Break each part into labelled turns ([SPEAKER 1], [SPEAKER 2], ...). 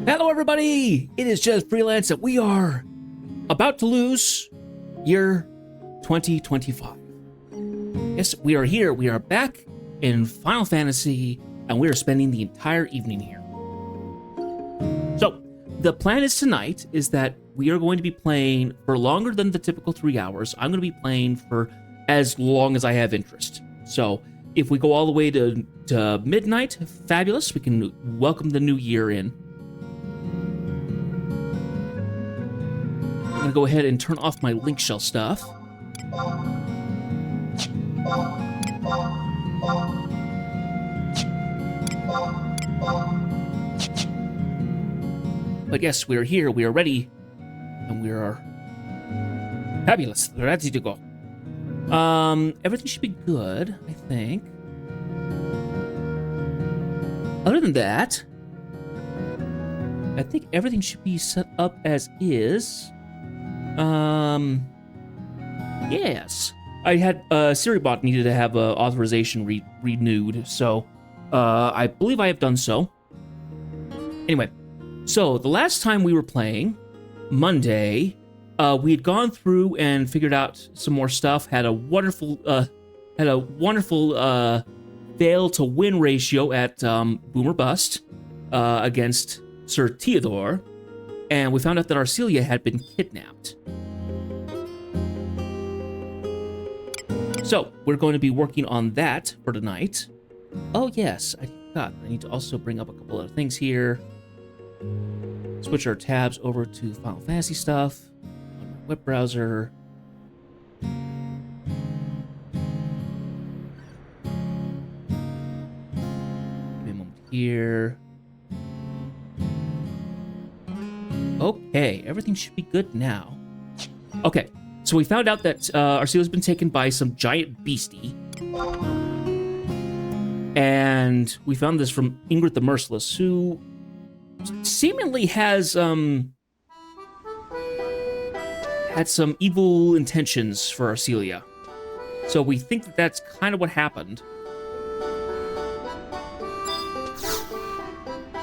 [SPEAKER 1] Hello, everybody! It is just Freelance, and we are about to lose year 2025. Yes, we are here. We are back in Final Fantasy, and we are spending the entire evening here. So, the plan is tonight is that we are going to be playing for longer than the typical 3 hours. I'm going to be playing for as long as I have interest. So, if we go all the way to midnight, fabulous. We can welcome the new year in. I'm gonna go ahead and turn off my link shell stuff. But yes, we are here, we are ready, and we are fabulous, ready to go. Everything should be good, I think. Other than that, I think everything should be set up as is. Yes. I had, Siribot needed to have authorization renewed, so, I believe I have done so. Anyway, so the last time we were playing, Monday, we had gone through and figured out some more stuff, had a wonderful fail to win ratio at, Boom or Bust, against Sir Theodore, and we found out that Arcelia had been kidnapped. So, we're going to be working on that for tonight. Oh yes, I forgot. I need to also bring up a couple other things here. Switch our tabs over to Final Fantasy stuff on my web browser. Give me a moment here. Okay, everything should be good now. Okay, so we found out that Arcelia's been taken by some giant beastie. And we found this from Ingrid the Merciless, who seemingly has had some evil intentions for Arcelia. So we think that that's kind of what happened.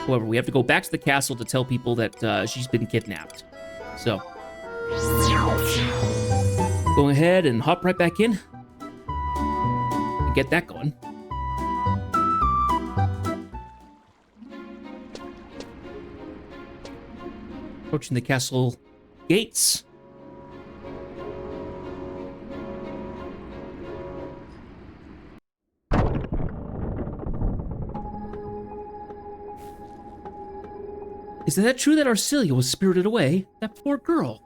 [SPEAKER 1] However, we have to go back to the castle to tell people that she's been kidnapped. So, go ahead and hop right back in and get that going. Approaching the castle gates. Is that true that Arcelia was spirited away? That poor girl.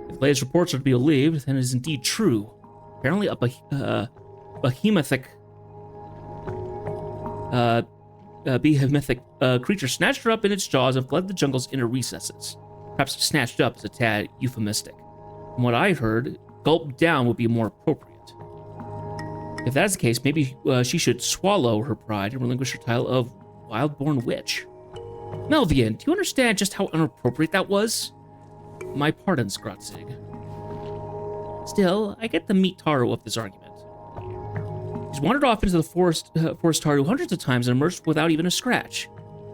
[SPEAKER 1] If latest reports are to be believed, then it is indeed true. Apparently a behemoths creature snatched her up in its jaws and fled the jungle's inner recesses. Perhaps snatched up is a tad euphemistic. From what I've heard, gulped down would be more appropriate. If that is the case, maybe she should swallow her pride and relinquish her title of wild-born witch. Melvian, do you understand just how inappropriate that was? My pardon, Skrotzig. Still, I get the meat taro of this argument. She's wandered off into the forest Taru hundreds of times and emerged without even a scratch.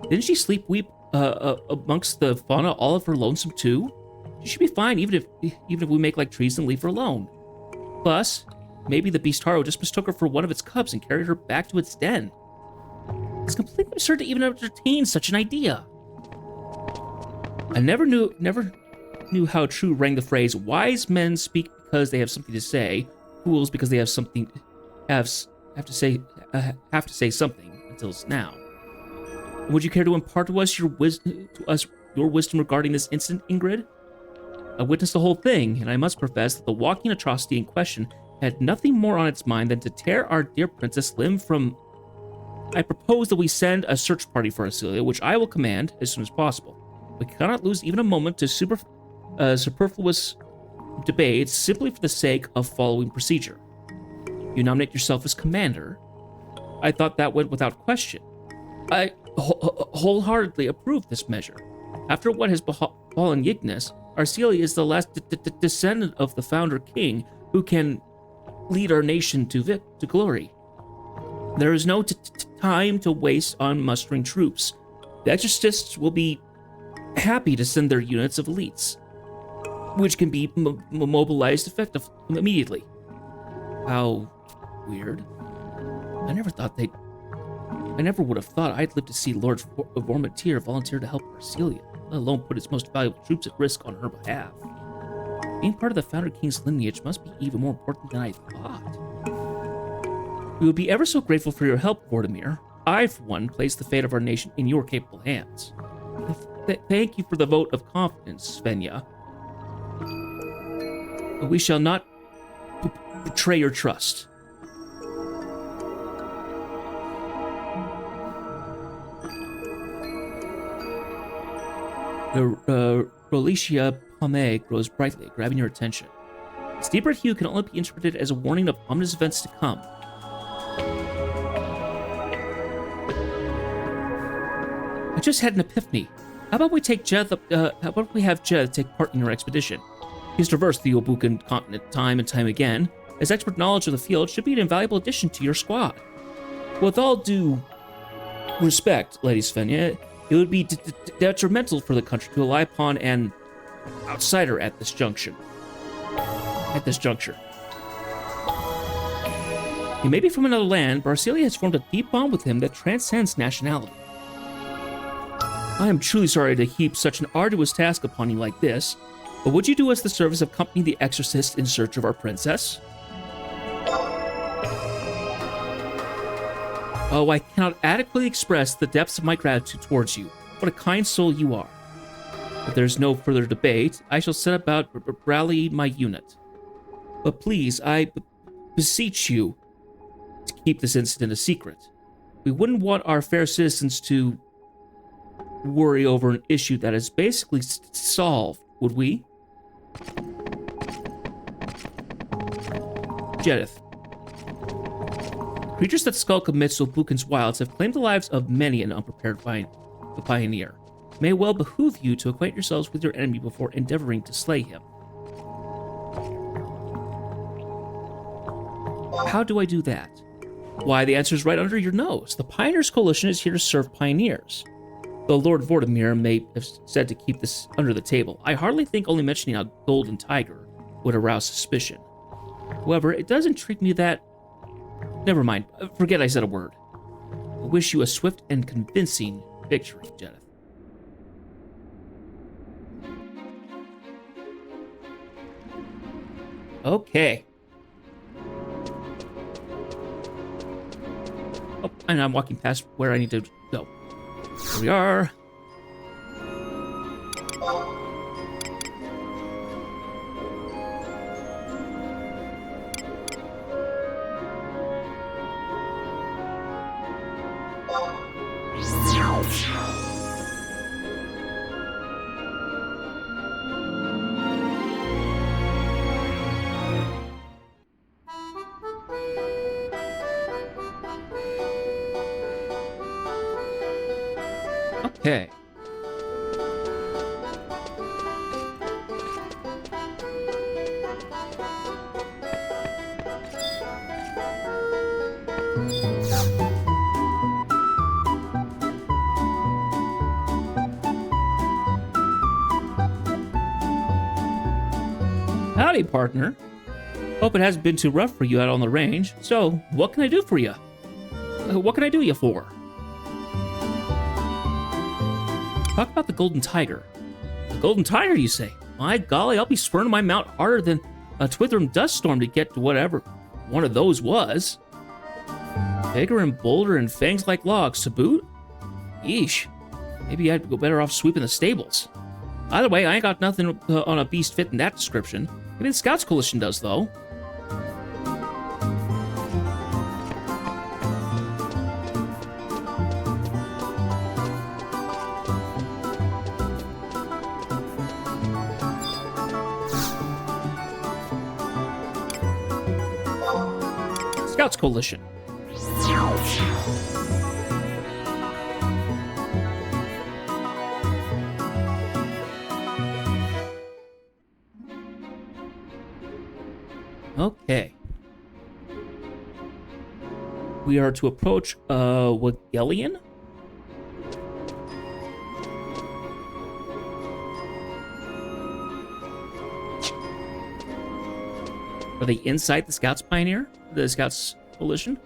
[SPEAKER 1] Didn't she weep amongst the fauna all of her lonesome too? She should be fine even if we make like trees and leave her alone. Plus, maybe the beast Taro just mistook her for one of its cubs and carried her back to its den. It's completely absurd to even entertain such an idea. I never knew how true rang the phrase, wise men speak because they have something to say, fools because they have something have to say something until now. Would you care to impart to us your wisdom regarding this incident, Ingrid? I witnessed the whole thing, and I must profess that the walking atrocity in question had nothing more on its mind than to tear our dear princess limb from. I propose that we send a search party for Arcelia, which I will command as soon as possible. We cannot lose even a moment to superfluous debates simply for the sake of following procedure. You nominate yourself as commander. I thought that went without question. I wholeheartedly approve this measure. After what has befallen Yignis, Arcelia is the last descendant of the founder king who can lead our nation to glory. There is no time to waste on mustering troops. The exorcists will be happy to send their units of elites, which can be mobilized effectively immediately. How weird. I never would have thought I'd live to see Lord Vormatier volunteer to help Marsilia, let alone put his most valuable troops at risk on her behalf. Being part of the Founder King's lineage must be even more important than I thought. We would be ever so grateful for your help, Vortimir. I, for one, place the fate of our nation in your capable hands. Thank you for the vote of confidence, Svenja. But we shall not betray your trust. The Rolicia Pommet grows brightly, grabbing your attention. Its deeper hue can only be interpreted as a warning of ominous events to come. I just had an epiphany. How about we have Jed take part in your expedition? He's traversed the Obukan continent time and time again. His expert knowledge of the field should be an invaluable addition to your squad. With all due respect, Lady Svenja, it would be detrimental for the country to rely upon an outsider at this juncture. He may be from another land, but Marsilia has formed a deep bond with him that transcends nationality. I am truly sorry to heap such an arduous task upon you like this, but would you do us the service of accompanying the exorcist in search of our princess? Oh, I cannot adequately express the depths of my gratitude towards you. What a kind soul you are. If there's no further debate, I shall set about rally my unit. But please, I beseech you to keep this incident a secret. We wouldn't want our fair citizens to worry over an issue that is basically solved, would we? Jedith. Creatures that skulk amidst Obukan's wilds have claimed the lives of many an unprepared pioneer. It may well behoove you to acquaint yourselves with your enemy before endeavoring to slay him. How do I do that? Why, the answer is right under your nose. The Pioneers Coalition is here to serve pioneers. Though Lord Vortimir may have said to keep this under the table, I hardly think only mentioning a golden tiger would arouse suspicion. However, it does intrigue me that... Never mind, forget I said a word. I wish you a swift and convincing victory, Jedith. Okay. Oh, and I'm walking past where I need to go. Here we are. Okay. Howdy, partner. Hope it hasn't been too rough for you out on the range. So, what can I do for you? What can I do you for? Talk about the Golden Tiger. The Golden Tiger, you say? My golly, I'll be spurning my mount harder than a Twithram dust storm to get to whatever one of those was. Bigger and bolder and fangs like logs to boot? Yeesh. Maybe I'd go better off sweeping the stables. Either way, I ain't got nothing on a beast fitting that description. Maybe the Scouts Coalition does, though. Scouts Coalition. Okay. We are to approach Are they inside the Scouts Pioneer? The Scouts Coalition?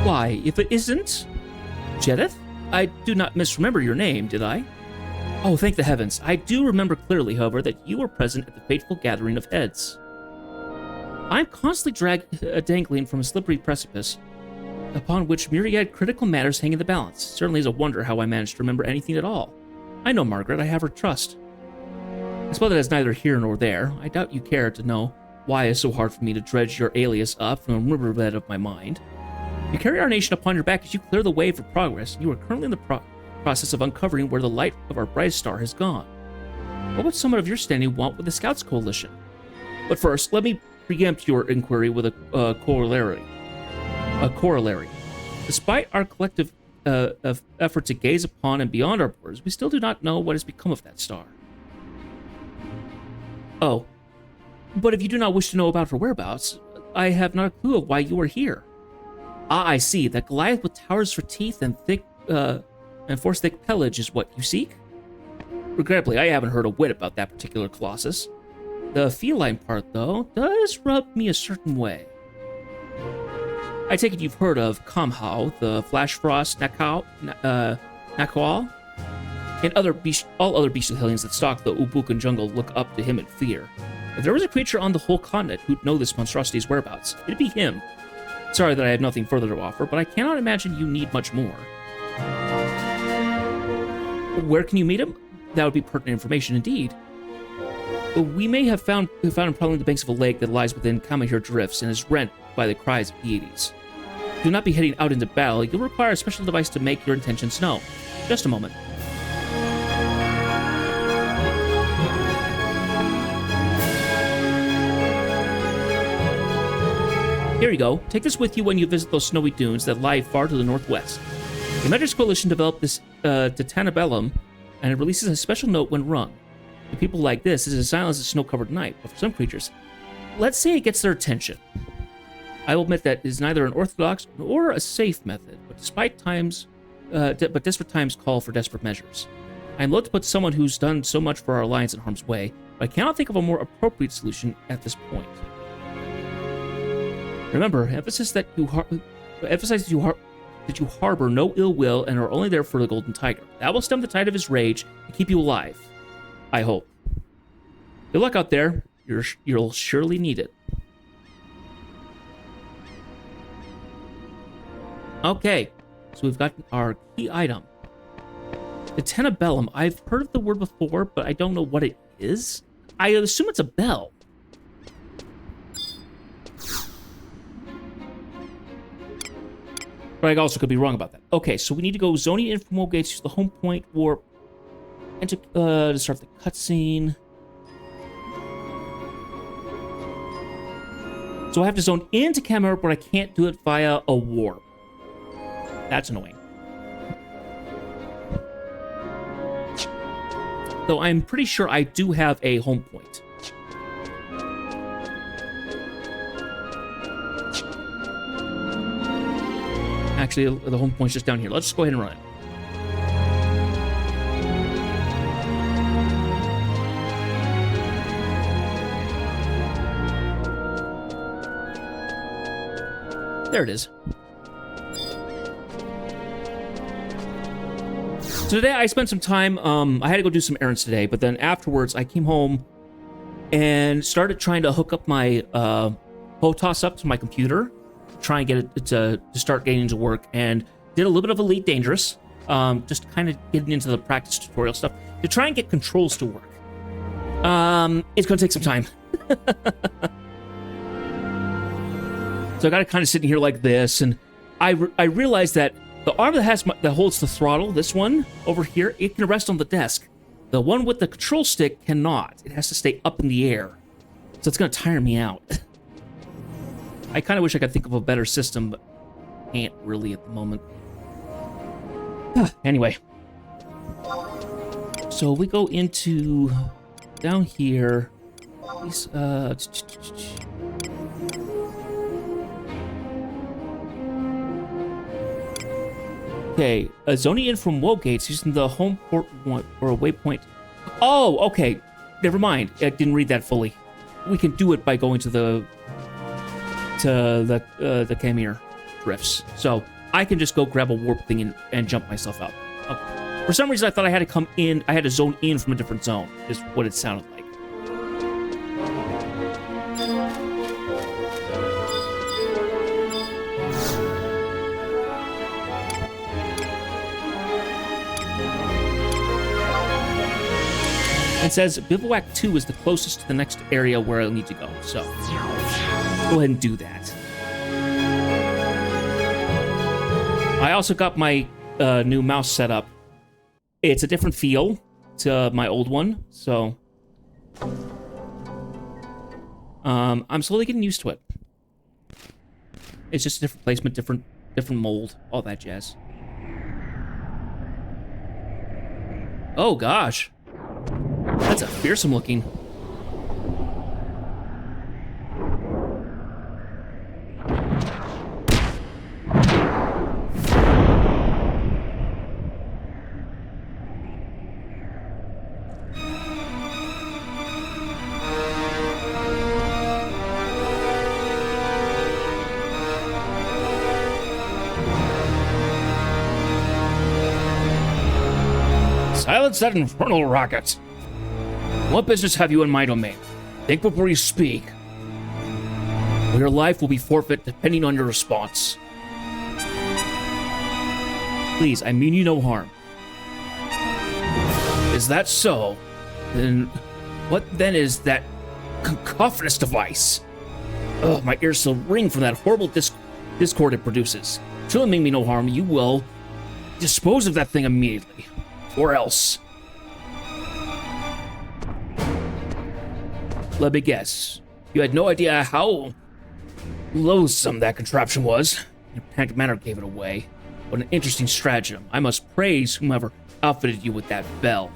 [SPEAKER 1] Why, if it isn't Jedith? I do not misremember your name, did I? Oh, thank the heavens. I do remember clearly, however, that you were present at the fateful gathering of heads. I'm constantly dangling from a slippery precipice, upon which myriad critical matters hang in the balance. Certainly is a wonder how I managed to remember anything at all. I know Margaret, I have her trust. I suppose that is neither here nor there. I doubt you care to know why it is so hard for me to dredge your alias up from the riverbed of my mind. You carry our nation upon your back as you clear the way for progress. You are currently in the process of uncovering where the light of our bright star has gone. What would someone of your standing want with the Scouts Coalition? But first, let me preempt your inquiry with a corollary. Despite our collective effort to gaze upon and beyond our borders, we still do not know what has become of that star. Oh, but if you do not wish to know about her whereabouts, I have not a clue of why you are here. Ah, I see. That Goliath with towers for teeth and force-thick pelage is what you seek? Regrettably, I haven't heard a whit about that particular colossus. The feline part, though, does rub me a certain way. I take it you've heard of Kamhau, the Flash Frost Nakao, and all other bestial aliens that stalk the Ubukan jungle look up to him in fear. If there was a creature on the whole continent who'd know this monstrosity's whereabouts, it'd be him. Sorry that I have nothing further to offer, but I cannot imagine you need much more. Where can you meet him? That would be pertinent information indeed. We may have found him prowling the banks of a lake that lies within Kamahir Drifts and is rent by the cries of deities. Do not be heading out into battle. You'll require a special device to make your intentions known. Just a moment. Here you go. Take this with you when you visit those snowy dunes that lie far to the northwest. The Metrics Coalition developed this Titanabellum, and it releases a special note when rung. For people like this, it is as silent as a snow-covered night, but for some creatures, let's say it gets their attention. I will admit that it is neither an orthodox nor a safe method, but desperate times call for desperate measures. I am loath to put someone who's done so much for our alliance in harm's way, but I cannot think of a more appropriate solution at this point. Remember, emphasize that you harbor no ill will and are only there for the Golden Tiger. That will stem the tide of his rage and keep you alive. I hope. Good luck out there. You'll surely need it. Okay, so we've got our key item. The Tenabellum. I've heard of the word before, but I don't know what it is. I assume it's a bell. But I also could be wrong about that. Okay, so we need to go zoning in from Wogates, use the home point warp, and to start the cutscene. So I have to zone into camera, but I can't do it via a warp. That's annoying. Though I'm pretty sure I do have a home point. Actually, the home point's just down here. Let's just go ahead and run it. There it is. So today I spent some time, I had to go do some errands today, but then afterwards I came home and started trying to hook up my HOTAS up to my computer, try and get it to start getting into work, and did a little bit of Elite Dangerous, just kind of getting into the practice tutorial stuff, to try and get controls to work. It's going to take some time. So I got to kind of sitting here like this, and I realized that the arm that holds the throttle, this one over here, it can rest on the desk. The one with the control stick cannot. It has to stay up in the air. So it's going to tire me out. I kind of wish I could think of a better system, but can't really at the moment. Anyway. So we go into down here. These, Okay, zoning in from woe gates using the home port one or a waypoint. Oh, okay. Never mind. I didn't read that fully. We can do it by going to the Camir drifts. So I can just go grab a warp thing and jump myself out. Okay. For some reason, I thought I had to come in. I had to zone in from a different zone. Is what it sounded like. It says Bivouac 2 is the closest to the next area where I'll need to go. So go ahead and do that. I also got my new mouse set up. It's a different feel to my old one, so I'm slowly getting used to it. It's just a different placement, different mold, all that jazz. Oh gosh, that's a fearsome looking. Silence that infernal rocket. What business have you in my domain? Think before you speak. Or your life will be forfeit depending on your response. Please, I mean you no harm. Is that so? Then what then is that cacophonous device? Ugh, my ears still ring from that horrible discord it produces. Should it mean me no harm, you will dispose of that thing immediately. Or else. Let me guess. You had no idea how loathsome that contraption was. Your panicked manner gave it away. What an interesting stratagem. I must praise whomever outfitted you with that bell.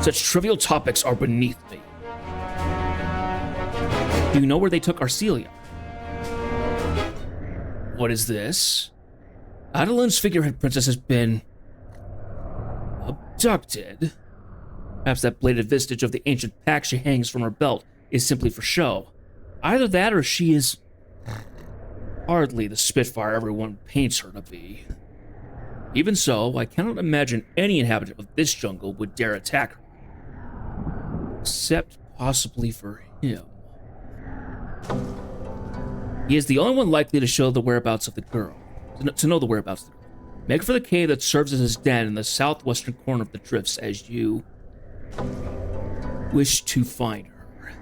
[SPEAKER 1] Such trivial topics are beneath me. Do you know where they took Arcelia? What is this? Adoulin's figurehead princess has been abducted. Perhaps that bladed vestige of the ancient pack she hangs from her belt is simply for show. Either that or she is hardly the Spitfire everyone paints her to be. Even so, I cannot imagine any inhabitant of this jungle would dare attack her. Except possibly for him. He is the only one likely to show the whereabouts of the girl. To know the whereabouts of the girl. Make for the cave that serves as his den in the southwestern corner of the drifts as you wish to find her.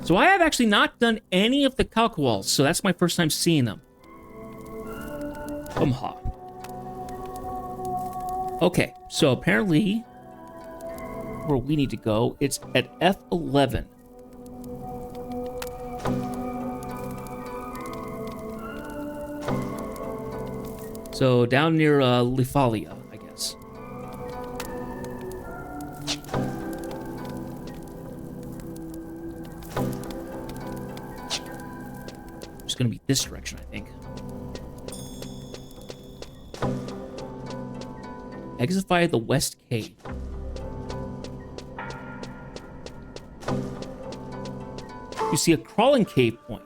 [SPEAKER 1] So I have actually not done any of the Calcuals, so that's my first time seeing them. Okay, so apparently where we need to go, it's at F11. So down near Lifalia, I guess. It's gonna be this direction, I think. Exit via the West Cave. You see a crawling cave point.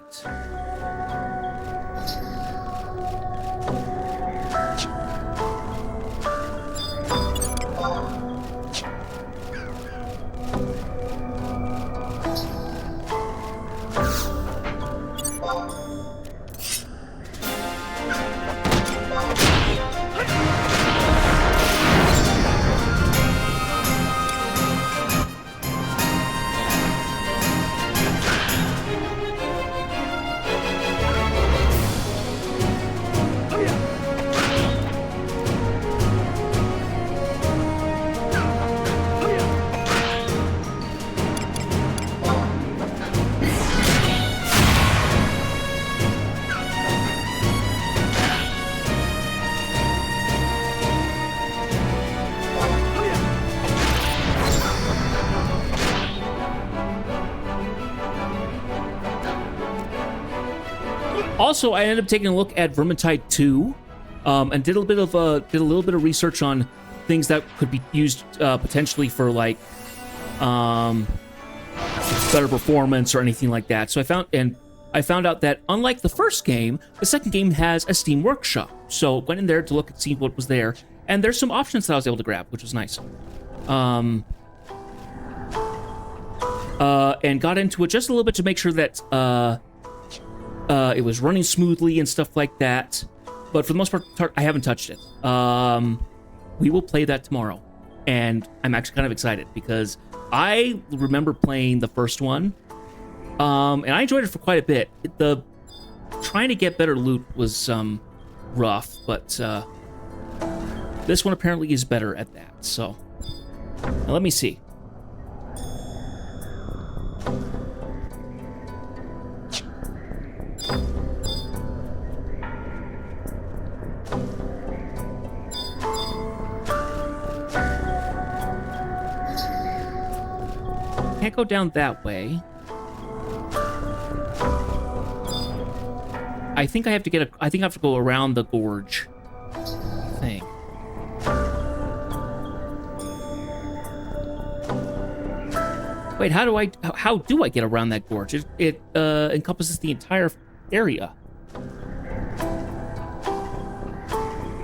[SPEAKER 1] Also, I ended up taking a look at Vermintide 2, and did a little bit of research on things that could be used potentially for like better performance or anything like that. So I found out that unlike the first game, the second game has a Steam Workshop. So went in there to look and see what was there, and there's some options that I was able to grab, which was nice. And got into it just a little bit to make sure that it was running smoothly and stuff like that. But for the most part, I haven't touched it. We will play that tomorrow, and I'm actually kind of excited because I remember playing the first one, and I enjoyed it for quite a bit. The trying to get better loot was rough, but this one apparently is better at that. So now let me see. Can't go down that way. I think I have to I think I have to go around the gorge. I think. Wait, how do I get around that gorge? It encompasses the entire area.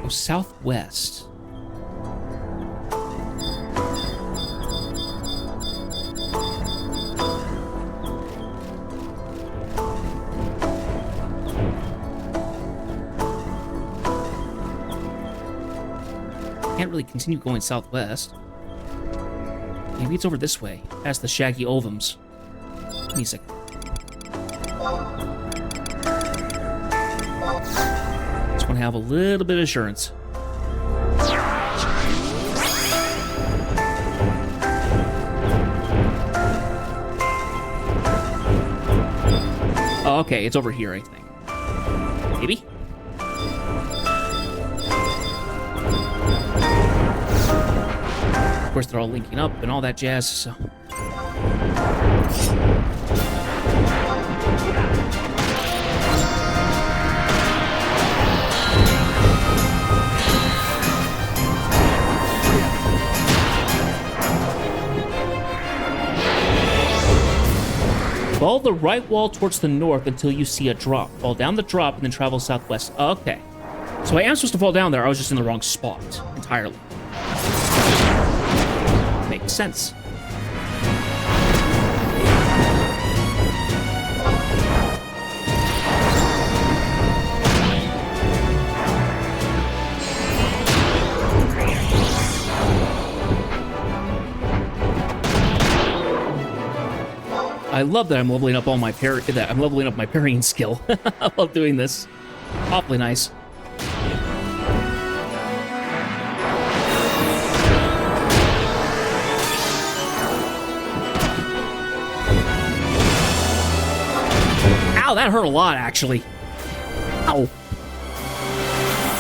[SPEAKER 1] Go southwest. Can't really continue going southwest. Maybe it's over this way, past the shaggy ovums. Give me a second. Just want to have a little bit of assurance. Oh, okay, it's over here, I think. Maybe? Of course, they're all linking up and all that jazz, so... Follow the right wall towards the north until you see a drop. Fall down the drop and then travel southwest. Okay. So I am supposed to fall down there. I was just in the wrong spot entirely. Makes sense. I love that I'm leveling up all my I'm leveling up my parrying skill. I love doing this. Awfully nice. Ow, that hurt a lot, actually. Ow.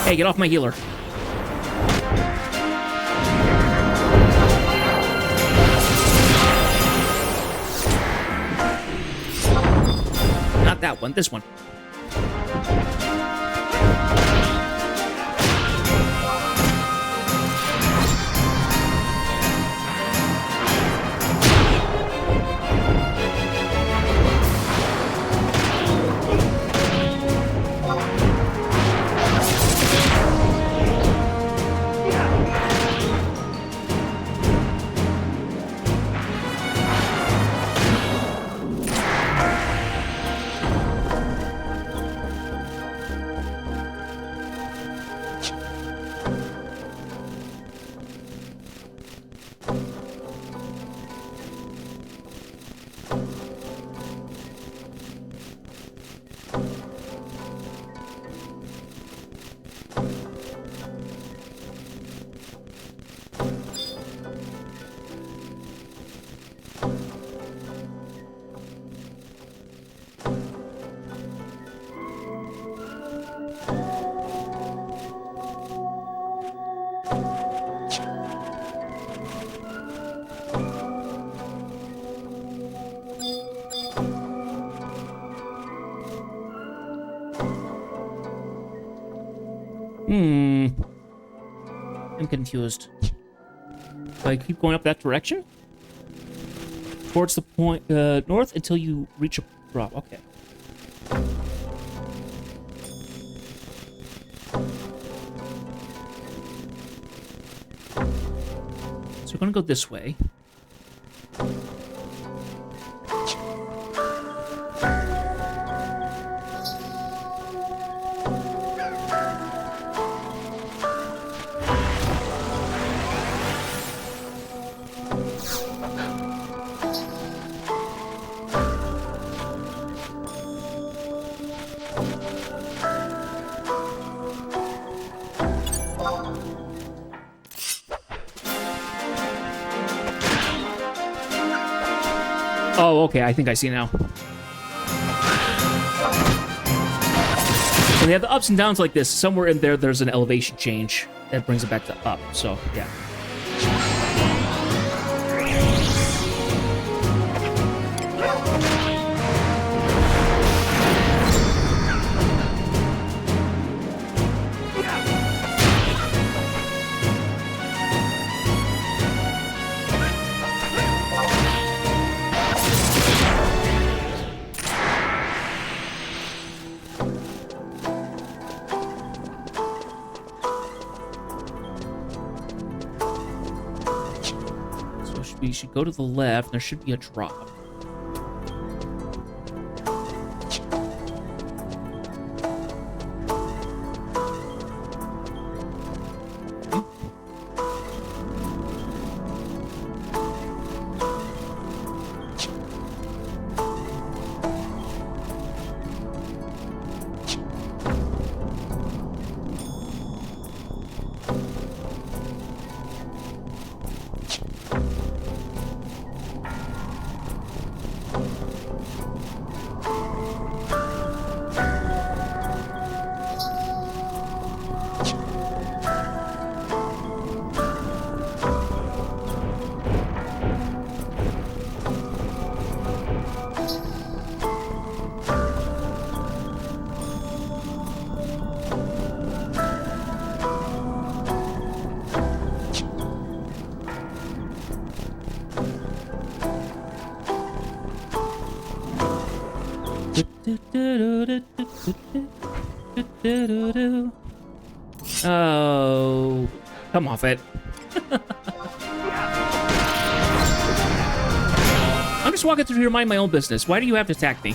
[SPEAKER 1] Hey, get off my healer. Not that one, this one. I'm confused. Do I keep going up that direction? Towards the point, north until you reach a drop. Okay. So we're gonna go this way. Oh, okay, I think I see now. When they have the ups and downs like this, somewhere in there, there's an elevation change that brings it back to up. So, yeah. We should go to the left. There should be a drop. Oh, come off it. I'm just walking through here, mind my own business. Why do you have to attack me?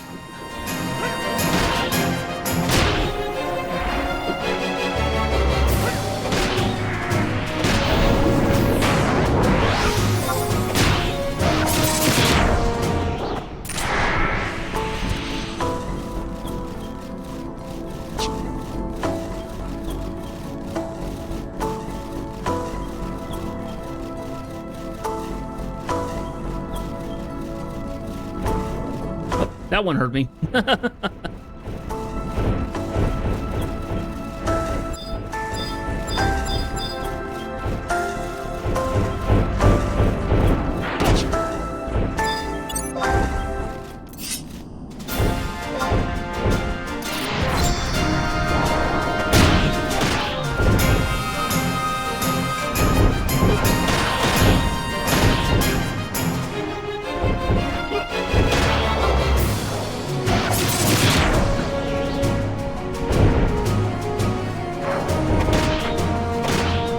[SPEAKER 1] That one hurt me.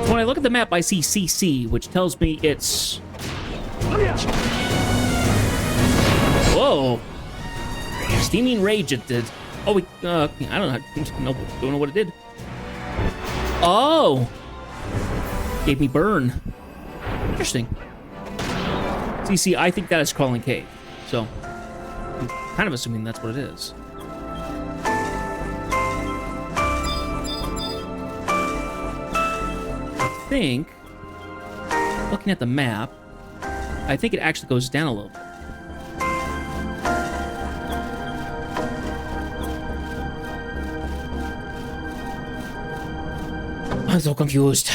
[SPEAKER 1] When I look at the map, I see CC, which tells me it's... Whoa! Steaming Rage it did. Oh, wait, I don't know what it did. Oh! Gave me burn. Interesting. CC, I think that is Crawling Cave. So, I'm kind of assuming that's what it is. I think, looking at the map, I think it actually goes down a little bit. I'm so confused.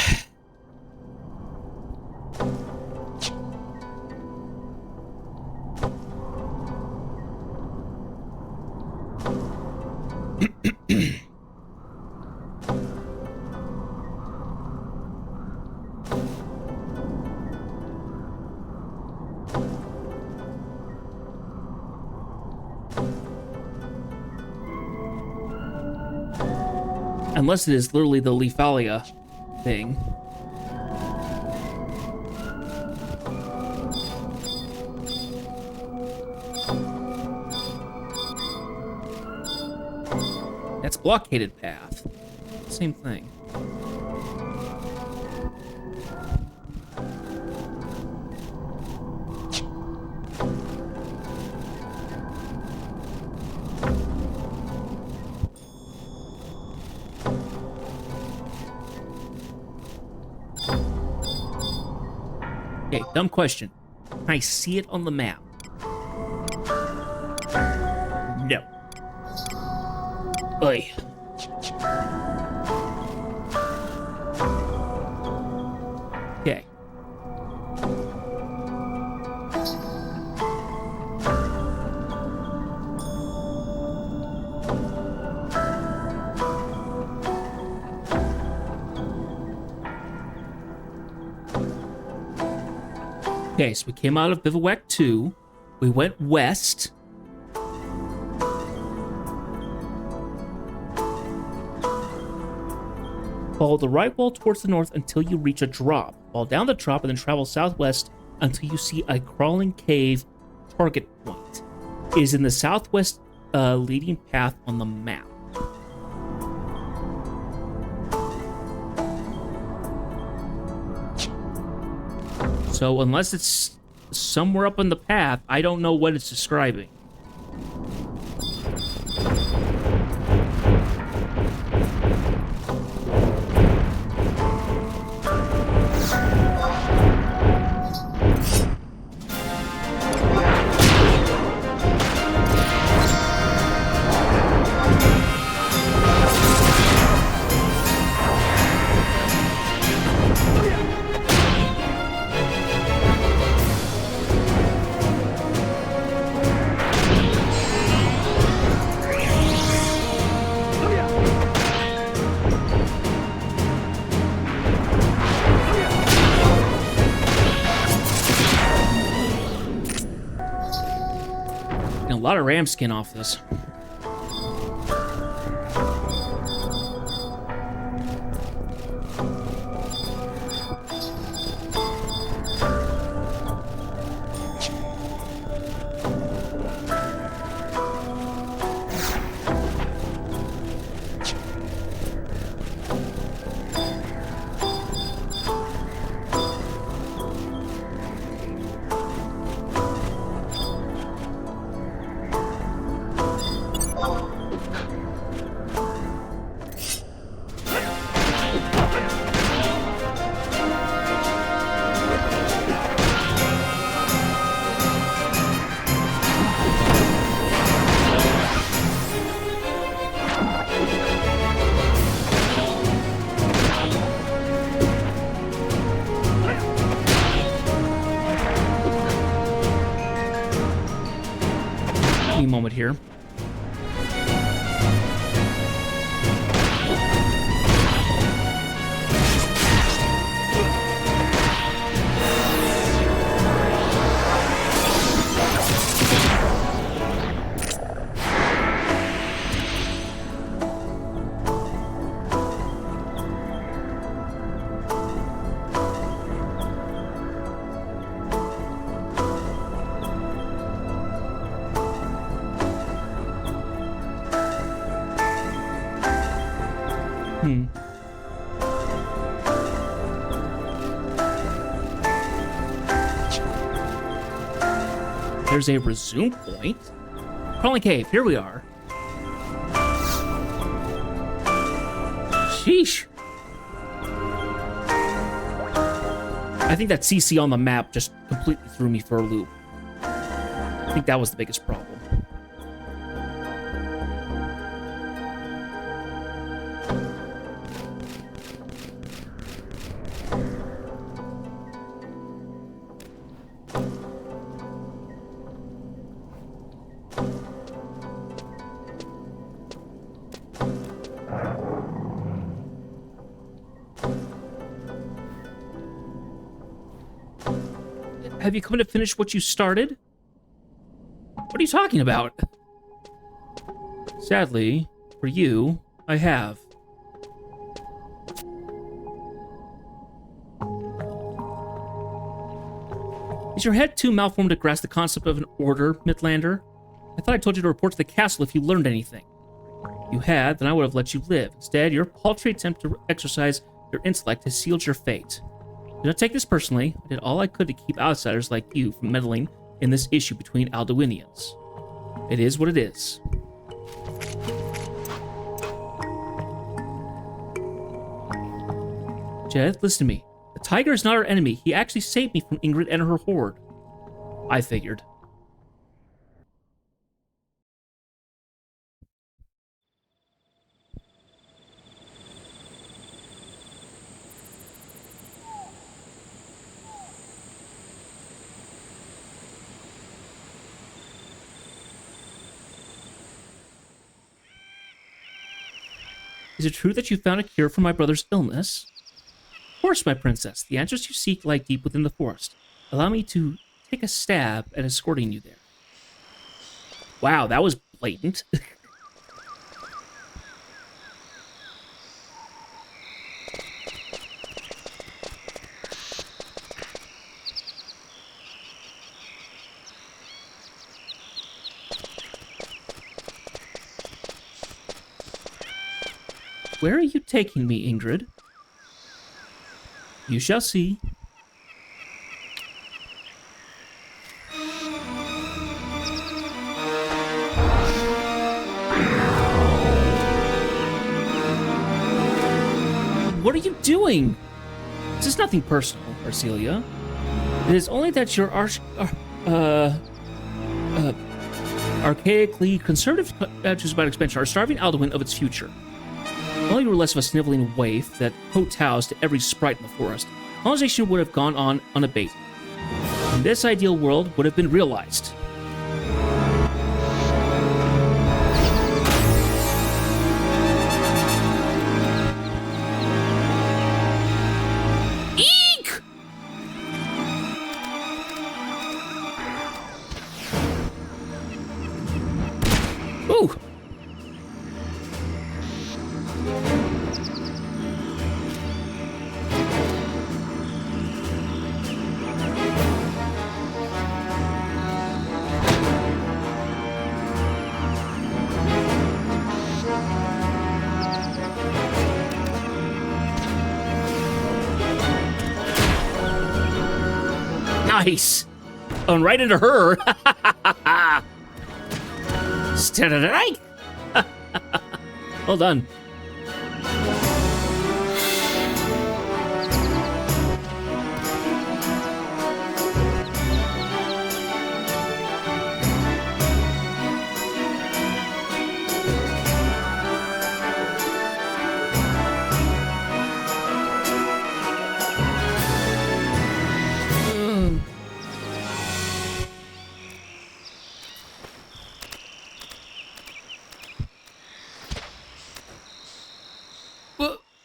[SPEAKER 1] Unless it is literally the Leafalia thing. That's blockaded path. Same thing. Okay, dumb question. Can I see it on the map? No. Oy. Okay. Okay, so we came out of Bivouac 2. We went west. Follow the right wall towards the north until you reach a drop. Fall down the drop and then travel southwest until you see a crawling cave target point. It is in the southwest leading path on the map. So unless it's somewhere up on the path, I don't know what it's describing. A lot of ram skin off this. Moment here. There's a resume point. Crawling cave, here we are. Sheesh. I think that CC on the map just completely threw me for a loop. I think that was the biggest problem. Have you come to finish what you started? What are you talking about? Sadly, for you, I have. Is your head too malformed to grasp the concept of an order, Midlander? I thought I told you to report to the castle if you learned anything. If you had, then I would have let you live. Instead, your paltry attempt to exercise your intellect has sealed your fate. Do not take this personally. I did all I could to keep outsiders like you from meddling in this issue between Adoulinians. It is what it is. Jed, listen to me. The tiger is not our enemy. He actually saved me from Ingrid and her horde. I figured. Is it true that you found a cure for my brother's illness? Of course, my princess. The answers you seek lie deep within the forest. Allow me to take a stab at escorting you there. Wow, that was blatant. Where are you taking me, Ingrid? You shall see. What are you doing? This is nothing personal, Arcelia. It is only that your archaically conservative attitudes about expansion are starving Alduin of its future. While you were less of a sniveling waif that kowtows to every sprite in the forest, colonization would have gone on unabated. And this ideal world would have been realized. Eek! Ooh! Nice! Going right into her. Strike! Well done.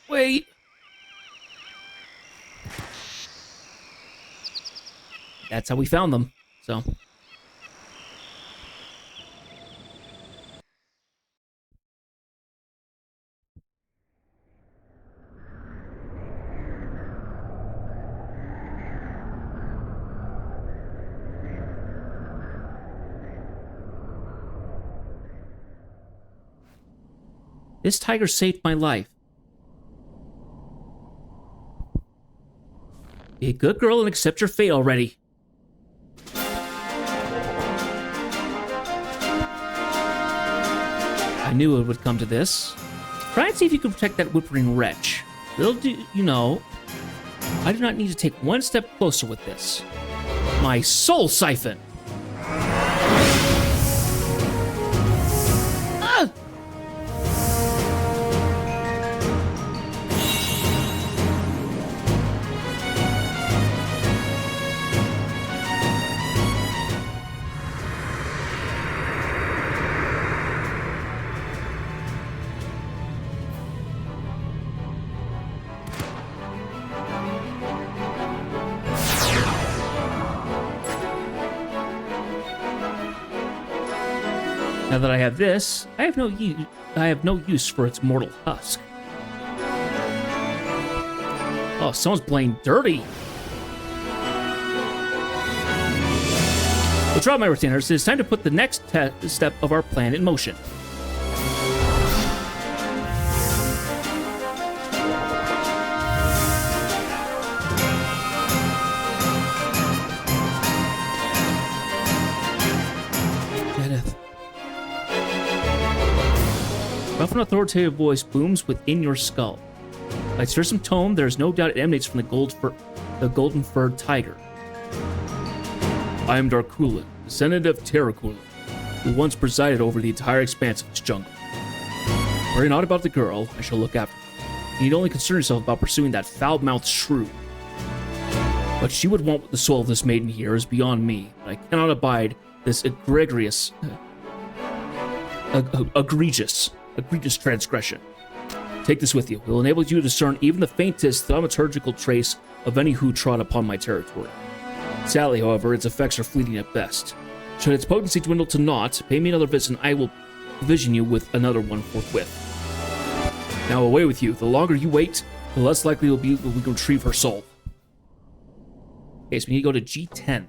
[SPEAKER 1] Wait. That's how we found them, so. This tiger saved my life. Be a good girl and accept your fate already. I knew it would come to this. Try and see if you can protect that whimpering wretch. Little do you know, I do not need to take one step closer with this. My soul siphon! Ah! Now that I have this, I have no use for its mortal husk. Oh, someone's playing dirty. drop my retainers. It is time to put the next step of our plan in motion. Kenneth. Rough and authoritative voice booms within your skull. Like fearsome tone, there is no doubt it emanates from the golden-furred tiger. I am Darkulin, descendant of Terrakulin, who once presided over the entire expanse of this jungle. Worry not about the girl, I shall look after her. You need only concern yourself about pursuing that foul-mouthed shrew. What she would want with the soul of this maiden here is beyond me, but I cannot abide this egregious transgression. Take this with you. It will enable you to discern even the faintest thaumaturgical trace of any who trod upon my territory. Sadly, however, its effects are fleeting at best. Should its potency dwindle to naught, pay me another visit and I will provision you with another one forthwith. Now away with you. The longer you wait, the less likely it will be that we can retrieve her soul. Okay, so we need to go to G10.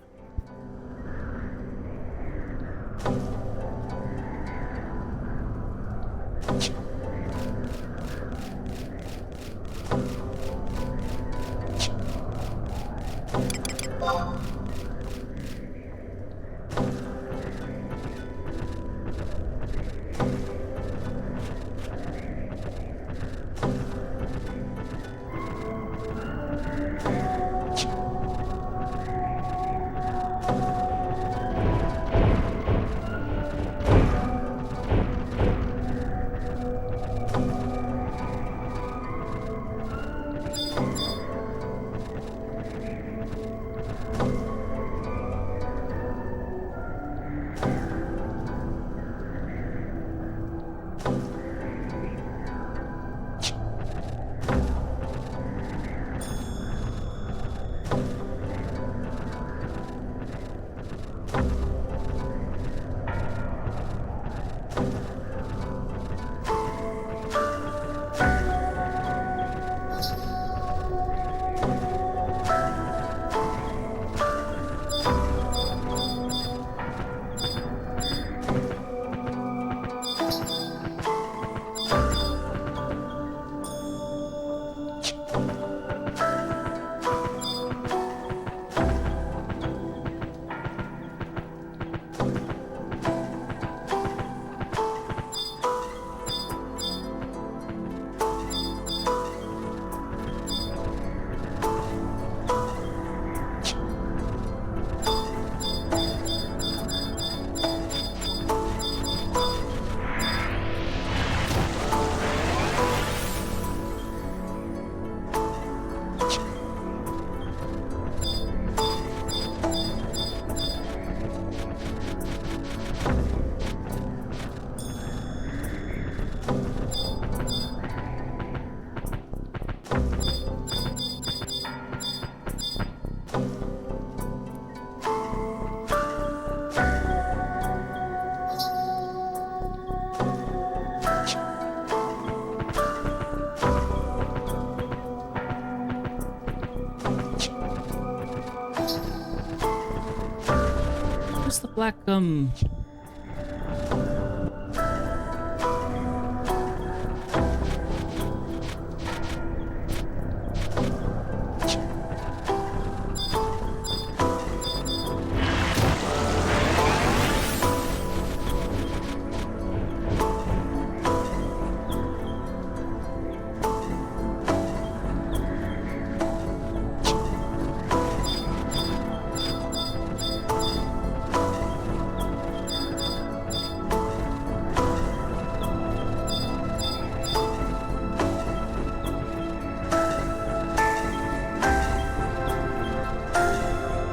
[SPEAKER 1] Black,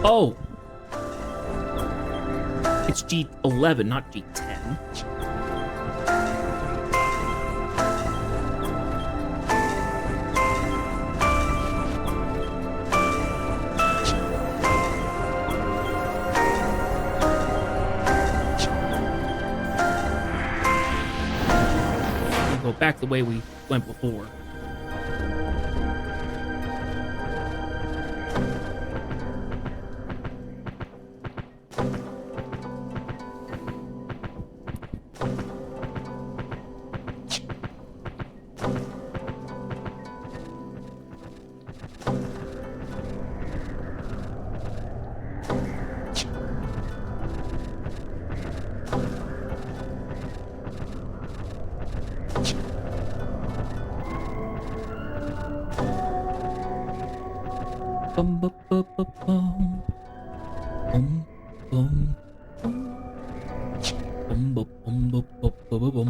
[SPEAKER 1] oh! It's G11, not G10. We'll go back the way we went before. Bum, bum, bum, bum, bum. Bum, bum, bum, bum, bum, bum, bum, bum, bum.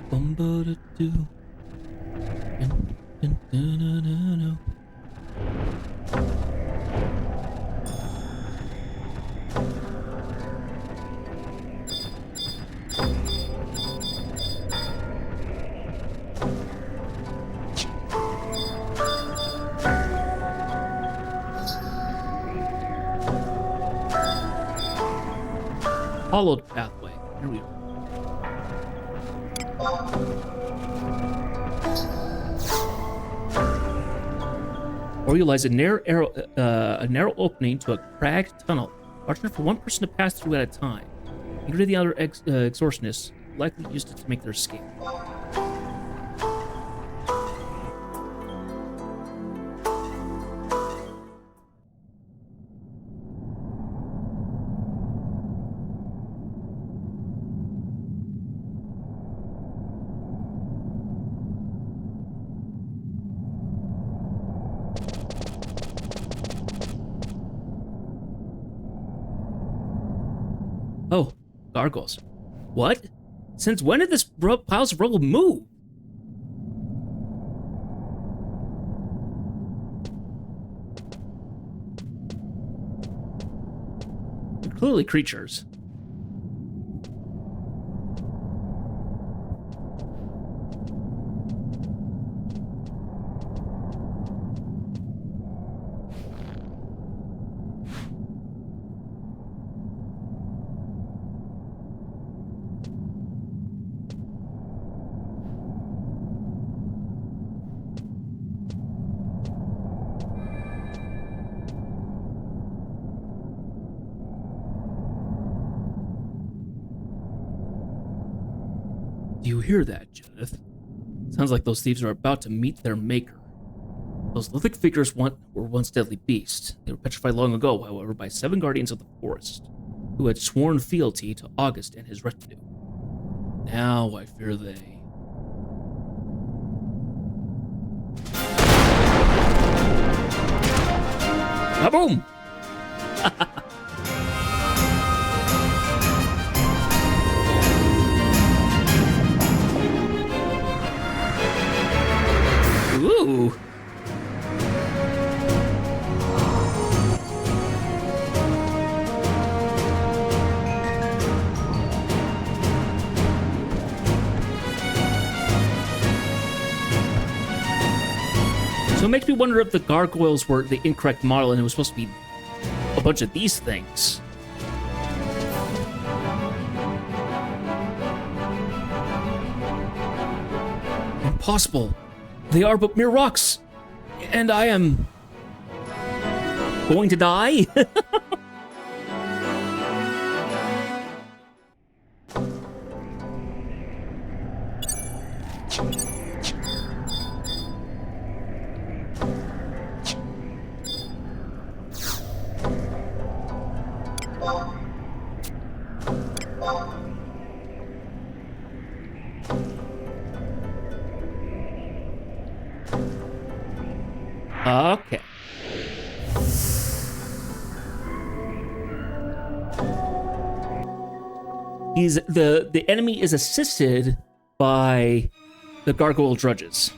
[SPEAKER 1] Bum, ba, da, do. Dun, dun, dun, dun, dun, dun. Hollowed pathway. Here we are. Or you lies a narrow opening to a cragged tunnel, large enough for one person to pass through at a time. Including the other extortionists, likely used it to make their escape. Oh, gargoyles. What? Since when did this piles of rubble move? They're clearly creatures. Do you hear that, Judith? Sounds like those thieves are about to meet their maker. Those lithic figures were once deadly beasts. They were petrified long ago, however, by 7 guardians of the forest, who had sworn fealty to August and his retinue. Now I fear they... Kaboom! Ooh. So it makes me wonder if the gargoyles were the incorrect model and it was supposed to be a bunch of these things. Impossible. They are but mere rocks, and I am going to die? Okay. The enemy is assisted by the gargoyle drudges.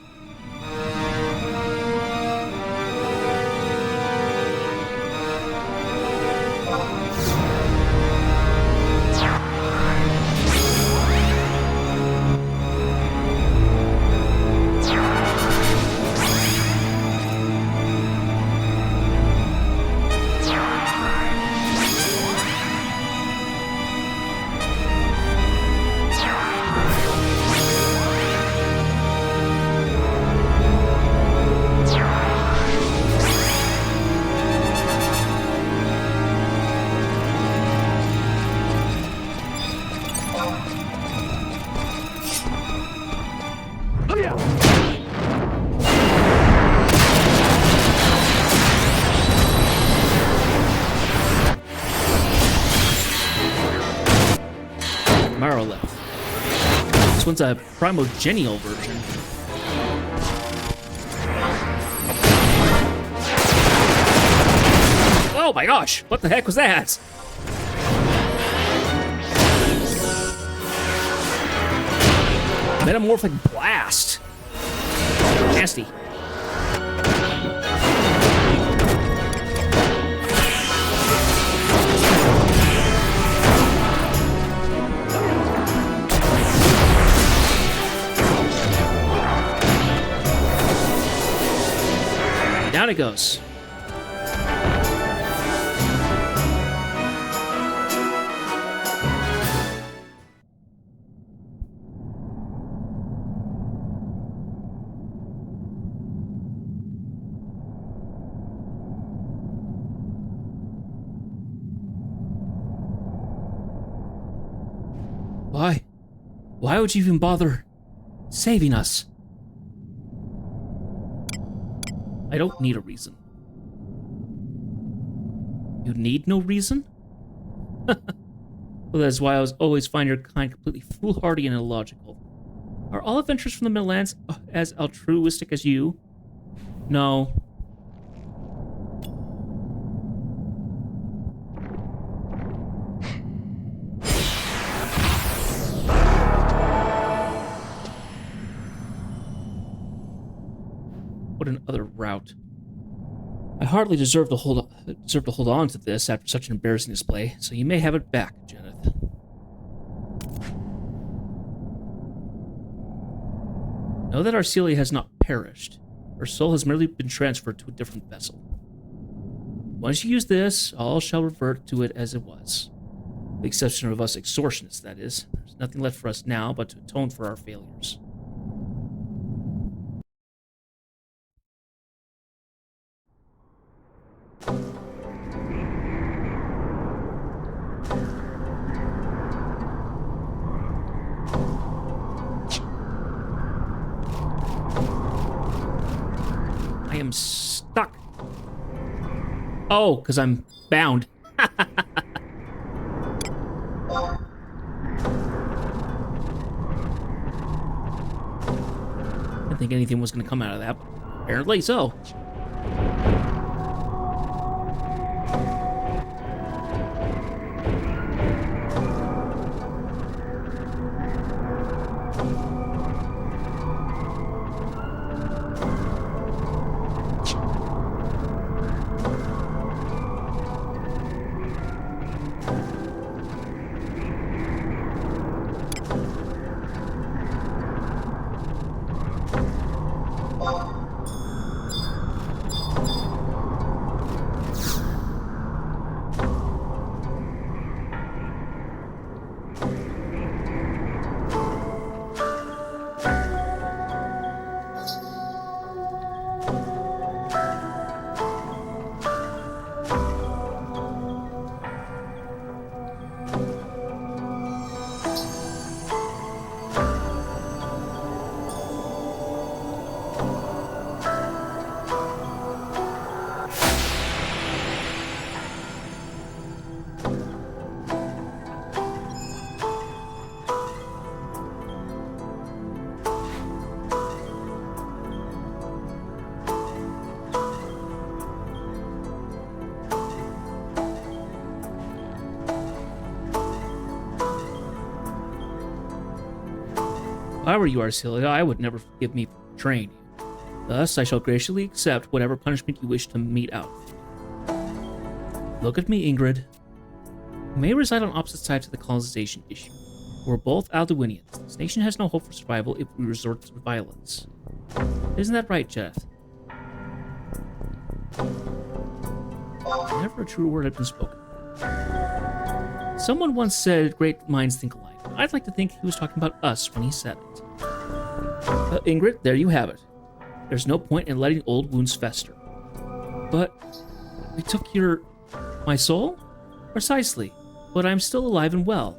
[SPEAKER 1] This one's a primogenial version. Oh my gosh, what the heck was that? Metamorphic blast. Nasty. Down it goes. Why? Why would you even bother saving us? I don't need a reason. You need no reason? Well, that's why I always find your kind completely foolhardy and illogical. Are all adventures from the Middle Lands as altruistic as you? No. What an utter rout. I hardly deserve to hold on to this after such an embarrassing display, so you may have it back, Jeneth. Know that Arcelia has not perished. Her soul has merely been transferred to a different vessel. Once you use this, all shall revert to it as it was. With the exception of us extortionists, that is. There's nothing left for us now but to atone for our failures. I am stuck. Oh, because I'm bound. I didn't think anything was going to come out of that, but apparently so. If I were you, Arcelia, I would never forgive me for betraying you. Thus, I shall graciously accept whatever punishment you wish to mete out. Look at me, Ingrid. We may reside on opposite sides of the colonization issue. We're both Adoulinians. This nation has no hope for survival if we resort to violence. Isn't that right, Jeff? Never a true word had been spoken. Someone once said, great minds think alike. I'd like to think he was talking about us when he said it. Ingrid, there you have it. There's no point in letting old wounds fester. But we took my soul? Precisely. But I'm still alive and well.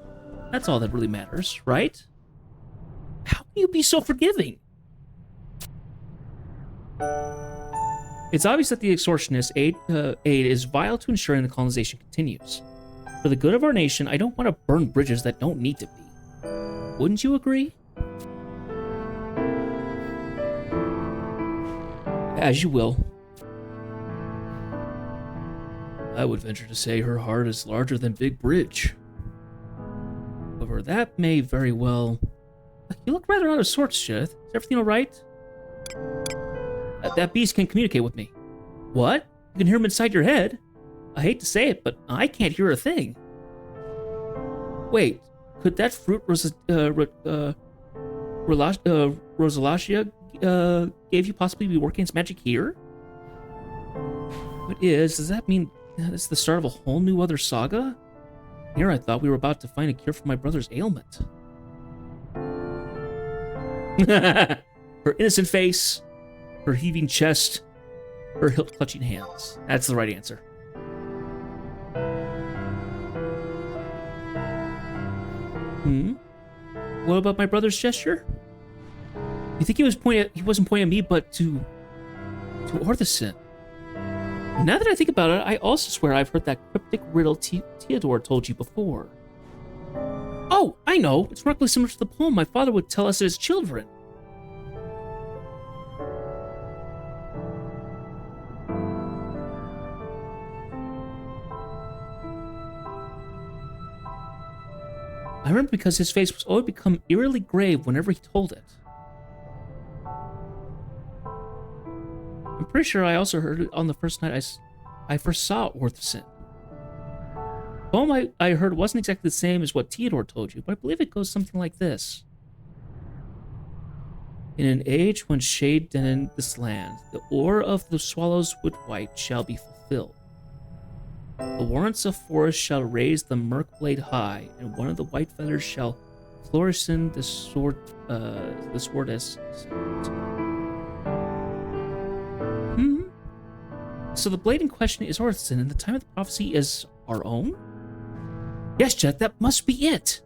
[SPEAKER 1] That's all that really matters, right? How can you be so forgiving? It's obvious that the extortionist aid is vital to ensuring the colonization continues. For the good of our nation, I don't want to burn bridges that don't need to be. Wouldn't you agree? As you will. I would venture to say her heart is larger than Big Bridge. However, that may very well... You look rather out of sorts, Judith. Is everything alright? That beast can communicate with me. What? You can hear him inside your head? I hate to say it, but I can't hear a thing. Wait, could that fruit Rosalachia gave you possibly be working its magic here? What is? Does that mean this is the start of a whole new other saga? Here I thought we were about to find a cure for my brother's ailment. Her innocent face, her heaving chest, her hilt-clutching hands. That's the right answer. What about my brother's gesture? You think he wasn't pointing at me, but to Orthison. Now that I think about it, I also swear I've heard that cryptic riddle Theodore told you before. Oh, I know. It's remarkably similar to the poem my father would tell us as children. I remember because his face was always become eerily grave whenever he told it. I'm pretty sure I also heard it on the first night I first saw Orthison. The poem I heard wasn't exactly the same as what Theodore told you, but I believe it goes something like this. In an age when shade dented this land, the ore of the swallow's wood white shall be fulfilled. The warrants of forest shall raise the murk blade high, and one of the white feathers shall flourish in the sword as. So the blade in question is Orthison, and the time of the prophecy is our own? Yes, Jet, that must be it.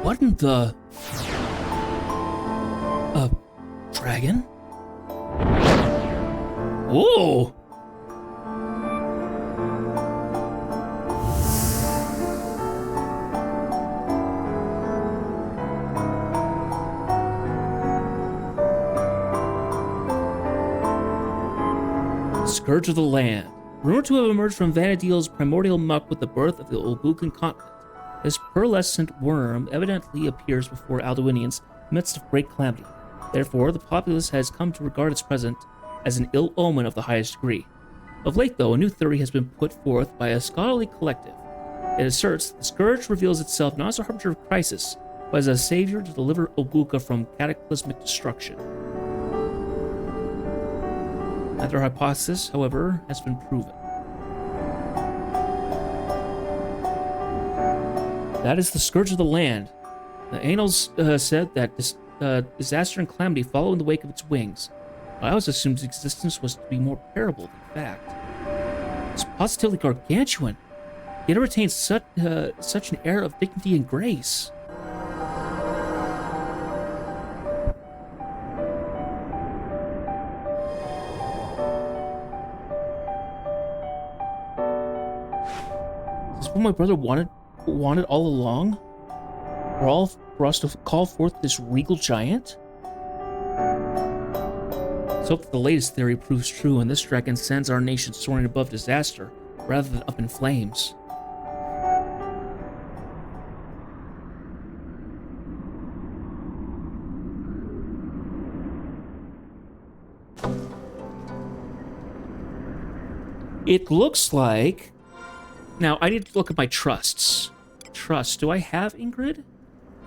[SPEAKER 1] What in the... dragon? Whoa! Scourge of the Land. Rumored to have emerged from Vanadil's primordial muck with the birth of the Olbucan continent. This pearlescent worm evidently appears before Adoulinians in the midst of great calamity. Therefore, the populace has come to regard its presence as an ill omen of the highest degree. Of late, though, a new theory has been put forth by a scholarly collective. It asserts that the scourge reveals itself not as a harbinger of crisis, but as a savior to deliver Olbuca from cataclysmic destruction. Neither hypothesis, however, has been proven. That is the scourge of the land. The annals said that this disaster and calamity follow in the wake of its wings. I always assumed its existence was to be more parable than fact. It's positively gargantuan, yet it retains such an air of dignity and grace. Is this what my brother wanted all along? For us to call forth this regal giant? Let's hope that the latest theory proves true and this dragon sends our nation soaring above disaster rather than up in flames. It looks like... Now, I need to look at my trusts. trust. Do I have Ingrid?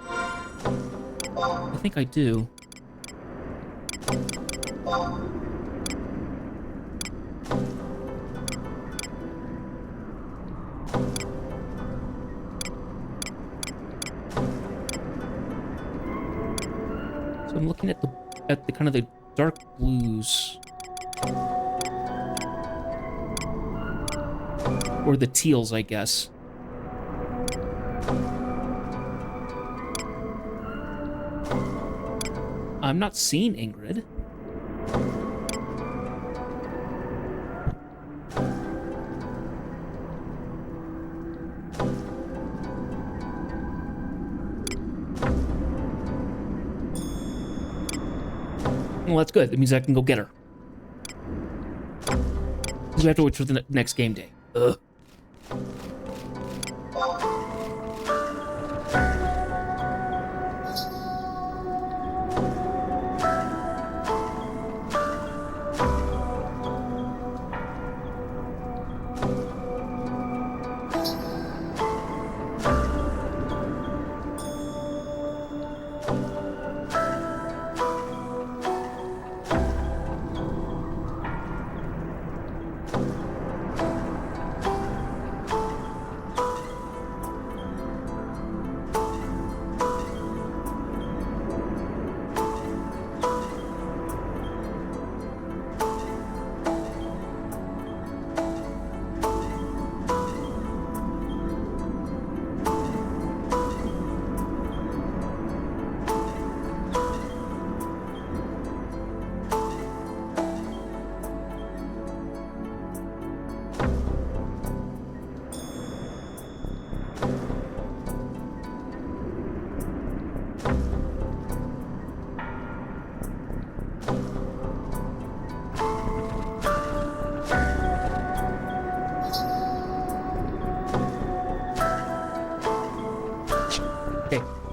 [SPEAKER 1] I think I do. So I'm looking at the kind of the dark blues. Or the teals, I guess. I'm not seeing Ingrid. Well, that's good. That means I can go get her. Because we have to wait for the next game day. Ugh.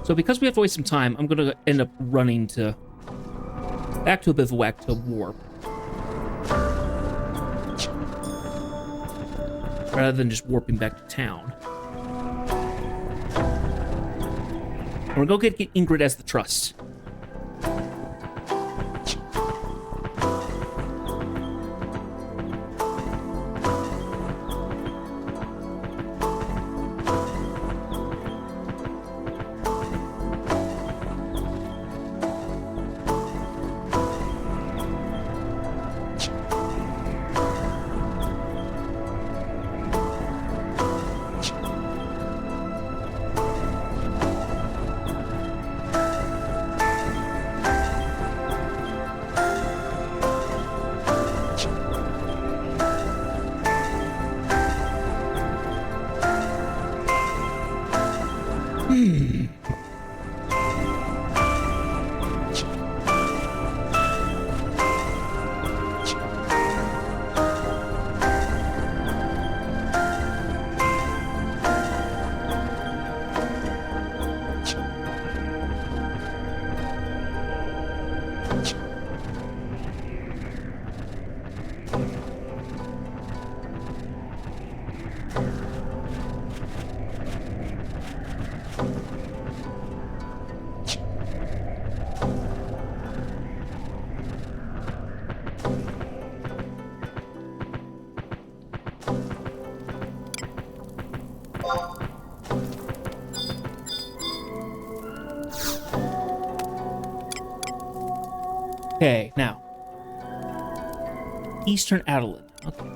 [SPEAKER 1] So because we have to waste some time, I'm going to end up running back to a bivouac to warp. Rather than just warping back to town. And we're going to get Ingrid as the trust. Okay, now. Eastern Adoulin. Okay.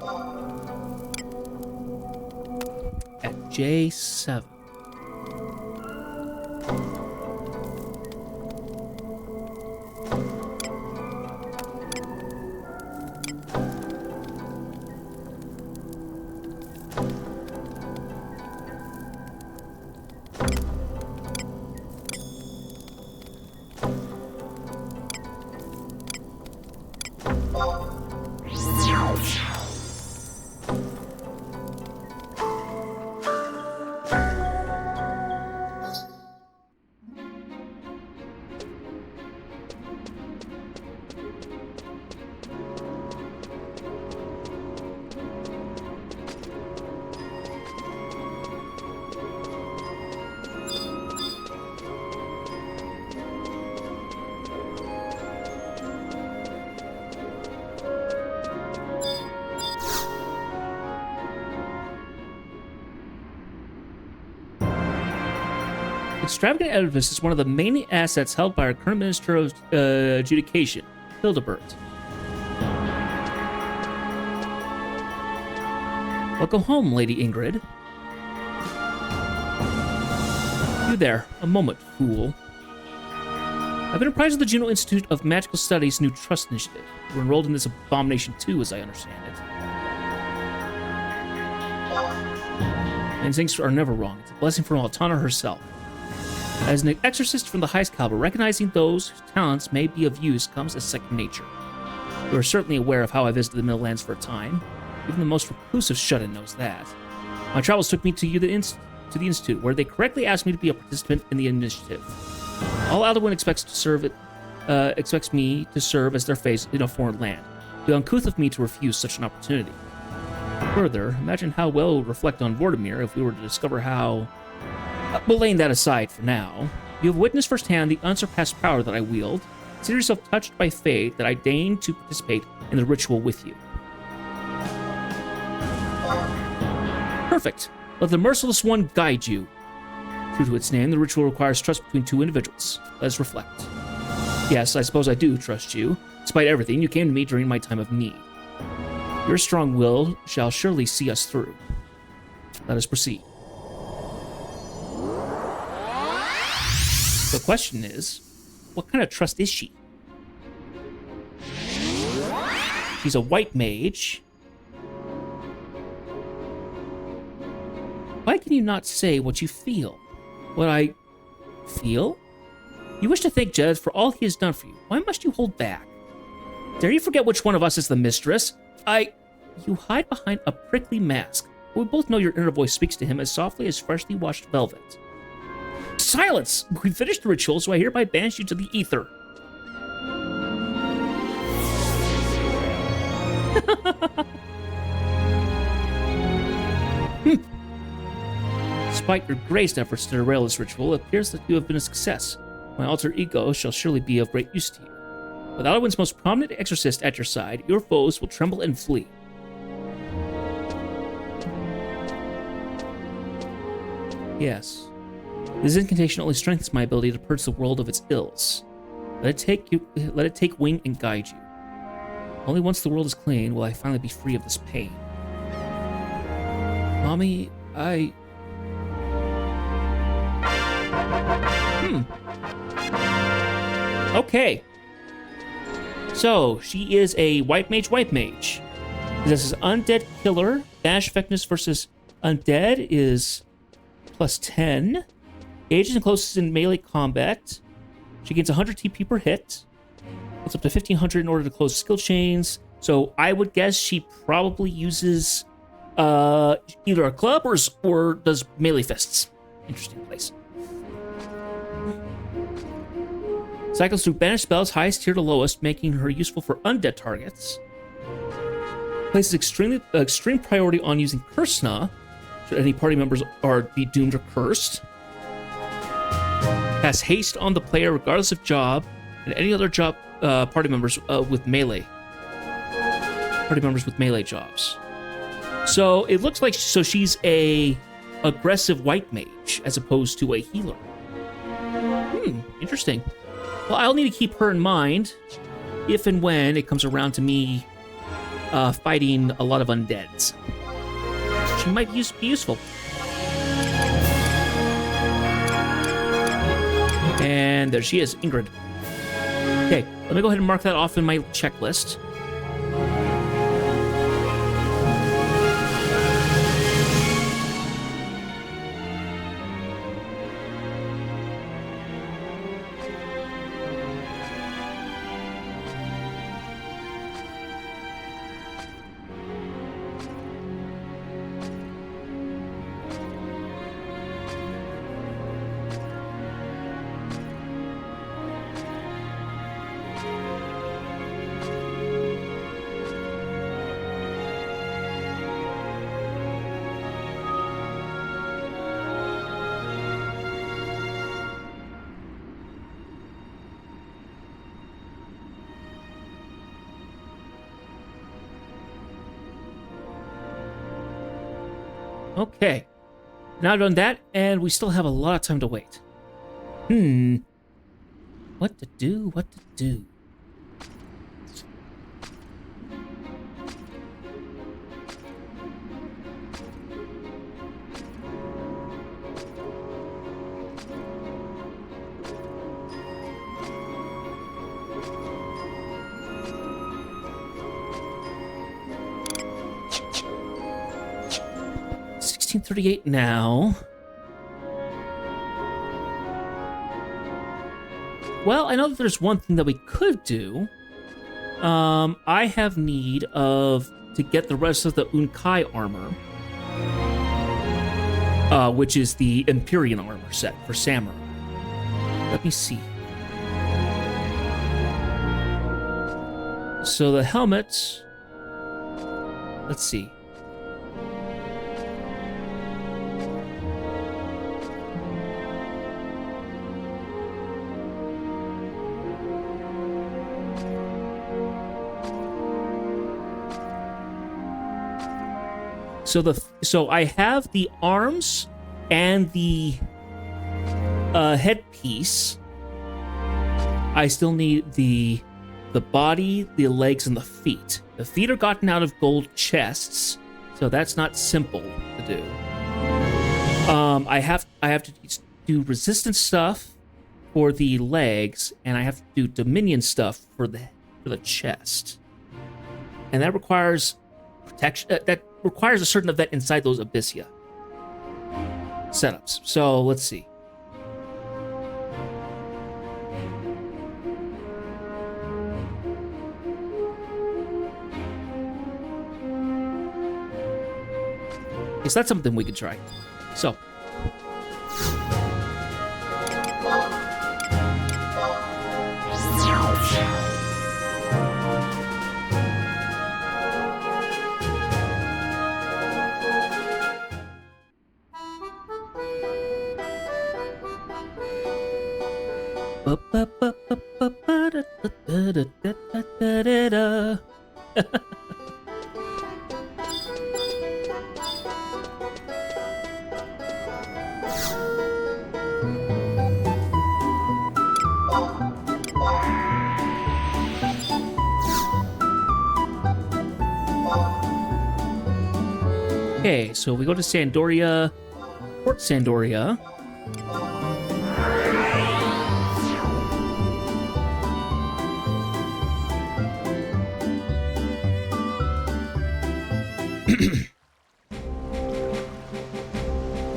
[SPEAKER 1] At J7. Extravagant edifice is one of the main assets held by our current Minister of Adjudication, Hildebert. Welcome home, Lady Ingrid. You there. A moment, fool. I've been apprised of the Juno Institute of Magical Studies' new trust initiative. We're enrolled in this abomination too, as I understand it. My instincts are never wrong. It's a blessing from Altana herself. As an exorcist from the highest caliber, recognizing those whose talents may be of use comes as second nature. You are certainly aware of how I visited the Middle Lands for a time. Even the most reclusive shut-in knows that. My travels took me to the Institute, where they correctly asked me to be a participant in the initiative. All Adoulin expects me to serve as their face in a foreign land. It would be uncouth of me to refuse such an opportunity. Further, imagine how well it would reflect on Vortimir if we were to discover how... But laying that aside for now, you have witnessed firsthand the unsurpassed power that I wield. Consider yourself touched by fate that I deign to participate in the ritual with you. Perfect. Let the Merciless One guide you. True to its name, the ritual requires trust between two individuals. Let us reflect. Yes, I suppose I do trust you. Despite everything, you came to me during my time of need. Your strong will shall surely see us through. Let us proceed. The question is, what kind of trust is she? She's a white mage. Why can you not say what you feel? What I feel? You wish to thank Jed for all he has done for you. Why must you hold back? Dare you forget which one of us is the mistress? You hide behind a prickly mask. We both know your inner voice speaks to him as softly as freshly washed velvet. Silence! We finished the ritual, so I hereby banish you to the ether. Despite your greatest efforts to derail this ritual, it appears that you have been a success. My alter ego shall surely be of great use to you. With Adoulin most prominent exorcist at your side, your foes will tremble and flee. Yes. This incantation only strengthens my ability to purge the world of its ills. Let it take wing and guide you. Only once the world is clean will I finally be free of this pain. Mommy, Okay. So, she is a white mage. This is undead killer. Dash effectiveness versus undead is plus 10. Gauges and closest in melee combat. She gains 100 TP per hit. It's up to 1500 in order to close skill chains. So I would guess she probably uses either a club or does melee fists. Interesting place. Cycles through banished spells, highest tier to lowest, making her useful for undead targets. Places extreme priority on using Kursna, should any party members be doomed or cursed. Has haste on the player regardless of job, and any other job party members with melee. Party members with melee jobs. So it looks like she's a aggressive white mage as opposed to a healer. Interesting. Well, I'll need to keep her in mind if and when it comes around to me fighting a lot of undeads. She might be useful. And there she is, Ingrid. Okay, let me go ahead and mark that off in my checklist. Okay, now I've done that, and we still have a lot of time to wait. What to do? What to do? $16.38 now. Well, I know that there's one thing that we could do. I have need to get the rest of the Unkai armor, which is the Empyrean armor set for Samurai. Let me see. So the helmet. Let's see. So I have the arms and the headpiece. I still need the body, the legs, and the feet. The feet are gotten out of gold chests, so that's not simple to do. I have to do resistance stuff for the legs, and I have to do Dominion stuff for the chest, and that requires protection. That requires a certain event inside those Abyssia setups. So let's see. Yes, that's something we could try. So. Okay, so we go to Sandoria, Port Sandoria.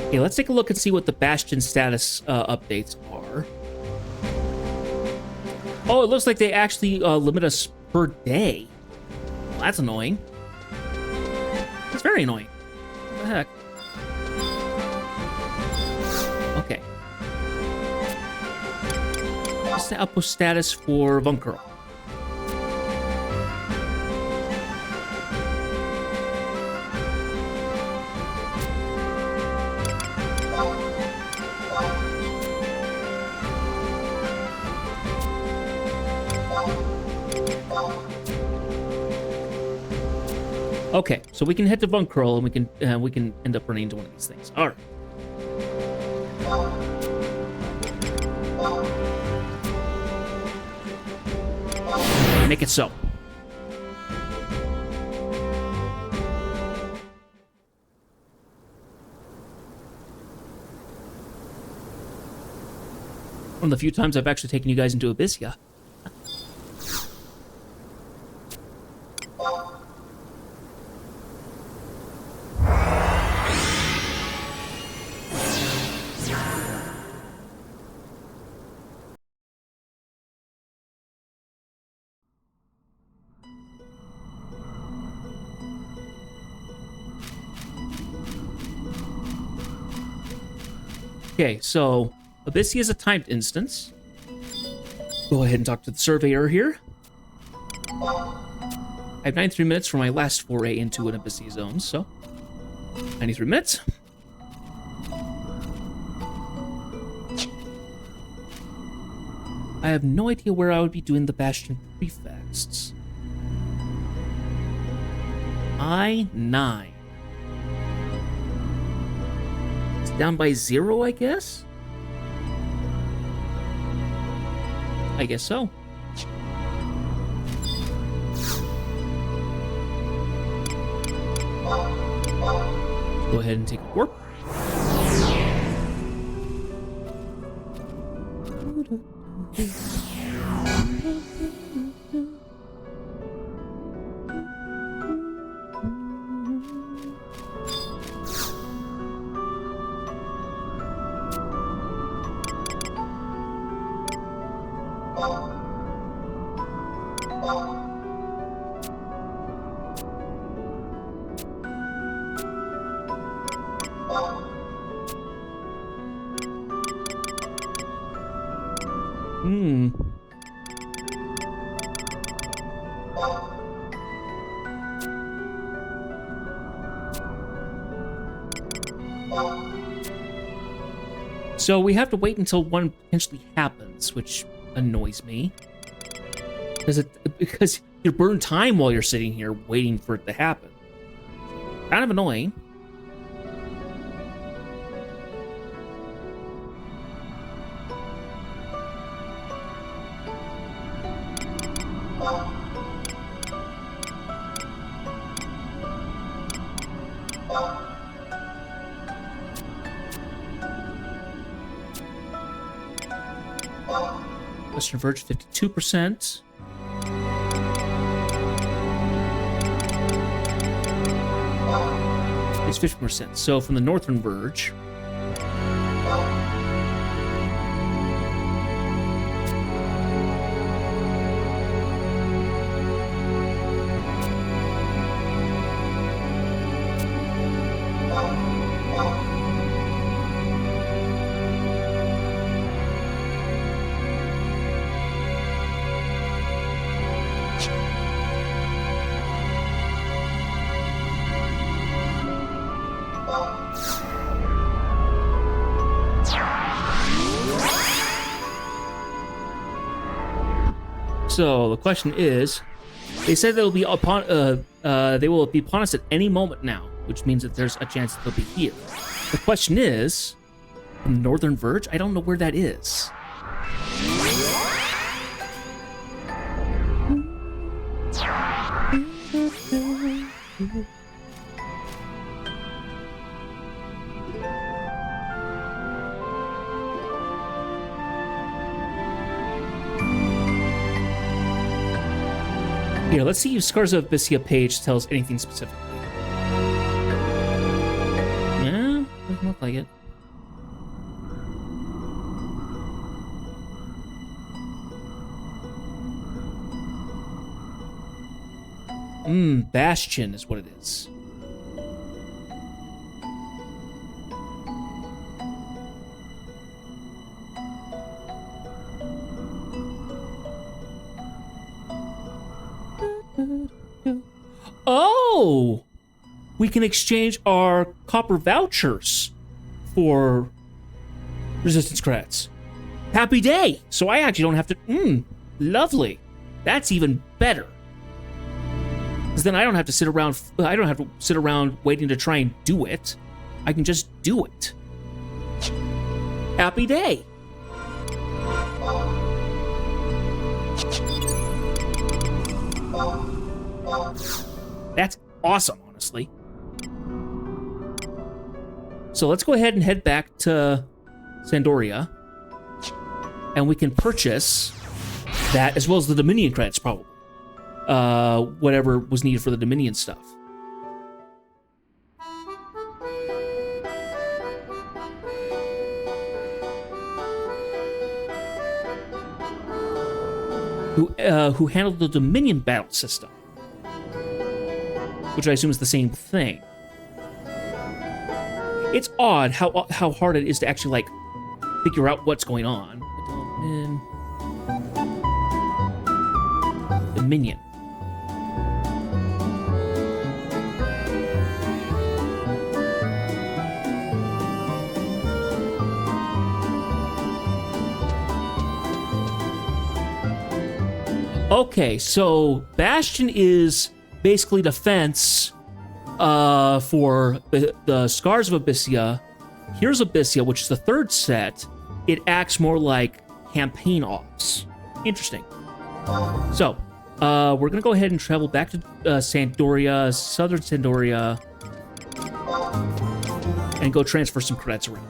[SPEAKER 1] Okay, let's take a look and see what the Bastion status updates are. Oh, it looks like they actually limit us per day. Well, that's annoying. It's very annoying. What the heck? Okay. What's the outpost status for Bunker? Okay, so we can head to Von Curl and we can end up running into one of these things. All right. Make it so. One of the few times I've actually taken you guys into Abyssia. Okay, so Abyssia is a timed instance. Go ahead and talk to the surveyor here. I have 93 minutes for my last foray into an Abyssia zone, so 93 minutes. I have no idea where I would be doing the Bastion prefests. I-9. Down by 0, I guess? I guess so. Go ahead and take a warp. So we have to wait until one potentially happens, which annoys me. Because you burn time while you're sitting here waiting for it to happen. Kind of annoying. Western Verge, 52%. It's 50%. So from the Northern Verge, so the question is, they said they'll be upon they will be upon us at any moment now, which means that there's a chance that they'll be here. The question is, from the Northern Verge, I don't know where that is. Here, let's see if Scars of Abyssia page tells anything specifically. Yeah, doesn't look like it. Bastion is what it is. Oh! We can exchange our copper vouchers for resistance credits. Happy day! So I actually don't have to... lovely. That's even better. Because then I don't have to sit around... I don't have to sit around waiting to try and do it. I can just do it. Happy day! That's awesome, honestly. So let's go ahead and head back to Sandoria. And we can purchase that, as well as the Dominion credits, probably. Whatever was needed for the Dominion stuff. Who handled the Dominion battle system. Which I assume is the same thing. It's odd how hard it is to actually, like, figure out what's going on. Dominion. Okay, so Bastion is basically defense for the Scars of Abyssia. Here's Abyssia, which is the third set. It acts more like campaign ops. Interesting. So, we're gonna go ahead and travel back to Sandoria, southern Sandoria, and go transfer some credits around.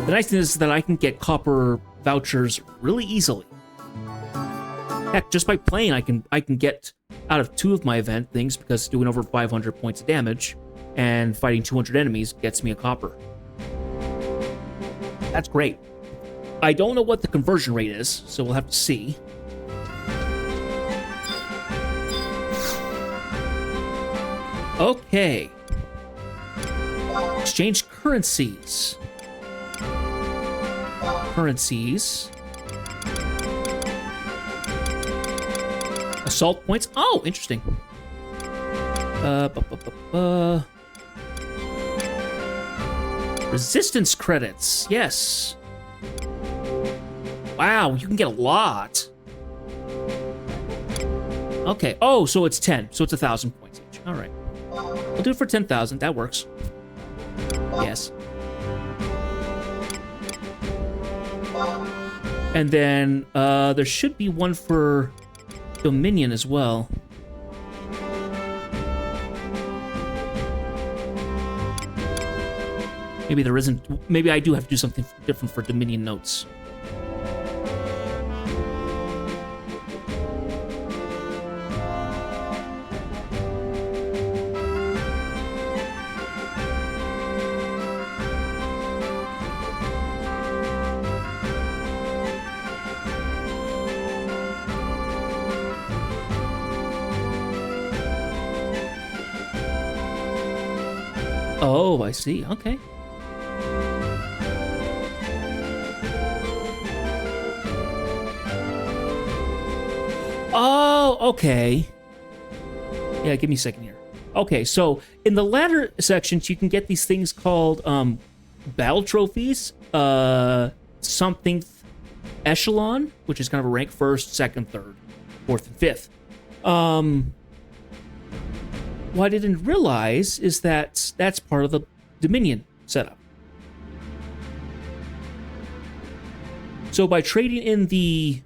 [SPEAKER 1] The nice thing is that I can get copper vouchers really easily. Heck, just by playing, I can get out of 2 of my event things because doing over 500 points of damage and fighting 200 enemies gets me a copper. That's great. I don't know what the conversion rate is, so we'll have to see. Okay. Exchange currencies. Assault points. Oh, interesting. Resistance credits. Yes. Wow, you can get a lot. Okay. Oh, so it's 10. So it's 1,000 points each. All right. We'll do it for 10,000. That works. Yes. And then there should be one for Dominion as well. Maybe there isn't. Maybe I do have to do something different for Dominion notes. Oh, I see. Okay. Oh, okay. Yeah, give me a second here. Okay, so in the latter sections, you can get these things called battle trophies, something echelon, which is kind of a rank 1st, 2nd, 3rd, 4th, and 5th. What I didn't realize is that that's part of the Dominion setup. So by trading in the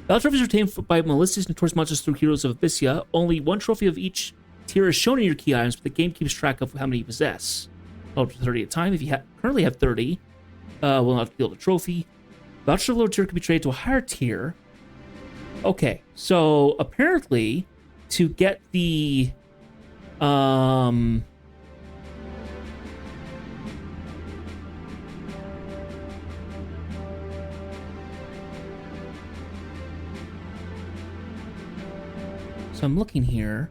[SPEAKER 1] battle trophies are obtained by malicious and notorious monsters through Heroes of Abyssia, only 1 trophy of each tier is shown in your key items, but the game keeps track of how many you possess. Up to 30 at a time. If you currently have 30, we'll not build a trophy. Vouchers of lower tier can be traded to a higher tier. Okay, so apparently to get the so I'm looking here.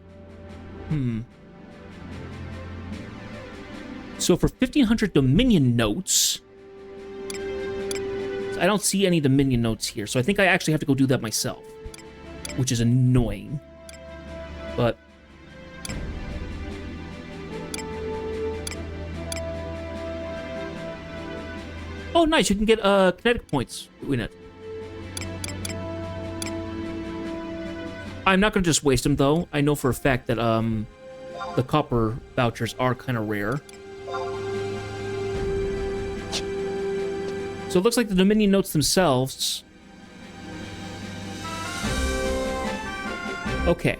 [SPEAKER 1] So for 1,500 Dominion notes, I don't see any Dominion notes here. So I think I actually have to go do that myself, which is annoying. But oh, nice! You can get kinetic points doing it. I'm not going to just waste them, though. I know for a fact that the copper vouchers are kind of rare. So it looks like the Dominion notes themselves. Okay.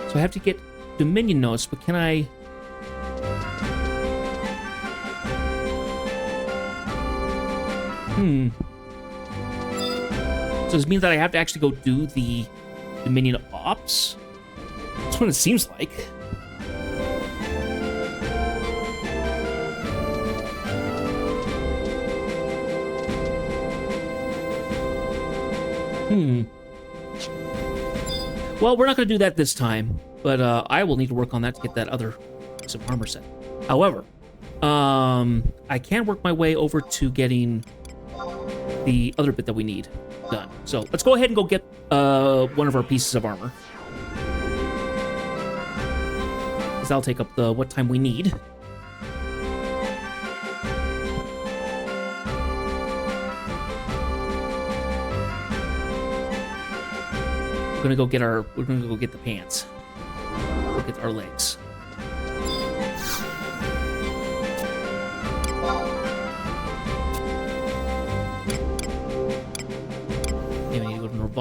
[SPEAKER 1] So I have to get Dominion notes, but can I... So does it mean that I have to actually go do the Dominion Ops? That's what it seems like. Well, we're not going to do that this time, but I will need to work on that to get that other piece of armor set. However, I can work my way over to getting the other bit that we need done. So let's go ahead and go get one of our pieces of armor. Because that'll take up the what time we need. We're gonna go get the pants. Look at our legs.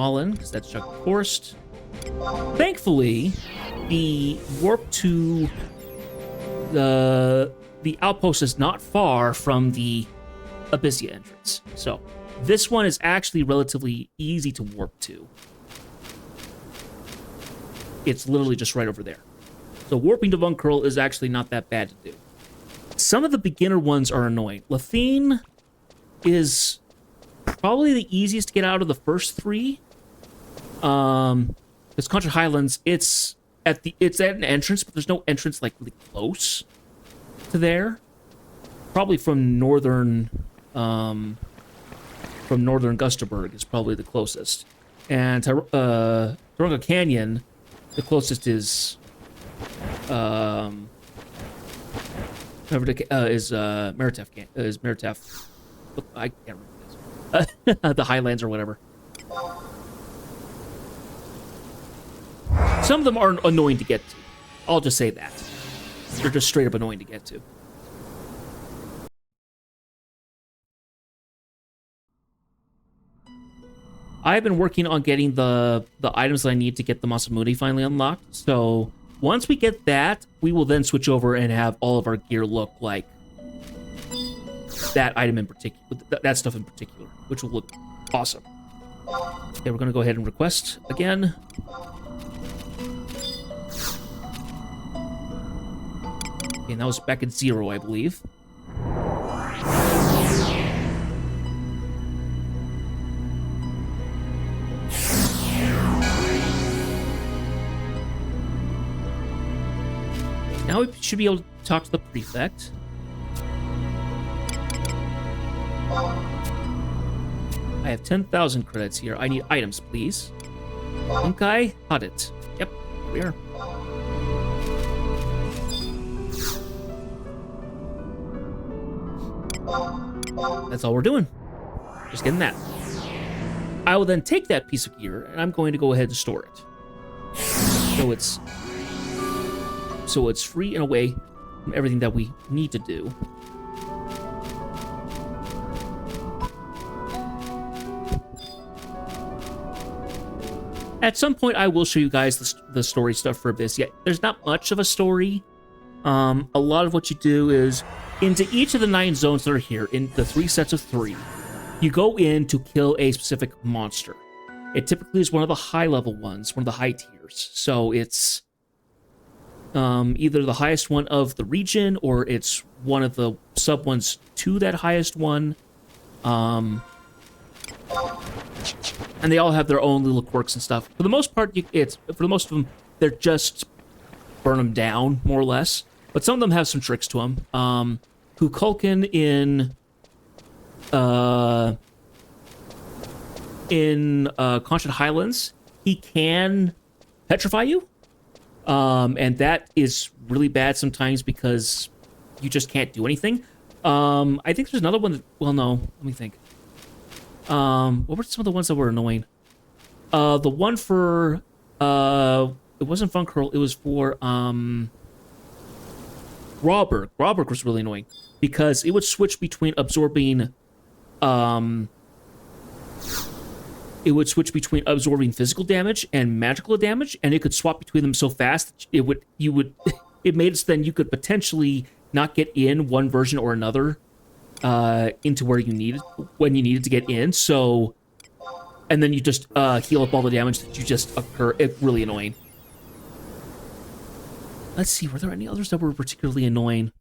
[SPEAKER 1] fallen, because that's Chuck Forced. Thankfully, the warp to the outpost is not far from the Abyssia entrance. So this one is actually relatively easy to warp to. It's literally just right over there. So warping to Von Curl is actually not that bad to do. Some of the beginner ones are annoying. Lathine is probably the easiest to get out of the first three. It's Contra Highlands. It's at an entrance, but there's no entrance like really close to there. Probably from northern Gustaberg is probably the closest. And Taronga Canyon, the closest is Meritef. I can't remember this. The Highlands or whatever. Some of them are annoying to get to. I'll just say that. They're just straight up annoying to get to. I've been working on getting the items that I need to get the Masamune finally unlocked. So once we get that, we will then switch over and have all of our gear look like that item in particular, that stuff in particular, which will look awesome. Okay, we're going to go ahead and request again. Okay, and that was back at 0, I believe. Now we should be able to talk to the prefect. I have 10,000 credits here. I need items, please. Unkai Hadit. Yep, here we are. That's all we're doing. Just getting that. I will then take that piece of gear, and I'm going to go ahead and store it. So it's free and away from everything that we need to do. At some point, I will show you guys the story stuff for Abyss. Yet there's not much of a story. A lot of what you do is, into each of the 9 zones that are here, in the 3 sets of 3, you go in to kill a specific monster. It typically is one of the high-level ones, one of the high tiers. So it's either the highest one of the region, or it's one of the sub-ones to that highest one. And they all have their own little quirks and stuff. For the most part, for the most of them, they're just burn them down, more or less. But some of them have some tricks to them. Kukulkan in Constant Highlands, he can petrify you. And that is really bad sometimes because you just can't do anything. I think there's another one that, well, no, let me think. What were some of the ones that were annoying? The one for, it wasn't Von Curl, it was for, Rawberg. Rawberg was really annoying because it would switch between absorbing, physical damage and magical damage, and it could swap between them so fast that it made it so then you could potentially not get in one version or another into where you needed when you needed to get in. So, and then you just heal up all the damage that you just occur. It's really annoying. Let's see, were there any others that were particularly annoying?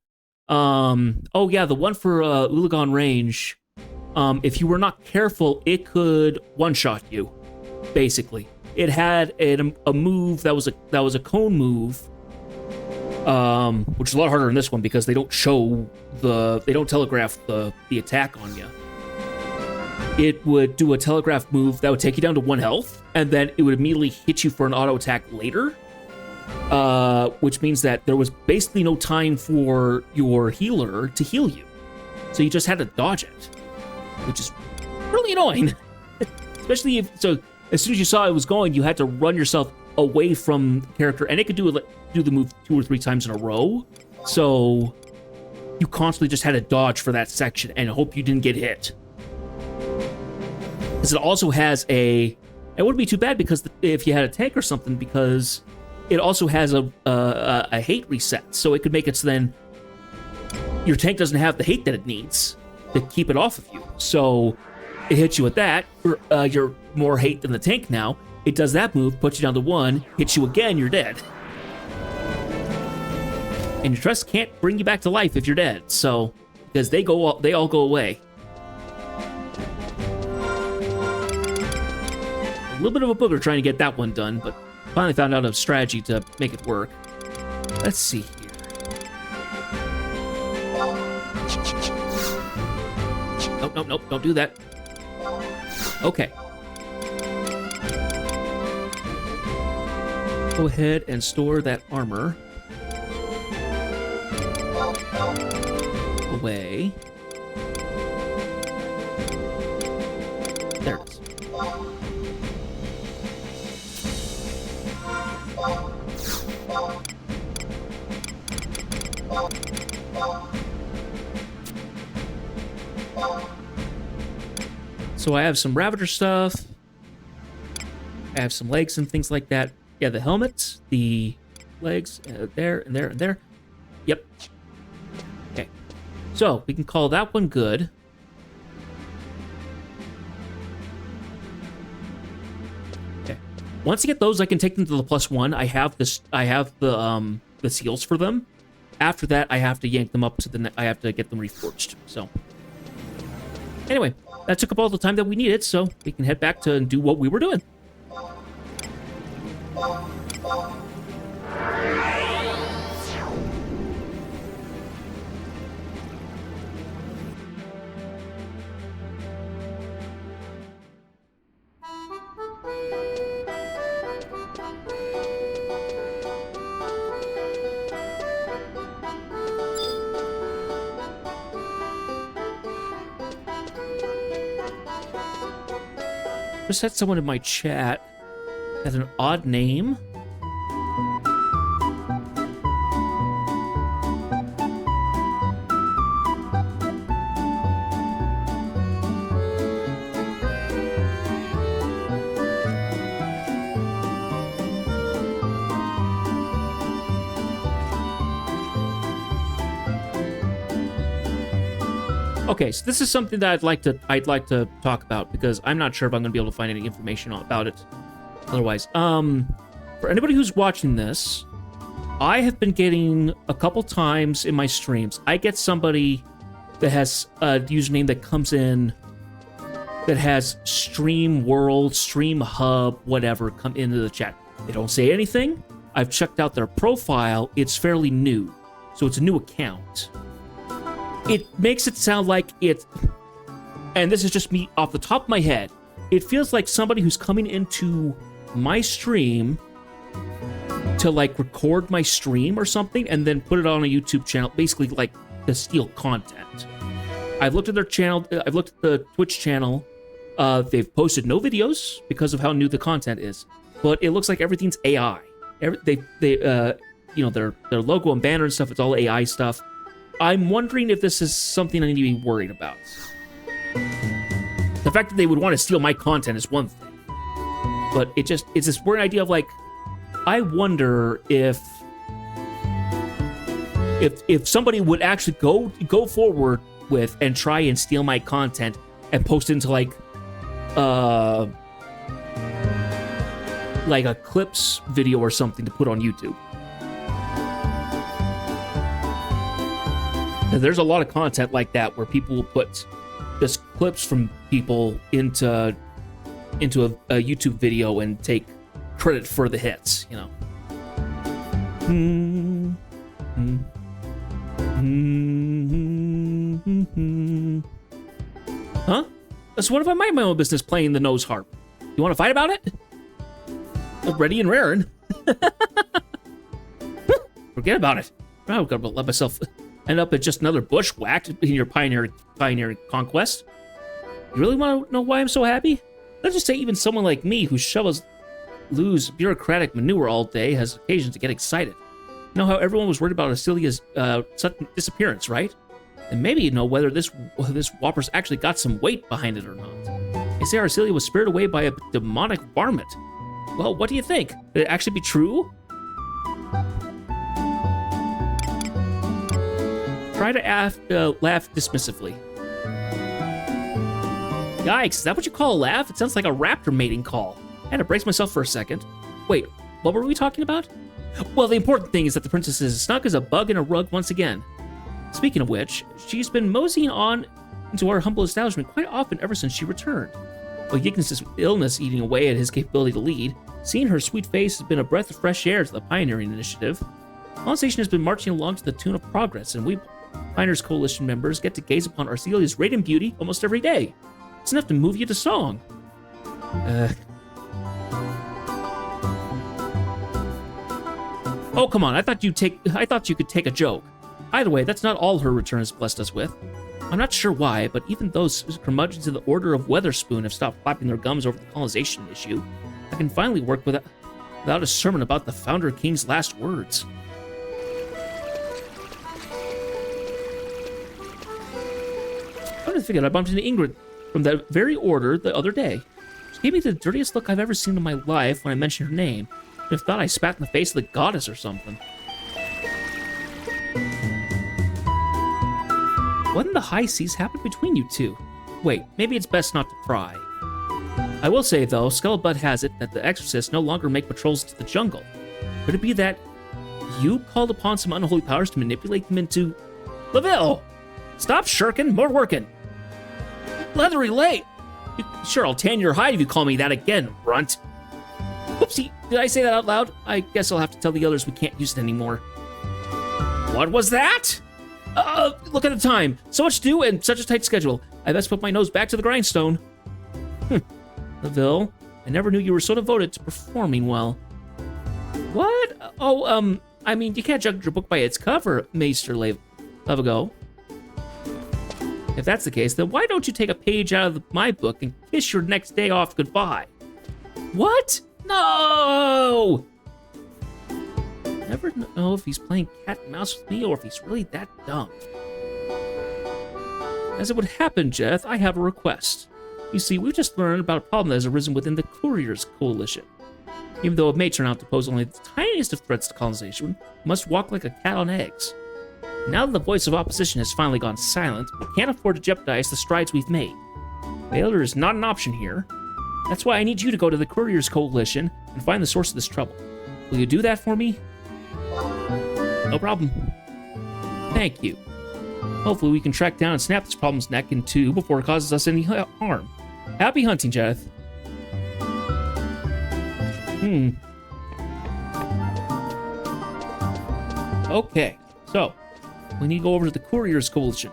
[SPEAKER 1] Oh yeah, the one for Ulagon Range. If you were not careful, it could one-shot you. Basically, it had a move that was a cone move, which is a lot harder in this one because they don't telegraph the attack on you. It would do a telegraph move that would take you down to 1 health, and then it would immediately hit you for an auto attack later. Which means that there was basically no time for your healer to heal you. So you just had to dodge it, which is really annoying. Especially as soon as you saw it was going, you had to run yourself away from the character, and it could do the move 2 or 3 times in a row. So you constantly just had to dodge for that section and hope you didn't get hit. Because it also has It wouldn't be too bad because if you had a tank or something, because it also has a hate reset, so it could make it so then your tank doesn't have the hate that it needs to keep it off of you. So it hits you with that. You're more hate than the tank now. It does that move, puts you down to 1, hits you again, you're dead. And your trust can't bring you back to life if you're dead. So because they all go away. A little bit of a booger trying to get that one done, but finally found out a strategy to make it work. Let's see here. Nope, don't do that. Okay. Go ahead and store that armor away. There it is. So I have some Ravager stuff. I have some legs and things like that. Yeah, the helmets, the legs, there, and there, and there. Yep. Okay. So we can call that one good. Okay. Once I get those, I can take them to the +1. I have this. I have the seals for them. After that, I have to yank them up to the. I have to get them reforged. So. Anyway, that took up all the time that we needed, so we can head back to do what we were doing. Just had someone in my chat has an odd name. Okay, so this is something that I'd like to talk about because I'm not sure if I'm going to be able to find any information about it. Otherwise, for anybody who's watching this, I have been getting a couple times in my streams. I get somebody that has a username that comes in that has Stream World, Stream Hub, whatever, come into the chat. They don't say anything. I've checked out their profile. It's fairly new, so it's a new account. It makes it sound like it, and this is just me off the top of my head, it feels like somebody who's coming into my stream to like record my stream or something and then put it on a YouTube channel, basically like to steal content. I've looked at their channel, I've looked at the Twitch channel, they've posted no videos because of how new the content is, but it looks like everything's AI. You know, their logo and banner and stuff, it's all AI stuff. I'm wondering if this is something I need to be worried about. The fact that they would want to steal my content is one thing, but it's this weird idea of like, I wonder if somebody would actually go forward with and try and steal my content and post it into like a clips video or something to put on YouTube. And there's a lot of content like that where people will put just clips from people into a YouTube video and take credit for the hits, you know. Huh? So what if I mind my own business playing the nose harp? You want to fight about it? Ready and raring. Forget about it. I'm gonna let myself end up at just another bushwhacked in your pioneering conquest. You really want to know why I'm so happy? Let's just say even someone like me who shovels loose bureaucratic manure all day has occasion to get excited. You know how everyone was worried about Acelia's sudden disappearance, right? And maybe you know whether this whopper's actually got some weight behind it or not. They say Arcelia was spirited away by a demonic varmint. Well, what do you think? Could it actually be true? Try to laugh dismissively. Yikes, is that what you call a laugh? It sounds like a raptor mating call. I had to brace myself for a second. Wait, what were we talking about? Well, the important thing is that the princess is as snug as a bug in a rug once again. Speaking of which, she's been moseying on into our humble establishment quite often ever since she returned. With Ygnus' illness eating away at his capability to lead, seeing her sweet face has been a breath of fresh air to the pioneering initiative. Colonization has been marching along to the tune of progress, and we Pioneers Coalition members get to gaze upon Arcelia's radiant beauty almost every day. It's enough to move you to song. Oh, come on, I thought you could take a joke. Either way, that's not all her return has blessed us with. I'm not sure why, but even those curmudgeons in the Order of Weatherspoon have stopped flapping their gums over the colonization issue. I can finally work without a sermon about the Founder King's last words. I would figured I bumped into Ingrid from that very order the other day. She gave me the dirtiest look I've ever seen in my life when I mentioned her name. I thought I spat in the face of the goddess or something. What in the high seas happened between you two? Wait, maybe it's best not to pry. I will say, though, Skeletbutt has it that the exorcists no longer make patrols to the jungle. Could it be that you called upon some unholy powers to manipulate them into... LaVille! Stop shirking, more working! Leathery late! Sure, I'll tan your hide if you call me that again, runt. Whoopsie, did I say that out loud? I guess I'll have to tell the others we can't use it anymore. What was that? Look at the time. So much to do and such a tight schedule. I best put my nose back to the grindstone. LaVille, I never knew you were so devoted to performing well. What? Oh, I mean, you can't judge your book by its cover, Maester Levigo. If that's the case, then why don't you take a page out of my book and kiss your next day off goodbye? What? No! Never know if he's playing cat and mouse with me or if he's really that dumb. As it would happen, Jeth, I have a request. You see, we've just learned about a problem that has arisen within the Couriers Coalition. Even though it may turn out to pose only the tiniest of threats to colonization, we must walk like a cat on eggs. Now that the voice of opposition has finally gone silent, we can't afford to jeopardize the strides we've made. Failure is not an option here. That's why I need you to go to the Couriers Coalition and find the source of this trouble. Will you do that for me? No problem. Thank you. Hopefully we can track down and snap this problem's neck in two before it causes us any harm. Happy hunting, Jeth. Okay, so we need to go over to the Couriers Coalition.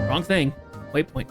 [SPEAKER 1] Wrong thing. Waypoint.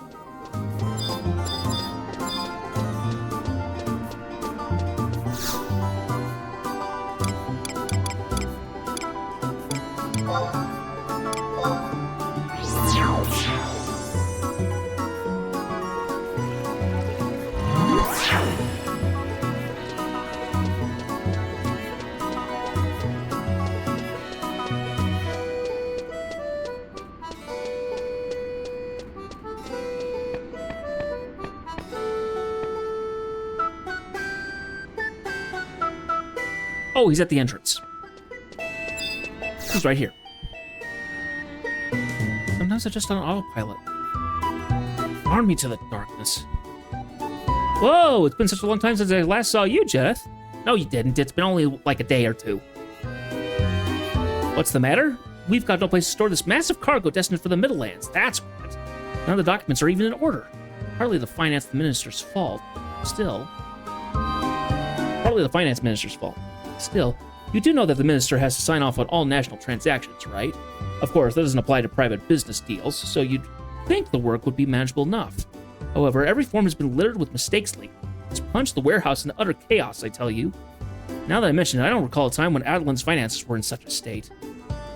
[SPEAKER 1] Oh, he's at the entrance. He's right here. Sometimes I'm just on autopilot. Arm me to the darkness. Whoa, it's been such a long time since I last saw you, Jeth. No, you didn't. It's been only like a day or two. What's the matter? We've got no place to store this massive cargo destined for the Middlelands. That's what. None of the documents are even in order. Hardly the finance minister's fault. Still, you do know that the minister has to sign off on all national transactions, right? Of course, that doesn't apply to private business deals, so you'd think the work would be manageable enough. However, every form has been littered with mistakes lately. It's plunged the warehouse into utter chaos, I tell you. Now that I mention it, I don't recall a time when Adoulin's finances were in such a state.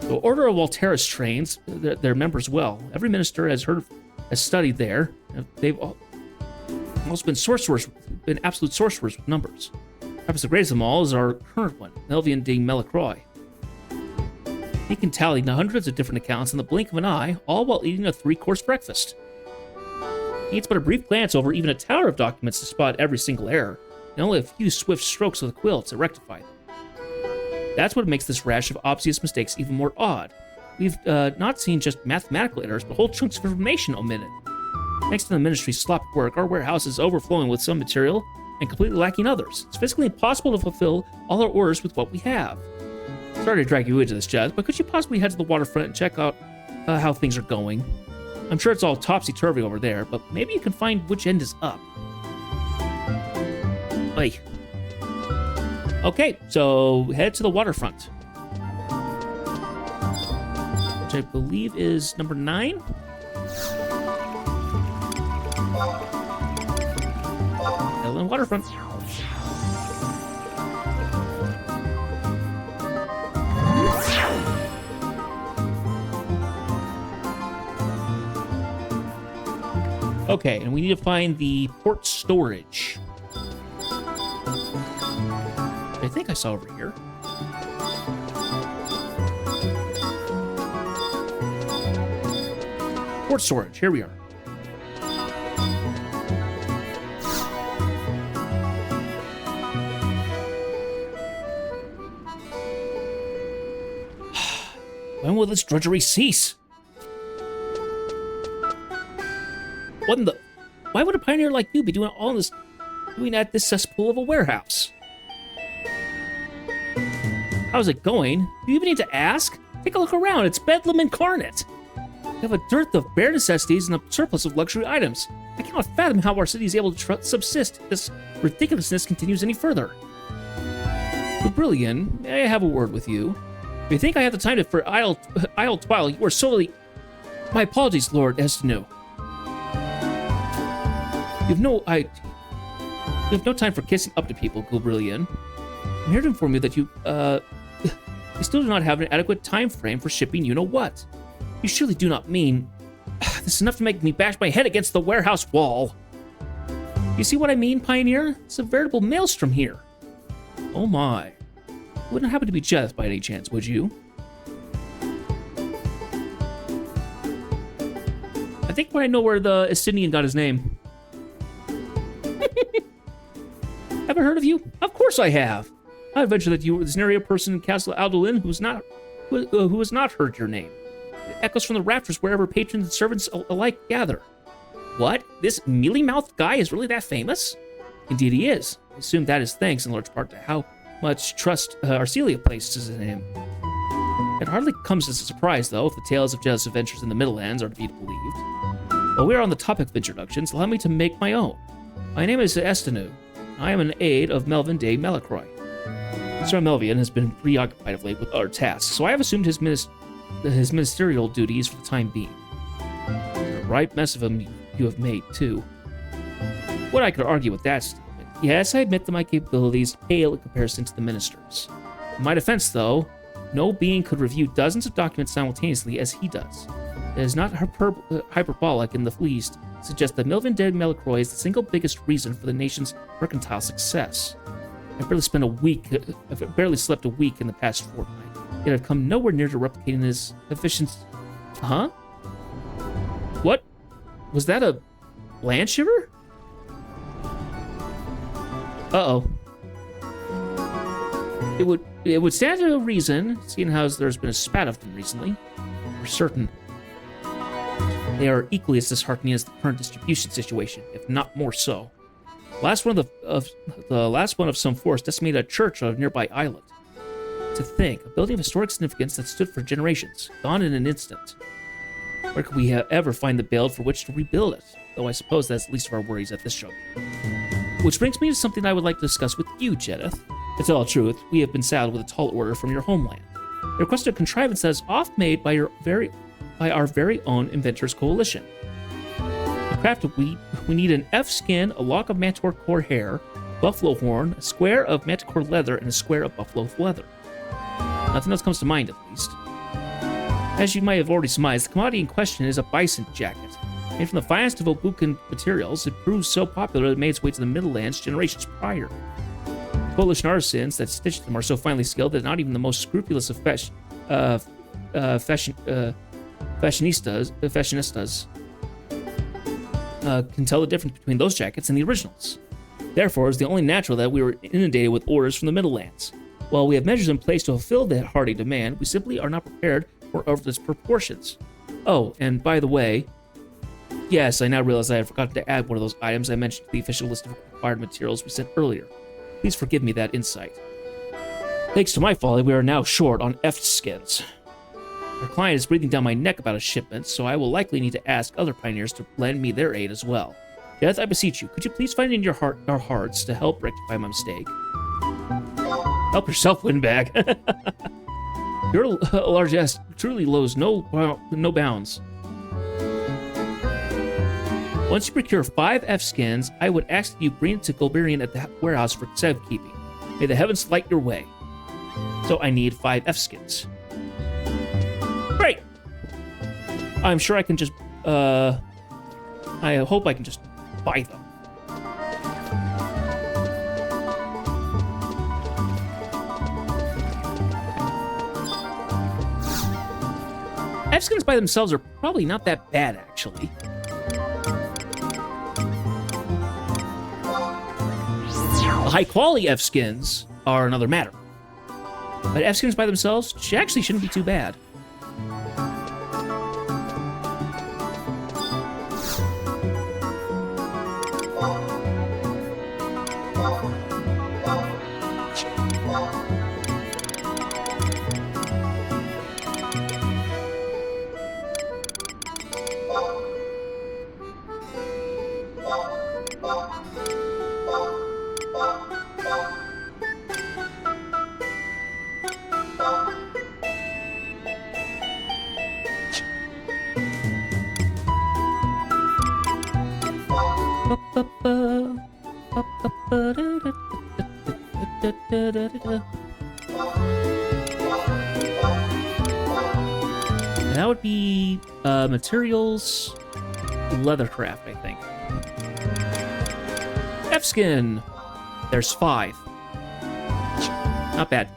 [SPEAKER 1] The Order of Walteris trains their members well. Every minister has studied there. They've also been absolute sorcerers with numbers. Perhaps the greatest of them all is our current one, Melvian de Melicroy. He can tally hundreds of different accounts in the blink of an eye, all while eating a 3-course breakfast. He needs but a brief glance over even a tower of documents to spot every single error, and only a few swift strokes of the quill to rectify them. That's what makes this rash of obvious mistakes even more odd. We've not seen just mathematical errors, but whole chunks of information omitted. Thanks to the ministry's sloppy work, our warehouse is overflowing with some material and completely lacking others. It's physically impossible to fulfill all our orders with what we have. Sorry to drag you into this, Jez, but could you possibly head to the waterfront and check out how things are going? I'm sure it's all topsy-turvy over there, but maybe you can find which end is up. Hey. Okay, so head to the waterfront. Which I believe is number 9? Adoulin waterfront. Okay, and we need to find the port storage. I think I saw over here. Port storage, here we are. When will this drudgery cease? What in the... Why would a pioneer like you be doing all this, doing at this cesspool of a warehouse? How's it going? Do you even need to ask? Take a look around. It's Bedlam incarnate. We have a dearth of bare necessities and a surplus of luxury items. I cannot fathom how our city is able to subsist if this ridiculousness continues any further. Adoulin, may I have a word with you? If you think I have the time for idle twaddle, you are solely... My apologies, Lord Estenu. You have no time for kissing up to people, Adoulin. I'm here to inform you that you still do not have an adequate time frame for shipping you-know-what. You surely do not mean... This is enough to make me bash my head against the warehouse wall. You see what I mean, Pioneer? It's a veritable maelstrom here. Oh my. You wouldn't happen to be Jeth by any chance, would you? I think I know where the Estinian got his name. Haven't heard of you? Of course I have. I venture that you were this nary person in Castle Adoulin who has not heard your name. It echoes from the rafters wherever patrons and servants alike gather. What? This mealy-mouthed guy is really that famous? Indeed he is. I assume that is thanks in large part to how much trust Arcelia places in him. It hardly comes as a surprise, though, if the tales of Jeth's adventures in the Middlelands are to be believed. While we are on the topic of introductions, allow me to make my own. My name is Estenu. I am an aide of Melvin de Melicroy. Sir Melvian has been preoccupied of late with other tasks, so I have assumed his ministerial duties for the time being. A right mess of him you have made, too. What I could argue with that statement? Yes, I admit that my capabilities pale in comparison to the minister's. In my defense, though, no being could review dozens of documents simultaneously as he does. It is not hyperbolic in the least to suggest that Melvin de Melicroy is the single biggest reason for the nation's mercantile success. I've barely slept a week in the past fortnight, yet I've come nowhere near to replicating his efficiency. Huh? What? Was that a land shiver? Uh-oh. It would stand to reason, seeing how there's been a spat of them recently. For certain. They are equally as disheartening as the current distribution situation, if not more so. The last one of some force decimated a church on a nearby island. To think, a building of historic significance that stood for generations, gone in an instant. Where could we ever find the build for which to rebuild it? Though I suppose that's the least of our worries at this juncture. Which brings me to something I would like to discuss with you, Jedith. To tell the truth, we have been saddled with a tall order from your homeland. They requested a contrivance that is oft made by our very own Inventors Coalition. To craft it, we need an F skin, a lock of manticore core hair, buffalo horn, a square of manticore leather, and a square of buffalo leather. Nothing else comes to mind, at least. As you might have already surmised, the commodity in question is a bison jacket. Made from the finest of Obukan materials, it proved so popular that it made its way to the Middlelands generations prior. The Coalition artisans that stitched them are so finely skilled that not even the most scrupulous fashionistas can tell the difference between those jackets and the originals. Therefore, it's the only natural that we were inundated with orders from the Middlelands. While we have measures in place to fulfill that hearty demand, we simply are not prepared for its proportions. Oh, and by the way, yes, I now realize I had forgotten to add one of those items I mentioned to the official list of required materials we sent earlier. Please forgive me that insight. Thanks to my folly, we are now short on F-skins. Our client is breathing down my neck about a shipment, so I will likely need to ask other pioneers to lend me their aid as well. Death, I beseech you, could you please find in our hearts to help rectify my mistake? Help yourself, Windbag. Your largesse truly knows no bounds. Once you procure 5 F-skins, I would ask that you bring it to Golberian at the warehouse for safekeeping. May the heavens light your way. So I need 5 F-skins. Great! I'm sure I can just, I hope I can just buy them. F-skins by themselves are probably not that bad, actually. The high-quality F-skins are another matter. But F-skins by themselves actually shouldn't be too bad. That would be materials, leathercraft, I think. F-skin. There's 5. Not bad.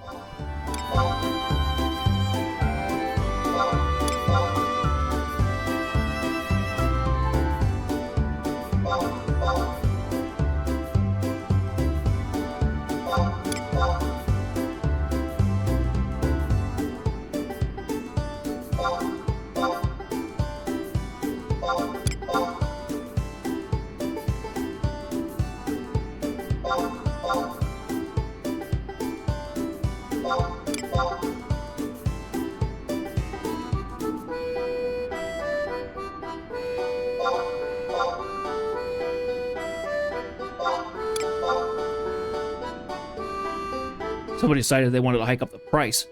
[SPEAKER 1] Somebody decided they wanted to hike up the price.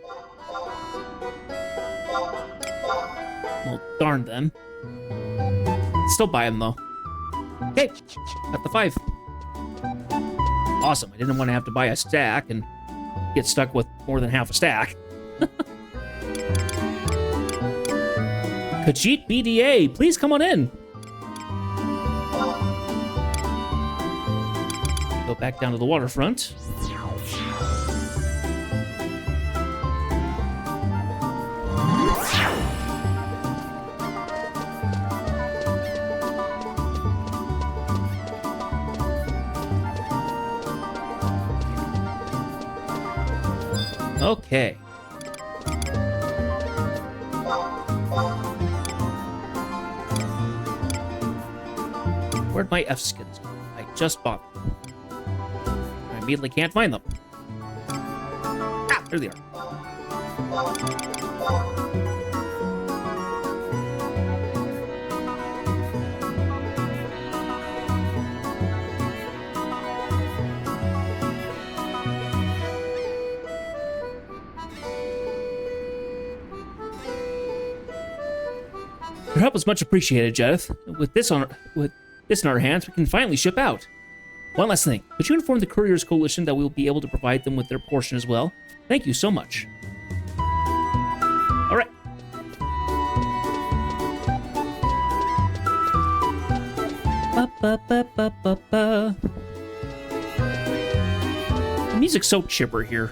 [SPEAKER 1] Well, darn them. Still buy them, though. Okay, got the 5. Awesome. I didn't want to have to buy a stack and get stuck with more than half a stack. Khajiit BDA, please come on in. Go back down to the waterfront. Okay. Where'd my F-skins go? I just bought them. I immediately can't find them. Ah, there they are. Your help was much appreciated, Jedith. With this in our hands, we can finally ship out. One last thing. Could you inform the Couriers Coalition that we will be able to provide them with their portion as well? Thank you so much. All right. The music's so chipper here.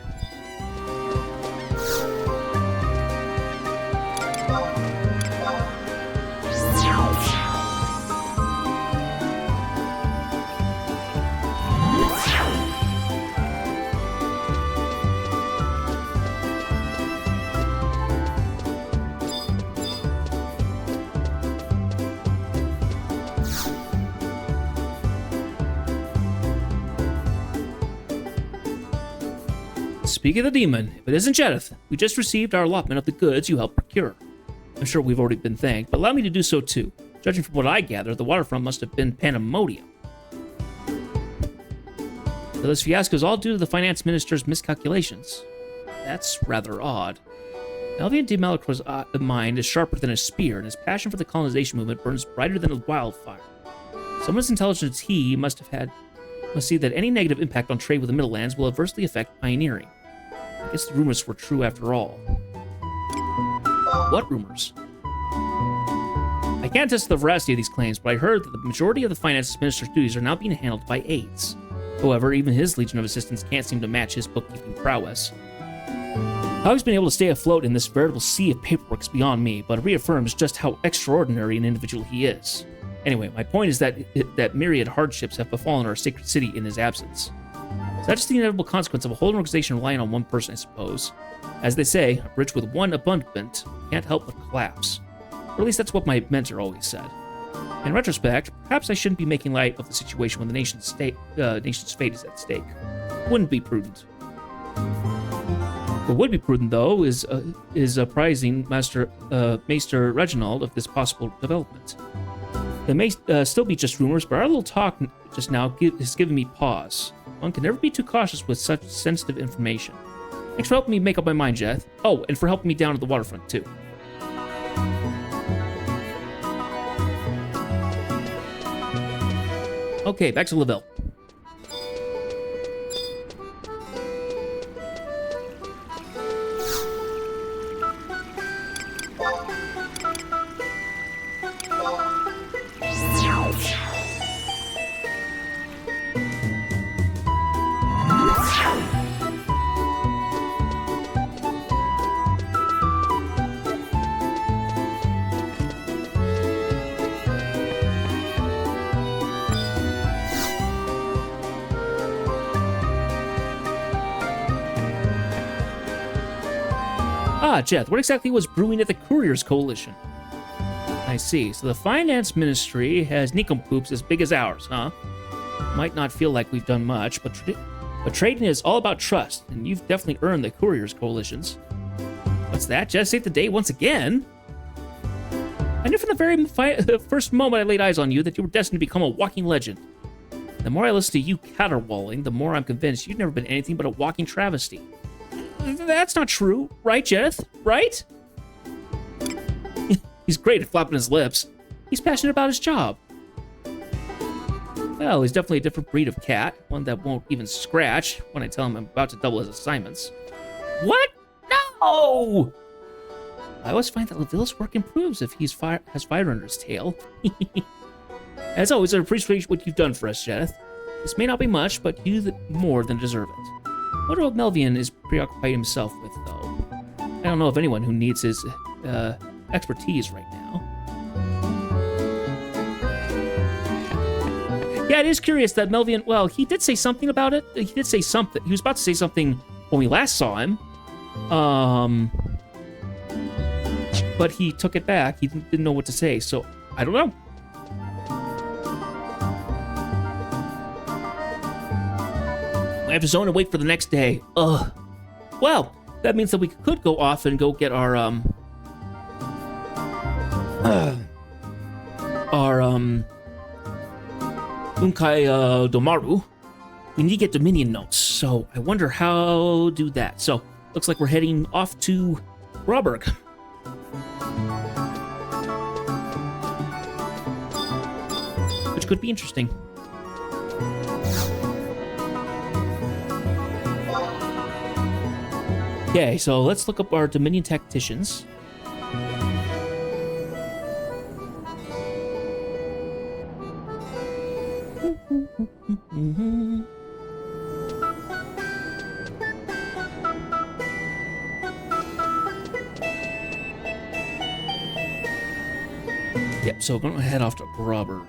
[SPEAKER 1] speaking of the demon, if it isn't Jedith, we just received our allotment of the goods you helped procure. I'm sure we've already been thanked, but allow me to do so too. Judging from what I gather, the waterfront must have been pandemonium. So this fiasco is all due to the finance minister's miscalculations. That's rather odd. Melvian de Malacroix's mind is sharper than a spear, and his passion for the colonization movement burns brighter than a wildfire. Someone as intelligent as he must see that any negative impact on trade with the Middle Lands will adversely affect pioneering. I guess the rumors were true after all. What rumors? I can't attest to the veracity of these claims, but I heard that the majority of the finance minister's duties are now being handled by aides. However, even his legion of assistants can't seem to match his bookkeeping prowess. How he's been able to stay afloat in this veritable sea of paperwork is beyond me, but it reaffirms just how extraordinary an individual he is. Anyway, my point is that myriad hardships have befallen our sacred city in his absence. So that's just the inevitable consequence of a whole organization relying on one person, I suppose. As they say, a bridge with one abutment can't help but collapse. Or at least that's what my mentor always said. In retrospect, perhaps I shouldn't be making light of the situation when the nation's fate is at stake. It wouldn't be prudent. What would be prudent, though, is apprising Maester Reginald of this possible development. They may still be just rumors, but our little talk just now has given me pause. One can never be too cautious with such sensitive information. Thanks for helping me make up my mind, Jeth. Oh, and for helping me down at the waterfront, too. Okay, back to Lavelle. Ah, Jeth, what exactly was brewing at the Couriers Coalition? I see. So the finance ministry has nincompoops as big as ours, huh? Might not feel like we've done much, but trading is all about trust, and you've definitely earned the Couriers Coalitions. What's that? Jeth saved the day once again? I knew from the very first moment I laid eyes on you that you were destined to become a walking legend. The more I listen to you caterwauling, the more I'm convinced you've never been anything but a walking travesty. That's not true, right, Jeth? Right? He's great at flapping his lips. He's passionate about his job. Well, he's definitely a different breed of cat, one that won't even scratch when I tell him I'm about to double his assignments. What? No! I always find that Laville's work improves if he has fire under his tail. As always, I appreciate what you've done for us, Jeth. This may not be much, but you more than deserve it. I wonder what Melvian is preoccupied himself with, though. I don't know of anyone who needs his expertise right now. Yeah, it is curious that Melvian, well, he did say something about it. He did say something. He was about to say something when we last saw him. But he took it back. He didn't know what to say, so I don't know. I have to zone and wait for the next day. Ugh. Well, that means that we could go off and go get our Unkai Domaru. We need to get Dominion notes, so I wonder how to do that. So, looks like we're heading off to Rawberg. Which could be interesting. Okay, so let's look up our Dominion tacticians. Yep, so we're going to head off to Robert.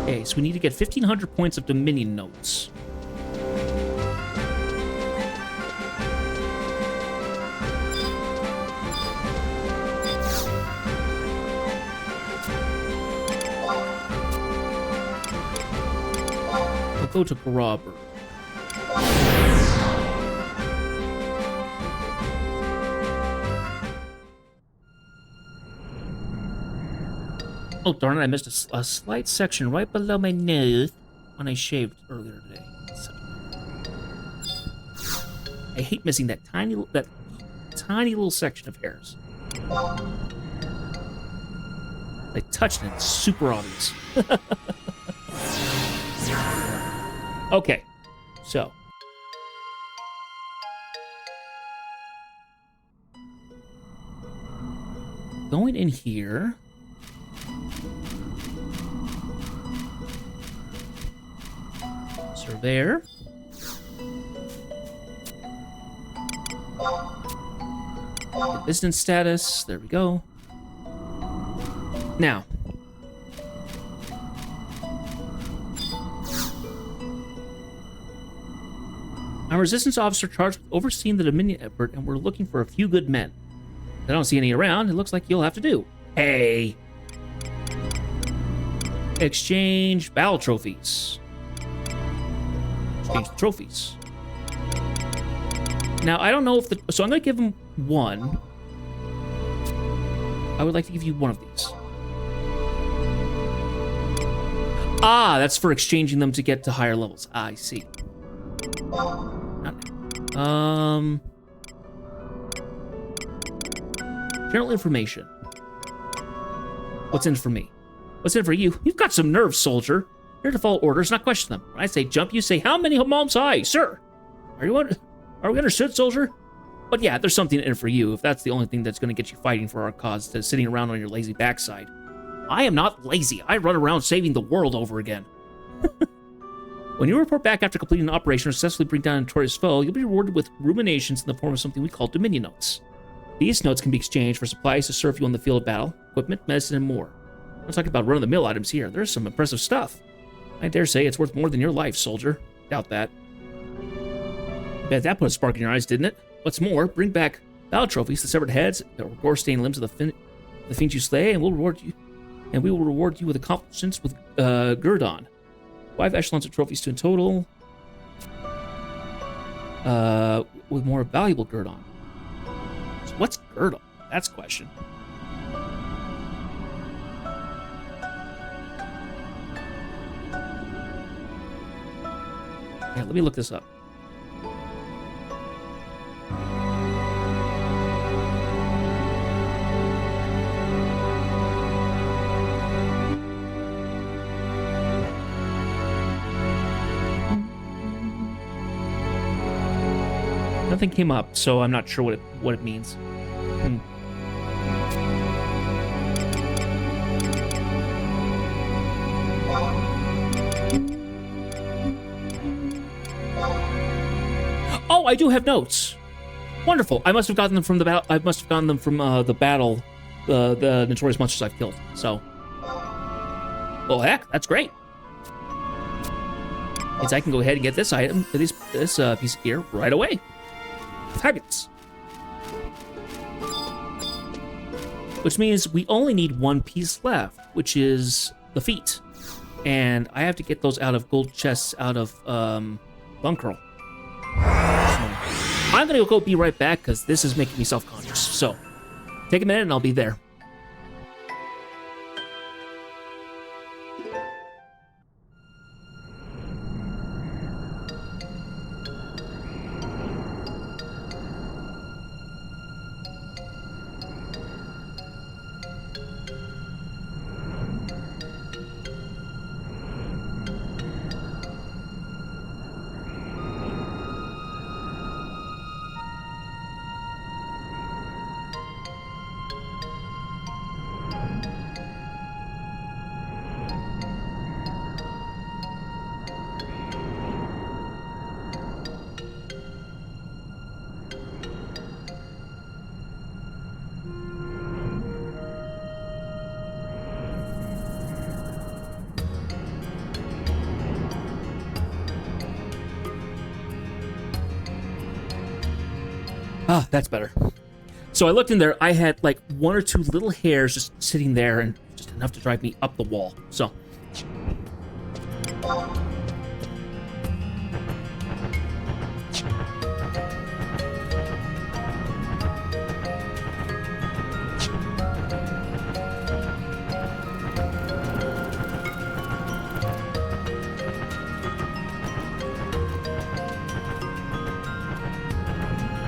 [SPEAKER 1] Okay, so we need to get 1,500 points of Dominion notes. We'll go to Grobber. Oh, darn it, I missed a slight section right below my nose when I shaved earlier today. I hate missing that tiny little section of hairs. I touched it, it's super obvious. Okay, so. Going in here. Surveyor. Get business status. There we go. Now. I'm a resistance officer charged with overseeing the Dominion effort, and we're looking for a few good men. I don't see any around. It looks like you'll have to do. Hey. Exchange battle trophies. Exchange the trophies. Now, I don't know if the... So I'm going to give him one. I would like to give you one of these. Ah, that's for exchanging them to get to higher levels. Ah, I see. General information. What's in for me? What's in for you? You've got some nerve, soldier. Here to follow orders, not question them. When I say jump, you say, how many moms high? Sir! Are we understood, soldier? But yeah, there's something in for you, if that's the only thing that's going to get you fighting for our cause, instead of sitting around on your lazy backside. I am not lazy. I run around saving the world over again. When you report back after completing an operation or successfully bring down a notorious foe, you'll be rewarded with ruminations in the form of something we call Dominion notes. These notes can be exchanged for supplies to serve you on the field of battle, equipment, medicine, and more. I'm not talking about run-of-the-mill items here. There's some impressive stuff. I dare say it's worth more than your life, soldier. Doubt that. Bet that put a spark in your eyes, didn't it? What's more, bring back battle trophies, the severed heads, or gore-stained limbs of the fiends you slay, and we will reward you with accomplishments with Gurdon. 5 echelons of trophies to in total. With more valuable Gurdon. So what's Gurdon? That's the question. Yeah, let me look this up. Nothing came up, so I'm not sure what it means. Oh, I do have notes. Wonderful. I must have gotten them from the battle. I must have gotten them from the battle, the notorious monsters I've killed. So, well, heck, that's great. Means I can go ahead and get this item, this piece of gear right away. Fabulous. Which means we only need one piece left, which is the feet. And I have to get those out of gold chests out of Bunkerl. So I'm going to go be right back because this is making me self-conscious. So take a minute and I'll be there. Ah, that's better. So I looked in there. I had like 1 or 2 little hairs just sitting there, and just enough to drive me up the wall. So.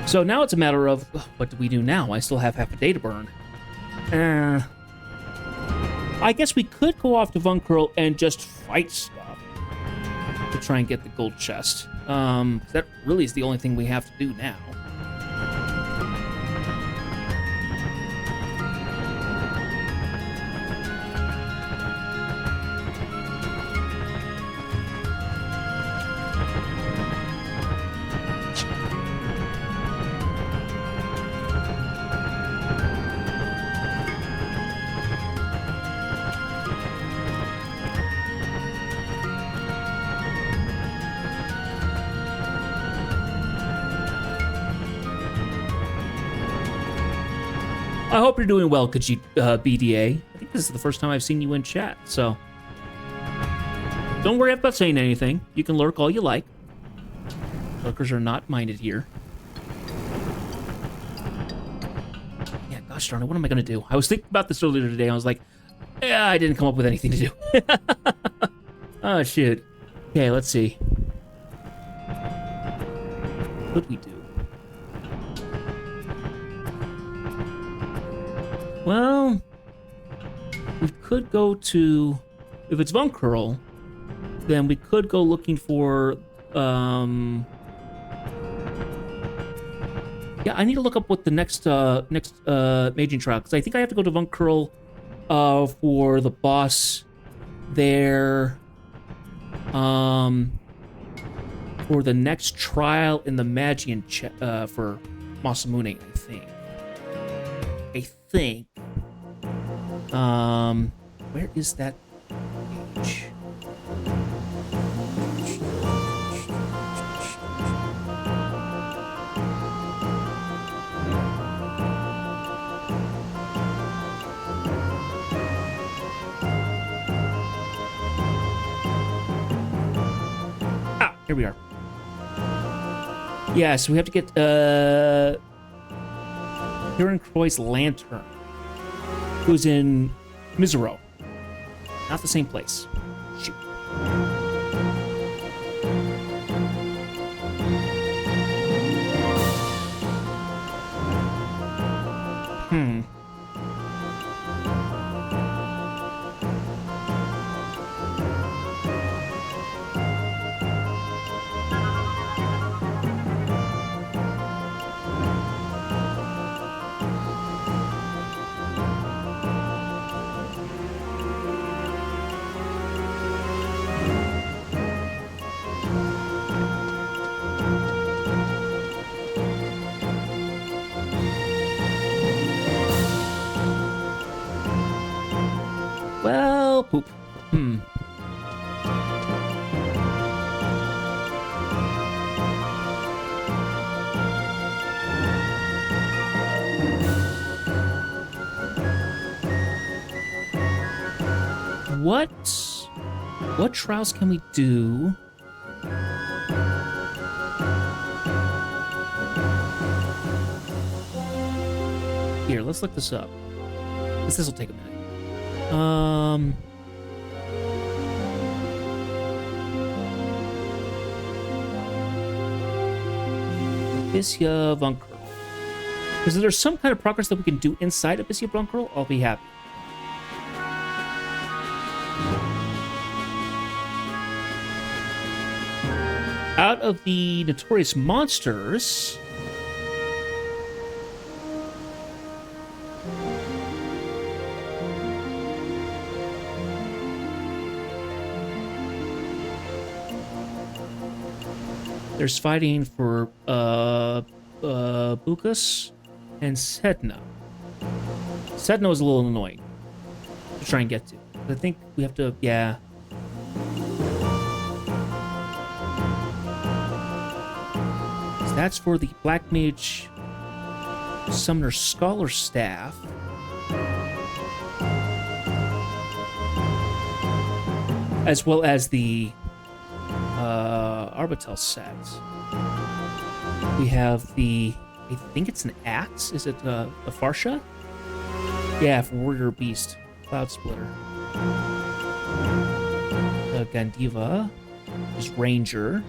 [SPEAKER 1] So now it's a matter of, what do we do now? I still have half a day to burn. I guess we could go off to Vunkerl and just fight stuff to try and get the gold chest. That really is the only thing we have to do now. I hope you're doing well, BDA. I think this is the first time I've seen you in chat, so don't worry about saying anything. You can lurk all you like. Lurkers are not minded here. Yeah, gosh darn it, what am I gonna do? I was thinking about this earlier today. I was like, yeah, I didn't come up with anything to do. Oh, shoot. Okay, let's see. What we do? Well, we could go to, if it's Vunkerl, then we could go looking for, yeah, I need to look up what the next maging trial, because I think I have to go to Vunkerl, for the boss there, for the next trial in the Magian, for Masamune, I think. Where is that page? Ah, here we are. Yeah, so we have to get, Kieran Croy's lantern, who's in Mizero. Not the same place. Shoot. Well, poop. What trials can we do? Here, let's look this up. This will take a minute. Abyssia Vunkerl. Because if there's some kind of progress that we can do inside Abyssia Vunkerl, I'll be happy. Out of the notorious monsters, there's fighting for Bukas and Sedna. Sedna is a little annoying to try and get to. I think we have to, yeah. That's for the Black Mage Summoner Scholar Staff. As well as the Arbitel set. We have the, I think it's an axe. Is it the Farsha? Yeah, for Warrior Beast. Cloud Splitter. The Gandiva is Ranger.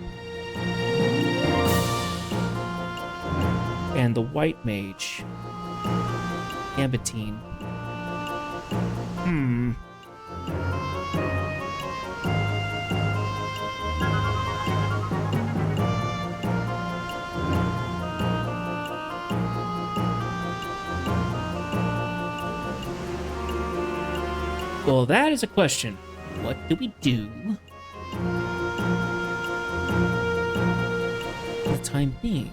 [SPEAKER 1] And the White Mage. Ambatine. Well, that is a question. What do we do for the time being?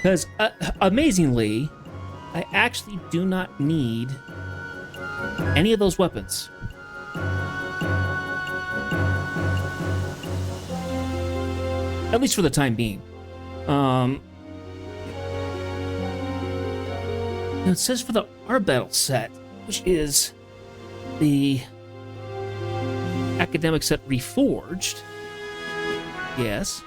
[SPEAKER 1] Because, amazingly, I actually do not need any of those weapons. At least for the time being. Now it says for the Arbitel set, which is the academic set reforged. Yes.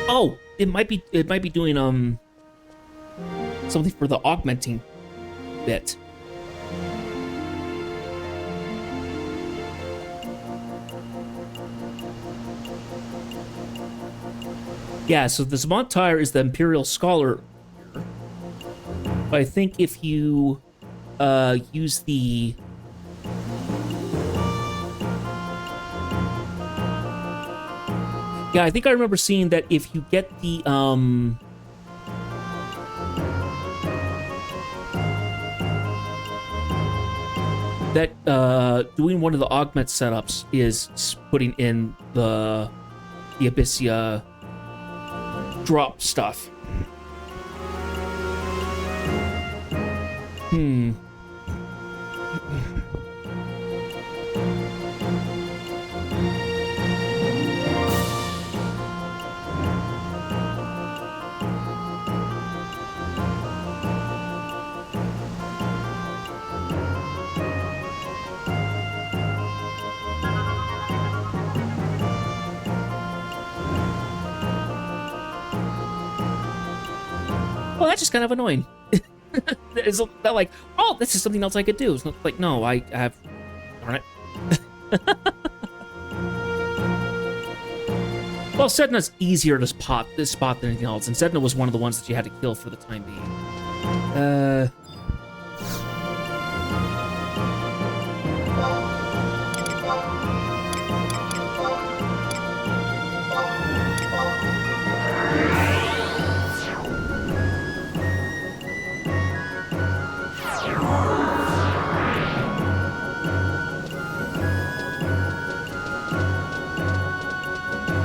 [SPEAKER 1] Oh, it might be doing something for the augmenting bit. Yeah, so the Zamontire is the Imperial Scholar. But I think if you use the I think I remember seeing that if you get the doing one of the augment setups is putting in the Abyssia drop stuff. Well, that's just kind of annoying. It's not like, oh, this is something else I could do. It's not like, no, I have... Darn it. Well, Sedna's easier to spot than anything else, and Sedna was one of the ones that you had to kill for the time being.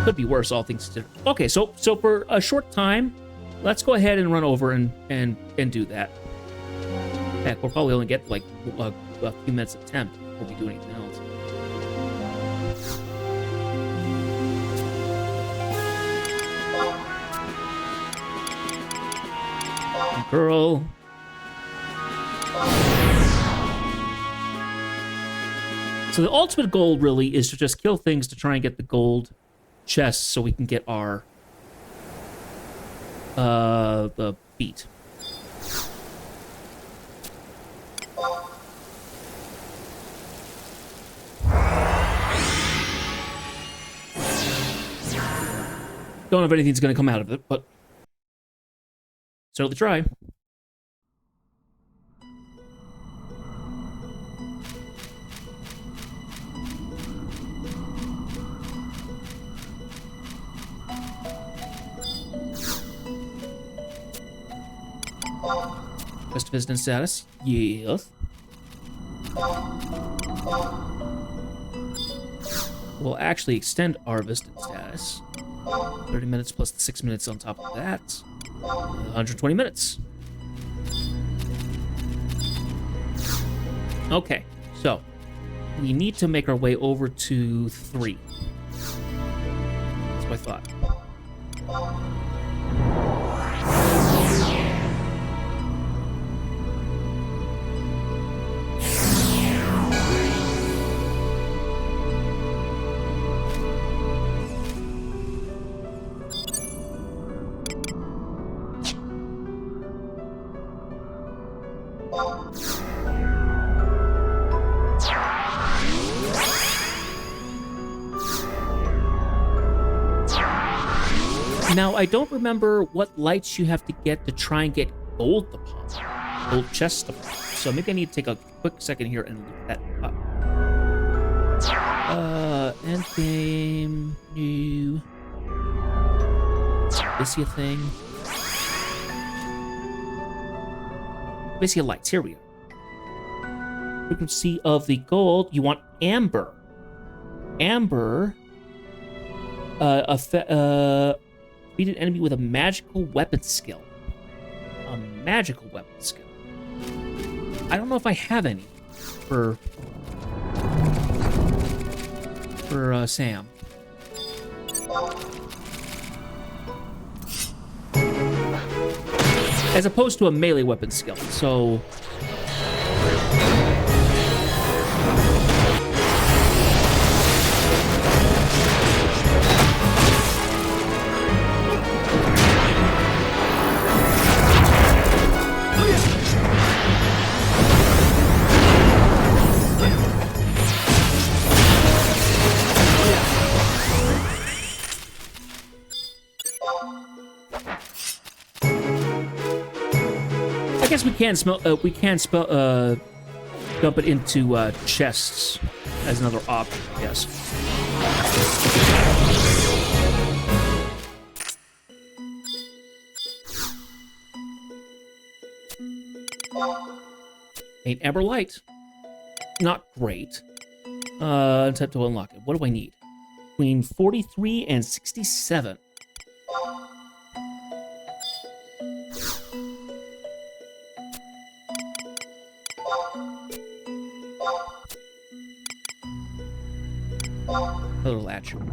[SPEAKER 1] Could be worse, all things considered. Okay, so for a short time, let's go ahead and run over and do that. Heck, we'll probably only get like a few minutes attempt before we do anything else. Girl. So the ultimate goal really is to just kill things to try and get the gold chests so we can get our the feet. Don't know if anything's going to come out of it, but certainly try. Quest visiting status. Yes. We'll actually extend our visiting status. 30 minutes plus the 6 minutes on top of that. 120 minutes. Okay, so we need to make our way over to 3. That's what I thought. Now, I don't remember what lights you have to get to try and get gold deposits, gold chest deposits. So maybe I need to take a quick second here and look that up. End game, new. Is he a thing? Basically, lights. Here we are. Frequency of the gold. You want amber. Amber. Beat an enemy with a magical weapon skill. A magical weapon skill. I don't know if I have any for Sam. As opposed to a melee weapon skill. So I guess we can dump it into chests as another option, I guess. An amber light. Not great. Attempt to unlock it. What do I need? Between 43 and 67. Another latch. Here we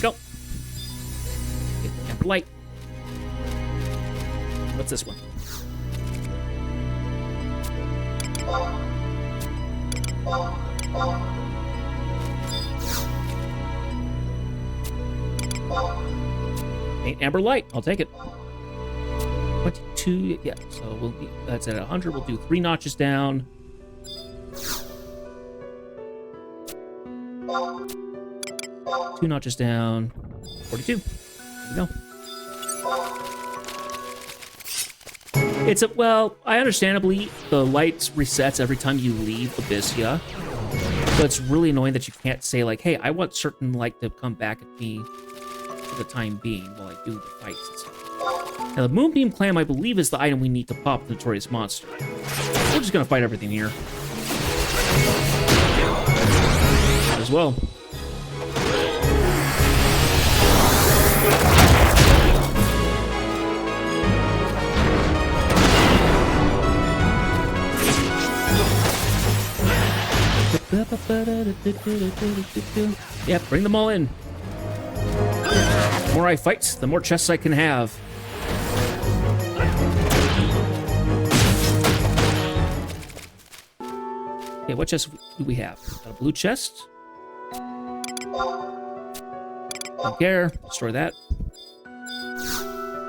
[SPEAKER 1] go. Get the amber light. What's this one? An amber light. I'll take it. 22. Yeah. So we'll be. That's at 100. We'll do 3 notches down. Two notches down. 42. There we go. It's a, well, I understandably, the light resets every time you leave Abyssia. So it's really annoying that you can't say, like, hey, I want certain light to come back at me for the time being while I do the fights and stuff. Now, the Moonbeam Clam, I believe, is the item we need to pop the Notorious Monster. We're just gonna fight everything here. As well. Yeah, bring them all in. The more I fight, the more chests I can have. Okay, what chest do we have? Got a blue chest. Don't care. Destroy that.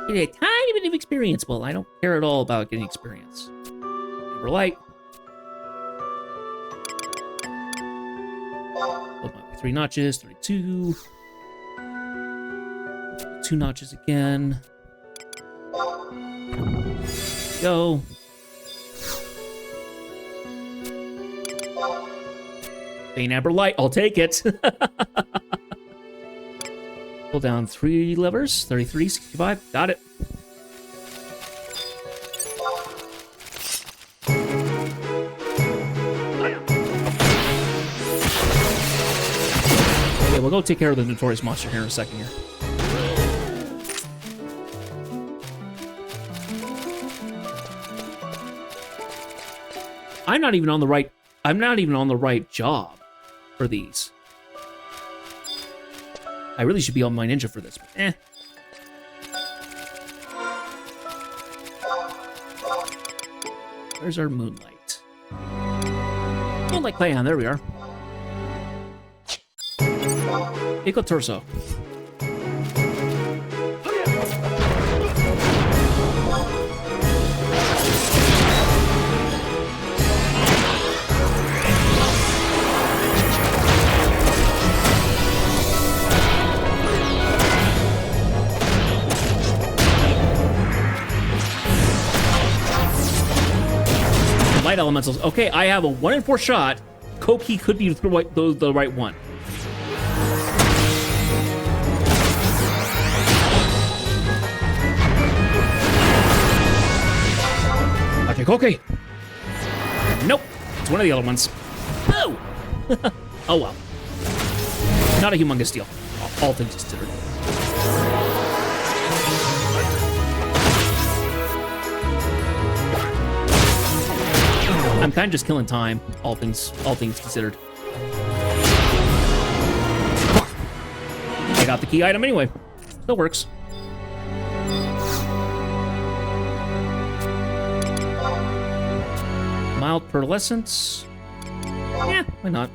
[SPEAKER 1] Get a tiny bit of experience. Well, I don't care at all about getting experience. Amber light. 3 notches, 32. 2 notches again. Go. Bane Amber Light, I'll take it. Pull down 3 levers, 33, 65, got it. we'll go take care of the notorious monster here in a second here. I'm not even on the right job for these. I really should be on my ninja for this, but eh. Where's our moonlight? Moonlight Clan, there we are. Eco Torso. Light elementals. Okay, I have a 1 in 4 shot. Koki could be the right one. I take Koki. Nope, it's one of the other ones. Oh, oh well. Not a humongous deal. All things considered. I'm kind of just killing time, all things considered. I got the key item anyway. Still works. Mild pearlescence. Yeah, why not?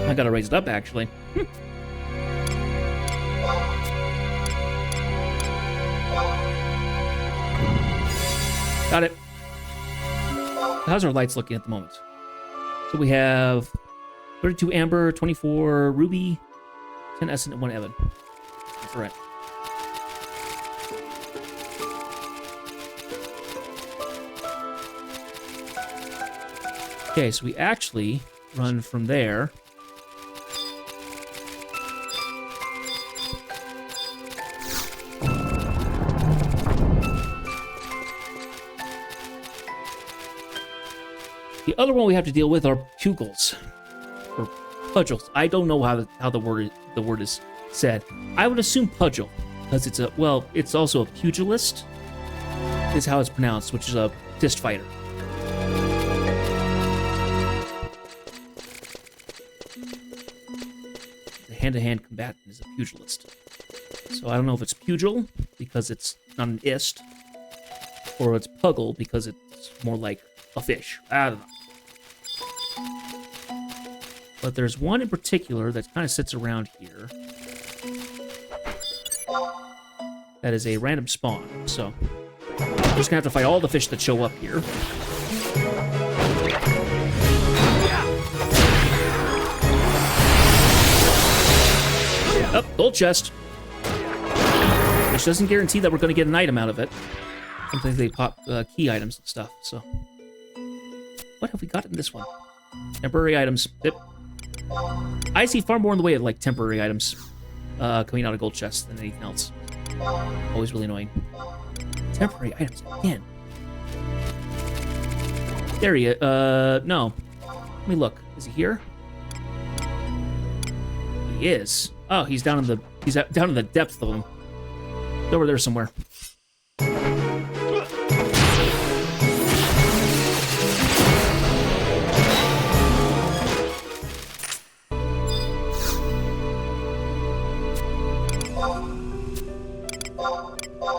[SPEAKER 1] I gotta raise it up, actually. Got it. How's our lights looking at the moment? So we have 32 amber, 24 ruby, 10 essence, and 1 ebon. That's all right. Okay, so we actually run from there. The other one we have to deal with are pugils, or pudgils. I don't know how the word is said. I would assume pudgil, because it's also a pugilist, is how it's pronounced, which is a fist fighter. The hand-to-hand combatant is a pugilist. So I don't know if it's pugil because it's not an ist, or it's puggle because it's more like a fish. I don't know. But there's one in particular that kind of sits around here. That is a random spawn, so we're just gonna have to fight all the fish that show up here. Oh, gold chest. Which doesn't guarantee that we're gonna get an item out of it. Sometimes they pop key items and stuff, so. What have we got in this one? Temporary items. Yep. I see far more in the way of, like, temporary items coming out of gold chests than anything else. Always really annoying. Temporary items again. There he is. No. Let me look. Is he here? He is. Oh, he's down in the depths of them. He's over there somewhere.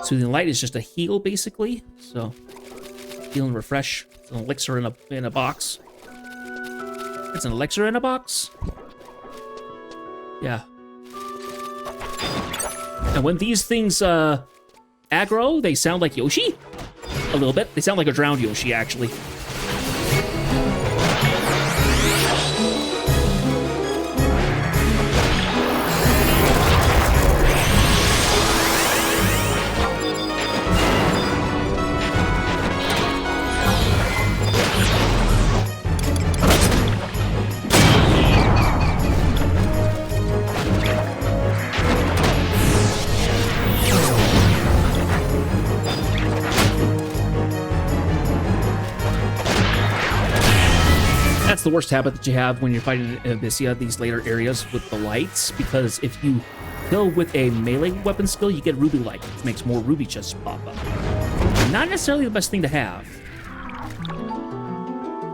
[SPEAKER 1] Soothing Light is just a heal, basically. So, heal and refresh. It's an elixir in a box. It's an elixir in a box? Yeah. And when these things aggro, they sound like Yoshi? A little bit. They sound like a drowned Yoshi, actually. the worst habit that you have when you're fighting Abyssia, these later areas with the lights, because if you kill with a melee weapon skill, you get ruby light, which makes more ruby chests pop up. Not necessarily the best thing to have.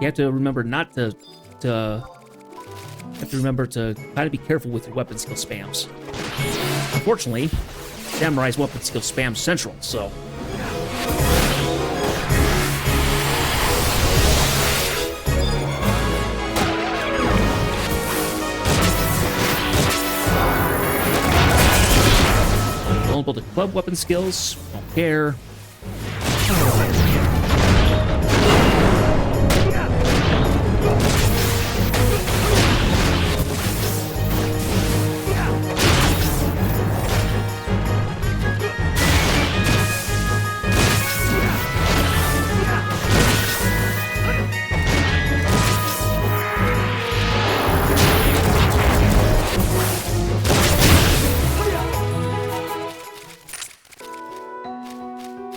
[SPEAKER 1] You have to remember not to remember to kind of be careful with your weapon skill spams. Unfortunately, Samurai's weapon skill spam central, so. Vulnerable to club weapon skills, don't care.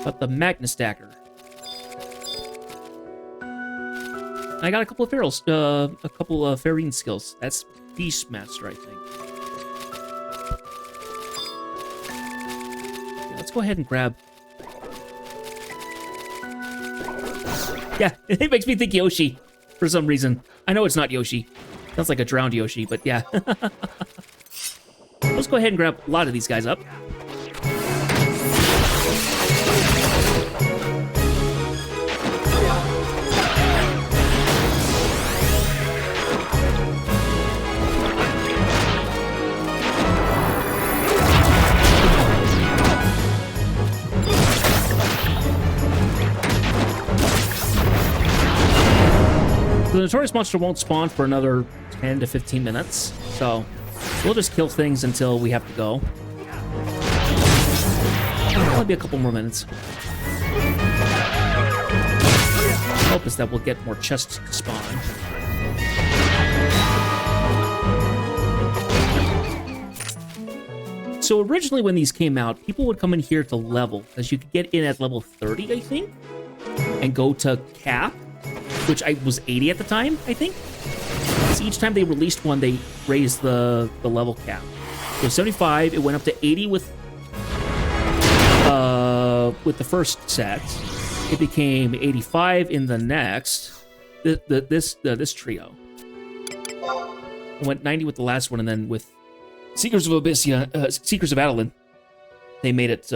[SPEAKER 1] But the Magna Stacker. I got a couple of ferals, a couple of Farine skills. That's Beastmaster, I think. Yeah, let's go ahead and grab. Yeah, it makes me think Yoshi for some reason. I know it's not Yoshi. Sounds like a drowned Yoshi, but yeah. Let's go ahead and grab a lot of these guys up. The Notorious Monster won't spawn for another 10 to 15 minutes, so we'll just kill things until we have to go. It'll only be a couple more minutes. Hope is that we'll get more chests to spawn. So originally when these came out, people would come in here to level, as you could get in at level 30, I think, and go to cap, which I was 80 at the time, I think. So each time they released one, they raised the level cap. So 75, it went up to 80 with the first set. It became 85 in the next. This trio. It went 90 with the last one, and then with Seekers of Abyssia, Seekers of Adoulin, they made it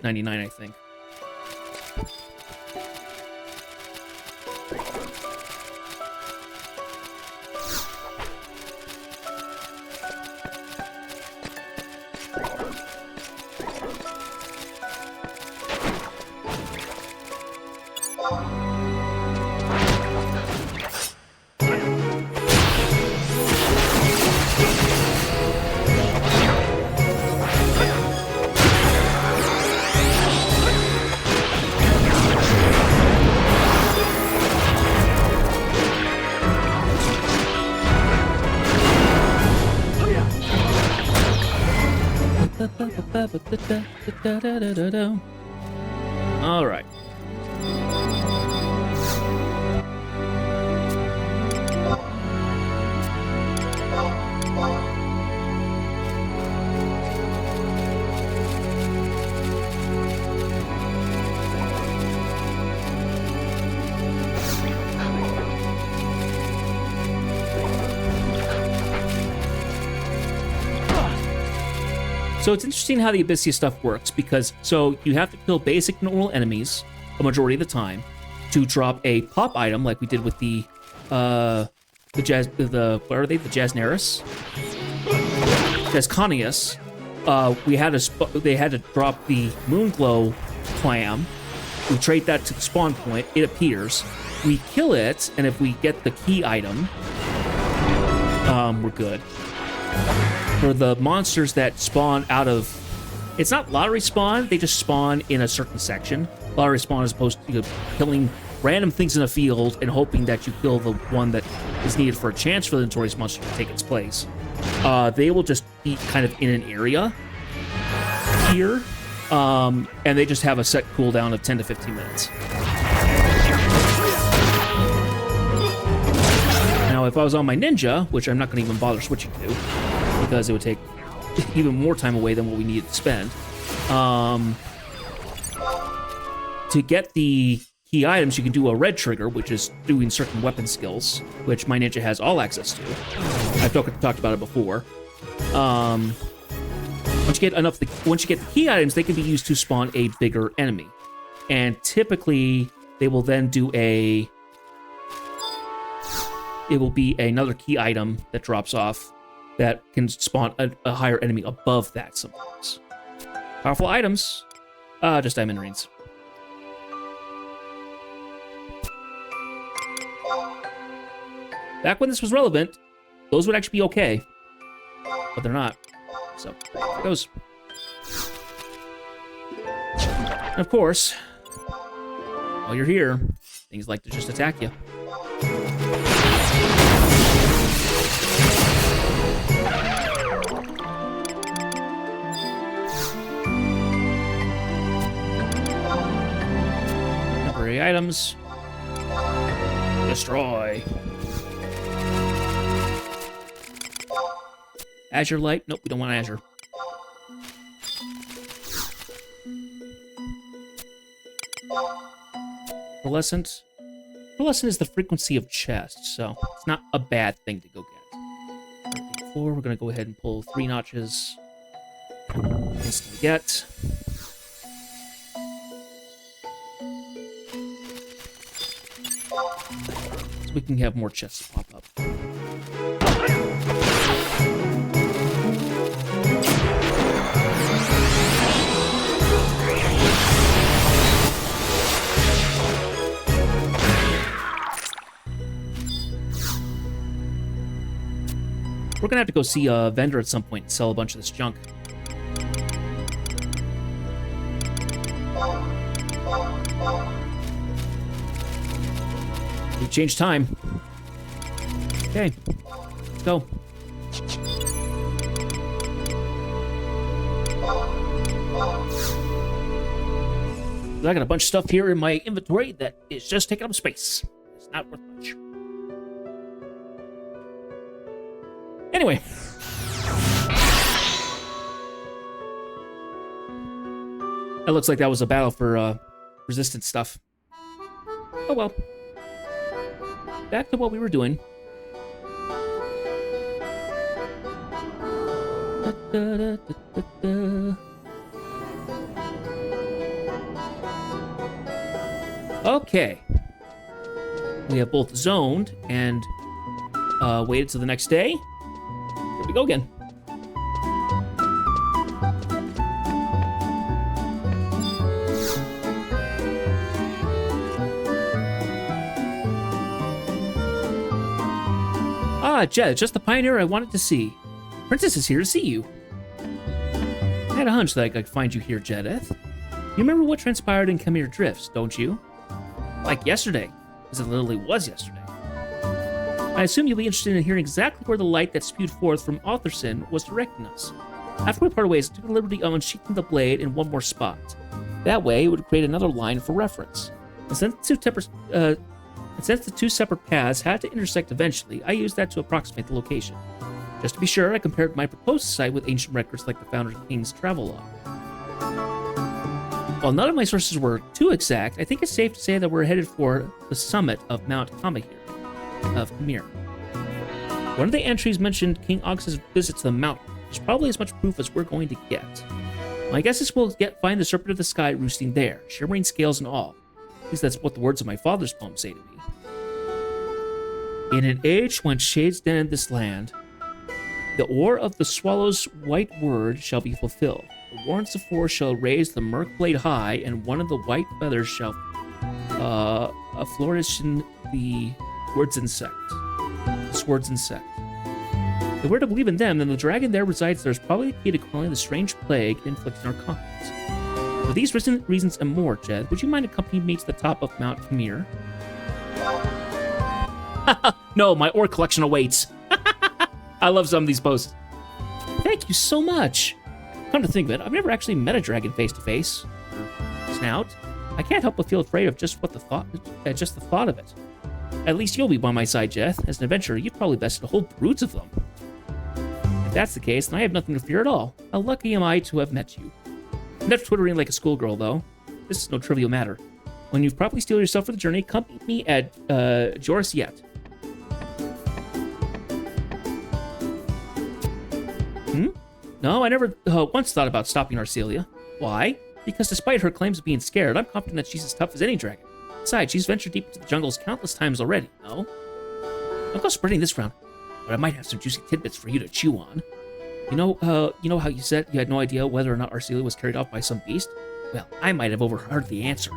[SPEAKER 1] 99, I think. All right. So it's interesting how the Abyssia stuff works, because so you have to kill basic normal enemies a majority of the time to drop a pop item, like we did with the what are they? The Jasnaris? Jasconius. They had to drop the Moonglow clam. We trade that to the spawn point. It appears. We kill it, and if we get the key item, we're good. For the monsters that spawn out of... It's not lottery spawn, they just spawn in a certain section. Lottery spawn as opposed to killing random things in a field and hoping that you kill the one that is needed for a chance for the Notorious Monster to take its place. They will just be kind of in an area here, and they just have a set cooldown of 10 to 15 minutes. Now, if I was on my ninja, which I'm not going to even bother switching to, because it would take even more time away than what we needed to spend, to get the key items, you can do a red trigger, which is doing certain weapon skills, which my ninja has all access to. I've talked about it before. Once you get the key items, they can be used to spawn a bigger enemy, and typically they will then do it will be another key item that drops off that can spawn a higher enemy above that sometimes. Powerful items, just diamond rings. Back when this was relevant, those would actually be okay, but they're not. So, there it goes. And of course, while you're here, things like to just attack you. Temporary items. Destroy. Azure Light? Nope, we don't want Azure. Pearlescent. Pearlescent is the frequency of chests, so it's not a bad thing to go get. We're going to go ahead and pull 3 notches. Instantly get. So we can have more chests pop up. We're gonna have to go see a vendor at some point and sell a bunch of this junk. We've changed time. Okay, let's go. I got a bunch of stuff here in my inventory that is just taking up space. It's not worth much. Anyway. That looks like that was a battle for resistance stuff. Oh well. Back to what we were doing. Okay. We have both zoned and waited till the next day. Here we go again. Ah, Jed, just the pioneer I wanted to see. Princess is here to see you. I had a hunch that I could find you here, Jedeth. You remember what transpired in Khmer Drifts, don't you? Like yesterday, because it literally was yesterday. I assume you'll be interested in hearing exactly where the light that spewed forth from Arthurson was directing us. After we parted ways, I took the liberty of unsheathing the blade in one more spot. That way, it would create another line for reference. And since the two separate paths had to intersect eventually, I used that to approximate the location. Just to be sure, I compared my proposed site with ancient records like the Founder King's travelogue. While none of my sources were too exact, I think it's safe to say that we're headed for the summit of Mount Khmer. One of the entries mentioned King Augus's visit to the mountain, which is probably as much proof as we're going to get. My guess is we'll find the Serpent of the Sky roosting there, shimmering scales and all. At least that's what the words of my father's poem say to me. In an age when shades dented this land, the oar of the swallow's white word shall be fulfilled. The warrants of four shall raise the murk blade high, and one of the white feathers shall flourish in the words insect. This words insect. If we're to believe in them, then the dragon there resides. There's probably a key to quelling the strange plague inflicting our continent. For these reasons and more, Jed, would you mind accompanying me to the top of Mount Khmer? No, my ore collection awaits. I love some of these posts. Thank you so much. Come to think of it, I've never actually met a dragon face to face. Snout. I can't help but feel afraid of just the thought of it. At least you'll be by my side, Jeth. As an adventurer, you've probably bested whole broods of them. If that's the case, then I have nothing to fear at all. How lucky am I to have met you. Enough twittering like a schoolgirl, though. This is no trivial matter. When you've properly steeled yourself for the journey, come meet me at Joris Yet. No, I never once thought about stopping Arcelia. Why? Because despite her claims of being scared, I'm confident that she's as tough as any dragon. Besides, she's ventured deep into the jungles countless times already, no? Don't go spreading this around, but I might have some juicy tidbits for you to chew on. You know how you said you had no idea whether or not Arcelia was carried off by some beast? Well, I might have overheard the answer.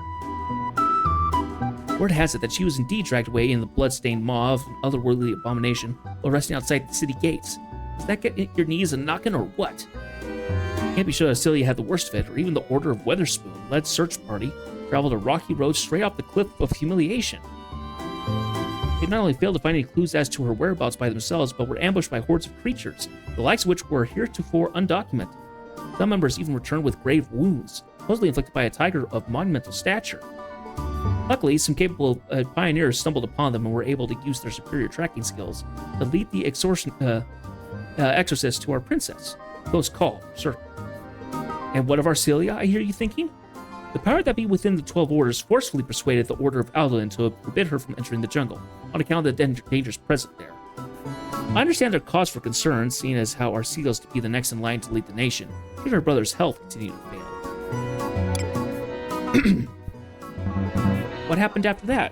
[SPEAKER 1] Word has it that she was indeed dragged away in the blood-stained maw of an otherworldly abomination while resting outside the city gates. Does that get your knees a knockin' or what? Can't be sure that Celia had the worst of it, or even the Order of Weatherspoon led search party traveled a rocky road straight off the cliff of humiliation. They not only failed to find any clues as to her whereabouts by themselves, but were ambushed by hordes of creatures, the likes of which were heretofore undocumented. Some members even returned with grave wounds, supposedly inflicted by a tiger of monumental stature. Luckily, some capable pioneers stumbled upon them and were able to use their superior tracking skills to lead the exorcist to our princess. Close call, sir. And what of Arcelia, I hear you thinking? The power that be within the 12 orders forcefully persuaded the Order of Adoulin to forbid her from entering the jungle, on account of the dangers present there. I understand their cause for concern, seeing as how Arcelia's to be the next in line to lead the nation, should her brother's health continue to fail. What happened after that?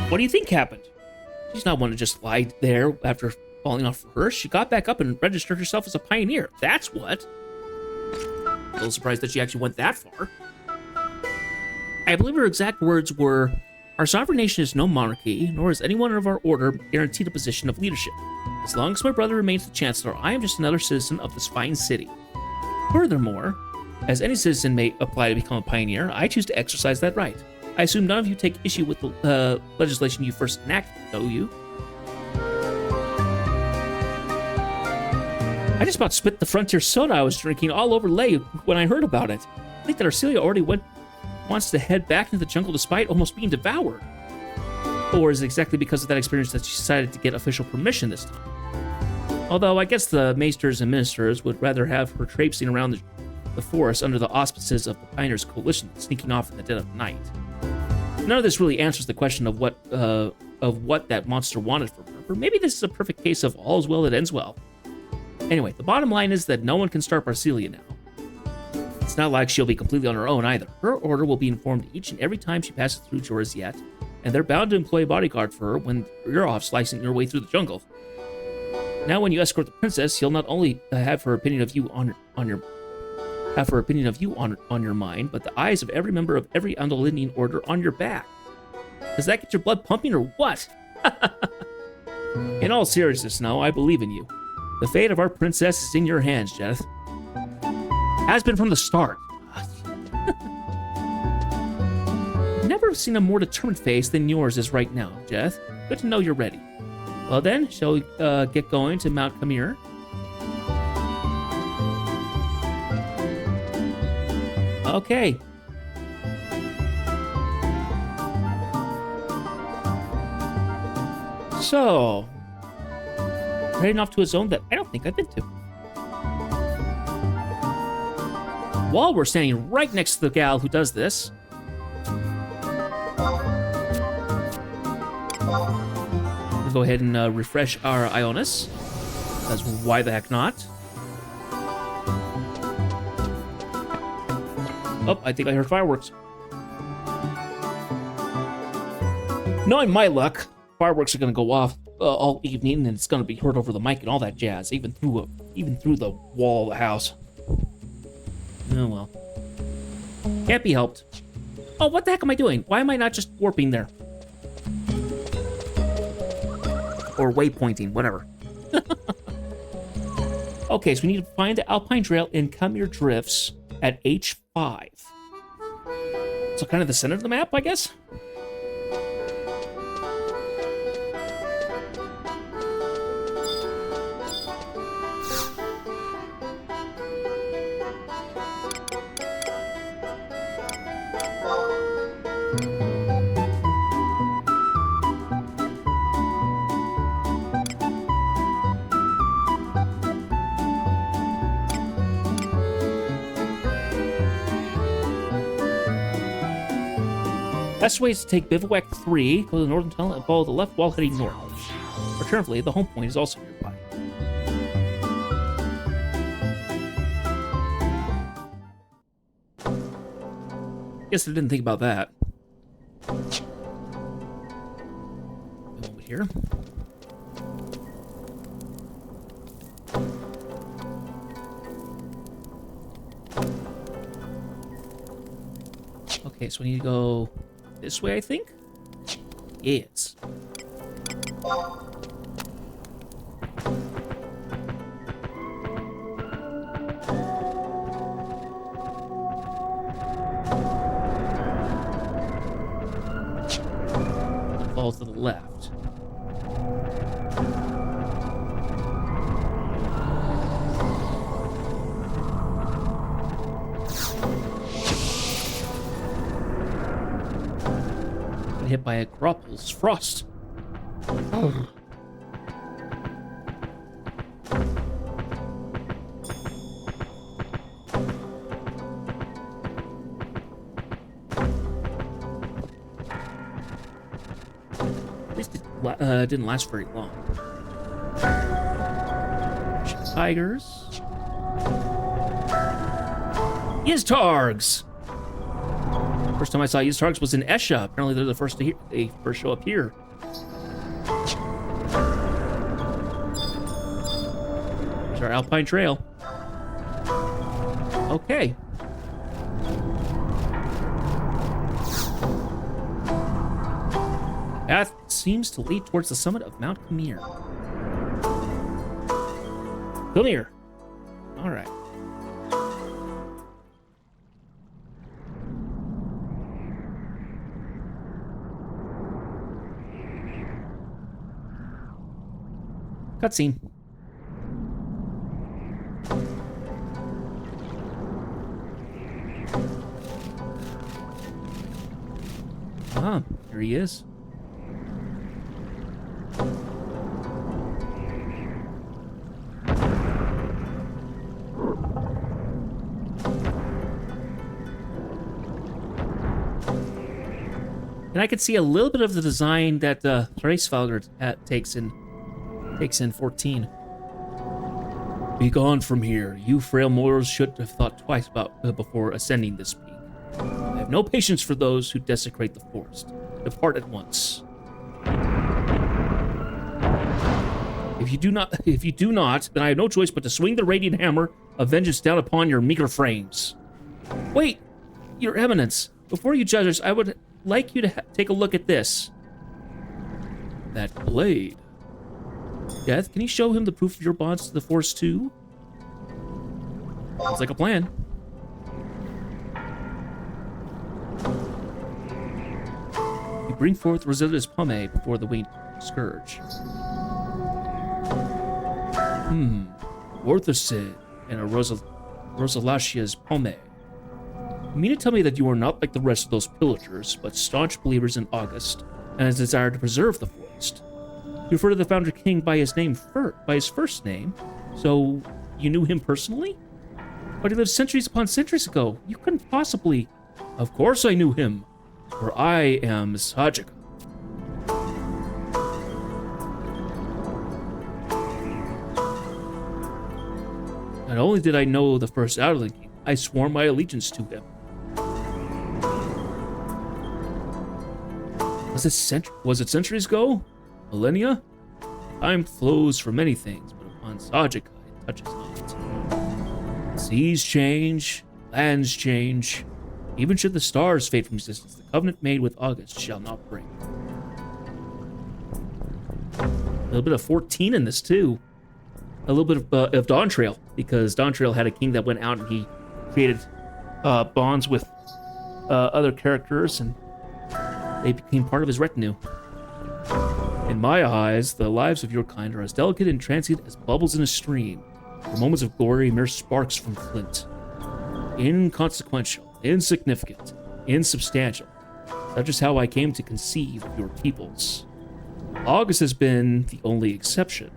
[SPEAKER 1] What do you think happened? She's not one to just lie there after falling off her. She got back up and registered herself as a pioneer. That's what. A little surprised that she actually went that far. I believe her exact words were, "Our sovereign nation is no monarchy, nor is anyone of our order guaranteed a position of leadership. As long as my brother remains the chancellor, I am just another citizen of this fine city. Furthermore, as any citizen may apply to become a pioneer, I choose to exercise that right. I assume none of you take issue with the legislation you first enacted, do you?" I just about spit the Frontier soda I was drinking all over Lay when I heard about it. I think that Arcelia already wants to head back into the jungle despite almost being devoured. Or is it exactly because of that experience that she decided to get official permission this time? Although I guess the maesters and ministers would rather have her traipsing around the forest under the auspices of the Pioneers Coalition than sneaking off in the dead of night. None of this really answers the question of what that monster wanted from her. Or maybe this is a perfect case of all's well that ends well. Anyway, the bottom line is that no one can stop Arcelia now. It's not like she'll be completely on her own either. Her order will be informed each and every time she passes through Joris Yet, and they're bound to employ a bodyguard for her when you're off slicing your way through the jungle. Now, when you escort the princess, you'll not only have her opinion of you on your mind, but the eyes of every member of every Adoulinian order on your back. Does that get your blood pumping or what? In all seriousness, now, I believe in you. The fate of our princess is in your hands, Jeth. Has been from the start. I've never seen a more determined face than yours is right now, Jeth. Good to know you're ready. Well then, shall we get going to Mount Kamir? Okay. So, heading off to a zone that I don't think I've been to. While we're standing right next to the gal who does this, we'll go ahead and refresh our Ionis, because why the heck not? Oh, I think I heard fireworks. Knowing my luck, fireworks are going to go off all evening, and it's going to be heard over the mic and all that jazz, even through the wall of the house. Oh well. Can't be helped. Oh, what the heck am I doing? Why am I not just warping there? Or waypointing, whatever. Okay, so we need to find the Alpine Trail in Kamir Drifts at H5. So kind of the center of the map, I guess? Best way is to take Bivouac 3, go to the northern tunnel, and follow the left wall heading north. Alternatively, the home point is also nearby. Guess I didn't think about that. Over here. Okay, so we need to go this way, I think? Yes. Fall to the left. Hit by a Groppel's frost. Oh. At least it didn't last very long. Tigers. Yiztargs! First time I saw Yiztargs was in Esha. Apparently they're the first to first show up here. There's our Alpine Trail. Okay. Path seems to lead towards the summit of Mount Khmer. Khmer. All right. Cutscene. Ah, here he is. And I could see a little bit of the design that Reisvalger takes in 14. Be gone from here. You frail mortals should have thought twice about before ascending this peak. I have no patience for those who desecrate the forest. Depart at once. If you do not, then I have no choice but to swing the radiant hammer of vengeance down upon your meager frames. Wait, Your Eminence, before you judge us, I would like you to take a look at this. That blade. Death, can you show him the proof of your bonds to the Force too? Sounds like a plan. You bring forth Rosita's Pomade before the winged scourge. Orthocid and a Rosalatia's Pomade. You mean to tell me that you are not like the rest of those pillagers, but staunch believers in August, and has a desire to preserve the forest? You refer to the Founder King by his first name, so you knew him personally? But he lived centuries upon centuries ago. You couldn't possibly... Of course I knew him, for I am Sajika. Not only did I know the first Adoulin King, I swore my allegiance to him. Was it centuries ago? Millennia? Time flows for many things, but upon Sajika it touches not. Seas change, lands change. Even should the stars fade from existence, the covenant made with August shall not break. A little bit of 14 in this too. A little bit of Dawn Trail, because Dawn Trail had a king that went out and he created bonds with other characters, and they became part of his retinue. In my eyes, the lives of your kind are as delicate and transient as bubbles in a stream. The moments of glory, mere sparks from flint. Inconsequential, insignificant, insubstantial. Such is how I came to conceive of your peoples. August has been the only exception.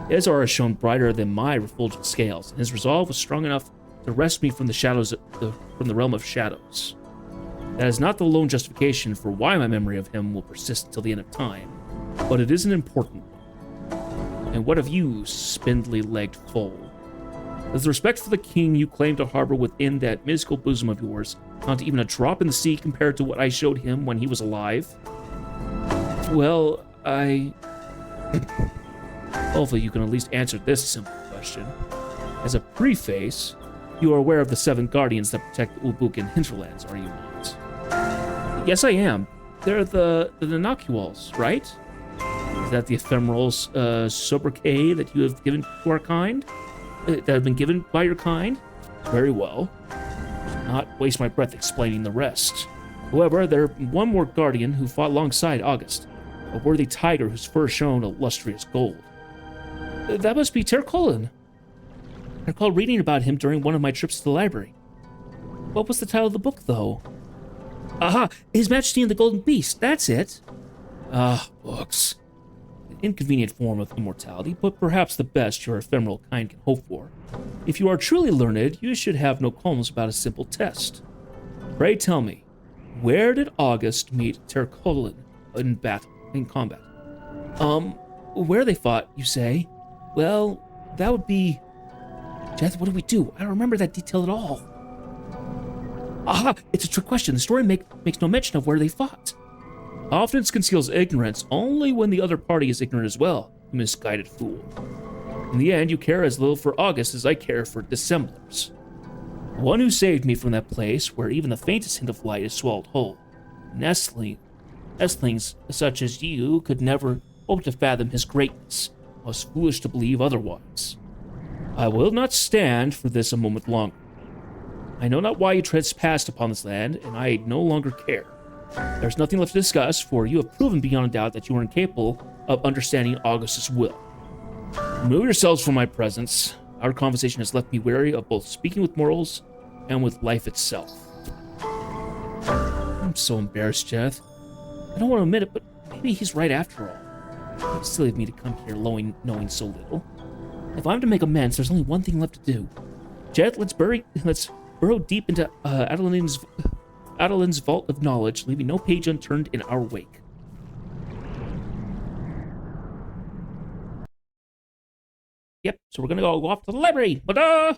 [SPEAKER 1] Ezar has shone brighter than my refulgent scales, and his resolve was strong enough to wrest me from the shadows, from the realm of shadows. That is not the lone justification for why my memory of him will persist until the end of time, but it is an important one. And what of you, spindly-legged foal? Does the respect for the king you claim to harbor within that minuscule bosom of yours not even a drop in the sea compared to what I showed him when he was alive? Well, hopefully you can at least answer this simple question. As a preface, you are aware of the 7 guardians that protect the Ulbukin hinterlands, are you not? Yes, I am. They're the Nanakuals, right? Is that the ephemeral sobriquet that you have given to our kind? That have been given by your kind? Very well. Not waste my breath explaining the rest. However, there's one more guardian who fought alongside August, a worthy tiger whose fur shone a lustrous gold. That must be Tercolin. I recall reading about him during one of my trips to the library. What was the title of the book, though? Aha! His Majesty and the Golden Beast, that's it! Ah, books. An inconvenient form of immortality, but perhaps the best your ephemeral kind can hope for. If you are truly learned, you should have no qualms about a simple test. Pray tell me, where did August meet Tercolin in combat? Where they fought, you say? Well, that would be... Jeth, what do we do? I don't remember that detail at all. Aha! It's a trick question. The story makes no mention of where they fought. Confidence conceals ignorance only when the other party is ignorant as well, you misguided fool. In the end, you care as little for August as I care for dissemblers. The one who saved me from that place where even the faintest hint of light is swallowed whole. Nestlings such as you could never hope to fathom his greatness. I was foolish to believe otherwise. I will not stand for this a moment longer. I know not why you trespassed upon this land, and I no longer care. There's nothing left to discuss, for you have proven beyond a doubt that you are incapable of understanding Augustus' will. Remove yourselves from my presence. Our conversation has left me wary of both speaking with mortals and with life itself. I'm so embarrassed, Jeth. I don't want to admit it, but maybe he's right after all. It's silly of me to come here knowing so little. If I'm to make amends, there's only one thing left to do. Jeth, let's burrow deep into Adoulin's vault of knowledge, leaving no page unturned in our wake. Yep, so we're gonna go off to the library. Ta-da!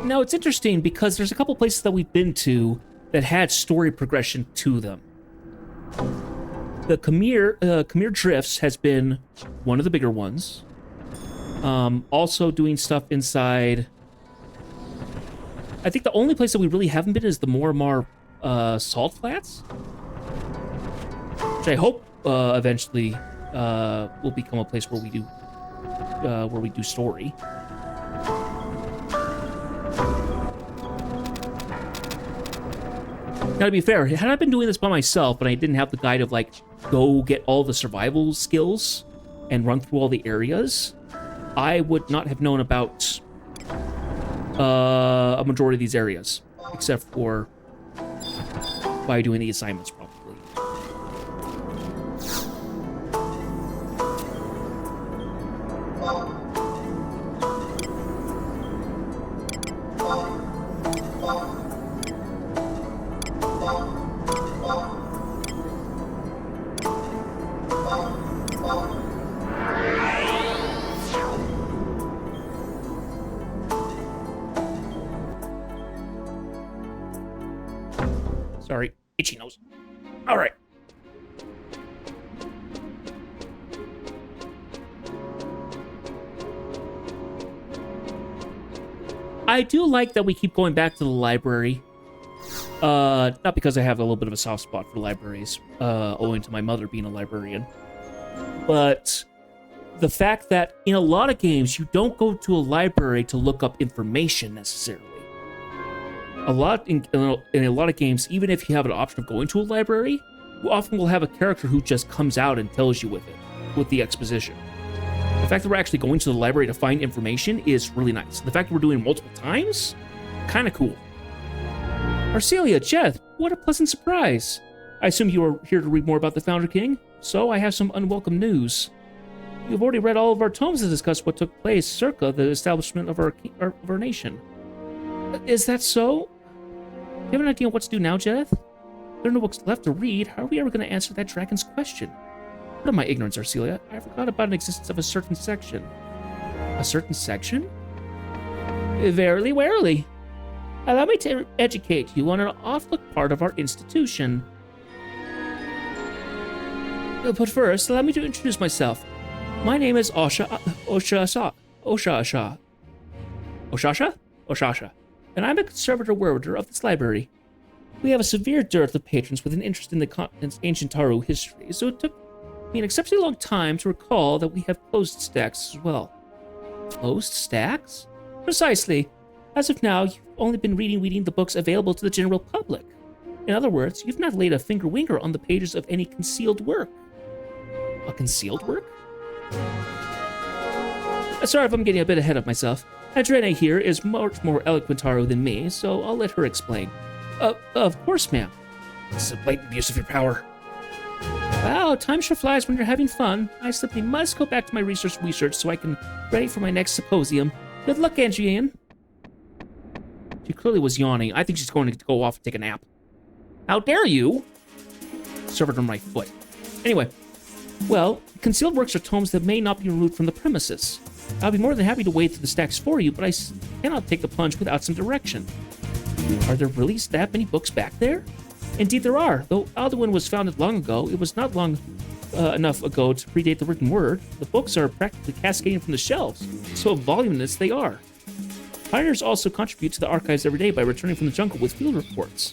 [SPEAKER 1] Now, it's interesting because there's a couple places that we've been to that had story progression to them. The Khmer Drifts has been one of the bigger ones. Also doing stuff inside... I think the only place that we really haven't been is the Moramar Salt Flats, which I hope eventually will become a place where we do story. Now, to be fair, had I been doing this by myself and I didn't have the guide of, like, go get all the survival skills and run through all the areas, I would not have known about a majority of these areas, except for by doing the assignments properly. Sorry, itchy nose. All right. I do like that we keep going back to the library. Not because I have a little bit of a soft spot for libraries, owing to my mother being a librarian, but the fact that in a lot of games, you don't go to a library to look up information necessarily. In a lot of games, even if you have an option of going to a library, you often will have a character who just comes out and tells you with the exposition. The fact that we're actually going to the library to find information is really nice. The fact that we're doing it multiple times, kind of cool. Arcelia, Jeth, what a pleasant surprise. I assume you are here to read more about the Founder King, so I have some unwelcome news. You've already read all of our tomes to discuss what took place circa the establishment of our nation. Is that so? Do you have an idea what to do now, Jeth? There are no books left to read. How are we ever going to answer that dragon's question? What of my ignorance, Arcelia? I forgot about the existence of a certain section. A certain section? Verily, warily. Allow me to educate you on an off-look part of our institution. But first, allow me to introduce myself. My name is Oshasha, and I'm a conservator warder of this library. We have a severe dearth of patrons with an interest in the continent's ancient Taru history, so it took me an exceptionally long time to recall that we have closed stacks as well. Closed stacks? Precisely. As of now, you've only been reading the books available to the general public. In other words, you've not laid a finger on the pages of any concealed work. A concealed work? Sorry if I'm getting a bit ahead of myself. Adrena here is much more eloquent Taru than me, so I'll let her explain. Of course, ma'am. This is a blatant abuse of your power. Wow, time sure flies when you're having fun. I simply must go back to my research so I can ready for my next symposium. Good luck, Angie-Ann. She clearly was yawning. I think she's going to go off and take a nap. How dare you? Serve it on my foot. Anyway, well, concealed works are tomes that may not be removed from the premises. I'll be more than happy to wade through the stacks for you, but I cannot take the plunge without some direction. Are there really that many books back there? Indeed there are. Though Adoulin was founded long ago, it was not long enough ago to predate the written word. The books are practically cascading from the shelves, so voluminous they are. Pioneers also contribute to the archives every day by returning from the jungle with field reports.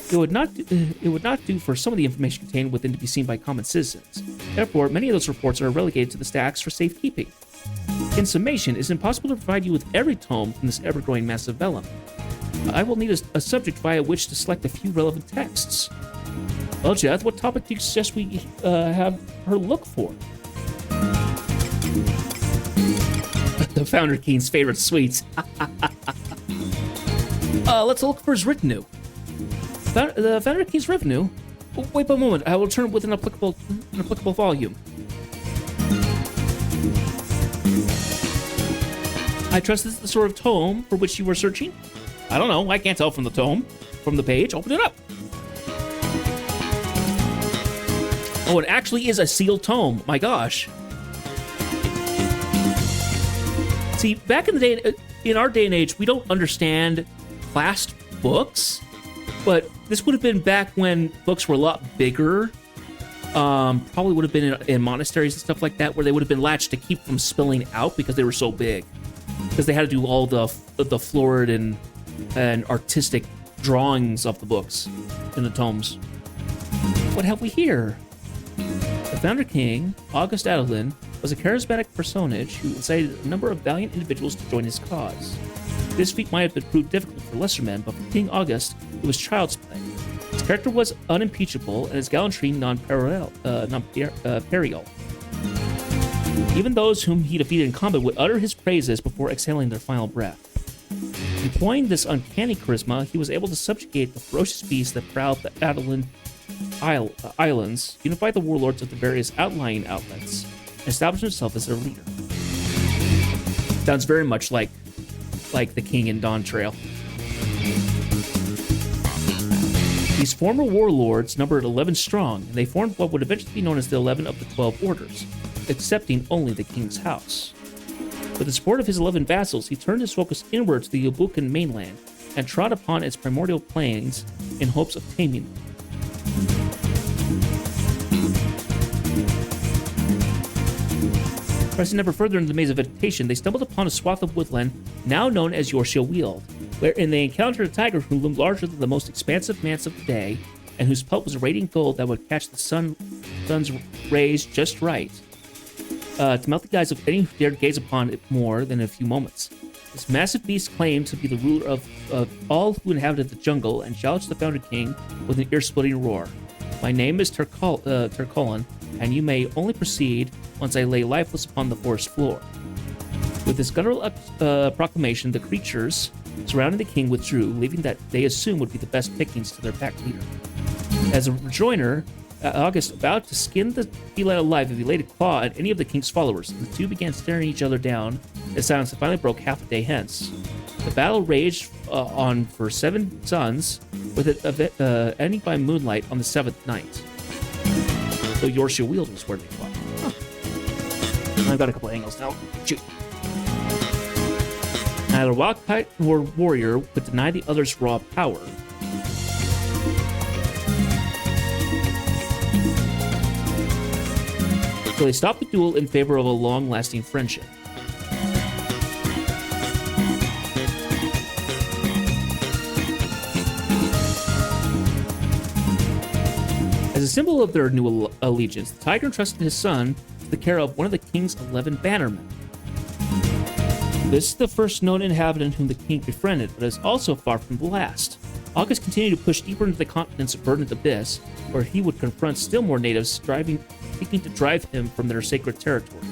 [SPEAKER 1] It would not do for some of the information contained within to be seen by common citizens. Therefore, many of those reports are relegated to the stacks for safekeeping. In summation, it is impossible to provide you with every tome from this ever-growing massive vellum. I will need a subject via which to select a few relevant texts. Well, Jeth, what topic do you suggest we have her look for? The Founder King's favorite sweets. Let's look for his retinue. The Founder King's retinue? Oh, wait a moment. I will turn it with an applicable volume. I trust this is the sort of tome for which you were searching? I don't know. I can't tell from the tome. From the page. Open it up. Oh, it actually is a sealed tome. My gosh. See, back in the day, in our day and age, we don't understand classed books, but this would have been back when books were a lot bigger. Probably would have been in monasteries and stuff like that, where they would have been latched to keep from spilling out because they were so big. Because they had to do all the florid and artistic drawings of the books in the tomes. What have we here? The Founder King, August Adoulin, was a charismatic personage who incited a number of valiant individuals to join his cause. This feat might have been proved difficult for lesser men, but for King August, it was child's play. His character was unimpeachable, and his gallantry non-parallel. Even those whom he defeated in combat would utter his praises before exhaling their final breath. Employing this uncanny charisma, he was able to subjugate the ferocious beasts that prowled the Adoulin Islands, unify the warlords of the various outlying outlets, and establish himself as their leader. Sounds very much like the King in Dawn Trail. These former warlords numbered 11 strong, and they formed what would eventually be known as the 11 of the 12 Orders, accepting only the King's house. With the support of his 11 vassals, he turned his focus inward to the Yobukan mainland and trod upon its primordial plains in hopes of taming them. Pressing ever further into the maze of vegetation, they stumbled upon a swath of woodland now known as Yorshire Weald, wherein they encountered a tiger who loomed larger than the most expansive manse of the day, and whose pelt was radiant gold that would catch the sun's rays just right, to melt the eyes of any who dared gaze upon it more than a few moments. This massive beast claimed to be the ruler of all who inhabited the jungle, and challenged the Founder King with an ear-splitting roar. My name is Turcolin, and you may only proceed once I lay lifeless upon the forest floor. With this guttural proclamation, the creatures surrounding the king withdrew, leaving that they assumed would be the best pickings to their pack leader. As a rejoinder, August vowed to skin the feline alive if he laid a claw at any of the king's followers, and the two began staring each other down as silence finally broke half a day hence. The battle raged on for 7 suns, with it ending by moonlight on the 7th night. So Yorshire Weald was where they fought. Huh. I've got a couple angles now. Shoot. Neither wildcat nor warrior could deny the other's raw power. So they stopped the duel in favor of a long-lasting friendship. As a symbol of their new allegiance, the tiger entrusted his son to the care of one of the king's 11 bannermen. This is the first known inhabitant whom the king befriended, but is also far from the last. August continued to push deeper into the continent's verdant abyss, where he would confront still more natives seeking to drive him from their sacred territory.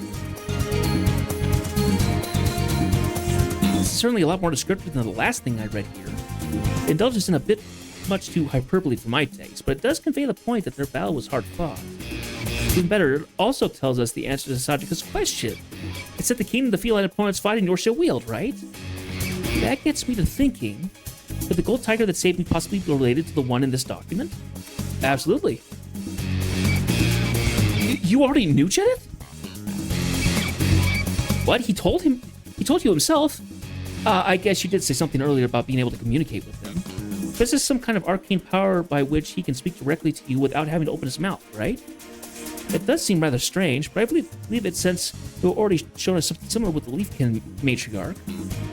[SPEAKER 1] This is certainly a lot more descriptive than the last thing I read here. It indulges in a bit much too hyperbole for my taste, but it does convey the point that their battle was hard fought. Even better, it also tells us the answer to Sajika's question. It said the king and the feline opponents fight in Yorshire Weald, right? That gets me to thinking, could the gold tiger that saved me possibly be related to the one in this document? Absolutely. You already knew Jedith? What? He told you himself? I guess you did say something earlier about being able to communicate with him. This is some kind of arcane power by which he can speak directly to you without having to open his mouth, right? It does seem rather strange, but I believe it since you already shown us something similar with the Leafkin matriarch.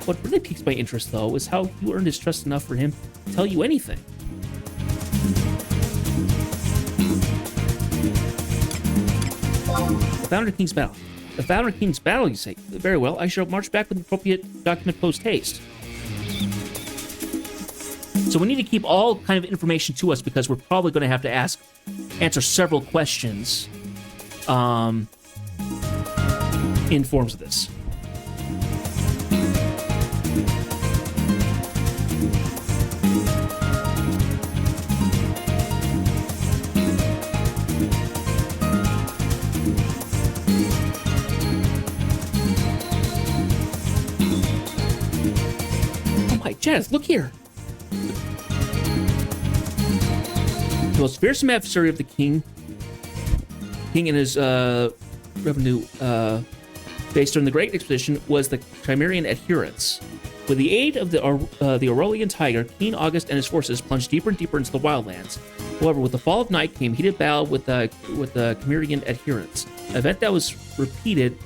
[SPEAKER 1] What really piques my interest, though, is how you earned his trust enough for him to tell you anything. The Founder King's Battle. The Founder King's Battle, you say? Very well, I shall march back with the appropriate document post-haste. So we need to keep all kind of information to us because we're probably going to have to answer several questions in forms of this. Oh my, Janice, look here. The most fearsome adversary of the king and his revenue based during the Great Expedition was the Chimerian adherents. With the aid of the Aurelian tiger, King August and his forces plunged deeper and deeper into the wildlands. However, with the fall of night came heated battle with the Chimerian adherents, an event that was repeated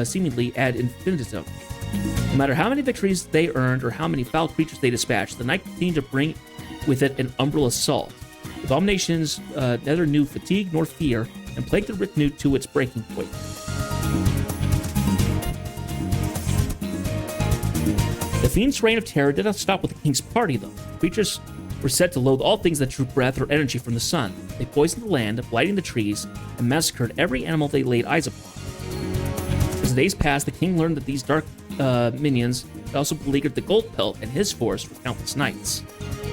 [SPEAKER 1] seemingly ad infinitum. No matter how many victories they earned or how many foul creatures they dispatched, the night continued to bring with it an umbral assault. The abominations neither knew fatigue nor fear, and plagued the Ritnu to its breaking point. The fiend's reign of terror did not stop with the king's party, though. Creatures were said to loathe all things that drew breath or energy from the sun. They poisoned the land, blighting the trees, and massacred every animal they laid eyes upon. As the days passed, the king learned that these dark minions also beleaguered the gold pelt and his force for countless nights.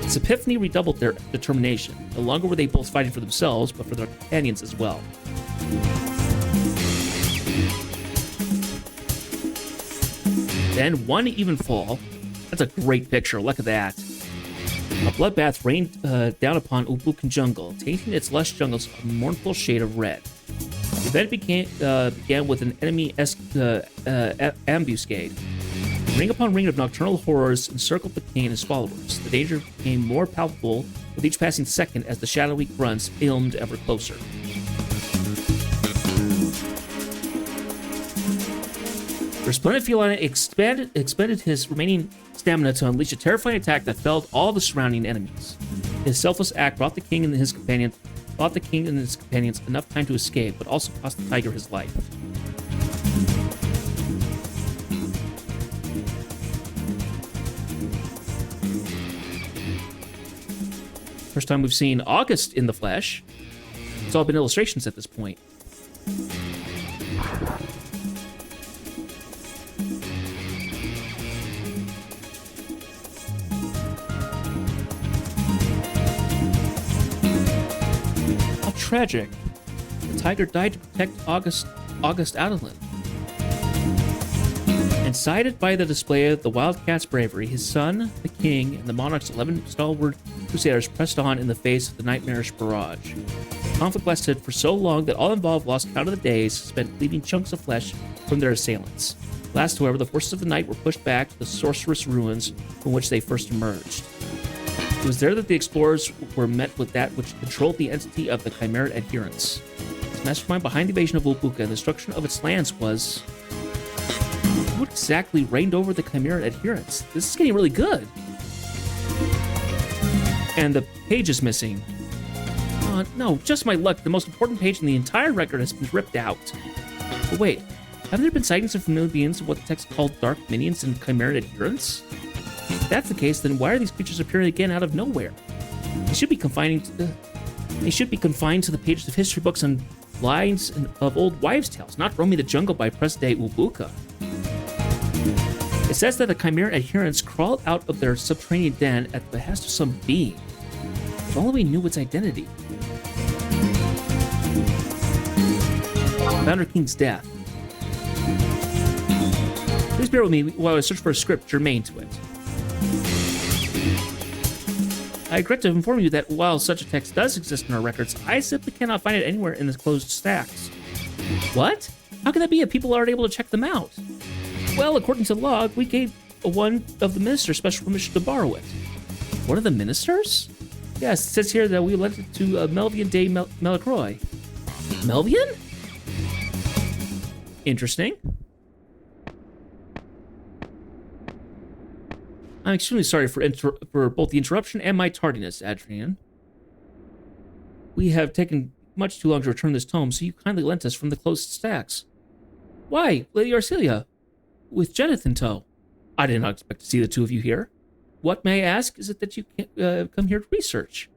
[SPEAKER 1] This epiphany redoubled their determination. No longer were they both fighting for themselves, but for their companions as well. Then, one even fall. That's a great picture. Look at that. A bloodbath rained down upon Ubukan jungle, tainting its lush jungles a mournful shade of red. The event began with an enemy ambuscade. Ring upon ring of nocturnal horrors encircled the king and his followers. The danger became more palpable with each passing second as the shadowy grunts ilmed ever closer. Resplendent feline expended his remaining stamina to unleash a terrifying attack that felled all the surrounding enemies. His selfless act brought the king and his companions enough time to escape, but also cost the tiger his life. First time we've seen August in the flesh. It's all been illustrations at this point. How tragic. The tiger died to protect August Adoulin. Incited by the display of the wildcat's bravery, his son, the king, and the monarch's 11 stalwart crusaders pressed on in the face of the nightmarish barrage. The conflict lasted for so long that all involved lost count of the days spent cleaving chunks of flesh from their assailants. Last, however, the forces of the night were pushed back to the sorcerous ruins from which they first emerged. It was there that the explorers were met with that which controlled the entity of the Chimera adherents. The mastermind behind the invasion of Ulbuka and the destruction of its lands was... What exactly reigned over the Chimera adherents? This is getting really good. And the page is missing. No, just my luck. The most important page in the entire record has been ripped out. But wait, haven't there been sightings of familiar beings of what the text called dark minions and Chimera adherents? If that's the case, then why are these creatures appearing again out of nowhere? They should be confined to the pages of history books and lines of old wives' tales, not roaming the jungle by present-day Ulbuka. It says that the Chimera adherents crawled out of their subterranean den at the behest of some being. If only we knew its identity. Founder King's death. Please bear with me while I search for a script germane to it. I regret to inform you that while such a text does exist in our records, I simply cannot find it anywhere in the closed stacks. What? How can that be if people aren't able to check them out? Well, according to the log, we gave one of the ministers special permission to borrow it. One of the ministers? Yes, it says here that we lent it to Melvian de Melicroy. Melvian? Interesting. I'm extremely sorry for both the interruption and my tardiness, Adrian. We have taken much too long to return this tome, so you kindly lent us from the closed stacks. Why, Lady Arcelia? With Jeneth in tow. I did not expect to see the two of you here. What, may I ask, is it that you come here to research?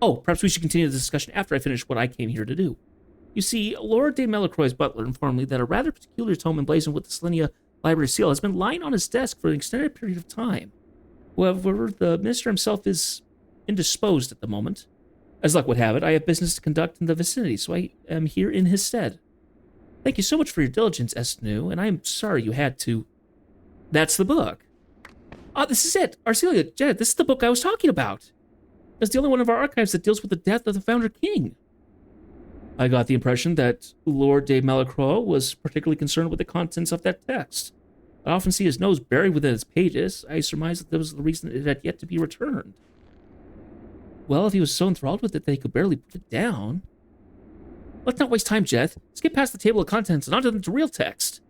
[SPEAKER 1] Oh, perhaps we should continue the discussion after I finish what I came here to do. You see, Lord de Melicroy's butler informed me that a rather peculiar tome emblazoned with the Selenia library seal has been lying on his desk for an extended period of time. However, the minister himself is indisposed at the moment. As luck would have it, I have business to conduct in the vicinity, so I am here in his stead. Thank you so much for your diligence, Estenu, and I am sorry you had to... That's the book. Ah, this is it! Arcelia, Janet, this is the book I was talking about! It's the only one of our archives that deals with the death of the Founder King. I got the impression that Lord de Melicroy was particularly concerned with the contents of that text. I often see his nose buried within its pages. I surmise that was the reason it had yet to be returned. Well, if he was so enthralled with it that he could barely put it down... Let's not waste time, Jeth. Let's get past the table of contents and onto the real text.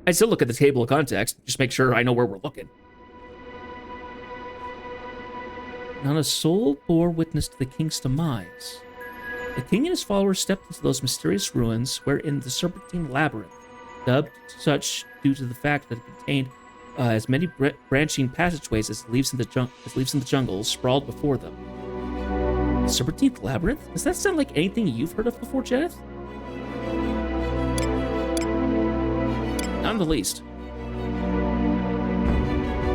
[SPEAKER 1] I still look at the table of contents, just make sure I know where we're looking. Not a soul bore witness to the king's demise. The king and his followers stepped into those mysterious ruins wherein the Serpentine Labyrinth, dubbed such due to the fact that it contained as many branching passageways as leaves in the jungle, sprawled before them. The Serpentine Labyrinth? Does that sound like anything you've heard of before, Jeneth? Not in the least.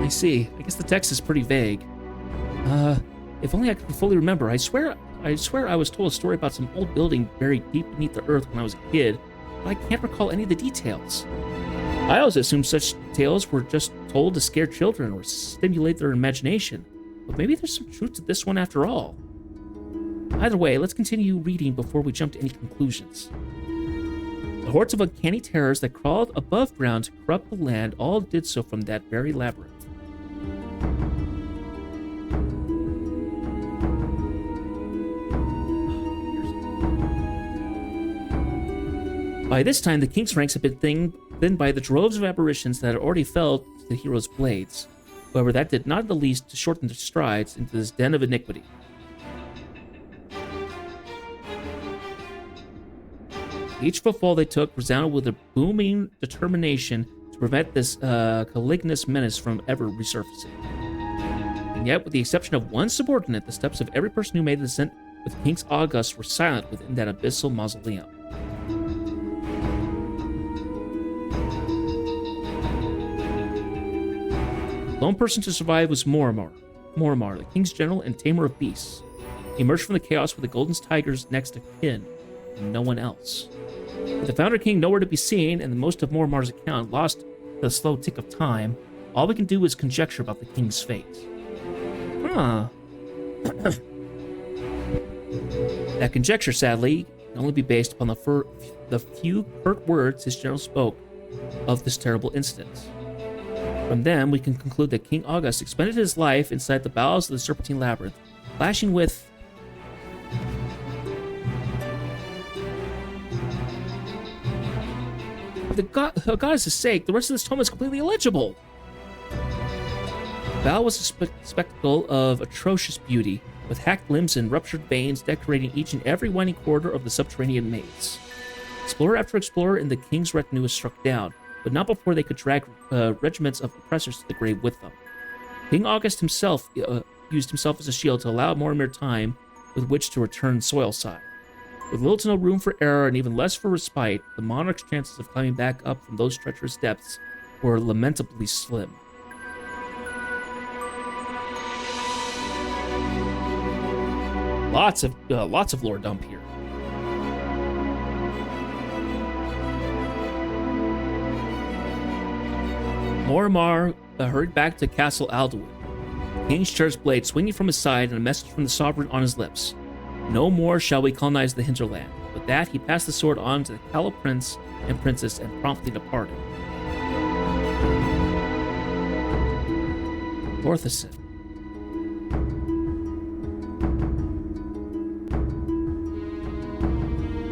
[SPEAKER 1] I see. I guess the text is pretty vague. If only I could fully remember. I swear I was told a story about some old building buried deep beneath the earth when I was a kid, but I can't recall any of the details. I always assumed such tales were just told to scare children or stimulate their imagination, but maybe there's some truth to this one after all. Either way, let's continue reading before we jump to any conclusions. The hordes of uncanny terrors that crawled above ground to corrupt the land all did so from that very labyrinth. By this time, the king's ranks had been thinned by the droves of apparitions that had already fell to the hero's blades. However, that did not in the least to shorten their strides into this den of iniquity. Each footfall they took resounded with a booming determination to prevent this calignous menace from ever resurfacing. And yet, with the exception of one subordinate, the steps of every person who made the descent with King's August were silent within that abyssal mausoleum. The lone person to survive was Morimar, the king's general and tamer of beasts. He emerged from the chaos with the golden tiger's next of kin, and no one else. With the Founder King nowhere to be seen, and the most of Morimar's account lost to the slow tick of time, all we can do is conjecture about the king's fate. That conjecture, sadly, can only be based upon the few curt words his general spoke of this terrible incident. From them, we can conclude that King August expended his life inside the bowels of the Serpentine Labyrinth, clashing with... For goddess' sake, the rest of this tome is completely illegible! The bow was a spectacle of atrocious beauty, with hacked limbs and ruptured veins decorating each and every winding corridor of the subterranean maze. Explorer after explorer in the king's retinue was struck down, but not before they could drag regiments of oppressors to the grave with them. King August himself used himself as a shield to allow Mortimer time with which to return soilside. With little to no room for error and even less for respite, the monarch's chances of climbing back up from those treacherous depths were lamentably slim. Lots of lore dump here. Morimar hurried back to Castle Adoulin, the king's chair's blade swinging from his side and a message from the sovereign on his lips. No more shall we colonize the hinterland. With that, he passed the sword on to the callow prince and princess and promptly departed. Lorthason.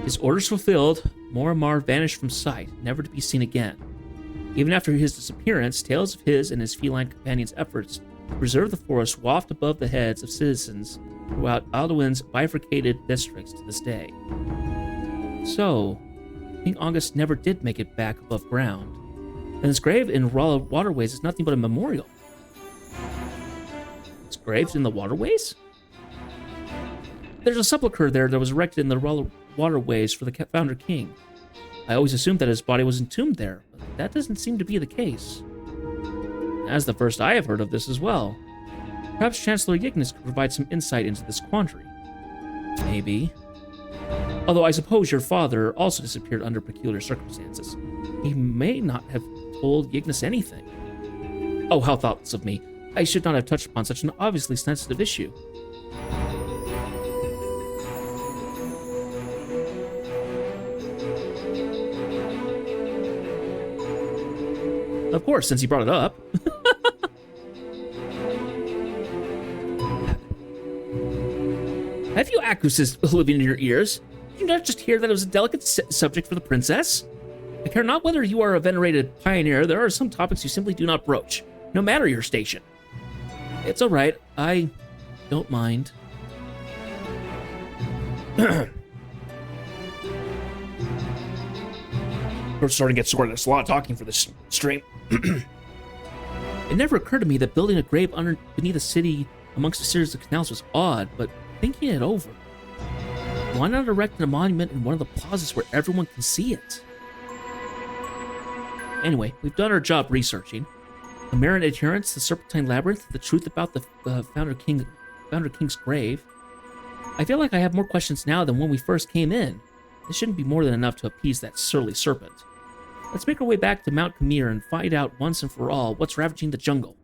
[SPEAKER 1] His orders fulfilled, Morimar vanished from sight, never to be seen again. Even after his disappearance, tales of his and his feline companions' efforts to preserve the forest waft above the heads of citizens throughout Aldouin's bifurcated districts to this day. So, King August never did make it back above ground, and his grave in Raw Waterways is nothing but a memorial. His grave's in the waterways? There's a sepulchre there that was erected in the Raw Waterways for the Founder King. I always assumed that his body was entombed there, but that doesn't seem to be the case. That's the first I have heard of this as well. Perhaps Chancellor Ygnus could provide some insight into this quandary. Maybe. Although I suppose your father also disappeared under peculiar circumstances. He may not have told Ygnus anything. Oh, how thoughtless of me. I should not have touched upon such an obviously sensitive issue. Of course, since he brought it up. Have you actresses living in your ears? Did you not just hear that it was a delicate subject for the princess? I care not whether you are a venerated pioneer, there are some topics you simply do not broach, no matter your station. It's all right, I don't mind. We're starting to get sort of there's a lot of talking for this stream. It never occurred to me that building a grave beneath a city amongst a series of canals was odd, but thinking it over, why not erect a monument in one of the plazas where everyone can see it? Anyway, we've done our job researching. The Marin adherence, the Serpentine Labyrinth, the truth about the Founder King's grave. I feel like I have more questions now than when we first came in. This shouldn't be more than enough to appease that surly serpent. Let's make our way back to Mount Khmer and find out once and for all what's ravaging the jungle.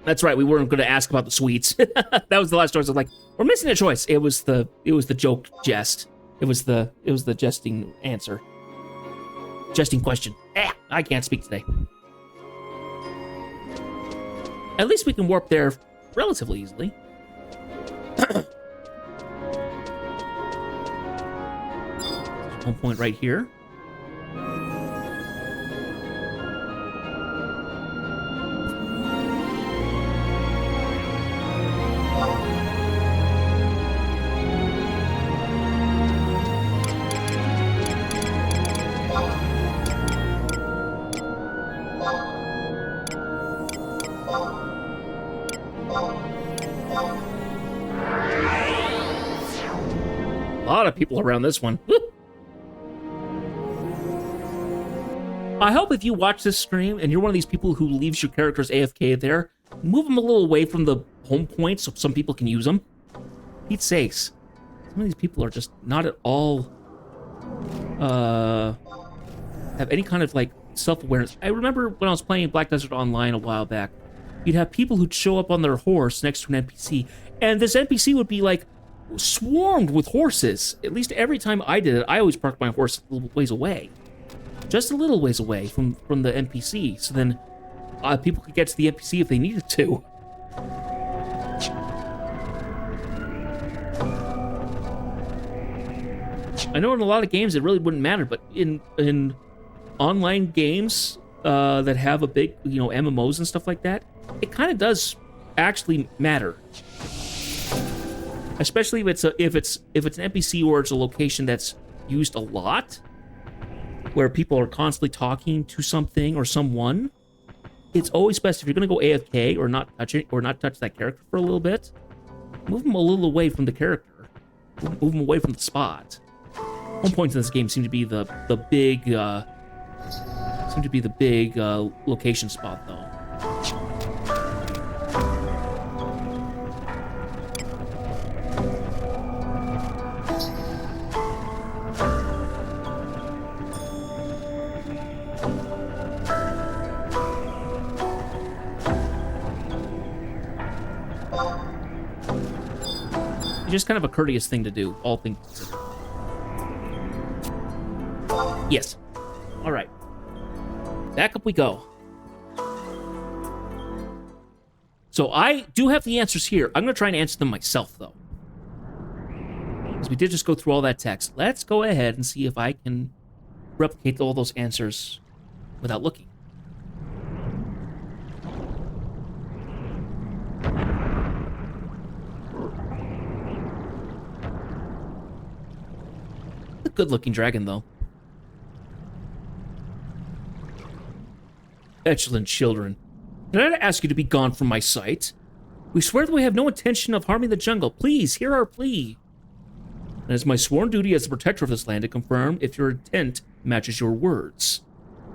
[SPEAKER 1] That's right, we weren't going to ask about the sweets. That was the last choice. I was like, we're missing a choice. It was the joke jest. It was the jesting answer. Jesting question. I can't speak today. At least we can warp there relatively easily. home point right here. A lot of people around this one. Woo! I hope if you watch this stream and you're one of these people who leaves your characters AFK there, move them a little away from the home point so some people can use them. Pete's sakes. Some of these people are just not at all have any kind of like self-awareness. I remember when I was playing Black Desert Online a while back, you'd have people who'd show up on their horse next to an NPC, and this NPC would be like swarmed with horses. At least every time I did it, I always parked my horse a little ways away. Just a little ways away from the NPC, so then people could get to the NPC if they needed to. I know in a lot of games it really wouldn't matter, but in online games that have a big, MMOs and stuff like that, it kind of does actually matter. Especially if it's an NPC or it's a location that's used a lot, where people are constantly talking to something or someone. It's always best if you're gonna go AFK or not touch that character for a little bit. Move them a little away from the character. Move them away from the spot. Home points in this game seem to be the big location spot though. It's just kind of a courteous thing to do, all things considered. Yes. All right. Back up we go. So I do have the answers here. I'm going to try and answer them myself, though. Because we did just go through all that text. Let's go ahead and see if I can replicate all those answers without looking. A good-looking dragon, though. Petulant children. Can I ask you to be gone from my sight? We swear that we have no intention of harming the jungle. Please, hear our plea. And it's my sworn duty as the protector of this land to confirm if your intent matches your words.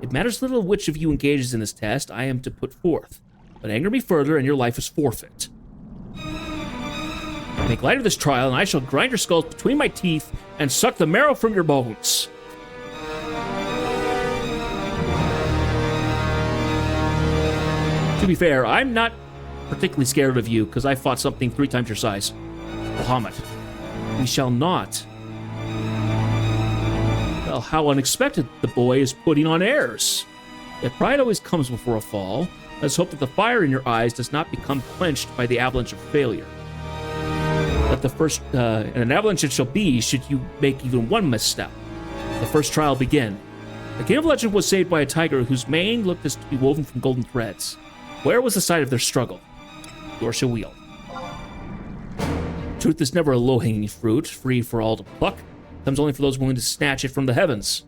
[SPEAKER 1] It matters little which of you engages in this test I am to put forth, but anger me further and your life is forfeit. Make light of this trial, and I shall grind your skulls between my teeth and suck the marrow from your bones. To be fair, I'm not particularly scared of you, because I fought something 3 times your size. Bahamut. We shall not. Well, how unexpected the boy is putting on airs. If pride always comes before a fall, let's hope that the fire in your eyes does not become quenched by the avalanche of failure. That the first, and an avalanche it shall be should you make even one misstep. The first trial begin. The king of legend was saved by a tiger whose mane looked as to be woven from golden threads. Where was the site of their struggle? Yours shall wield. Truth is never a low-hanging fruit, free for all to pluck. Comes only for those willing to snatch it from the heavens.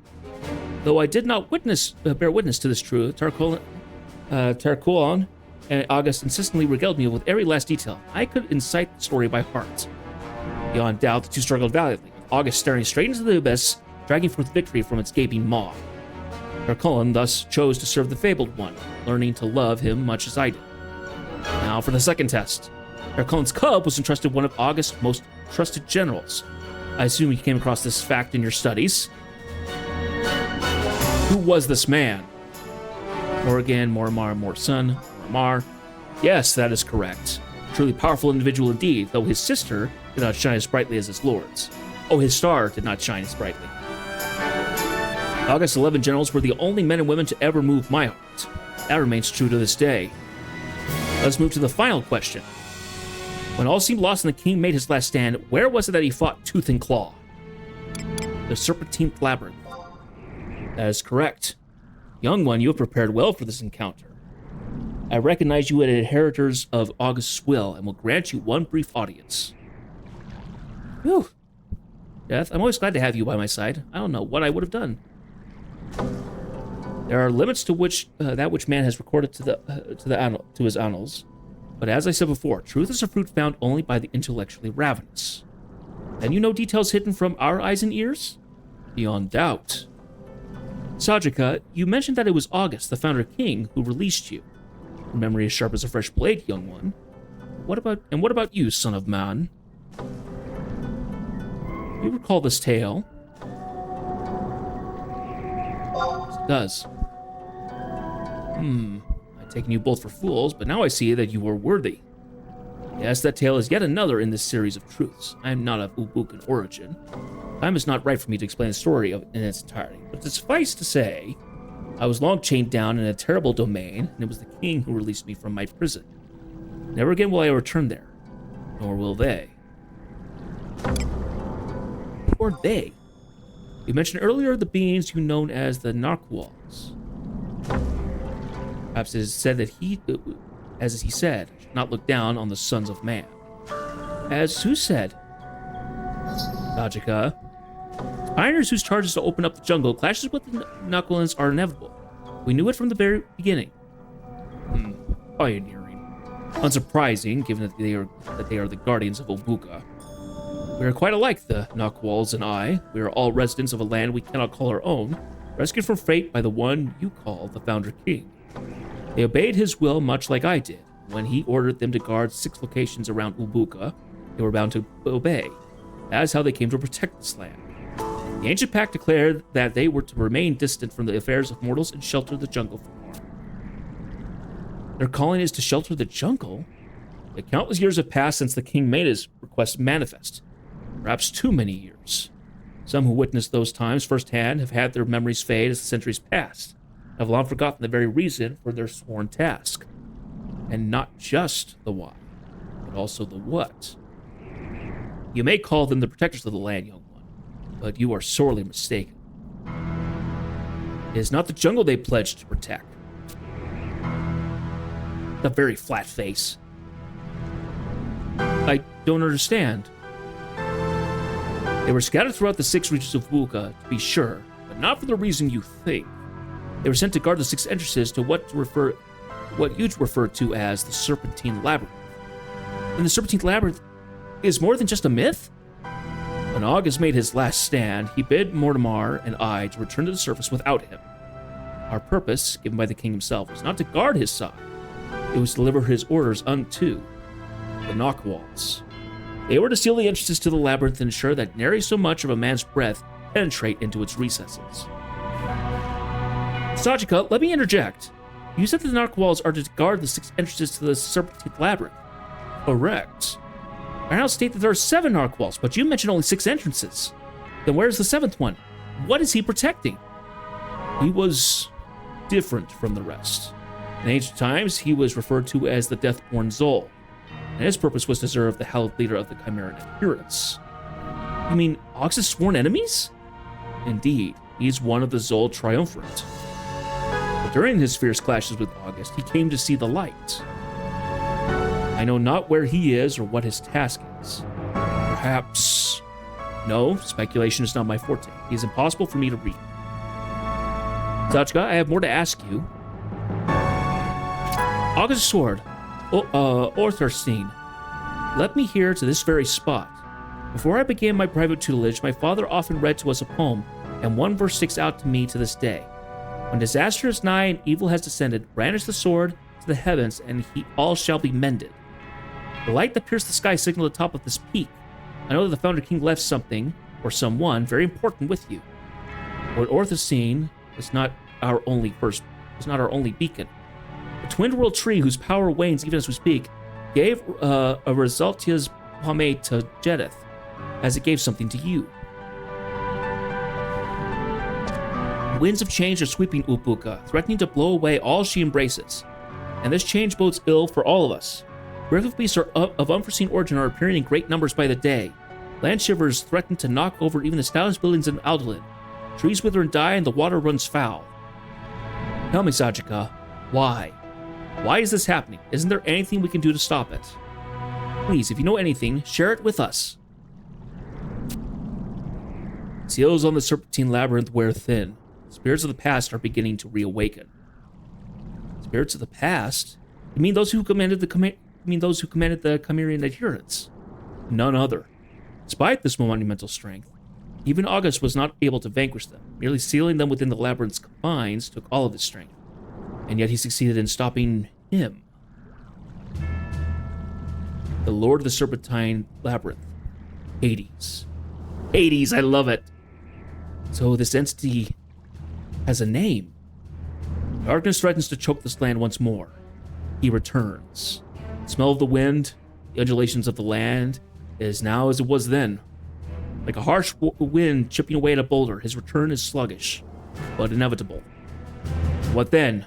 [SPEAKER 1] Though I did not bear witness to this truth, Tarquon and August insistently regaled me with every last detail. I could incite the story by heart. Beyond doubt, the two struggled valiantly, with August staring straight into the abyss, dragging forth victory from its gaping maw. Tarquon thus chose to serve the fabled one, learning to love him much as I did. Now for the second test. Tarquon's cub was entrusted one of August's most trusted generals. I assume you came across this fact in your studies. Who was this man? Morgan, Mormar, Morson, Mormar. Yes, that is correct. Truly powerful individual indeed, though his sister did not shine as brightly as his lord's. Oh, his star did not shine as brightly. August's 11 generals were the only men and women to ever move my heart. That remains true to this day. Let's move to the final question. When all seemed lost and the king made his last stand, where was it that he fought tooth and claw? the Serpentine Labyrinth. That is correct. Young one, you have prepared well for this encounter. I recognize you as inheritors of August's will and will grant you one brief audience. Whew. Death, I'm always glad to have you by my side. I don't know what I would have done. There are limits to which that which man has recorded to his annals. But as I said before, truth is a fruit found only by the intellectually ravenous. Then you know details hidden from our eyes and ears? Beyond doubt. Sajika, you mentioned that it was August, the founder king, who released you. Your memory is sharp as a fresh blade, young one. What about you, son of man? You recall this tale? Yes, it does. I'd taken you both for fools, but now I see that you were worthy. Yes, that tale is yet another in this series of truths. I am not of Ubukan origin. Time is not right for me to explain the story in its entirety, but to suffice to say, I was long chained down in a terrible domain, and it was the king who released me from my prison. Never again will I return there, nor will they. Who are they? You mentioned earlier the beings you known as the Narwhals. Perhaps it is said that as he said, should not look down on the sons of man. As who said? Sajika. Pioneers whose charge is to open up the jungle, clashes with the Narwhals are inevitable. We knew it from the very beginning. Pioneering. Unsurprising, given that they are the guardians of Obuka. We are quite alike, the Narwhals and I. We are all residents of a land we cannot call our own, rescued from fate by the one you call the Founder King. They obeyed his will much like I did. When he ordered them to guard 6 locations around Ubuka, they were bound to obey. That is how they came to protect this land. The ancient pact declared that they were to remain distant from the affairs of mortals and shelter the jungle from harm. Their calling is to shelter the jungle? The countless years have passed since the king made his request manifest. Perhaps too many years. Some who witnessed those times firsthand have had their memories fade as the centuries passed, and have long forgotten the very reason for their sworn task. And not just the why, but also the what. You may call them the protectors of the land, young one, but you are sorely mistaken. It is not the jungle they pledged to protect. The very flat face. I don't understand. They were scattered throughout the 6 regions of Wuka, to be sure, but not for the reason you think. They were sent to guard the 6 entrances to what you'd refer to as the Serpentine Labyrinth. And the Serpentine Labyrinth is more than just a myth? When August made his last stand, he bid Mortimer and I to return to the surface without him. Our purpose, given by the king himself, was not to guard his side. It was to deliver his orders unto the Narwhals. They were to seal the entrances to the labyrinth and ensure that nary so much of a man's breath penetrate into its recesses. Sajika, let me interject. You said that the Narwhals are to guard the 6 entrances to the Serpentine Labyrinth. Correct. I now state that there are 7 Narwhals, but you mentioned only 6 entrances. Then where's the 7th one? What is he protecting? He was different from the rest. In ancient times, he was referred to as the Deathborn Zol, and his purpose was to serve the hallowed leader of the Chimeran adherents. You mean Ox's sworn enemies? Indeed, he's one of the Zol Triumvirate. But during his fierce clashes with August, he came to see the light. I know not where he is or what his task is. Perhaps... No, speculation is not my forte. He is impossible for me to read. Zachka, I have more to ask you. August's sword, Ortharstein, led me here to this very spot. Before I began my private tutelage, my father often read to us a poem, and one verse sticks out to me to this day. When disaster is nigh and evil has descended, brandish the sword to the heavens, and all shall be mended. The light that pierced the sky signaled the top of this peak. I know that the Founder King left something, or someone, very important with you. Lord Ortharstein is not our only beacon. The twin world tree, whose power wanes even as we speak, gave a Resultia's pomade to Jedith, as it gave something to you. Winds of change are sweeping Ubuka, threatening to blow away all she embraces. And this change bodes ill for all of us. Grave of beasts of unforeseen origin are appearing in great numbers by the day. Land shivers threaten to knock over even the stoutest buildings in Adoulin. Trees wither and die, and the water runs foul. Tell me, Sajika, why? Why is this happening? Isn't there anything we can do to stop it? Please, if you know anything, share it with us. Seals on the Serpentine Labyrinth wear thin. Spirits of the past are beginning to reawaken. Spirits of the past? You mean those who commanded the Chimerian adherents? None other. Despite this monumental strength, even August was not able to vanquish them. Merely sealing them within the labyrinth's confines took all of his strength. And yet he succeeded in stopping him. The Lord of the Serpentine Labyrinth. Hades. Hades, I love it. So this entity has a name. Darkness threatens to choke this land once more. He returns. The smell of the wind, the undulations of the land, is now as it was then. Like a harsh wind chipping away at a boulder, his return is sluggish, but inevitable. What then?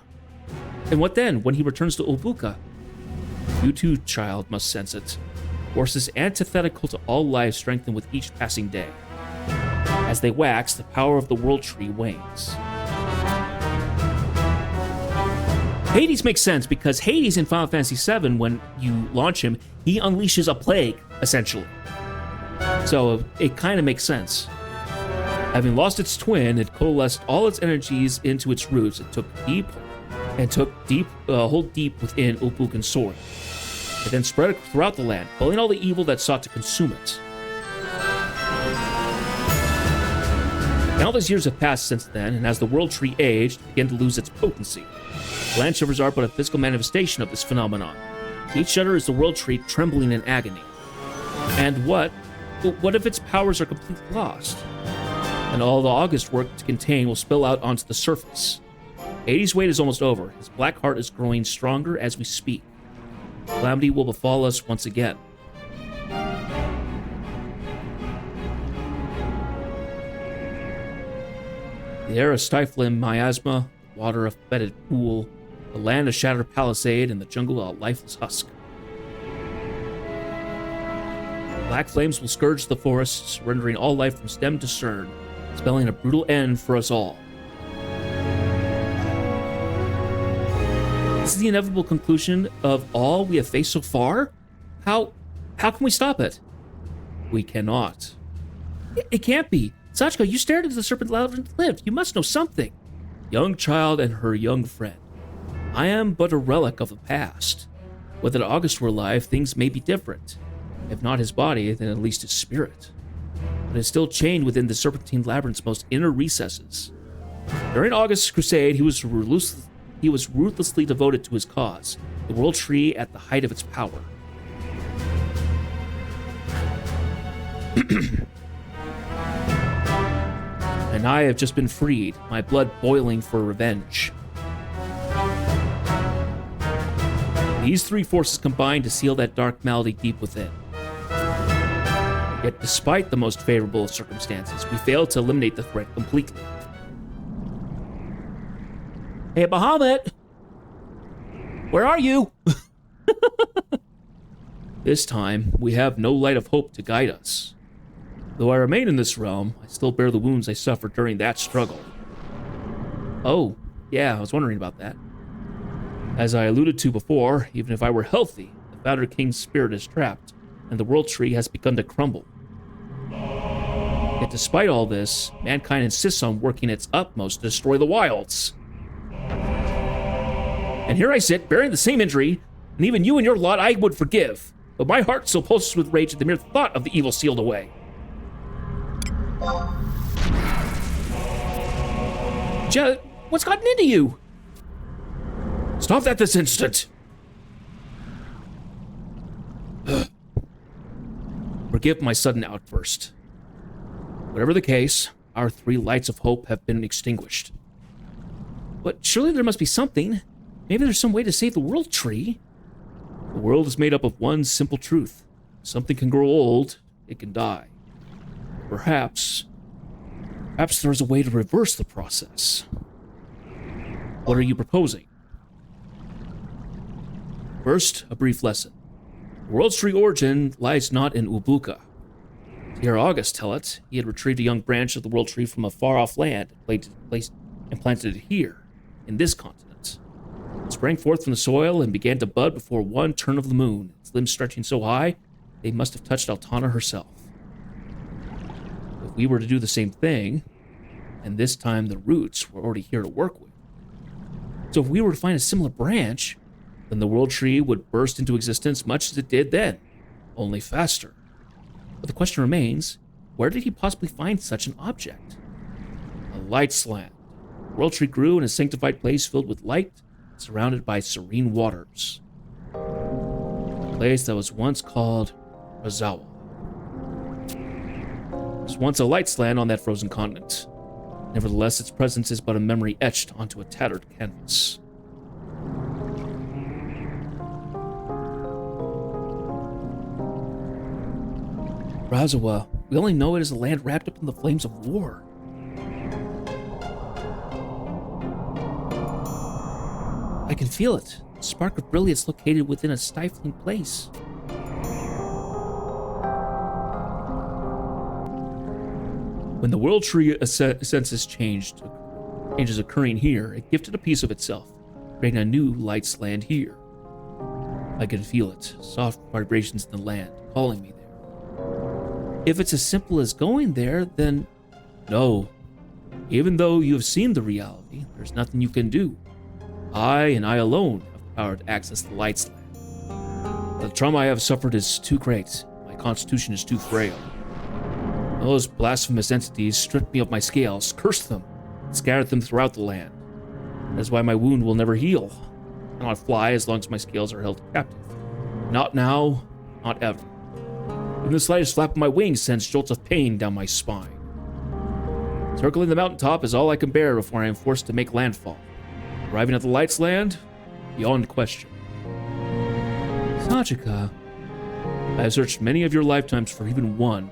[SPEAKER 1] And what then, when he returns to Ulbuka? You too, child, must sense it. Forces antithetical to all life strengthen with each passing day. As they wax, the power of the World Tree wanes. Hades makes sense because Hades in Final Fantasy VII, when you launch him, he unleashes a plague, essentially. So it kind of makes sense. Having lost its twin, it coalesced all its energies into its roots and took hold deep within Ulbukan's sword. It then spread throughout the land, killing all the evil that sought to consume it. Countless years have passed since then, and as the World Tree aged, it began to lose its potency. Land shivers are but a physical manifestation of this phenomenon. Each shudder is the World Tree trembling in agony. And what if its powers are completely lost? And all the August work to contain will spill out onto the surface. Hades' wait is almost over. His black heart is growing stronger as we speak. Calamity will befall us once again. The air is stifling miasma, water a fetid pool, the land a shattered palisade, and the jungle a lifeless husk. Black flames will scourge the forests, rendering all life from stem to stern, spelling a brutal end for us all. This is the inevitable conclusion of all we have faced so far? How can we stop it? We cannot. It can't be. Sachika, you stared into the serpent labyrinth and lived. You must know something. Young child and her young friend. I am but a relic of the past. Whether August were alive, things may be different. If not his body, then at least his spirit. But it's still chained within the Serpentine Labyrinth's most inner recesses. During August's crusade, he was ruthlessly devoted to his cause, the World Tree at the height of its power. And I have just been freed, my blood boiling for revenge. These three forces combine to seal that dark malady deep within. Yet despite the most favorable of circumstances, we failed to eliminate the threat completely. Hey, Bahamut! Where are you? This time, we have no light of hope to guide us. Though I remain in this realm, I still bear the wounds I suffered during that struggle. Oh, yeah, I was wondering about that. As I alluded to before, even if I were healthy, the Founder King's spirit is trapped, and the World Tree has begun to crumble. Yet despite all this, mankind insists on working its utmost to destroy the wilds. And here I sit, bearing the same injury, and even you and your lot I would forgive, but my heart still pulses with rage at the mere thought of the evil sealed away. What's gotten into you? Stop that this instant! Forgive my sudden outburst. Whatever the case, our three lights of hope have been extinguished. But surely there must be something. Maybe there's some way to save the World Tree. The world is made up of one simple truth. Something can grow old, it can die. Perhaps there's a way to reverse the process. What are you proposing? First, a brief lesson. The World's tree origin lies not in Ulbuka. To hear August tell it, he had retrieved a young branch of the world tree from a far-off land and planted it here, in this continent. It sprang forth from the soil and began to bud before one turn of the moon, its limbs stretching so high they must have touched Altana herself. If we were to do the same thing, and this time the roots were already here to work with. So if we were to find a similar branch, then the world tree would burst into existence much as it did then, only faster. But the question remains, where did he possibly find such an object? A light's land. The world tree grew in a sanctified place filled with light, surrounded by serene waters. A place that was once called Razawa. There was once a light's land on that frozen continent. Nevertheless, its presence is but a memory etched onto a tattered canvas. Razawa, we only know it as a land wrapped up in the flames of war. I can feel it. A spark of brilliance located within a stifling place. When the world tree senses changes occurring here, it gifted a piece of itself, creating a new light's land here. I can feel it, soft vibrations in the land, calling me there. If it's as simple as going there, then no. Even though you have seen the reality, there's nothing you can do. I, and I alone, have the power to access the light's land. The trauma I have suffered is too great. My constitution is too frail. Those blasphemous entities stripped me of my scales, cursed them, and scattered them throughout the land. That is why my wound will never heal. I cannot fly as long as my scales are held captive. Not now, not ever. Even the slightest flap of my wings sends jolts of pain down my spine. Circling the mountaintop is all I can bear before I am forced to make landfall. Arriving at the light's land, beyond question. Sajika, I have searched many of your lifetimes for even one,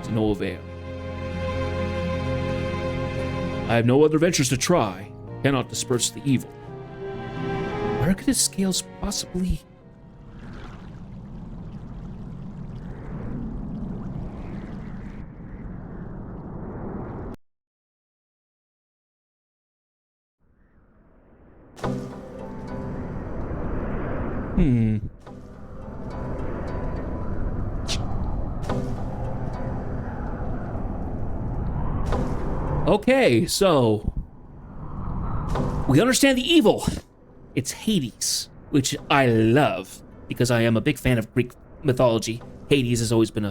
[SPEAKER 1] to no avail. I have no other ventures to try, cannot disperse the evil. Where could his scales possibly... Okay, so we understand the evil. It's Hades, which I love because I am a big fan of Greek mythology. Hades has always been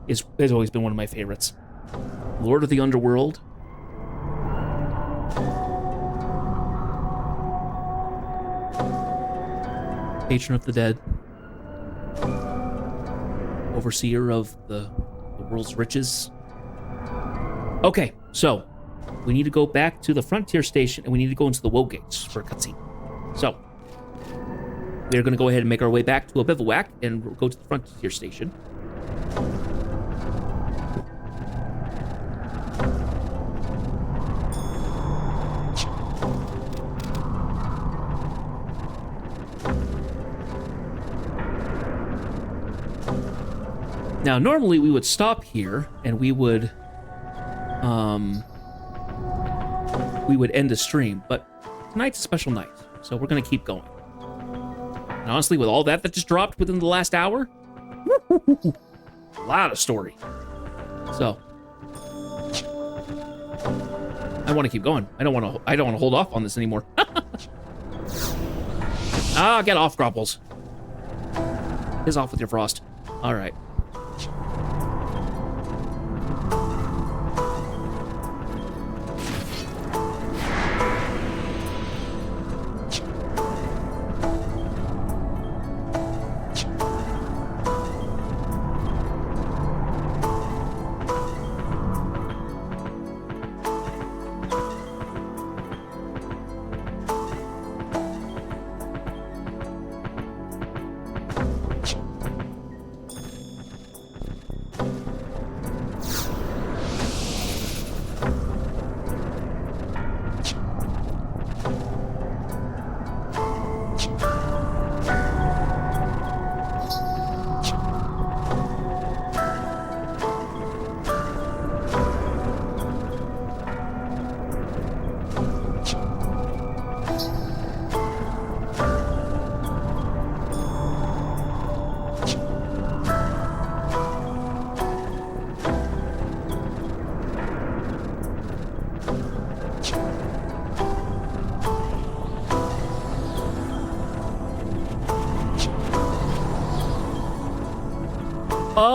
[SPEAKER 1] one of my favorites. Lord of the Underworld. Patron of the dead. Overseer of the world's riches. Okay, so we need to go back to the frontier station, and we need to go into the woe gates for a cutscene. So we're going to go ahead and make our way back to a bivouac and we'll go to the frontier station. Now, normally we would stop here and we would end the stream, but tonight's a special night, so we're gonna keep going. And honestly, with all that just dropped within the last hour, a lot of story. So I want to keep going. I don't want to hold off on this anymore. Get off, Gropples. Piss off with your frost. All right.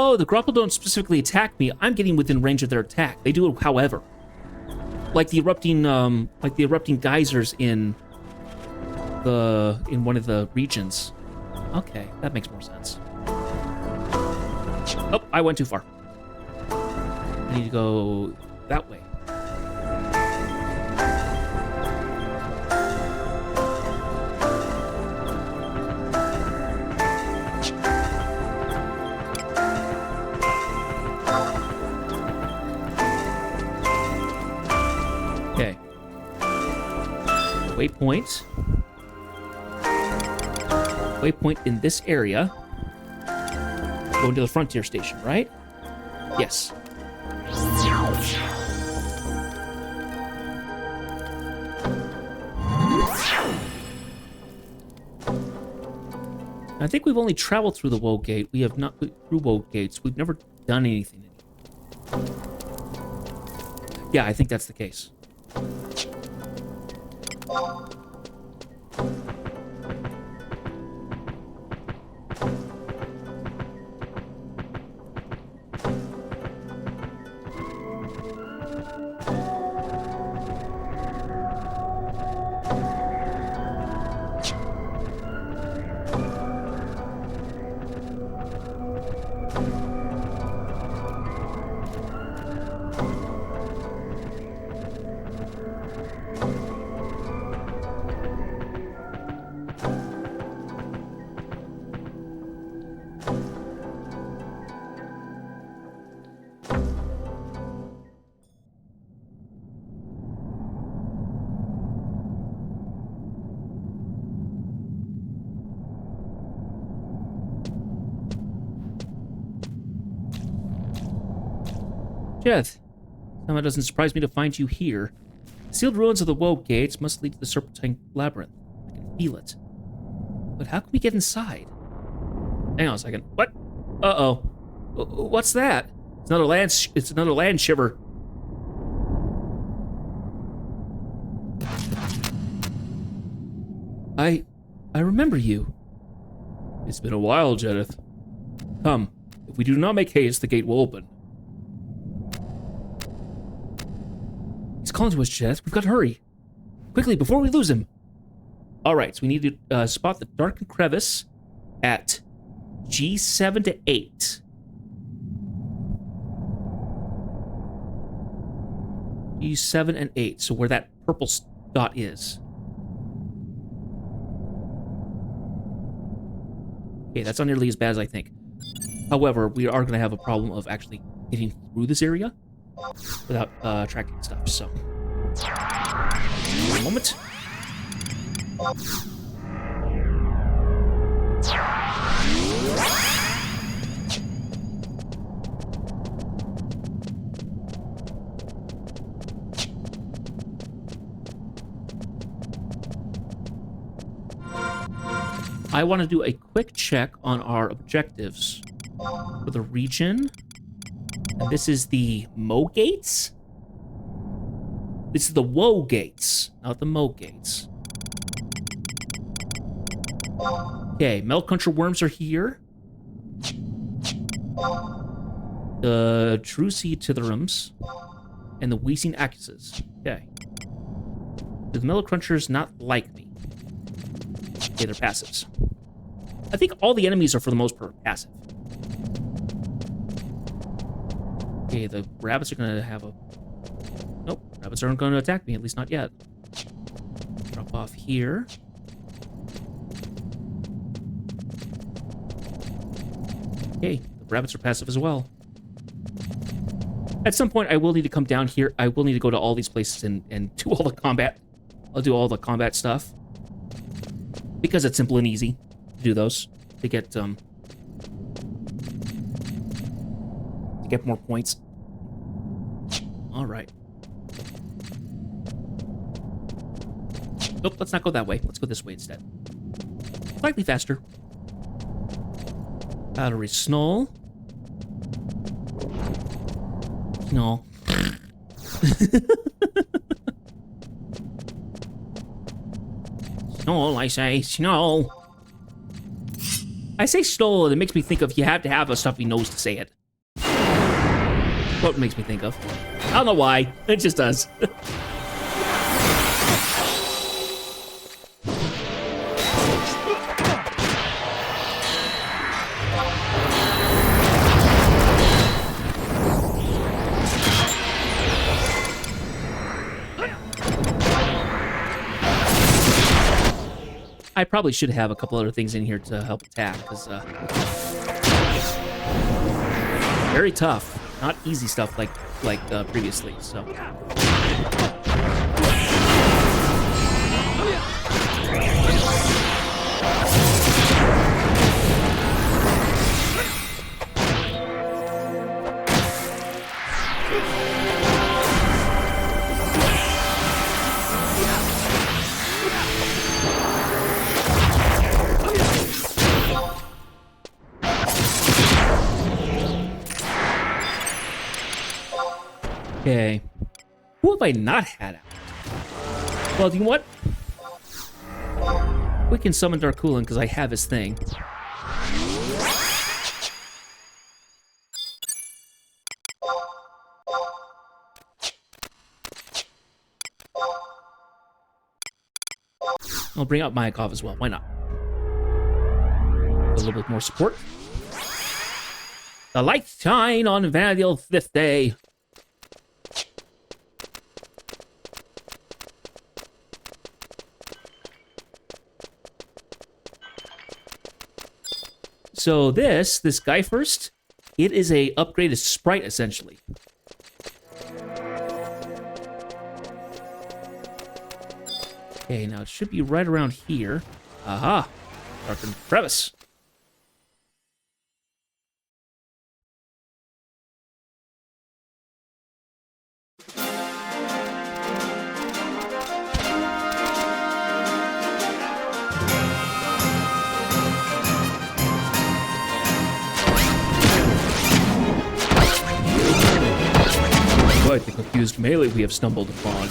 [SPEAKER 1] No, the grapple don't specifically attack me. I'm getting within range of their attack. They do it, however. Like the erupting geysers in one of the regions. Okay, that makes more sense. Oh, I went too far. I need to go that way. Okay. Waypoint. Waypoint in this area. Going to the frontier station, right? Yes. I think we've only traveled through the Woe Gate. We have not through Woe Gates. We've never done anything. Yeah, I think that's the case. Jeth, somehow it doesn't surprise me to find you here. The sealed ruins of the Woe Gates must lead to the Serpentine Labyrinth. I can feel it. But how can we get inside? Hang on a second. What? Uh-oh. What's that? It's another land shiver. I remember you. It's been a while, Jedith. Come. If we do not make haste, the gate will open. He's calling to us, Jedith. We've got to hurry. Quickly, before we lose him. All right, so we need to spot the darkened crevice at G7 to 8. G7 and 8, so where that purple dot is. Okay, that's not nearly as bad as I think. However, we are going to have a problem of actually getting through this area without tracking stuff, so. One moment. I want to do a quick check on our objectives for the region. And this is the Mo Gates? This is the Woe Gates, not the Mo Gates. Okay, Melkuncher worms are here. The Drusi Titherums and the Wheezing Accuses. Okay. The Melkunchers not like me. Okay, they're passives. I think all the enemies are, for the most part, passive. Okay, the rabbits are going to have a... Nope, rabbits aren't going to attack me, at least not yet. Drop off here. Okay, the rabbits are passive as well. At some point, I will need to come down here. I will need to go to all these places and do all the combat. I'll do all the combat stuff. Because it's simple and easy to do those. To get more points. Alright. Nope, let's not go that way. Let's go this way instead. Slightly faster. Battery Snoll. No. Snoll, I say. Snoll. I say Snoll, and it makes me think of you have to have a stuffy nose to say it. what makes me think of. I don't know why. It just does. I probably should have a couple other things in here to help attack, because very tough. Not easy stuff like previously, so. Okay. Who have I not had out? Well, you know what? We can summon Adoulin because I have his thing. I'll bring out Mayakov as well. Why not? A little bit more support. The lights shine on Vanadil this day. So this guy first, it is a upgraded sprite, essentially. Okay, now it should be right around here. Aha! Darkened crevice. Quite the confused melee we have stumbled upon.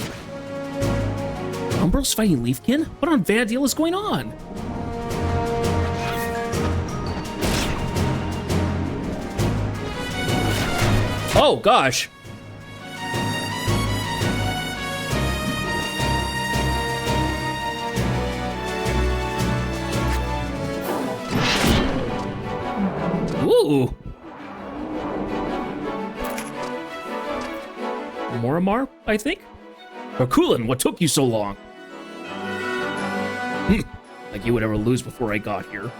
[SPEAKER 1] Umbrel's fighting Leafkin? What on Vanadil is going on? Oh, gosh. Ooh. Moramar, I think? Adoulin, what took you so long? Like you would ever lose before I got here.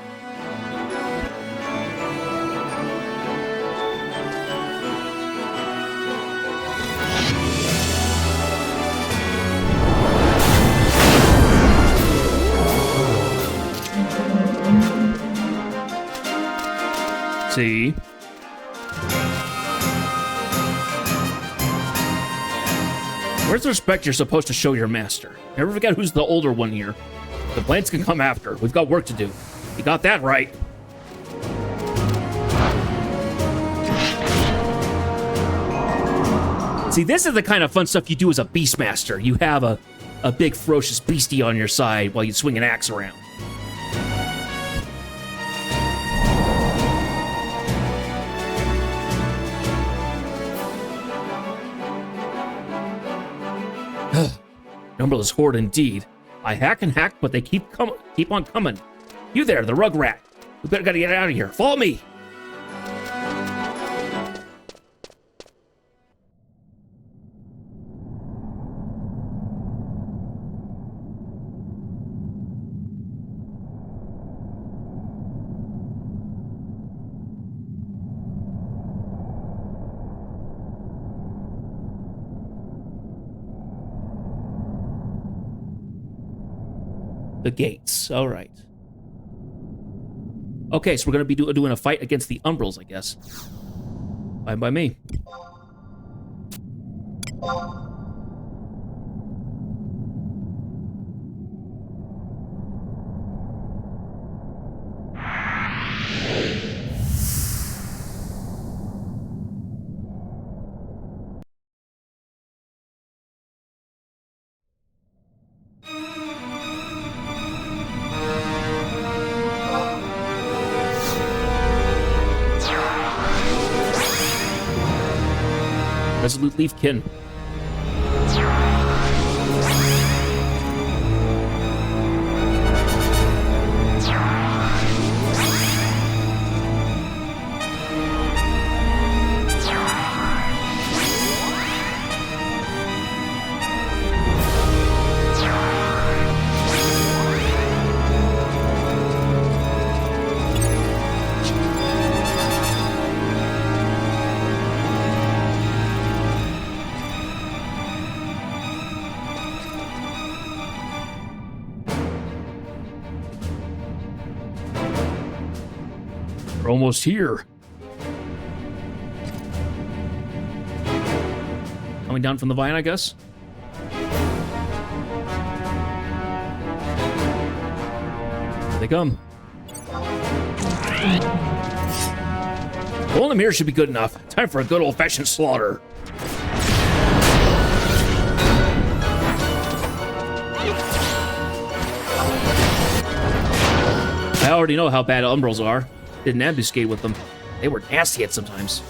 [SPEAKER 1] See? Where's the respect you're supposed to show your master? Never forget who's the older one here. The plants can come after. We've got work to do. You got that right. See, this is the kind of fun stuff you do as a Beastmaster. You have a big ferocious beastie on your side while you swing an axe around. Numberless horde indeed. I hack and hack, but they keep on coming. You there, the rugrat. We better gotta get out of here. Follow me. The gates. All right. Okay, so we're going to be doing a fight against the Umbrals, I guess. Fine by me. Resolute Leafkin. We're almost here. Coming down from the vine, I guess. Here they come. Hole in the mirror should be good enough. Time for a good old-fashioned slaughter. I already know how bad Umbrals are. Didn't ambuscade with them. They were nasty at sometimes.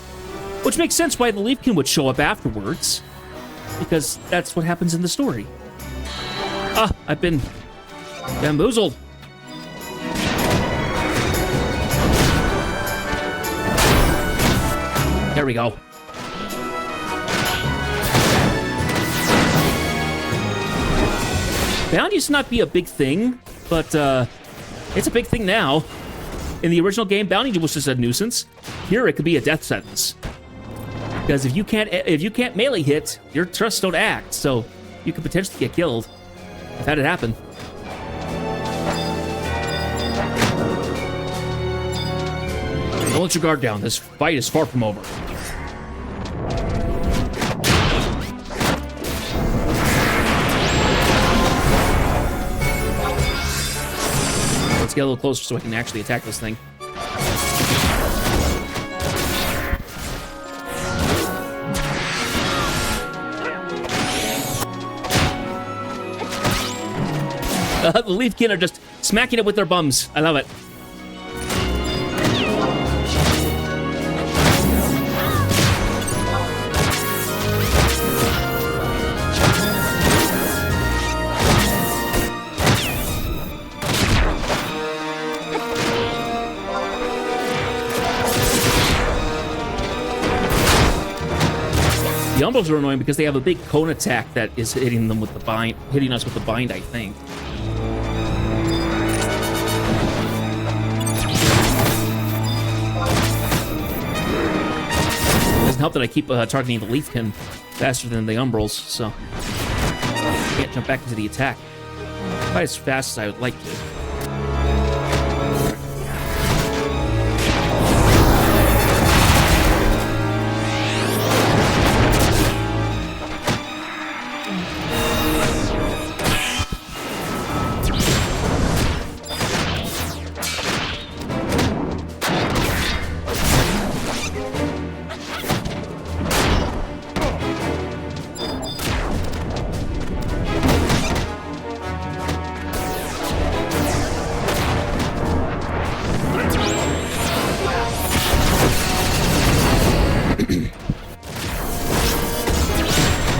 [SPEAKER 1] Which makes sense why the Leafkin would show up afterwards. Because that's what happens in the story. Ah, I've been bamboozled. There we go. Bound used to not be a big thing, but it's a big thing now. In the original game, bounty was just a nuisance. Here, it could be a death sentence. Because if you can't melee hit, your trusts don't act, so you could potentially get killed. I've had it happen. Don't let your guard down. This fight is far from over. Let's get a little closer so I can actually attack this thing. The Leafkin are just smacking it with their bums. I love it. The Umbrals are annoying because they have a big cone attack that is hitting them with the bind, hitting us with the bind, I think. Doesn't help that I keep targeting the Leafkin faster than the Umbrals, so I can't jump back into the attack quite as fast as I would like to.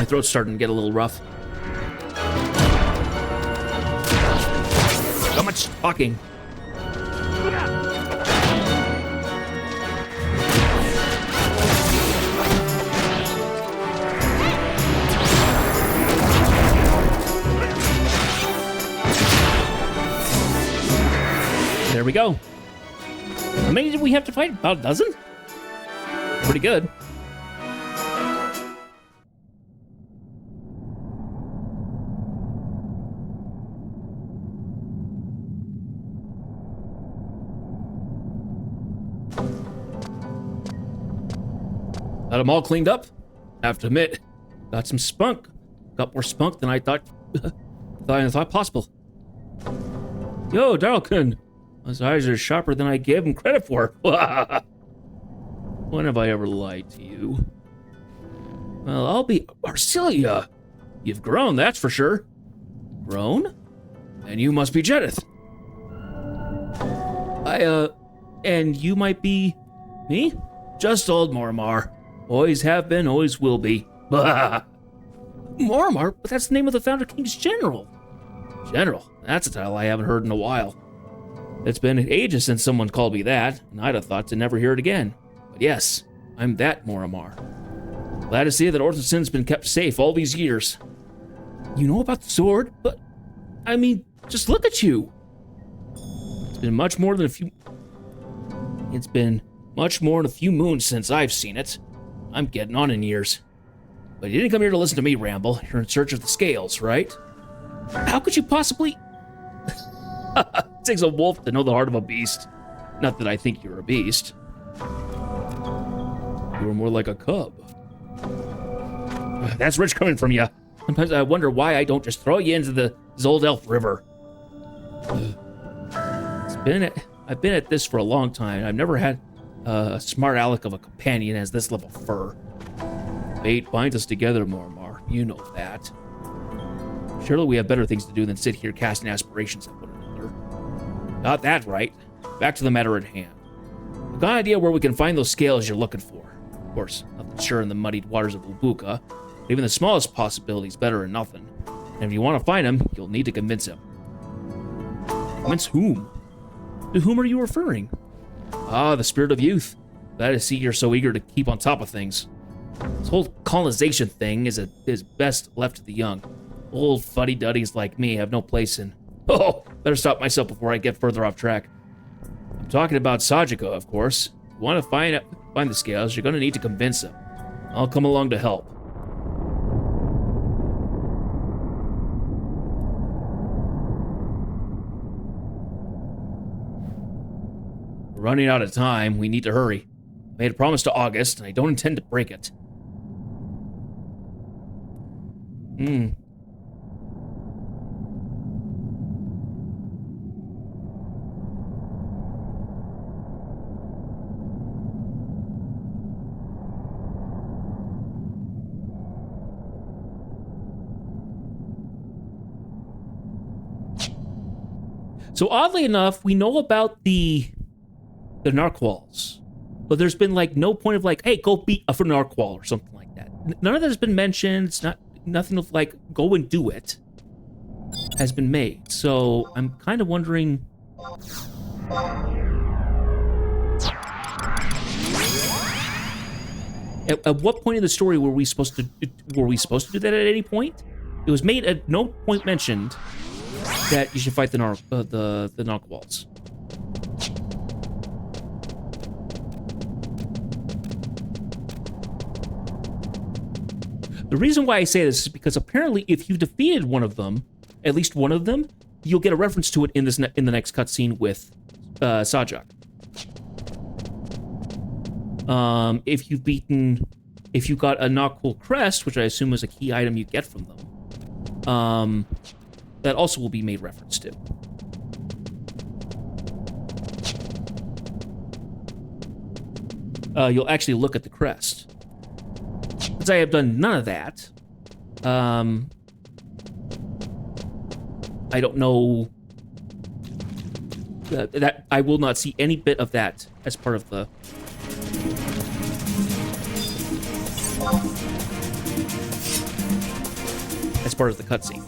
[SPEAKER 1] Throat's starting to get a little rough. So much talking. There we go. How many did we have to fight? About a dozen? Pretty good. Got them all cleaned up. I have to admit, got some spunk. Got more spunk than I thought possible. Yo, Darlkin. His eyes are sharper than I gave him credit for. When have I ever lied to you? Well, I'll be Arcelia. You've grown, that's for sure. Grown? And you must be Jedith. And you might be me? Just old Mormar. Always have been, always will be. Mormar? But that's the name of the Founder King's general. General? That's a title I haven't heard in a while. It's been ages since someone called me that, and I'd have thought to never hear it again. But yes, I'm that Mormar. Glad to see that Orthosin's been kept safe all these years. You know about the sword? But, I mean, just look at you. It's been much more than a few moons since I've seen it. I'm getting on in years. But you didn't come here to listen to me ramble. You're in search of the scales, right? How could you possibly... It takes a wolf to know the heart of a beast. Not that I think you're a beast. You're more like a cub. That's rich coming from you. Sometimes I wonder why I don't just throw you into the Zold Elf River. I've been at this for a long time. I've never had a smart aleck of a companion as this level fur. Fate binds us together, Mormar. You know that. Surely we have better things to do than sit here casting aspirations at one another. Got that right. Back to the matter at hand. I've got an idea where we can find those scales you're looking for. Of course, nothing sure in the muddied waters of Ulbuka. Even the smallest possibility is better than nothing. And if you want to find him, you'll need to convince him. Convince whom? To whom are you referring? Ah, the spirit of youth. Glad to see you're so eager to keep on top of things. This whole colonization thing is best left to the young. Old fuddy-duddies like me have no place in... Oh, better stop myself before I get further off track. I'm talking about Sajiko, of course. If you want to find the scales, you're going to need to convince him. I'll come along to help. We're running out of time. We need to hurry. I made a promise to August, and I don't intend to break it. So oddly enough, we know about the narwhals, but there's been like no point of like, hey, go beat a narwhal or something like that. None of that has been mentioned. It's nothing of like, go and do it has been made. So I'm kind of wondering. At what point in the story were we supposed to do that at any point? It was made at no point mentioned that you should fight the narwhals. The reason why I say this is because apparently if you defeated one of them, at least one of them, you'll get a reference to it in the next cutscene with Sajak. If you got a Narwhal crest, which I assume is a key item you get from them, that also will be made reference to. You'll actually look at the crest. Since I have done none of that, I don't know that I will not see any bit of that as part of the cutscene.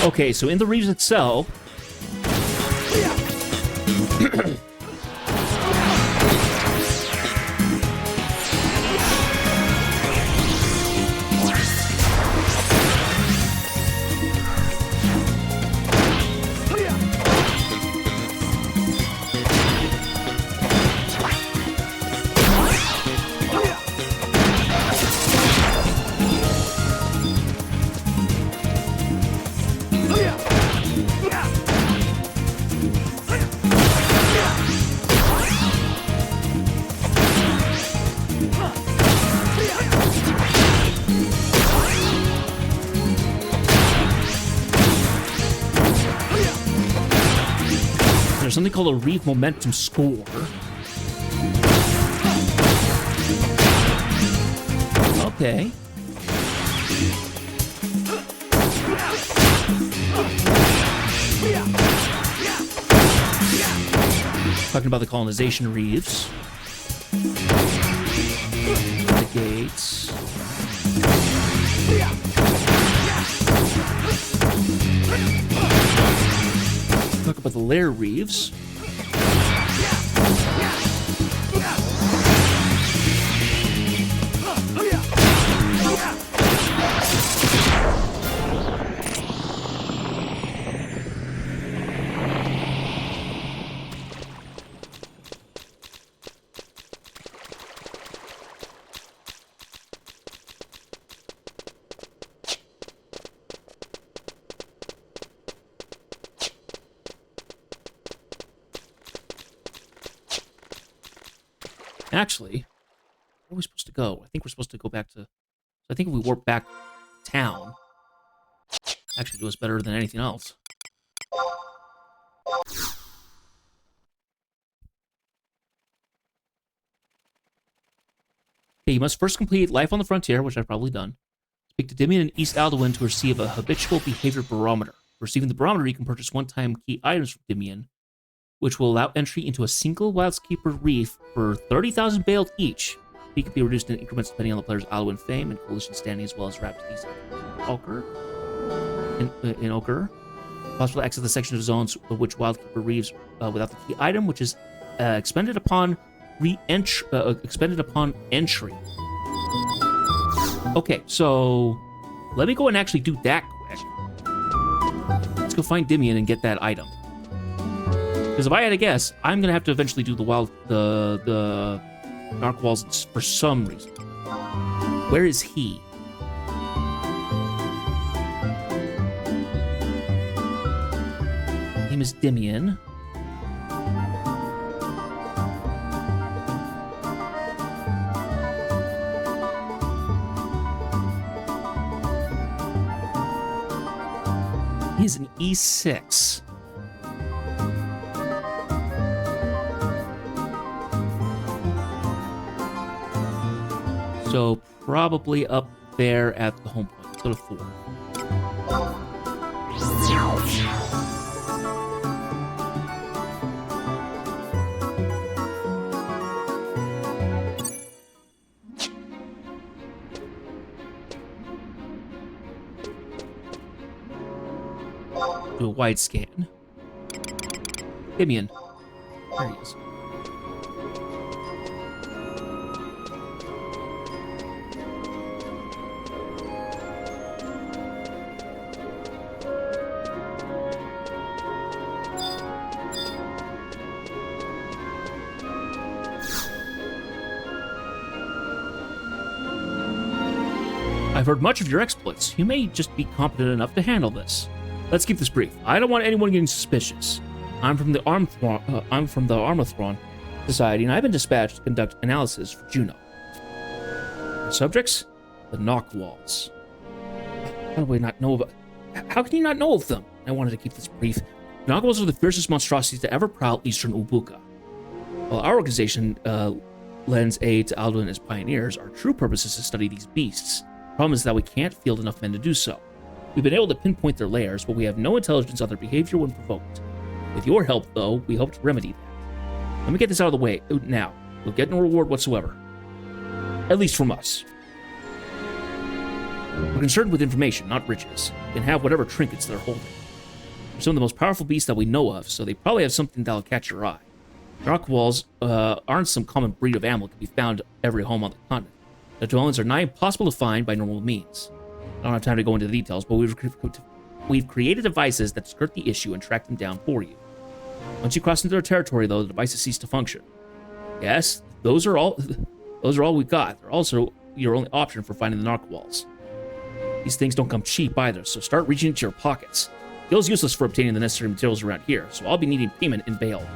[SPEAKER 1] Okay, so in the region itself, There's something called a Reeve Momentum Score. Okay. Talking about the colonization reefs. The gates. Talk about the lair reefs. Actually, where are we supposed to go? I think we're supposed to go back to... So I think if we warp back to town, actually do us better than anything else. Okay, you must first complete Life on the Frontier, which I've probably done. Speak to Dimian in East Adoulin to receive a habitual behavior barometer. Receiving the barometer, you can purchase one-time key items from Dimian, which will allow entry into a single Wildskeeper reef for 30,000 bailed each. Fee can be reduced in increments depending on the player's Adoulin fame and coalition standing, as well as Rhapsody's Ochre. In Ochre. Possible to exit the section of zones of which Wildkeeper reefs without the key item, which is expended upon entry. Okay, so let me go and actually do that quick. Let's go find Dimian and get that item. Because if I had to guess, I'm gonna have to eventually do the Narwhals for some reason. Where is he? Name is Dimian. He's an E6. So probably up there at the home point. Let's go to 4. Do a wide scan. Dimian. There he is. I've heard much of your exploits. You may just be competent enough to handle this. Let's keep this brief. I don't want anyone getting suspicious. I'm from the Armathron Society, and I've been dispatched to conduct analysis for Juno. The subjects? The Narwhals. How do we not know about... How can you not know of them? I wanted to keep this brief. Narwhals are the fiercest monstrosities to ever prowl eastern Ubuka. While our organization lends aid to Adoulin as pioneers, our true purpose is to study these beasts. The problem is that we can't field enough men to do so. We've been able to pinpoint their lairs, but we have no intelligence on their behavior when provoked. With your help, though, we hope to remedy that. Let me get this out of the way now. We'll get no reward whatsoever. At least from us. We're concerned with information, not riches. We can have whatever trinkets they're holding. They're some of the most powerful beasts that we know of, so they probably have something that'll catch your eye. Narwhals aren't some common breed of animal that can be found at every home on the continent. Their dwellings are nigh impossible to find by normal means. I don't have time to go into the details, but we've created devices that skirt the issue and track them down for you. Once you cross into their territory, though, the devices cease to function. Yes, those are all we've got. They're also your only option for finding the Narwhals. These things don't come cheap either, so start reaching into your pockets. Feels useless for obtaining the necessary materials around here, so I'll be needing payment in bail.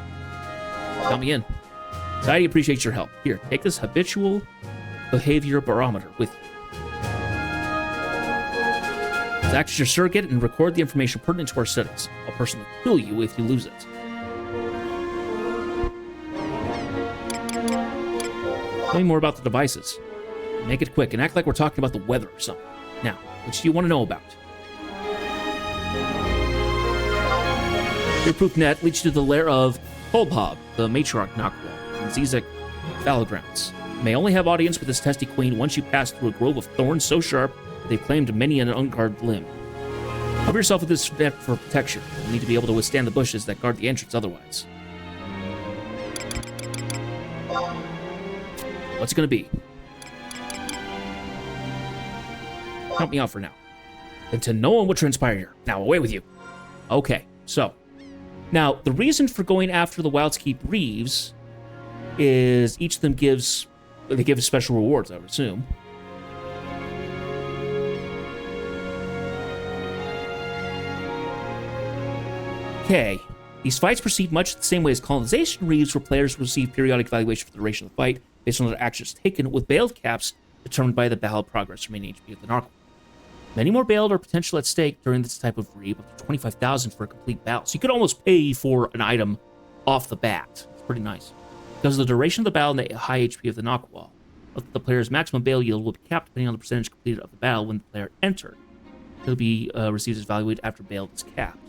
[SPEAKER 1] Count me in. Society appreciates your help. Here, take this habitual behavior barometer with you. Act as your surrogate and record the information pertinent to our studies. I'll personally kill you if you lose it. Tell me more about the devices. Make it quick and act like we're talking about the weather or something. Now, which do you want to know about? Your proof net leads you to the lair of Holbhob, the matriarch Knockwall, in Zizek Battlegrounds. You may only have audience with this testy queen once you pass through a grove of thorns so sharp that they've claimed many an unguarded limb. Cover yourself with this net for protection. You'll need to be able to withstand the bushes that guard the entrance otherwise. What's it going to be? Help me out for now. And to no one would transpire here. Now, away with you. Okay, so. Now, the reason for going after the Wildskeep Reeves is each of them gives special rewards, I would assume. Okay. These fights proceed much the same way as colonization reaves, where players receive periodic evaluation for the duration of the fight based on their actions taken, with bailed caps determined by the battle progress remaining HP of the Narwhal. Many more bailed are potential at stake during this type of reave, up to 25,000 for a complete battle. So you could almost pay for an item off the bat. It's pretty nice. Because of the duration of the battle and the high HP of the Knockwall, the player's maximum bail yield will be capped depending on the percentage completed of the battle when the player entered. It'll be received as evaluated after bail is capped.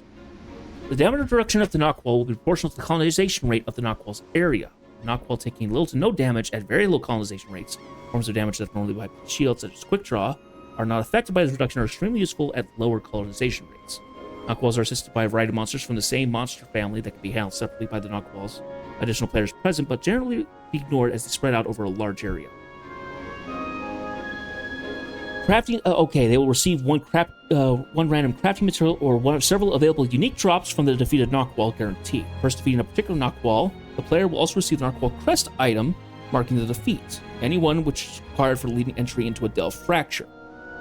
[SPEAKER 1] The damage reduction of the Knockwall will be proportional to the colonization rate of the Knockwall's area. The Knockwall taking little to no damage at very low colonization rates. Forms of damage that normally wipe shields, such as Quick Draw, are not affected by this reduction, are extremely useful at lower colonization rates. Knockwalls are assisted by a variety of monsters from the same monster family that can be handled separately by the Knockwalls. Additional players present, but generally be ignored as they spread out over a large area. Crafting, okay, they will receive one random crafting material or several available unique drops from the defeated Knockwall guarantee. First defeating a particular Knockwall, the player will also receive the Knockwall crest item, marking the defeat. Anyone which is required for leading entry into a Delve Fracture.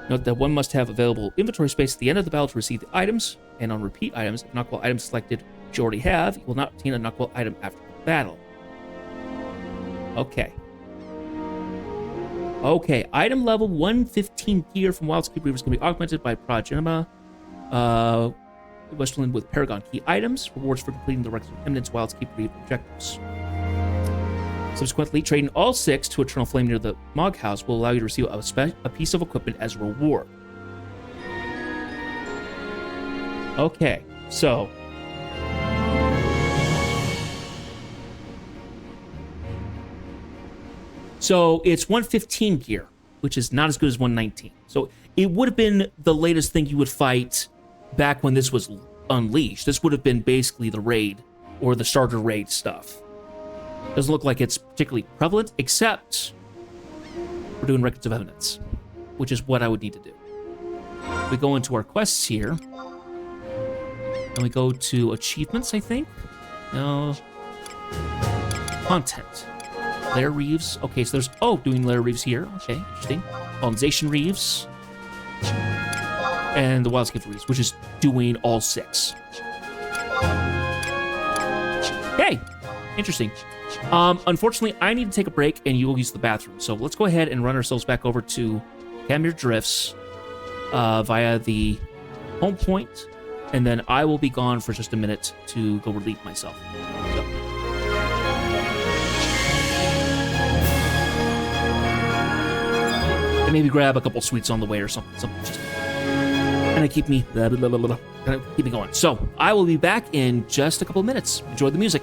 [SPEAKER 1] Note that one must have available inventory space at the end of the battle to receive the items, and on repeat items, if Knockwall items selected which you already have, you will not obtain a Knockwall item after the battle. Okay. Okay, item level 115 gear from Wildskeep Reaver is going to be augmented by Progenima Westerland with Paragon key items, rewards for completing the Rex of Eminence Wildskeep Reaver objectives. Subsequently, trading all 6 to Eternal Flame near the Mog House will allow you to receive a piece of equipment as a reward. Okay, so. So it's 115 gear, which is not as good as 119. So it would have been the latest thing you would fight back when this was unleashed. This would have been basically the raid or the starter raid stuff. Doesn't look like it's particularly prevalent, except we're doing Records of Evidence, which is what I would need to do. We go into our quests here, and we go to achievements, I think. No. Content. Lair Reeves. Okay, so there's, doing Lair Reeves here. Okay, interesting. Colonization Reeves. And the Wildscape Reeves, which is doing all 6. Okay, interesting. Unfortunately, I need to take a break, and you will use the bathroom. So let's go ahead and run ourselves back over to Camir Drifts via the home point, and then I will be gone for just a minute to go relieve myself. So. And maybe grab a couple sweets on the way or something just kind of keep me going. So I will be back in just a couple of minutes. Enjoy the music.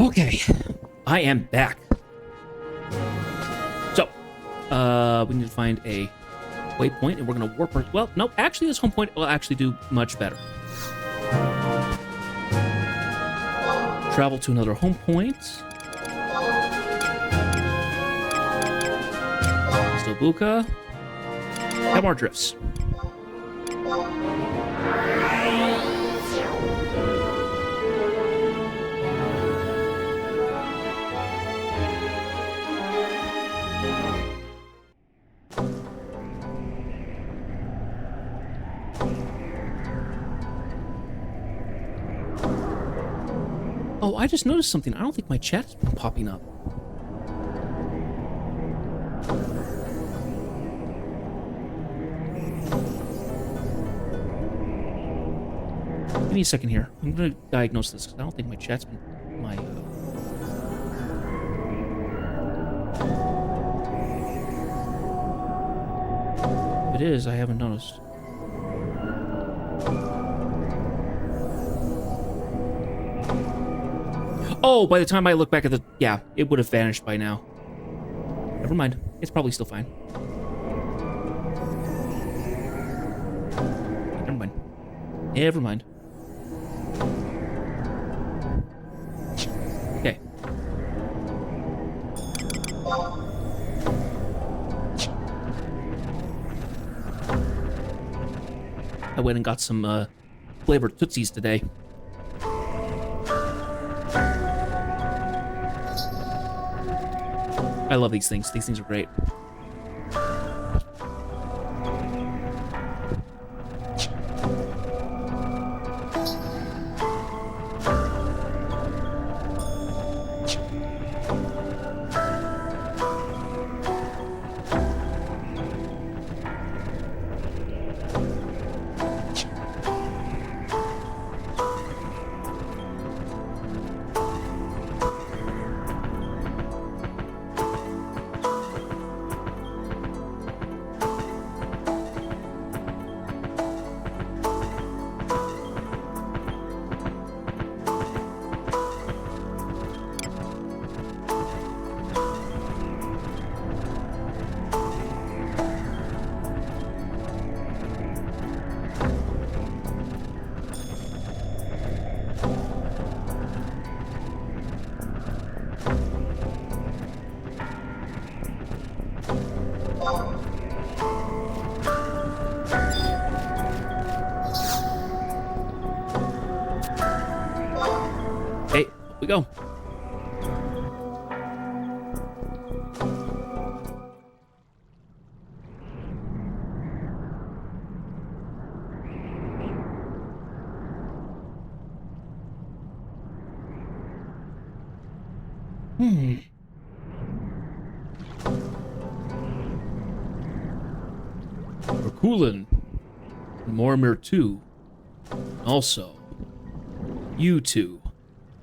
[SPEAKER 1] Okay, I am back. So, we need to find a waypoint, and we're gonna warp our... Well, no, actually, this home point will actually do much better. Travel to another home point. Stobuka. Have more drifts. Oh, I just noticed something. I don't think my chat's been popping up. Give me a second here. I'm going to diagnose this because I don't think my chat's been... If it is, I haven't noticed. Oh, by the time I look back at the... Yeah, it would have vanished by now. Never mind. It's probably still fine. Never mind. Never mind. Okay. I went and got some flavored Tootsies today. I love these things. These things are great. We go. Adoulin, Mormir too. Also, you two.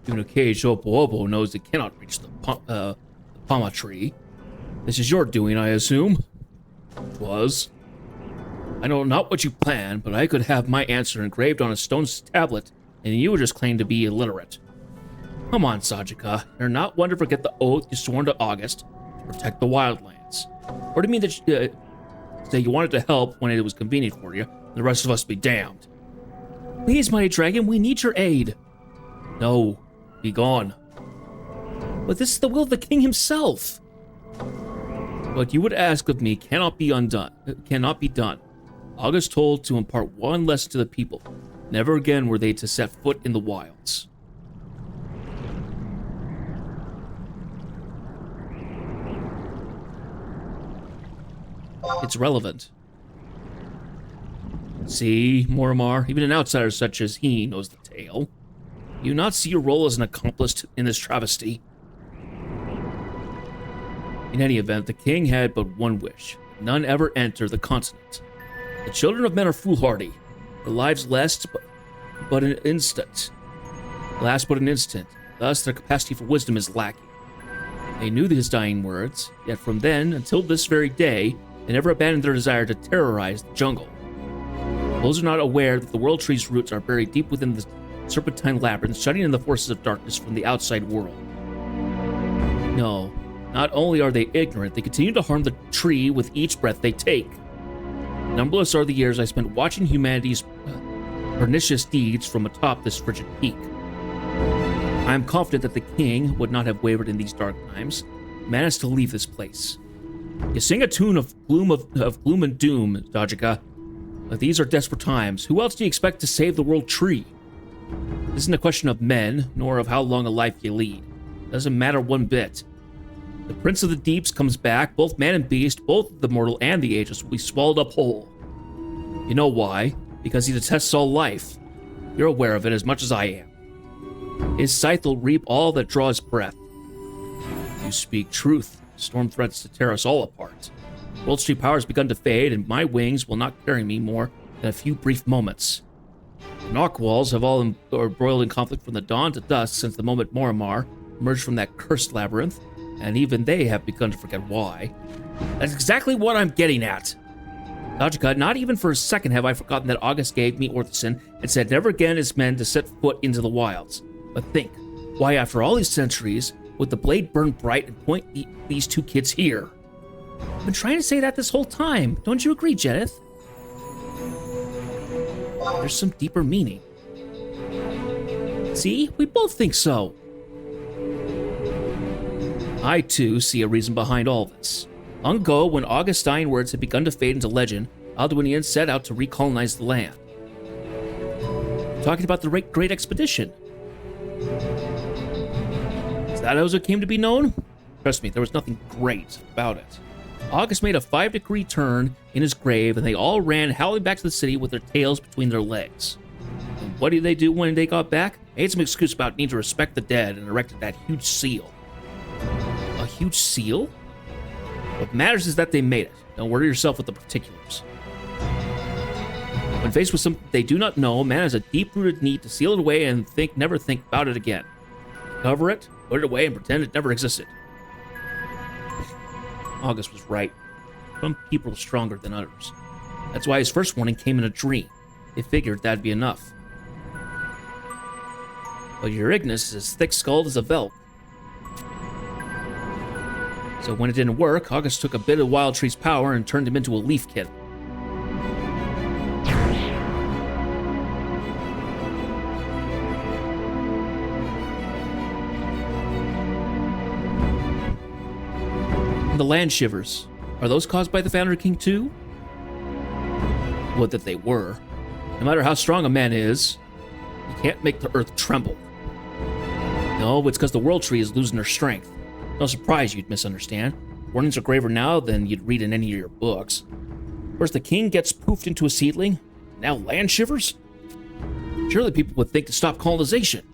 [SPEAKER 1] Even a cage Opo knows it cannot reach the Pama tree. This is your doing, I assume. It was. I know not what you planned, but I could have my answer engraved on a stone tablet, and you would just claim to be illiterate. Come on, Sajika. You're not one to forget the oath you sworn to August to protect the wildlands. Or do you mean that you wanted to help when it was convenient for you, and the rest of us be damned? Please, Mighty Dragon, we need your aid. No. Be gone. But this is the will of the king himself. What you would ask of me cannot be done. August told to impart one lesson to the people. Never again were they to set foot in the wilds. It's relevant. See, Mormar, even an outsider such as he knows the tale. You not see your role as an accomplice in this travesty? In any event, the king had but one wish. None ever enter the continent. The children of men are foolhardy. Their lives last but an instant. Thus, their capacity for wisdom is lacking. They knew his dying words, yet from then until this very day, they never abandoned their desire to terrorize the jungle. Those are not aware that the World Tree's roots are buried deep within the serpentine labyrinth, shutting in the forces of darkness from the outside world. No, not only are they ignorant, they continue to harm the tree with each breath they take. Numberless are the years I spent watching humanity's pernicious deeds from atop this frigid peak. I am confident that the king would not have wavered in these dark times, managed to leave this place. You sing a tune of gloom and doom, Dajika, but these are desperate times. Who else do you expect to save the world tree? This isn't a question of men, nor of how long a life you lead. It doesn't matter one bit. The Prince of the Deeps comes back, both man and beast, both the mortal and the ageless will be swallowed up whole. You know why? Because he detests all life. You're aware of it as much as I am. His scythe will reap all that draws breath. You speak truth. Storm threats to tear us all apart. World Street power has begun to fade, and my wings will not carry me more than a few brief moments. The Narquals have all embroiled in conflict from the dawn to dusk since the moment Morimar emerged from that cursed labyrinth, and even they have begun to forget why. That's exactly what I'm getting at. Dajika, not even for a second have I forgotten that August gave me Orthison and said never again as men to set foot into the wilds. But think, why after all these centuries would the blade burn bright and point these two kids here? I've been trying to say that this whole time. Don't you agree, Jedith? There's some deeper meaning. See? We both think so. I, too, see a reason behind all this. Long ago, when Augustine words had begun to fade into legend, Alduinians set out to recolonize the land. Talking about the Great Expedition. Is that how it came to be known? Trust me, there was nothing great about it. August made a 5-degree turn in his grave, and they all ran howling back to the city with their tails between their legs. And what did they do when they got back? Made some excuse about needing to respect the dead and erected that huge seal. A huge seal? What matters is that they made it. Don't worry yourself with the particulars. When faced with something they do not know, man has a deep-rooted need to seal it away and never think about it again. Cover it, put it away, and pretend it never existed. August was right. Some people are stronger than others. That's why his first warning came in a dream. They figured that'd be enough. But your Ignis is as thick-skulled as a Velk. So when it didn't work, August took a bit of Wild Tree's power and turned him into a leaf kid. And the land shivers. Are those caused by the Founder King too? Would that they were. No matter how strong a man is, he can't make the earth tremble. No, it's because the World Tree is losing her strength. No surprise you'd misunderstand. Warnings are graver now than you'd read in any of your books. First the king gets poofed into a seedling, now land shivers? Surely people would think to stop colonization.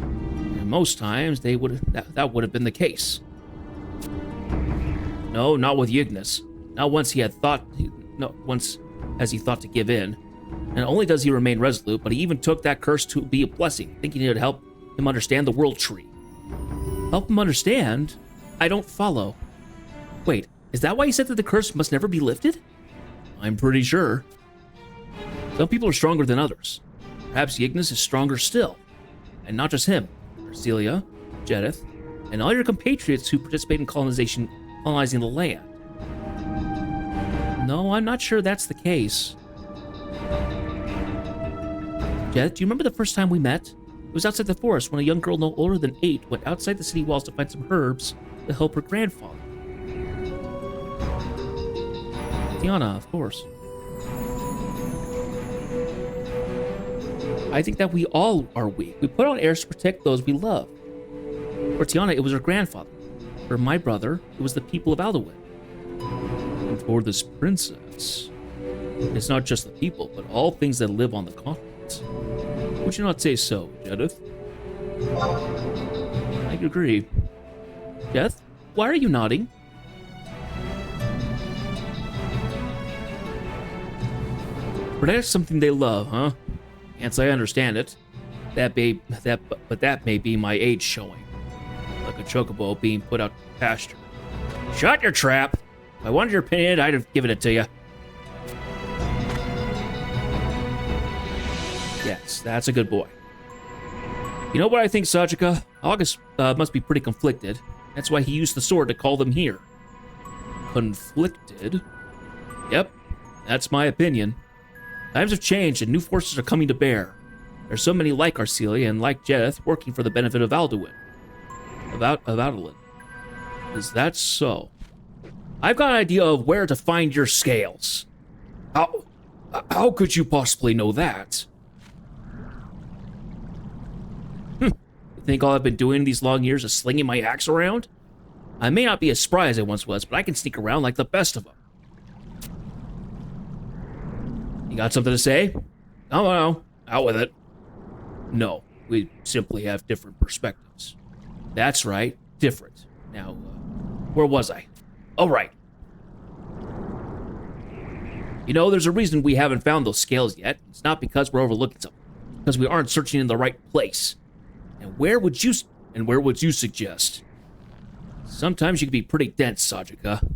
[SPEAKER 1] And most times that would have been the case. No, not with Ignis. Not once has he thought to give in. And only does he remain resolute, but he even took that curse to be a blessing, thinking it would help him understand the World Tree. Help him understand? I don't follow. Wait, is that why he said that the curse must never be lifted? I'm pretty sure. Some people are stronger than others. Perhaps Ignis is stronger still. And not just him. Arcelia, Jedith, and all your compatriots who participate in colonizing the land. No, I'm not sure that's the case. Jedith, do you remember the first time we met? It was outside the forest when a young girl no older than 8 went outside the city walls to find some herbs to help her grandfather. Tiana, of course. I think that we all are weak. We put on airs to protect those we love. For Tiana, it was her grandfather. For my brother, it was the people of Adoulin. And for this princess, it's not just the people, but all things that live on the continent. Would you not say so, Jedith? I agree. Jedith, why are you nodding? Protect something they love, huh? Can't say I understand it. But that may be my age showing. Like a chocobo being put out to pasture. Shut your trap! If I wanted your opinion, I'd have given it to you. Yes, that's a good boy. You know what I think, Sajika? August must be pretty conflicted. That's why he used the sword to call them here. Conflicted? Yep, that's my opinion. Times have changed and new forces are coming to bear. There's so many like Arcelia and like Jedith working for the benefit of Alduin. Of Adoulin. Is that so? I've got an idea of where to find your scales. How could you possibly know that? You think all I've been doing these long years is slinging my axe around? I may not be as spry as I once was, but I can sneak around like the best of them. You got something to say? No, out with it. No, we simply have different perspectives. That's right, different. Now, where was I? Oh, right. You know, there's a reason we haven't found those scales yet. It's not because we're overlooking something. It's because we aren't searching in the right place. And where would you suggest? Sometimes you can be pretty dense, Sajika.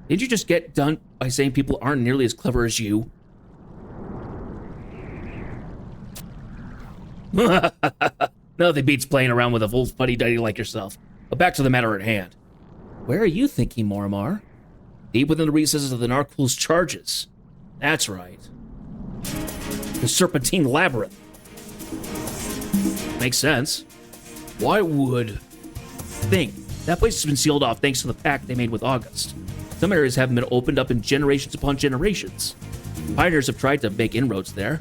[SPEAKER 1] Didn't you just get done by saying people aren't nearly as clever as you? Nothing beats playing around with a old fuddy-duddy like yourself. But back to the matter at hand. Where are you thinking, Mormar? Deep within the recesses of the Narcool's charges. That's right. The Serpentine Labyrinth. Makes sense. Why would... Think. That place has been sealed off thanks to the pact they made with August. Some areas haven't been opened up in generations upon generations. Pioneers have tried to make inroads there,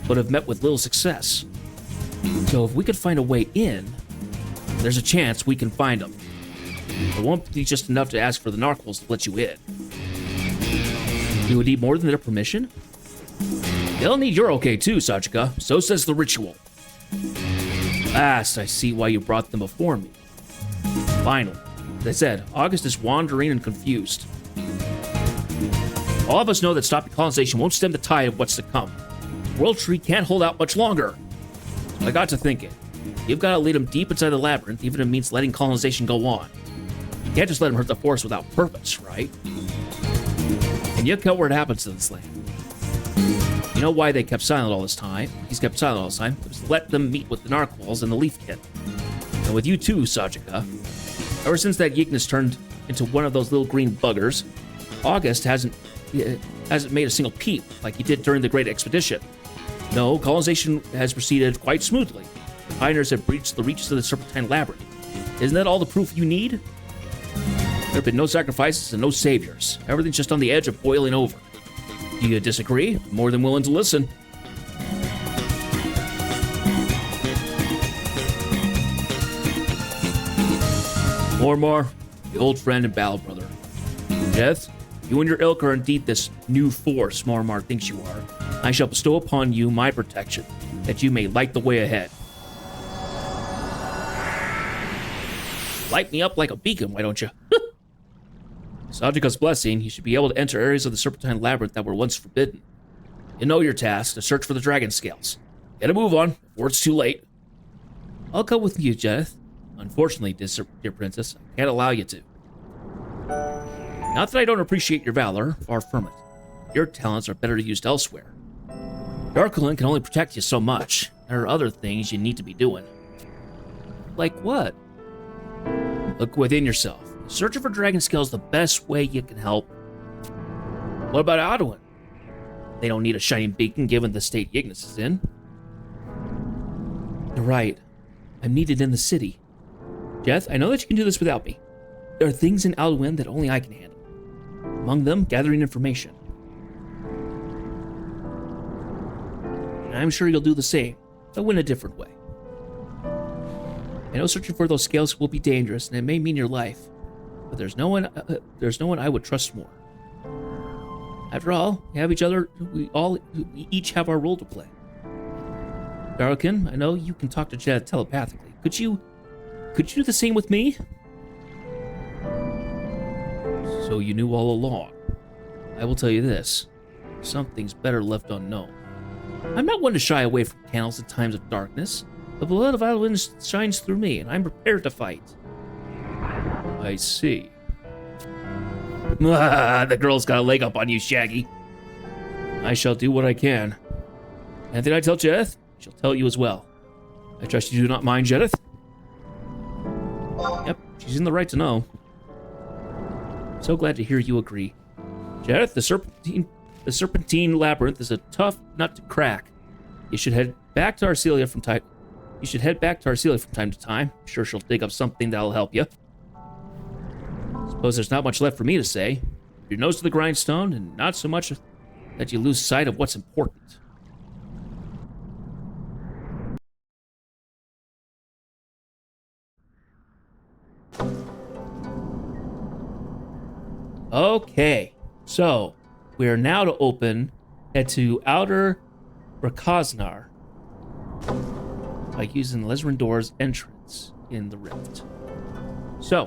[SPEAKER 1] but have met with little success. So if we could find a way in, there's a chance we can find them. It won't be just enough to ask for the Narquils to let you in. You would need more than their permission? They'll need your okay too, Sajika. So says the ritual. Last, I see why you brought them before me. Finally, as I said, August is wandering and confused. All of us know that stopping colonization won't stem the tide of what's to come. World Tree can't hold out much longer. I got to thinking, you've got to lead them deep inside the labyrinth, even if it means letting colonization go on. You can't just let them hurt the forest without purpose, right? And you cut where it happens to this land. You know why they kept silent all this time? He's kept silent all this time. It was to let them meet with the Narquils and the Leafkin. And with you too, Sajika. Ever since that Yignis turned into one of those little green buggers, August hasn't made a single peep like he did during the Great Expedition. No, colonization has proceeded quite smoothly. The pioneers have breached the reaches of the Serpentine Labyrinth. Isn't that all the proof you need? There have been no sacrifices and no saviors. Everything's just on the edge of boiling over. Do you disagree? I'm more than willing to listen. Mormar, the old friend and battle brother. Death, you and your ilk are indeed this new force Mormar thinks you are. I shall bestow upon you my protection, that you may light the way ahead. Light me up like a beacon, why don't you? Sajika's blessing, you should be able to enter areas of the Serpentine Labyrinth that were once forbidden. You know your task, to search for the dragon scales. Get a move on, before it's too late. I'll go with you, Jedith. Unfortunately, dear princess, I can't allow you to. Not that I don't appreciate your valor, far from it. Your talents are better used elsewhere. Adoulin can only protect you so much. There are other things you need to be doing. Like what? Look within yourself. Searching for dragon scales is the best way you can help. What about Adoulin? They don't need a shining beacon given the state Yignis is in. You're right. I'm needed in the city. Jeth, I know that you can do this without me. There are things in Adoulin that only I can handle. Among them, gathering information. And I'm sure you'll do the same, though in a different way. I know searching for those scales will be dangerous, and it may mean your life. But there's no one I would trust more. After all, we have each other. We each have our role to play. Darkin, I know you can talk to Jed telepathically. Could you do the same with me? So you knew all along. I will tell you this: something's better left unknown. I'm not one to shy away from candles in times of darkness. The blood of Adoulin shines through me, and I'm prepared to fight. I see. The girl's got a leg up on you, Shaggy. I shall do what I can. Anything I tell Jedith, she'll tell you as well. I trust you do not mind, Jedith? Yep, She's in the right to know. So glad to hear you agree. Jareth, the Serpentine Labyrinth is a tough nut to crack. You should head back to Arcelia from time to time. I'm sure she'll dig up something that'll help you. Suppose there's not much left for me to say. Your nose to the grindstone, and not so much that you lose sight of what's important. Okay, so we are now to head to Outer Rakaznar by using Lezrindor's entrance in the rift. So,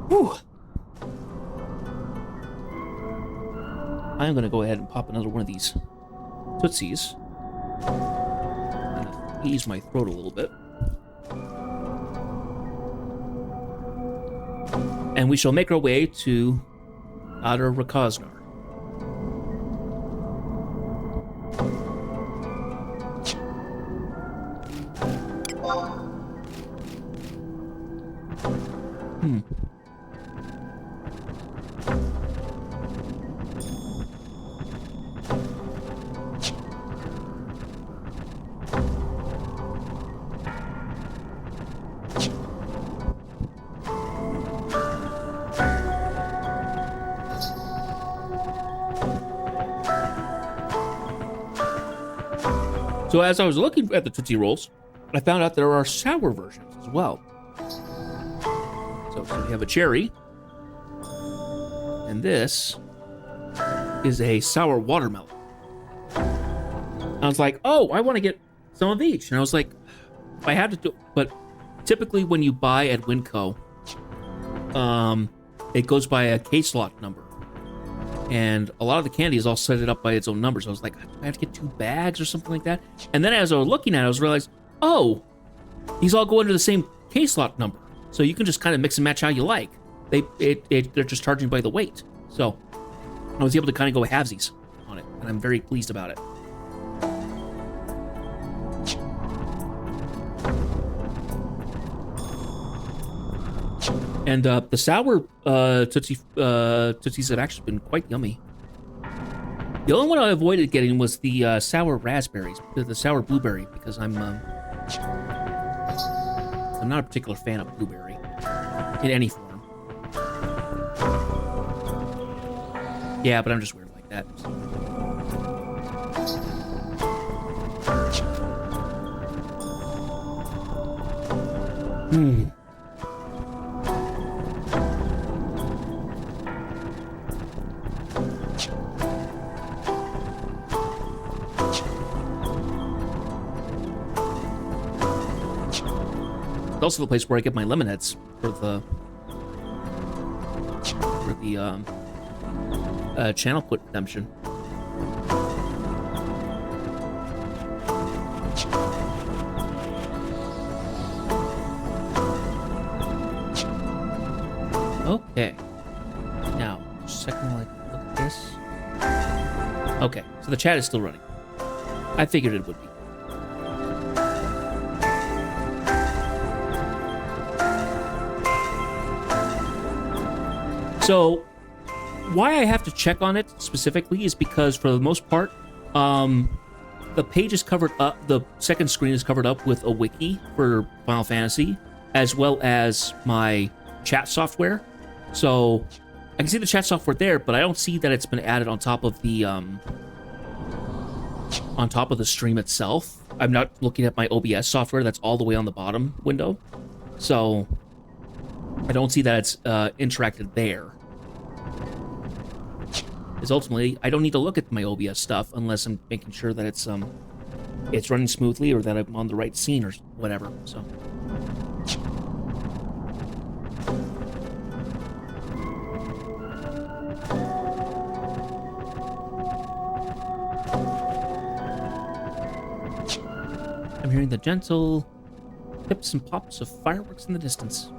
[SPEAKER 1] whew. I'm gonna go ahead and pop another one of these Tootsies. Ease my throat a little bit. And we shall make our way to Outer Rakaznar. So as I was looking at the Tootsie Rolls, I found out there are sour versions as well. So we have a cherry, and this is a sour watermelon. I was like, oh, I want to get some of each. And I was like, if I had to do, but typically when you buy at Winco, it goes by a case lot number. And a lot of the candy is all set it up by its own numbers. I was like, I have to get 2 bags or something like that. And then as I was looking at it, I was realized, oh, these all go under the same case lot number. So you can just kind of mix and match how you like. They're just charging by the weight. So I was able to kind of go halvesies on it, and I'm very pleased about it. And the sour Tootsies have actually been quite yummy. The only one I avoided getting was the sour raspberries, the sour blueberry, because I'm not a particular fan of blueberry in any form. Yeah, but I'm just weird like that. It's also the place where I get my lemon heads for the channel put redemption. Okay. Now, just a second while I look at this. Okay, so the chat is still running. I figured it would be. So, why I have to check on it specifically is because, for the most part, the page is covered up, the second screen is covered up with a wiki for Final Fantasy, as well as my chat software. So, I can see the chat software there, but I don't see that it's been added on top of the stream itself. I'm not looking at my OBS software, that's all the way on the bottom window. So, I don't see that it's interacted there. Because ultimately, I don't need to look at my OBS stuff unless I'm making sure that it's running smoothly or that I'm on the right scene or whatever. So. I'm hearing the gentle pips and pops of fireworks in the distance.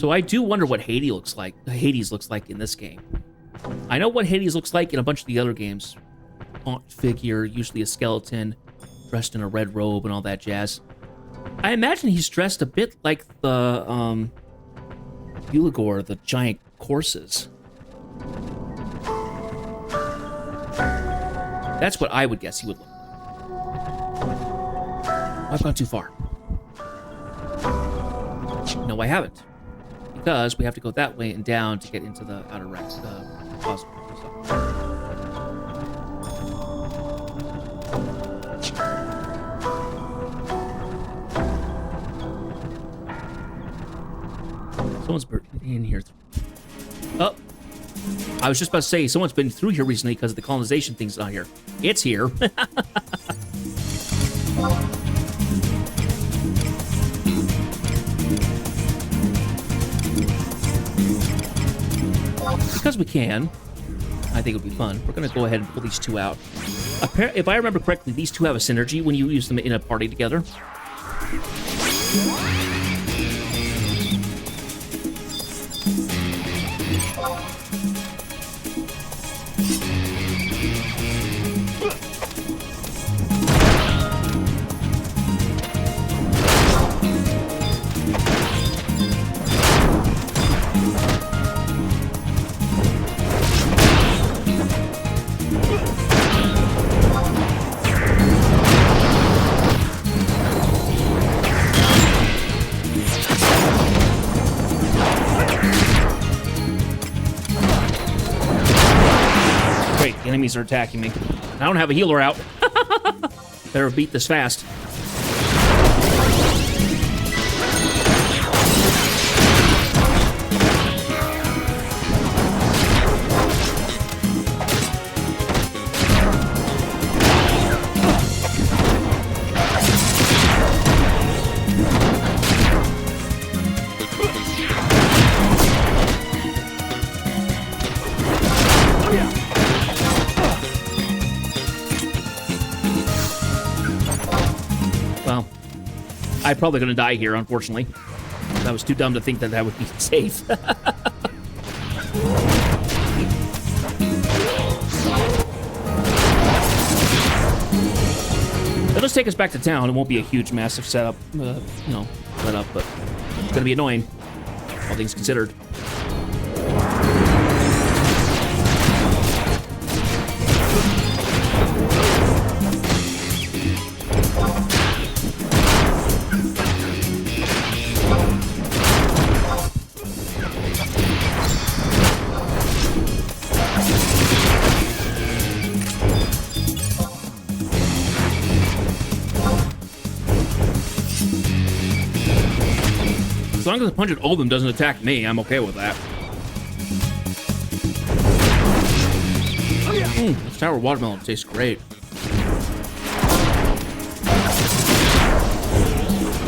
[SPEAKER 1] So I do wonder what Hades looks like in this game. I know what Hades looks like in a bunch of the other games. Gaunt figure, usually a skeleton, dressed in a red robe and all that jazz. I imagine he's dressed a bit like the Uligor, the giant horses. That's what I would guess he would look like. I've gone too far. No, I haven't. Because we have to go that way and down to get into the outer Rex closet. Someone's in here. Oh, I was just about to say, someone's been through here recently because the colonization thing's not here. It's here. Because we can, I think it would be fun. We're going to go ahead and pull these two out. If I remember correctly, these two have a synergy when you use them in a party together. Enemies are attacking me. I don't have a healer out. Better beat this fast. I'm probably going to die here, unfortunately. I was too dumb to think that that would be safe. It'll just take us back to town. It won't be a huge, massive setup, setup, but it's going to be annoying, all things considered. As long as the Pungent Oldham doesn't attack me, I'm okay with that. The sour watermelon tastes great.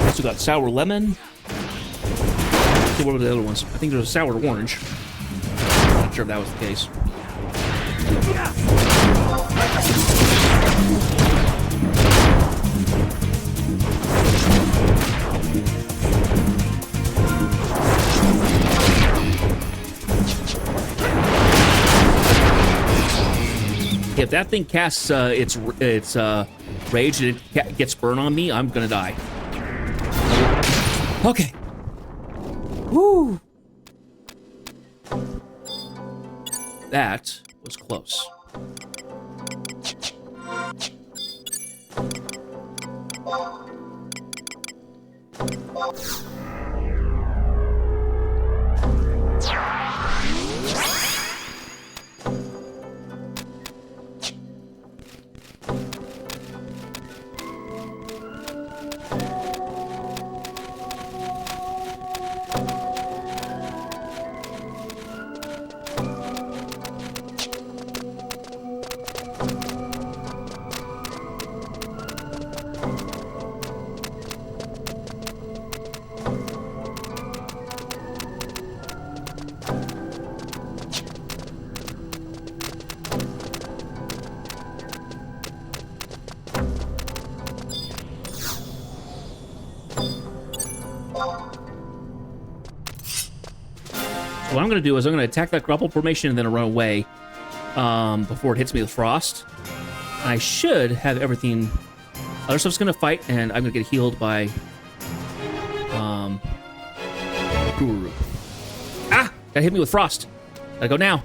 [SPEAKER 1] Also got sour lemon. Let's see, what were the other ones? I think there's a sour orange. Not sure if that was the case. If that thing casts its rage and it gets burn on me, I'm gonna die. Okay. Woo. That was close. So what I'm going to do is I'm going to attack that grapple formation and then run away before it hits me with frost. And I should have everything. Other stuff's going to fight, and I'm going to get healed by Guru. Ah! That hit me with frost. Gotta go now.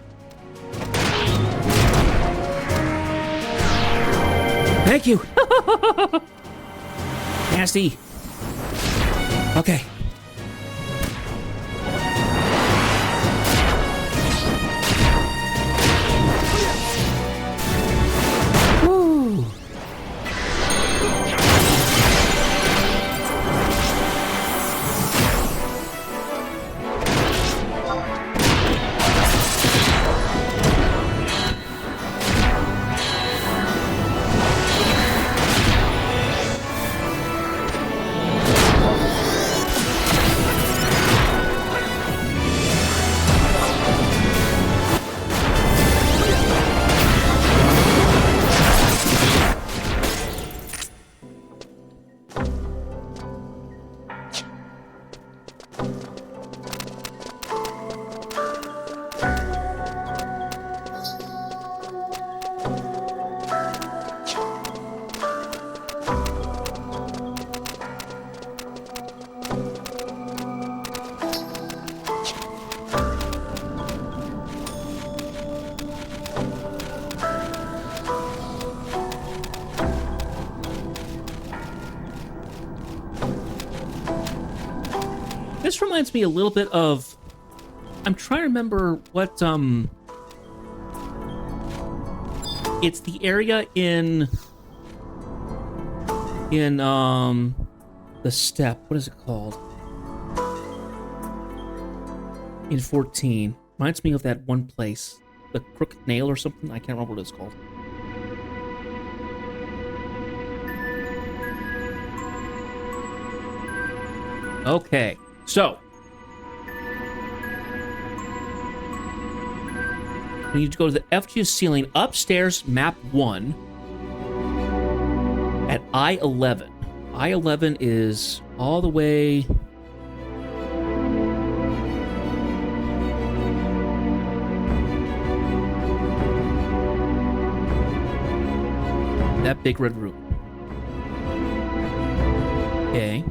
[SPEAKER 1] Thank you. Nasty. Okay. Woo. This reminds me a little bit of... I'm trying to remember what, it's the area in the step. What is it called? In 14. Reminds me of that one place. The Crooked Nail or something? I can't remember what it's called. Okay, so we need to go to the FGS ceiling upstairs, map 1 at I-11. I-11 is all the way... that big red room. Okay.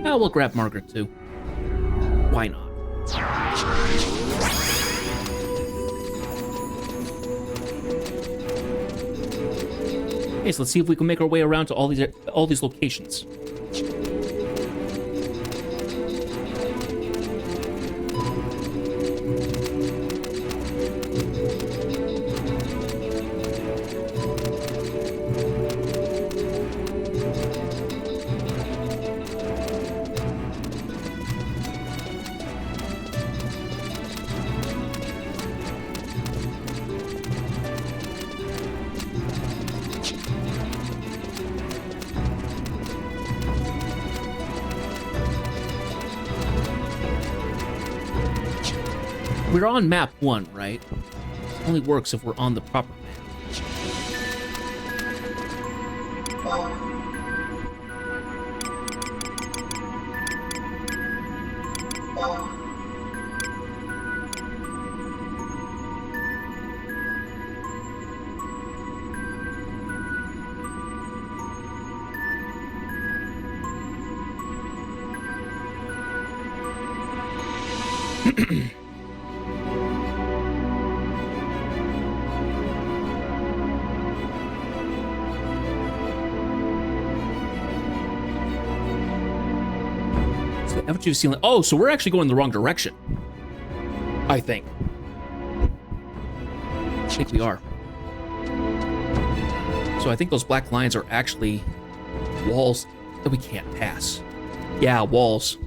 [SPEAKER 1] Oh, we'll grab Margaret too. Why not? Okay, so let's see if we can make our way around to all these locations. We're on map 1, right? It only works if we're on the proper map. So the effigy of ceiling. Oh, so we're actually going the wrong direction. I think we are. So I think those black lines are actually walls that we can't pass. Yeah, walls.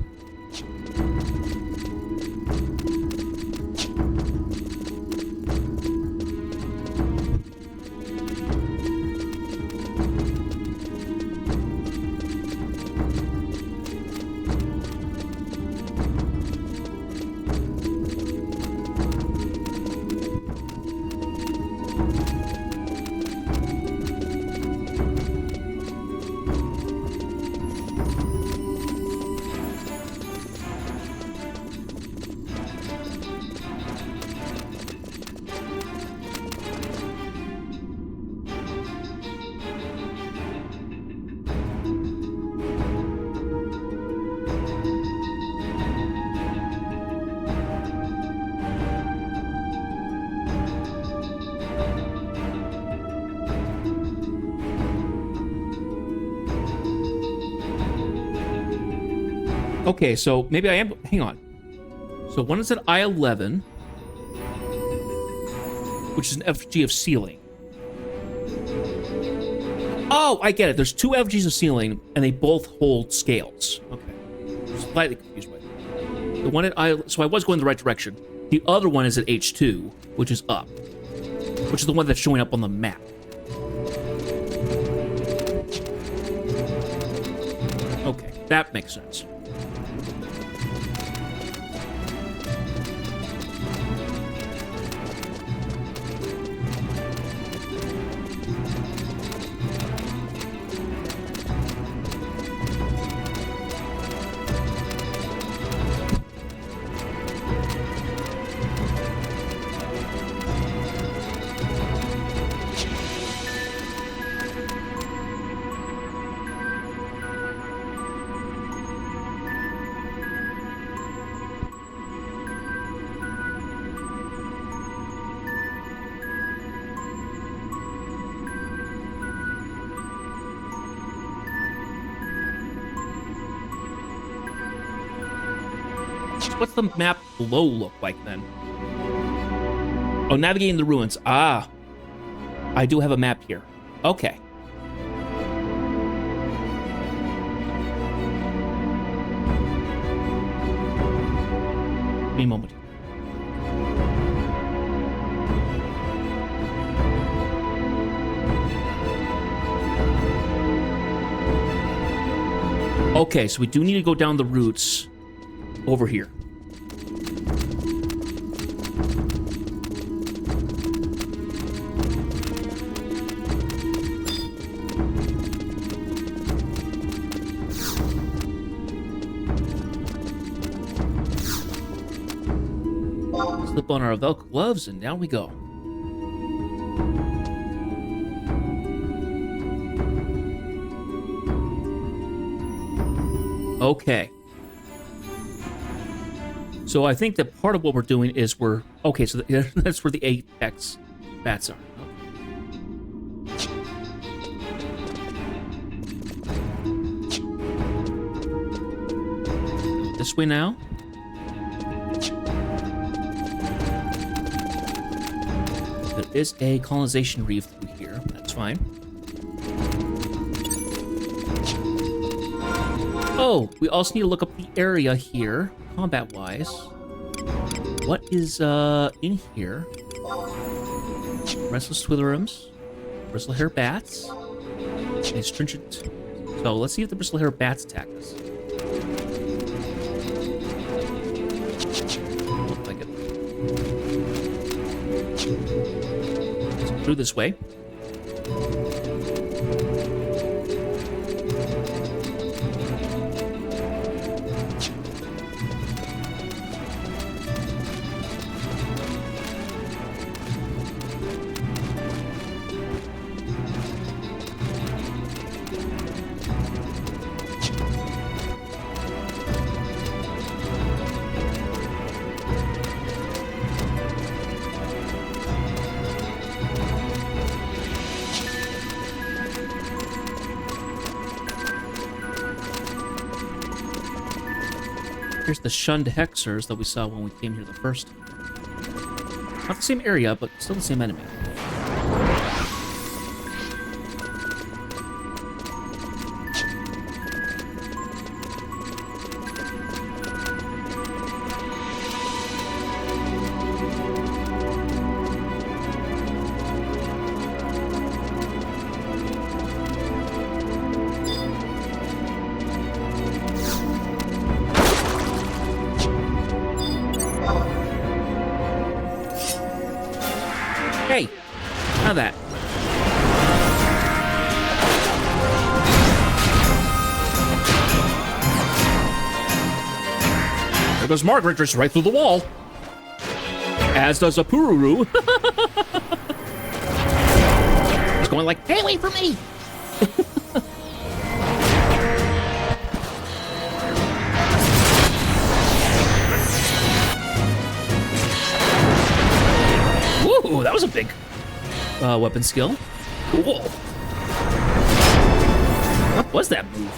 [SPEAKER 1] Okay, so maybe I am... Hang on. So one is at I-11, which is an effigy of ceiling. Oh, I get it. There's two effigies of ceiling, and they both hold scales. Okay. Slightly confused by that. The one at I... So I was going the right direction. The other one is at H2, which is up. Which is the one that's showing up on the map. Okay, that makes sense. What's the map below look like then? Oh, navigating the ruins. Ah, I do have a map here. Okay. Give me a moment. Okay, so we do need to go down the routes over here. Slip on our Velcro gloves, and down we go. Okay. So I think that part of what we're doing is we're... Okay, so that's where the apex bats are. This way now. There is a colonization reef through here. That's fine. Oh, we also need to look up the area here, combat-wise. What is in here? Restless Twitterums, bristlehair bats, and stringent. So let's see if the bristlehair bats attack us. Look like it. So through this way. Here's the shunned hexers that we saw when we came here the first time. Not the same area, but still the same enemy. Hey, how that? There goes Margaret just right through the wall. As does a Pururu. He's going like, hey, wait for me! Ooh, that was a big weapon skill. Cool. What was that move?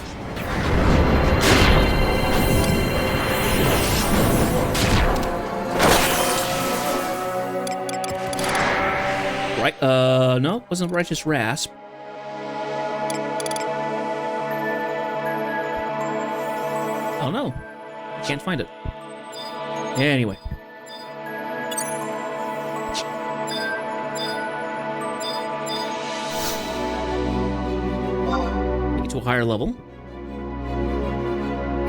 [SPEAKER 1] Right, no, it wasn't Righteous Rasp. Oh no, can't find it. Anyway. To a higher level.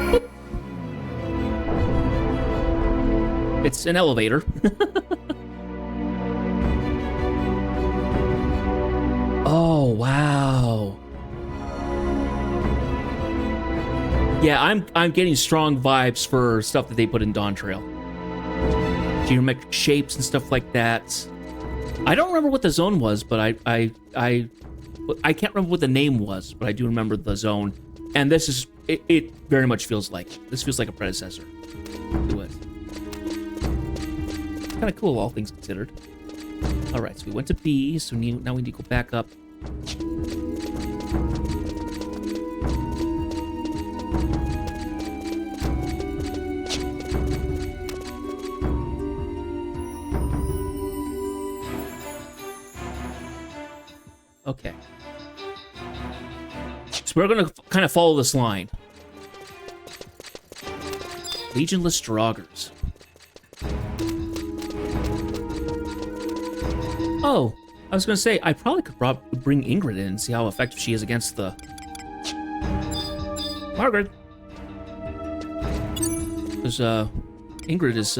[SPEAKER 1] Boop. It's an elevator. Oh, wow. Yeah, I'm getting strong vibes for stuff that they put in Dawn Trail. Geometric shapes and stuff like that. I don't remember what the zone was, but I can't remember what the name was, but I do remember the zone. And this is, it very much feels like, this feels like a predecessor to it. Kind of cool, all things considered. All right, so we went to B, so now we need to go back up. Okay. So we're going to kind of follow this line. Legionless Draugrs. Oh, I was going to say, I probably could bring Ingrid in and see how effective she is against the... Margaret! Because, Ingrid is,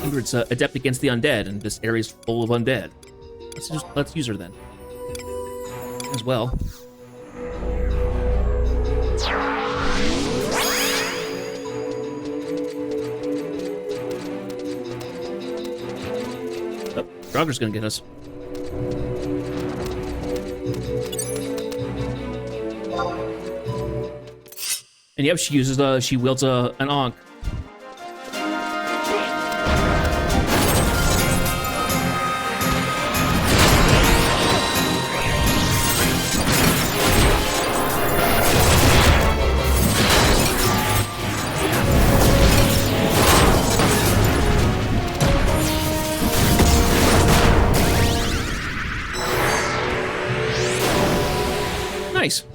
[SPEAKER 1] Ingrid's adept against the undead, and this area's full of undead. Let's use her then. As well. Oh, Draugr's gonna get us. And yep, she uses she wields an Ankh. Nice.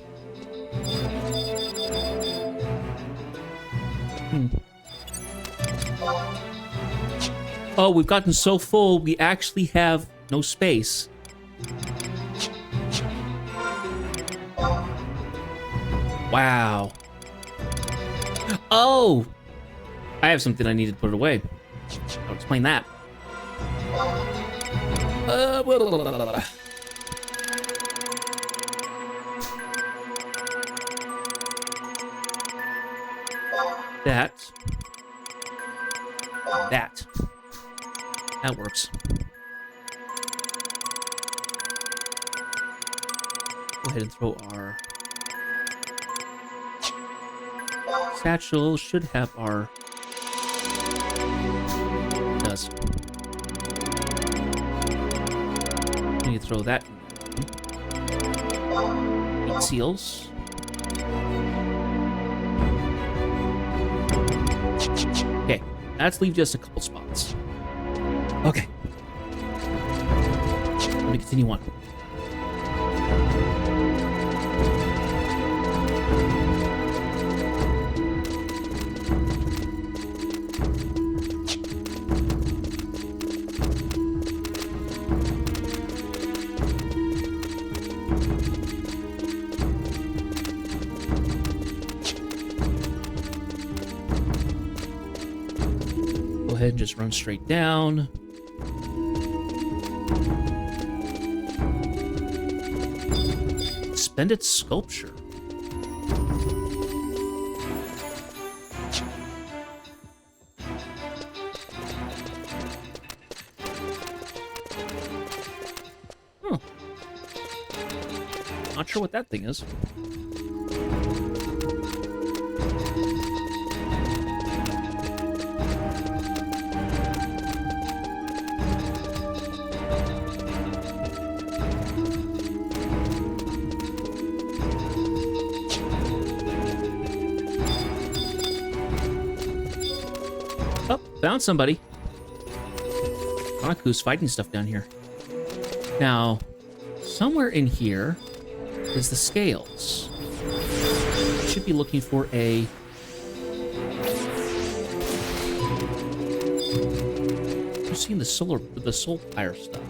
[SPEAKER 1] Oh, we've gotten so full, we actually have no space. Wow. Oh! I have something I need to put it away. I'll explain that. Blah, blah, blah, blah, blah. That works. Go ahead and throw our satchel. Should have our... It does. I need to throw that in. 8 seals. That's leave just a couple spots. Okay. Let me continue on. Go ahead and just run straight down. Suspended sculpture. Huh. Not sure what that thing is. Oh, found somebody. Hanaku's fighting stuff down here. Now, somewhere in here is the scales. Should be looking for a... I'm seeing the soul fire stuff.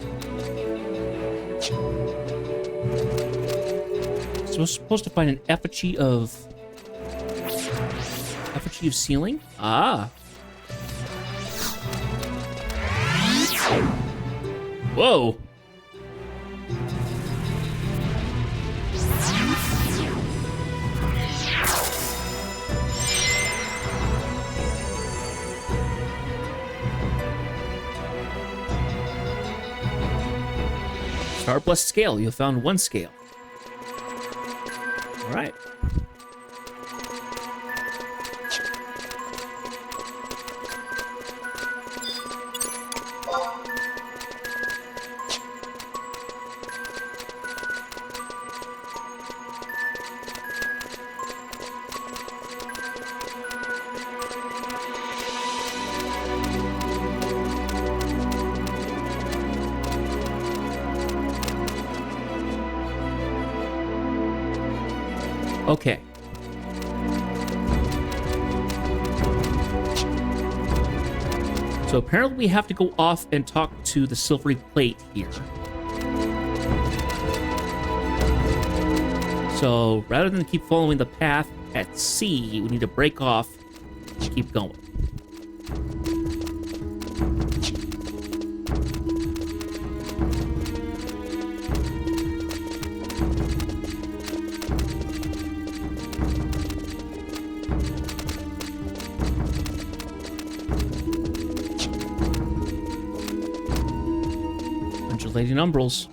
[SPEAKER 1] So we're supposed to find an effigy of ceiling? Ah. Whoa. Star plus scale. You found one scale. All right. Okay. So apparently we have to go off and talk to the silvery plate here. So rather than keep following the path at sea, we need to break off and keep going. Undulating umbrals.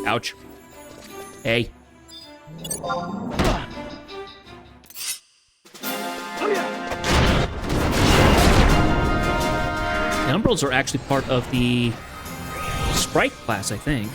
[SPEAKER 1] Ouch. Hey. The umbrals are actually part of the sprite class, I think.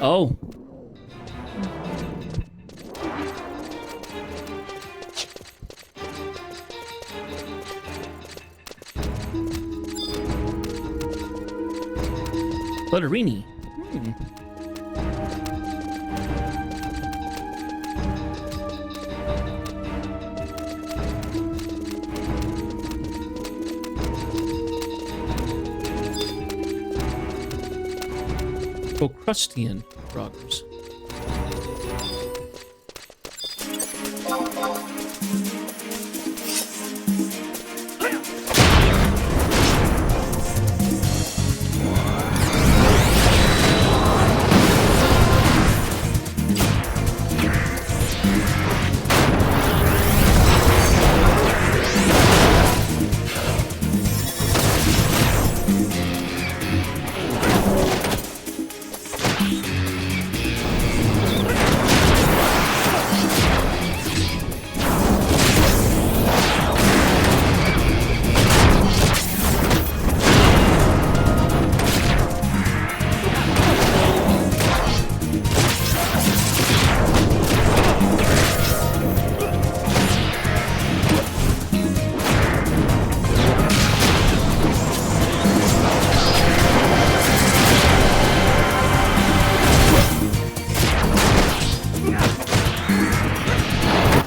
[SPEAKER 1] Oh. Butterini. Procrustean froggers.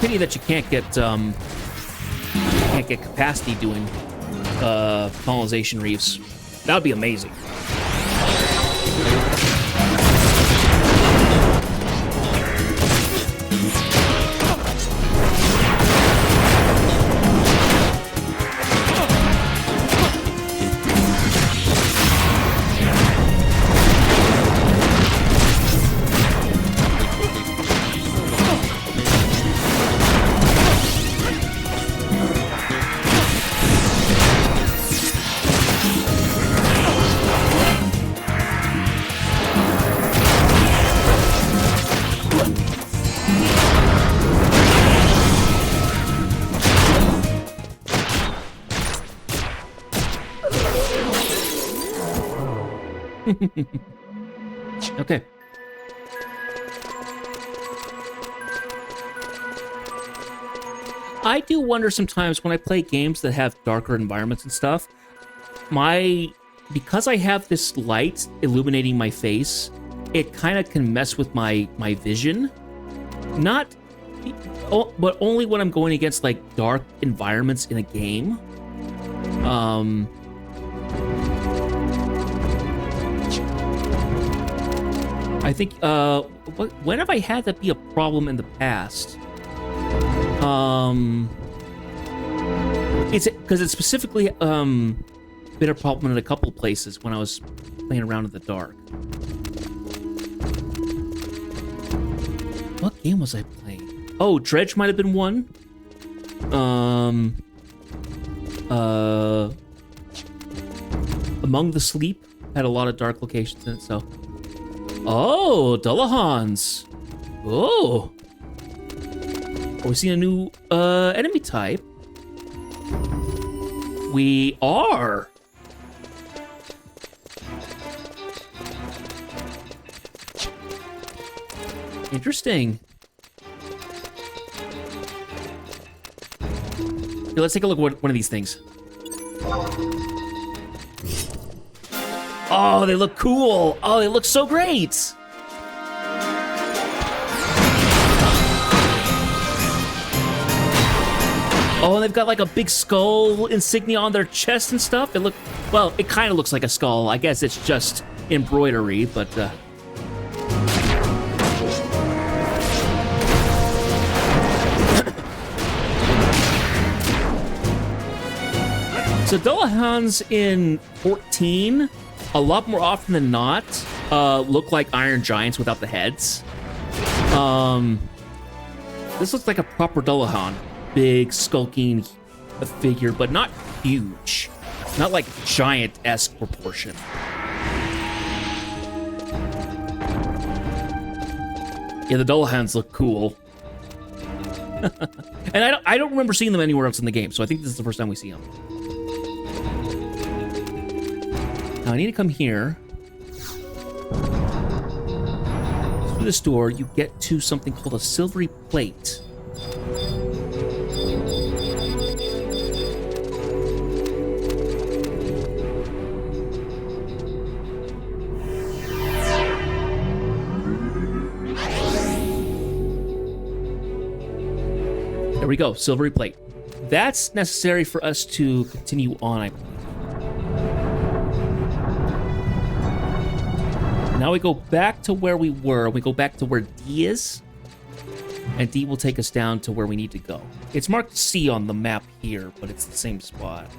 [SPEAKER 1] pity that you can't get capacity doing colonization reefs. That would be amazing. Okay. I do wonder sometimes when I play games that have darker environments and stuff, because I have this light illuminating my face, it kind of can mess with my vision. But only when I'm going against like dark environments in a game. I think, when have I had that be a problem in the past? It's specifically, been a problem in a couple places when I was playing around in the dark. What game was I playing? Oh, Dredge might have been one. Among the Sleep had a lot of dark locations in it, so... Oh, Dullahans. Oh. Are we seeing a new enemy type? We are. Interesting. Here, let's take a look at one of these things. Oh, they look cool. Oh, they look so great. Oh, and they've got like a big skull insignia on their chest and stuff. It kind of looks like a skull. I guess it's just embroidery, but So Dullahans in 14, a lot more often than not, look like Iron Giants without the heads. This looks like a proper Dullahan. Big, skulking figure, but not huge. Not like giant-esque proportion. Yeah, the Dullahans look cool. And I don't remember seeing them anywhere else in the game, so I think this is the first time we see them. Now I need to come here. Through this door, you get to something called a silvery plate. There we go, silvery plate. That's necessary for us to continue on, I believe. Now we go back to where we were. We go back to where D is. And D will take us down to where we need to go. It's marked C on the map here, but it's the same spot.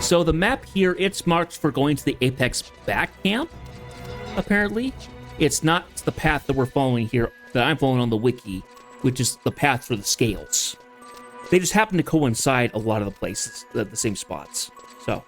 [SPEAKER 1] So the map here, it's marked for going to the Apex back camp, apparently. It's not the path that we're following here, that I'm following on the wiki, which is the path for the scales. They just happen to coincide a lot of the places, the same spots. So.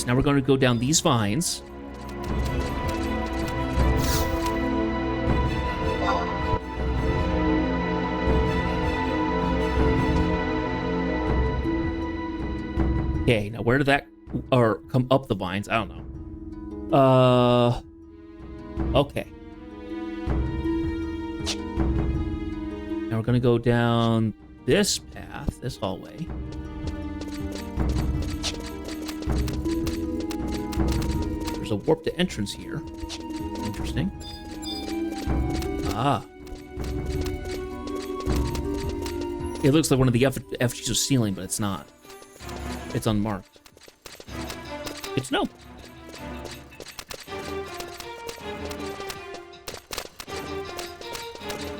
[SPEAKER 1] Now we're going to go down these vines. Okay, now where did that or come up the vines? I don't know. Okay. Now we're gonna go down this path, this hallway. There's a warped entrance here. Interesting. Ah. It looks like one of the effigies of ceiling, but it's not. It's unmarked. It's no.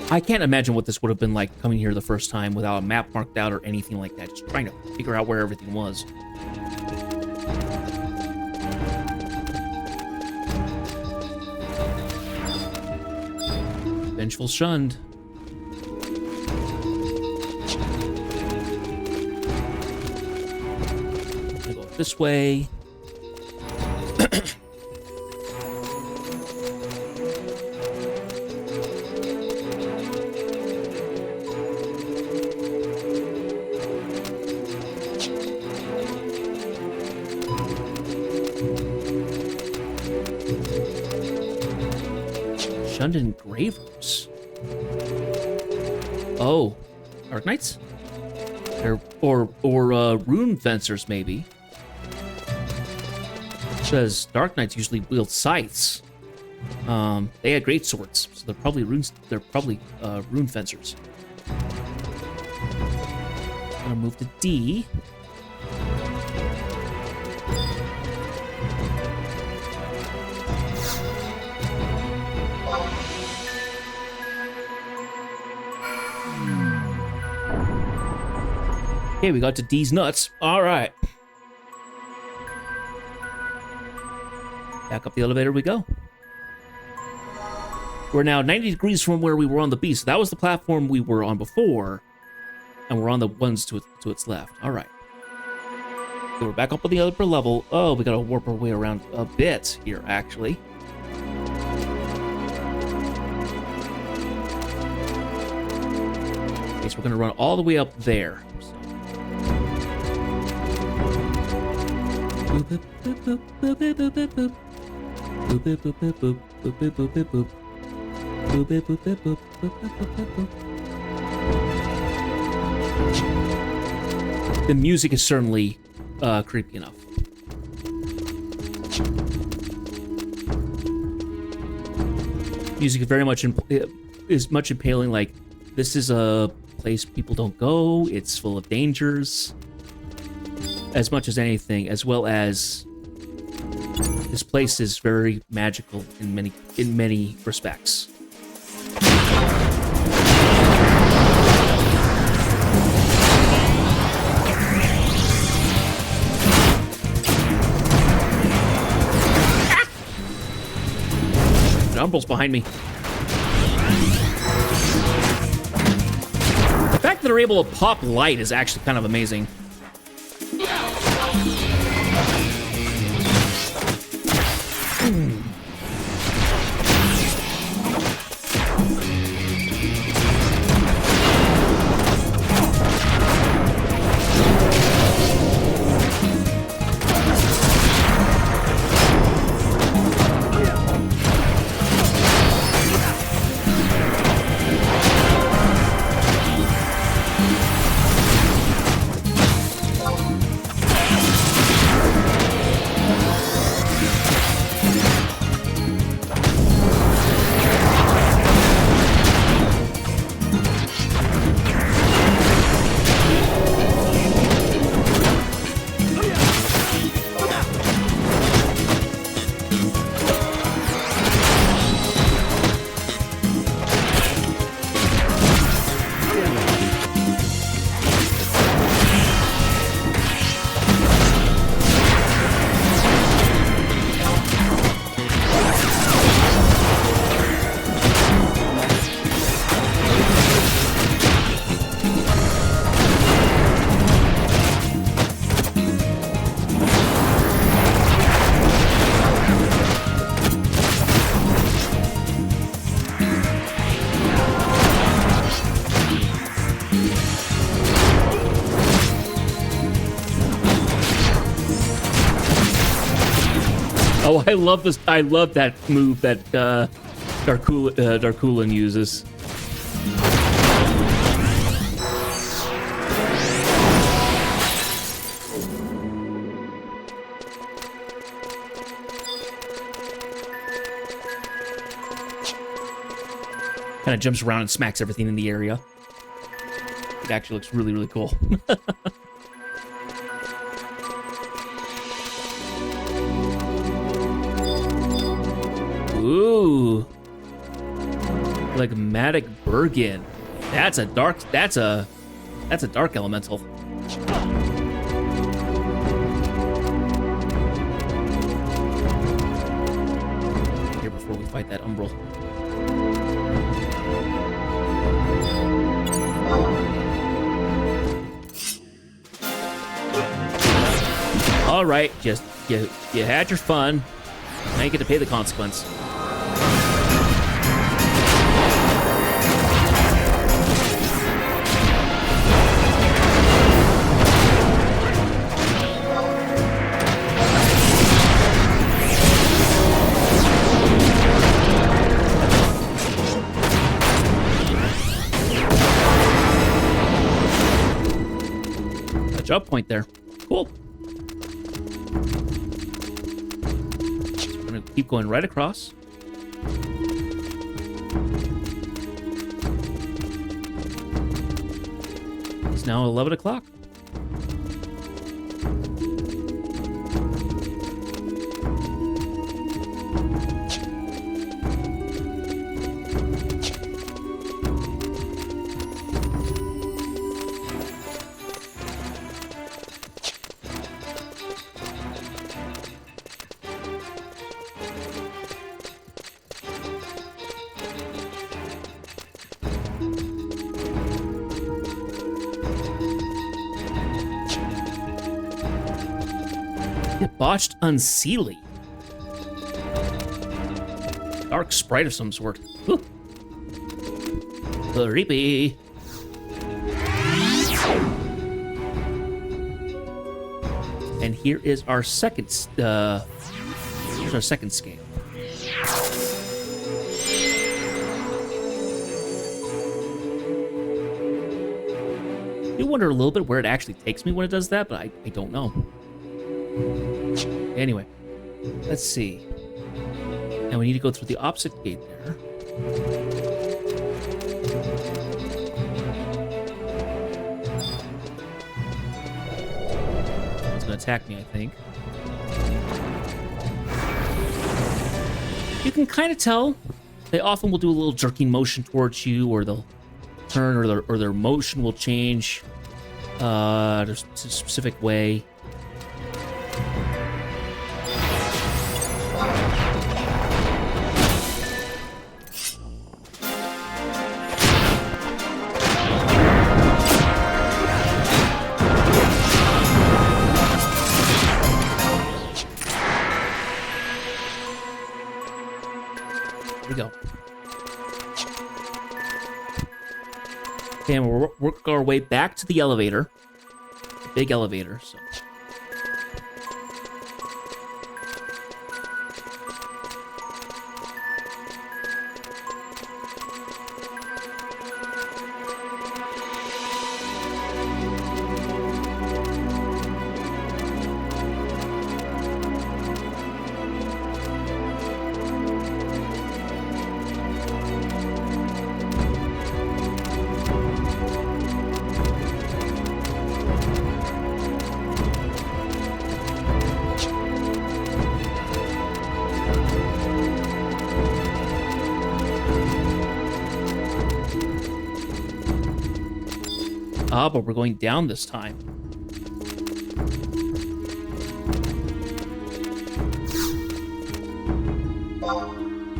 [SPEAKER 1] I can't imagine what this would have been like coming here the first time without a map marked out or anything like that. Just trying to figure out where everything was. Vengeful shunned. I'll go this way. Shunned engravers. Oh, Dark Knights? Or rune fencers, maybe. It says Dark Knights usually wield scythes. They had great swords, so they're probably runes. They're probably rune fencers. I'm gonna move to D. Okay, we got to D's nuts. All right. Back up the elevator we go. We're now 90 degrees from where we were on the B, so that was the platform we were on before, and we're on the ones to its left. All right. So we're back up on the upper level. Oh, we gotta warp our way around a bit here, actually. Okay, so we're gonna run all the way up there. The music is certainly creepy enough. Music is very much impaling. Like, this is a place people don't go. It's full of dangers. As much as anything, as well as this place is very magical in many respects. The Umbral's behind me. The fact that they're able to pop light is actually kind of amazing. Oh, I love this. I love that move that Darkulin uses. Kind of jumps around and smacks everything in the area. It actually looks really, really cool. Ooh. Phlegmatic Bergen. That's a dark elemental. Here before we fight that Umbral. All right, just you had your fun. Now you get to pay the consequence. A jump point there. Cool. Keep going right across. It's now 11 o'clock. Botched Unseelie. Dark sprite of some sort. Ooh. Creepy. And here is our second scale. I do wonder a little bit where it actually takes me when it does that, but I don't know. Anyway, let's see. And we need to go through the opposite gate there. It's gonna attack me, I think. You can kind of tell. They often will do a little jerking motion towards you, or they'll turn, or their motion will change a specific way. We go. Okay, and we'll work our way back to the elevator. The big elevator, so. Ah, but we're going down this time.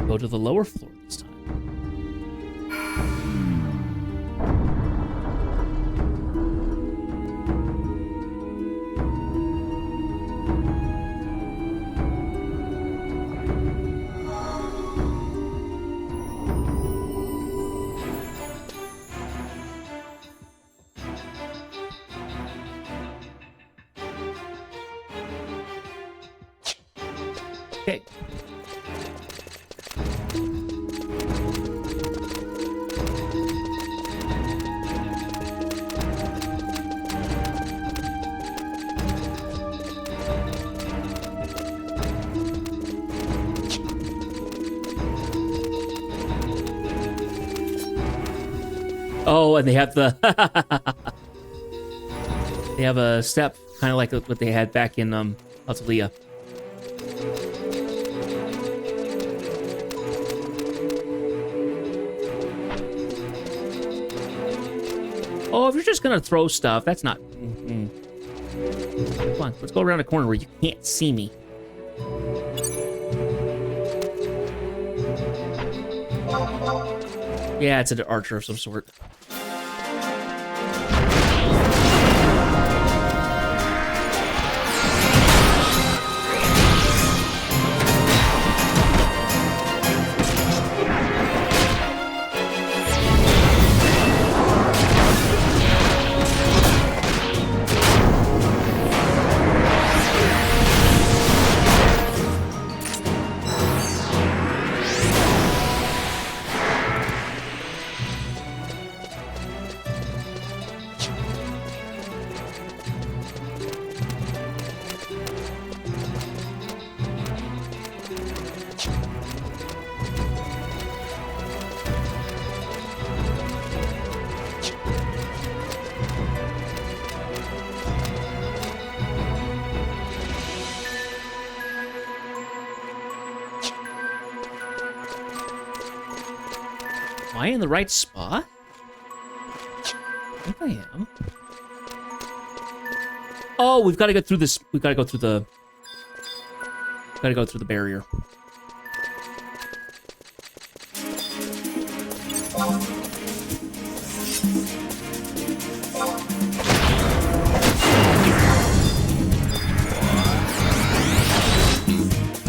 [SPEAKER 1] Go to the lower floor this time. Okay. Oh, and they have the they have a step kind of like what they had back in Adoulin. Oh, if you're just gonna throw stuff, that's not. Come on, let's go around the corner where you can't see me. Yeah, it's an archer of some sort. Am I in the right spot? I think I am. Oh, we've got to get through this. We've got to go through the. Got to go through the barrier.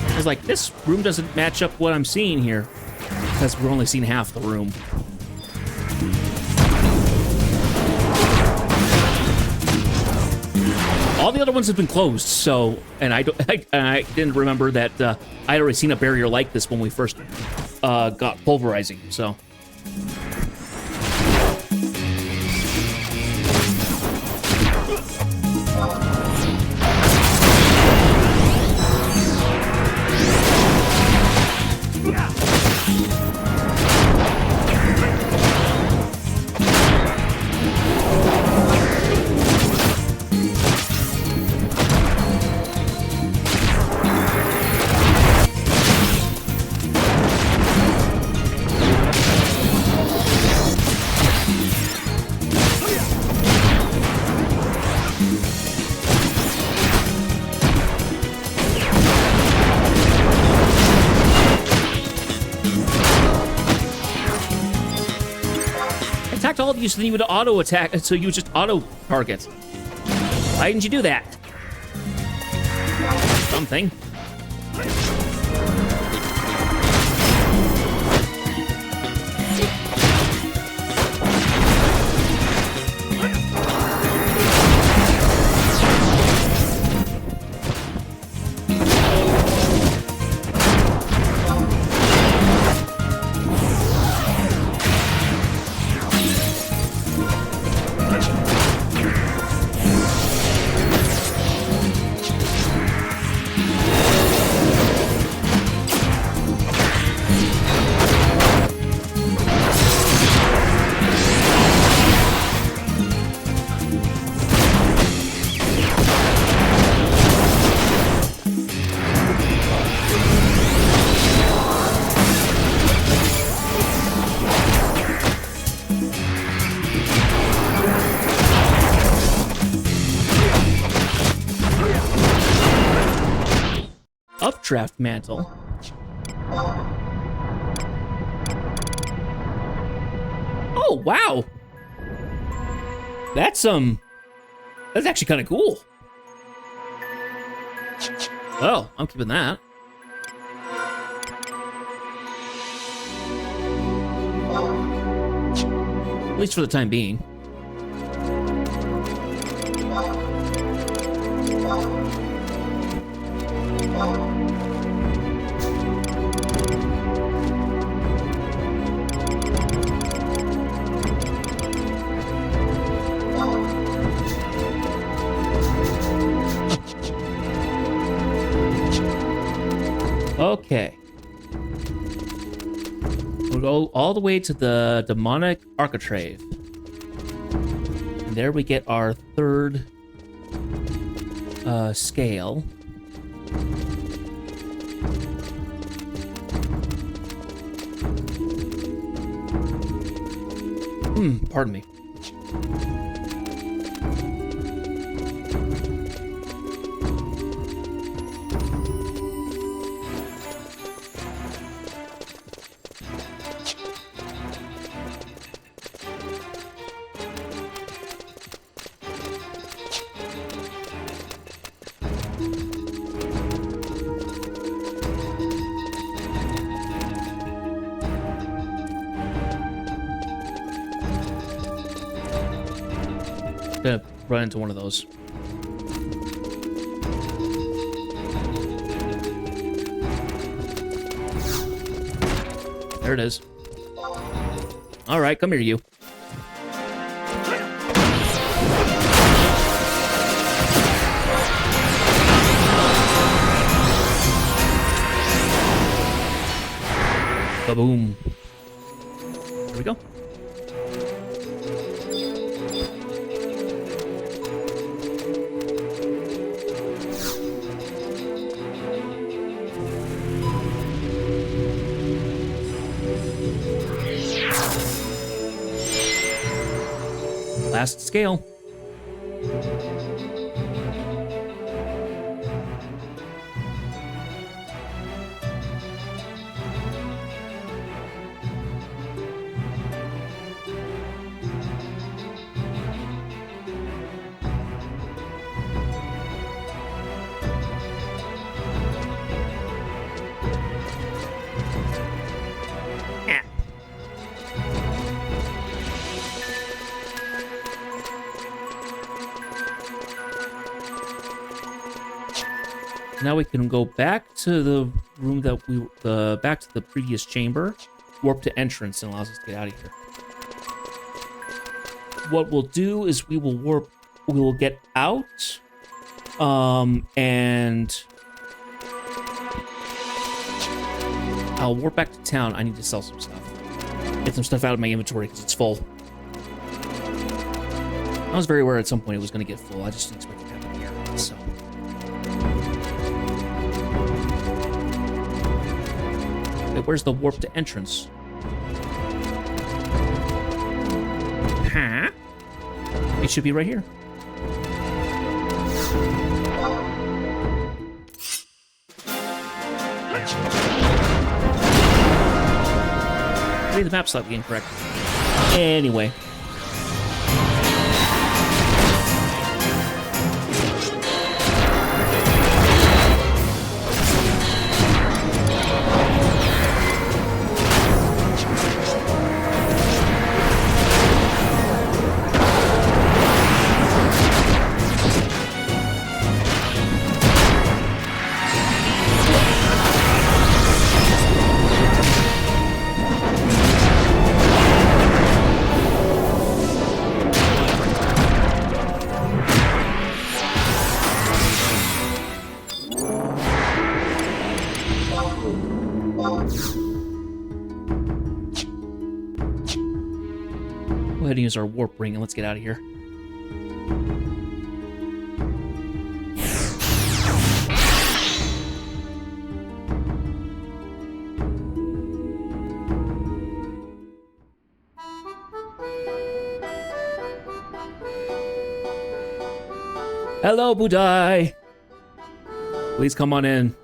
[SPEAKER 1] I was like, this room doesn't match up what I'm seeing here. Because we're only seeing half the room. All the other ones have been closed, so... And I didn't remember that I'd already seen a barrier like this when we first got pulverizing, so... All of you, so then you would auto attack, so you would just auto target. Why didn't you do that? Something. Updraft mantle. Oh, wow. That's actually kind of cool. Well, I'm keeping that. At least for the time being. Okay. We'll go all the way to the demonic architrave. And there we get our third scale. Pardon me. Gonna run into one of those. There it is. All right, come here, you. Ba-boom. Here we go. Last scale. Now we can go back to the room that we, back to the previous chamber, warp to entrance, and allows us to get out of here. What we'll do is we will get out, and I'll warp back to town. I need to sell some stuff. Get some stuff out of my inventory because it's full. I was very aware at some point it was going to get full. I just didn't expect it to happen here, so. Wait, where's the warp to entrance? Huh? It should be right here. Maybe the map's slightly incorrect. Anyway. Go ahead and use our warp ring and let's get out of here. Hello, Budai. Please come on in.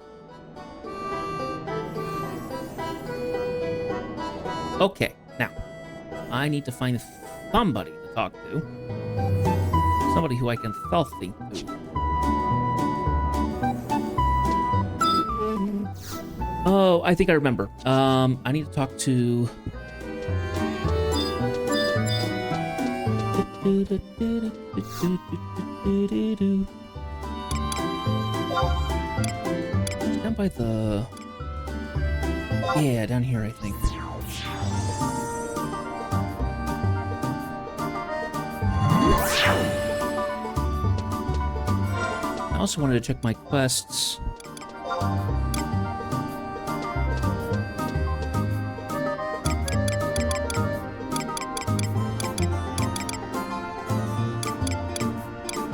[SPEAKER 1] Okay, now I need to find somebody to talk to. Somebody who I can think to. Oh, I think I remember. I need to talk to... Down by the... Yeah, down here, I think. I also wanted to check my quests.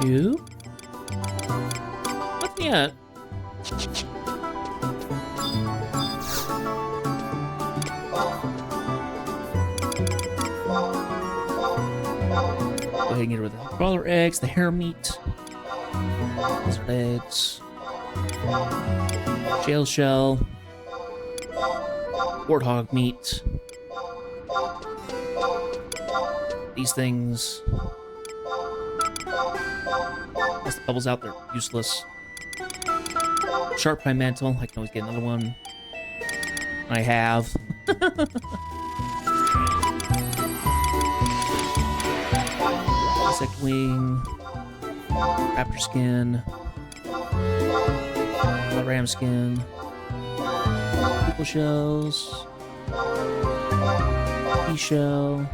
[SPEAKER 1] You? Nothing yet. Go ahead and get rid of the crawler eggs, the hair meat, lizard eggs, jail shell, warthog meat, these things. That's the bubbles out, they're useless. Sharp prime mantle, I can always get another one. I have. Insect wing, raptor skin, ram skin, pupil shells, pea shell.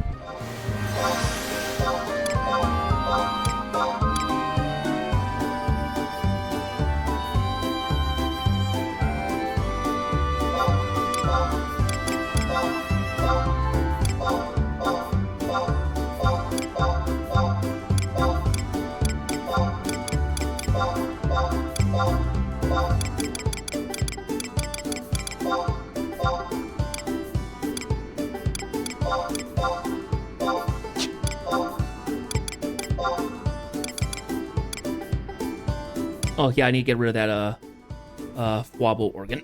[SPEAKER 1] Oh yeah, I need to get rid of that Wobble organ.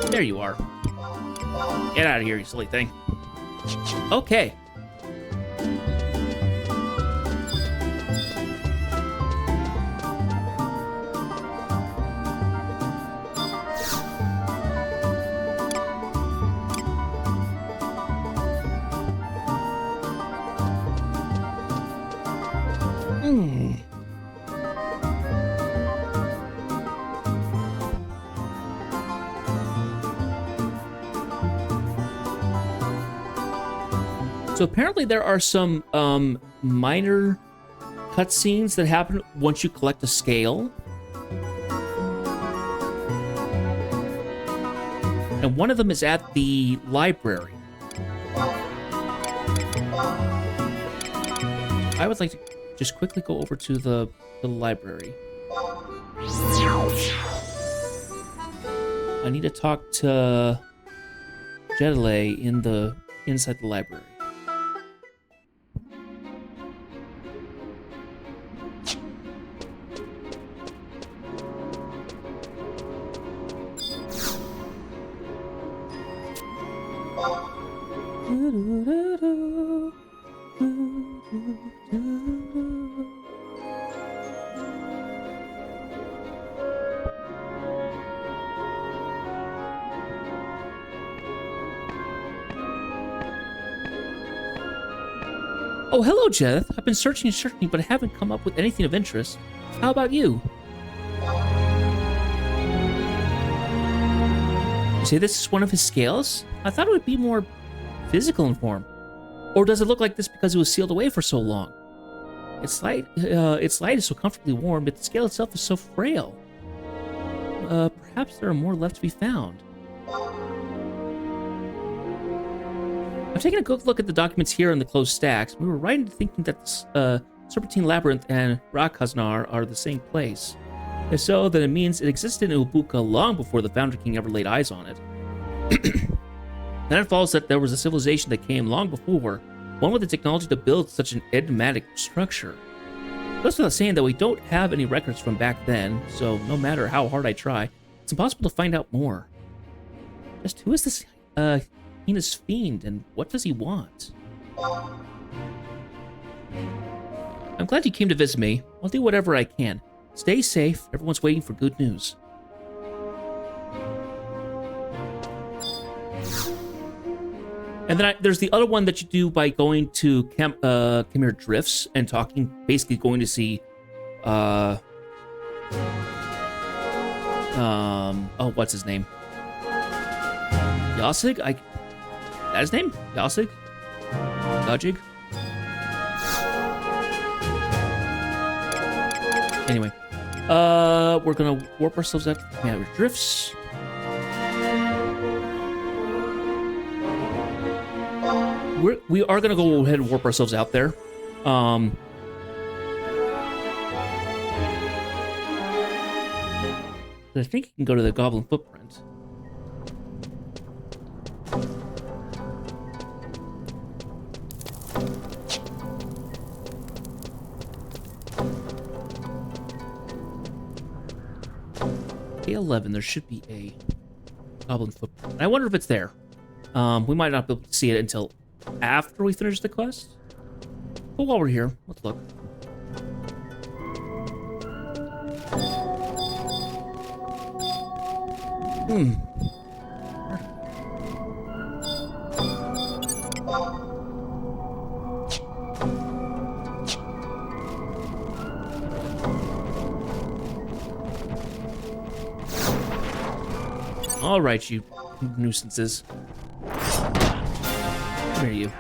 [SPEAKER 1] There you are. Get out of here, you silly thing. Okay. So apparently there are some minor cutscenes that happen once you collect a scale. And one of them is at the library. I would like to just quickly go over to the library. I need to talk to Adoulin inside the library. Oh, hello, Jeth. I've been searching and searching, but haven't come up with anything of interest. How about you? You say this is one of his scales? I thought it would be more physical in form. Or does it look like this because it was sealed away for so long? Its light is so comfortably warm, but the scale itself is so frail. Perhaps there are more left to be found. I've taken a good look at the documents here in the closed stacks. We were right in thinking that the Serpentine Labyrinth and Rakaznar are the same place. If so, then it means it existed in Ubuka long before the Founder King ever laid eyes on it. Then it follows that there was a civilization that came long before, one with the technology to build such an enigmatic structure. It goes without saying that we don't have any records from back then, so no matter how hard I try, it's impossible to find out more. Just who is this heinous fiend, and what does he want? I'm glad you came to visit me. I'll do whatever I can. Stay safe. Everyone's waiting for good news. And then there's the other one that you do by going to Khmer Drifts and talking, basically going to see, oh, what's his name? Yasig? That his name? Yasig? Gajig? Anyway, we're gonna warp ourselves out to Khmer Drifts. We are gonna go ahead and warp ourselves out there. I think you can go to the Goblin Footprint. A11, there should be a Goblin Footprint. I wonder if it's there. We might not be able to see it until after we finish the quest. But while we're here, let's look. All right, you nuisances. Where are you?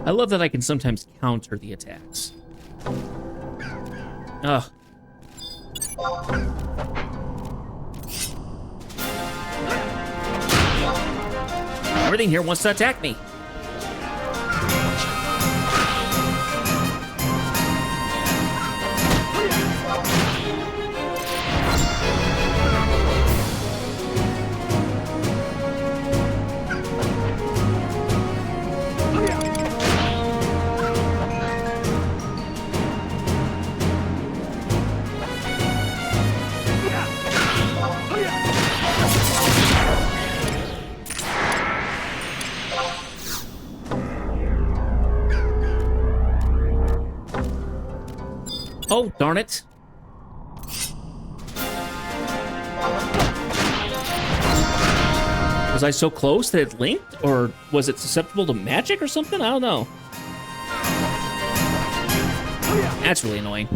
[SPEAKER 1] I love that I can sometimes counter the attacks. Ugh. Everything here wants to attack me. Oh, darn it. Was I so close that it linked? Or was it susceptible to magic or something? I don't know. That's really annoying.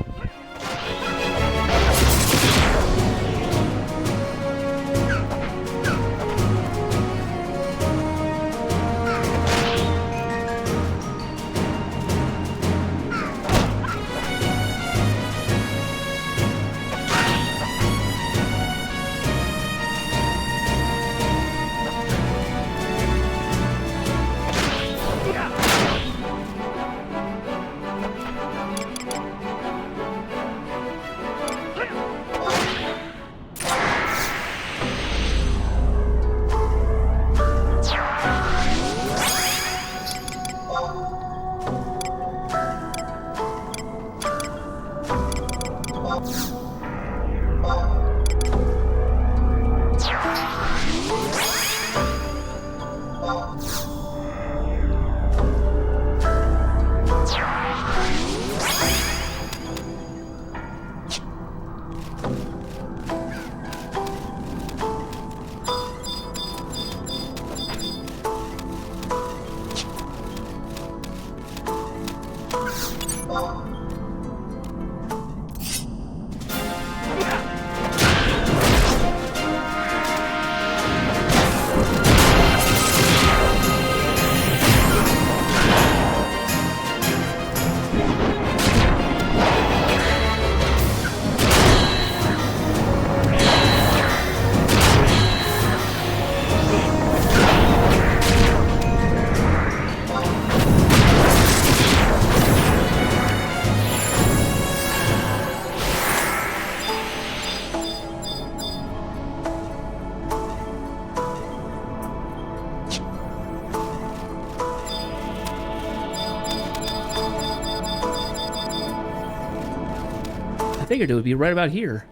[SPEAKER 1] figured it would be right about here.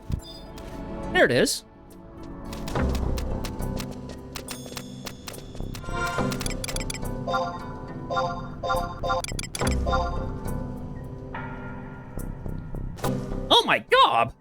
[SPEAKER 1] There it is. Oh my god!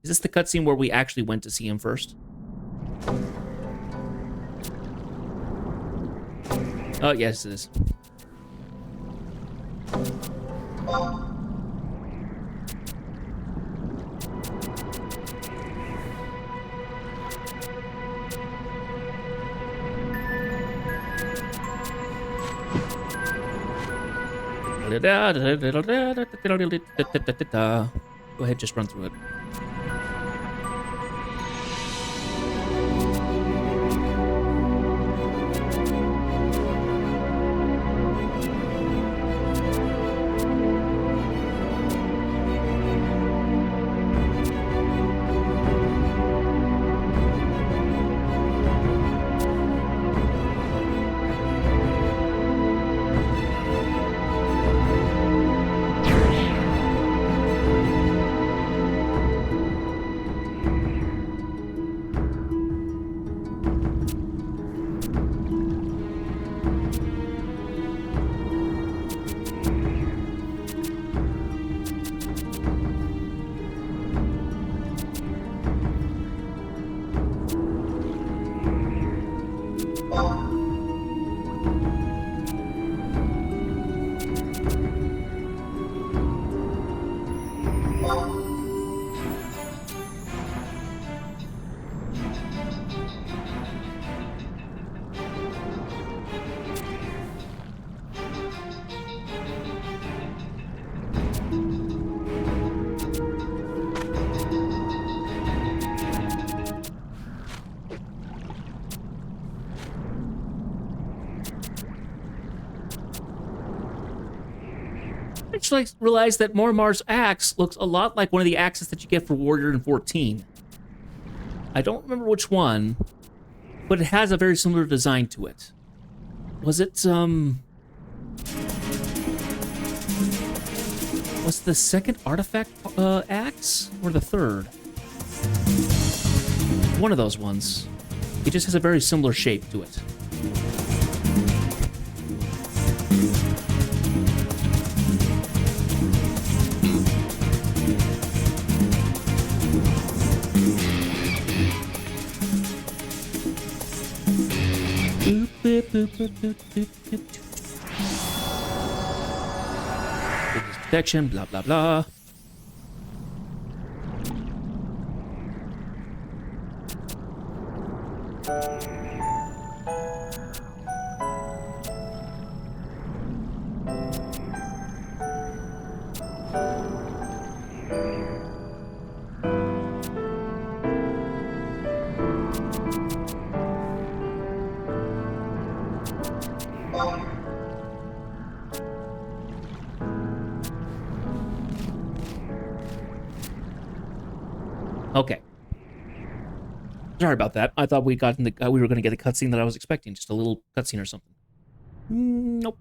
[SPEAKER 1] Is this the cutscene where we actually went to see him first? Oh, yes, it is. Go ahead, just run through it. I just like realized that Morimar's axe looks a lot like one of the axes that you get for Warrior in 14. I don't remember which one, but it has a very similar design to it. Was it, was the second artifact axe or the third? One of those ones. It just has a very similar shape to it. Protection, blah, blah, blah. Okay. Sorry about that. I thought we were going to get a cutscene that I was expecting, just a little cutscene or something. Nope.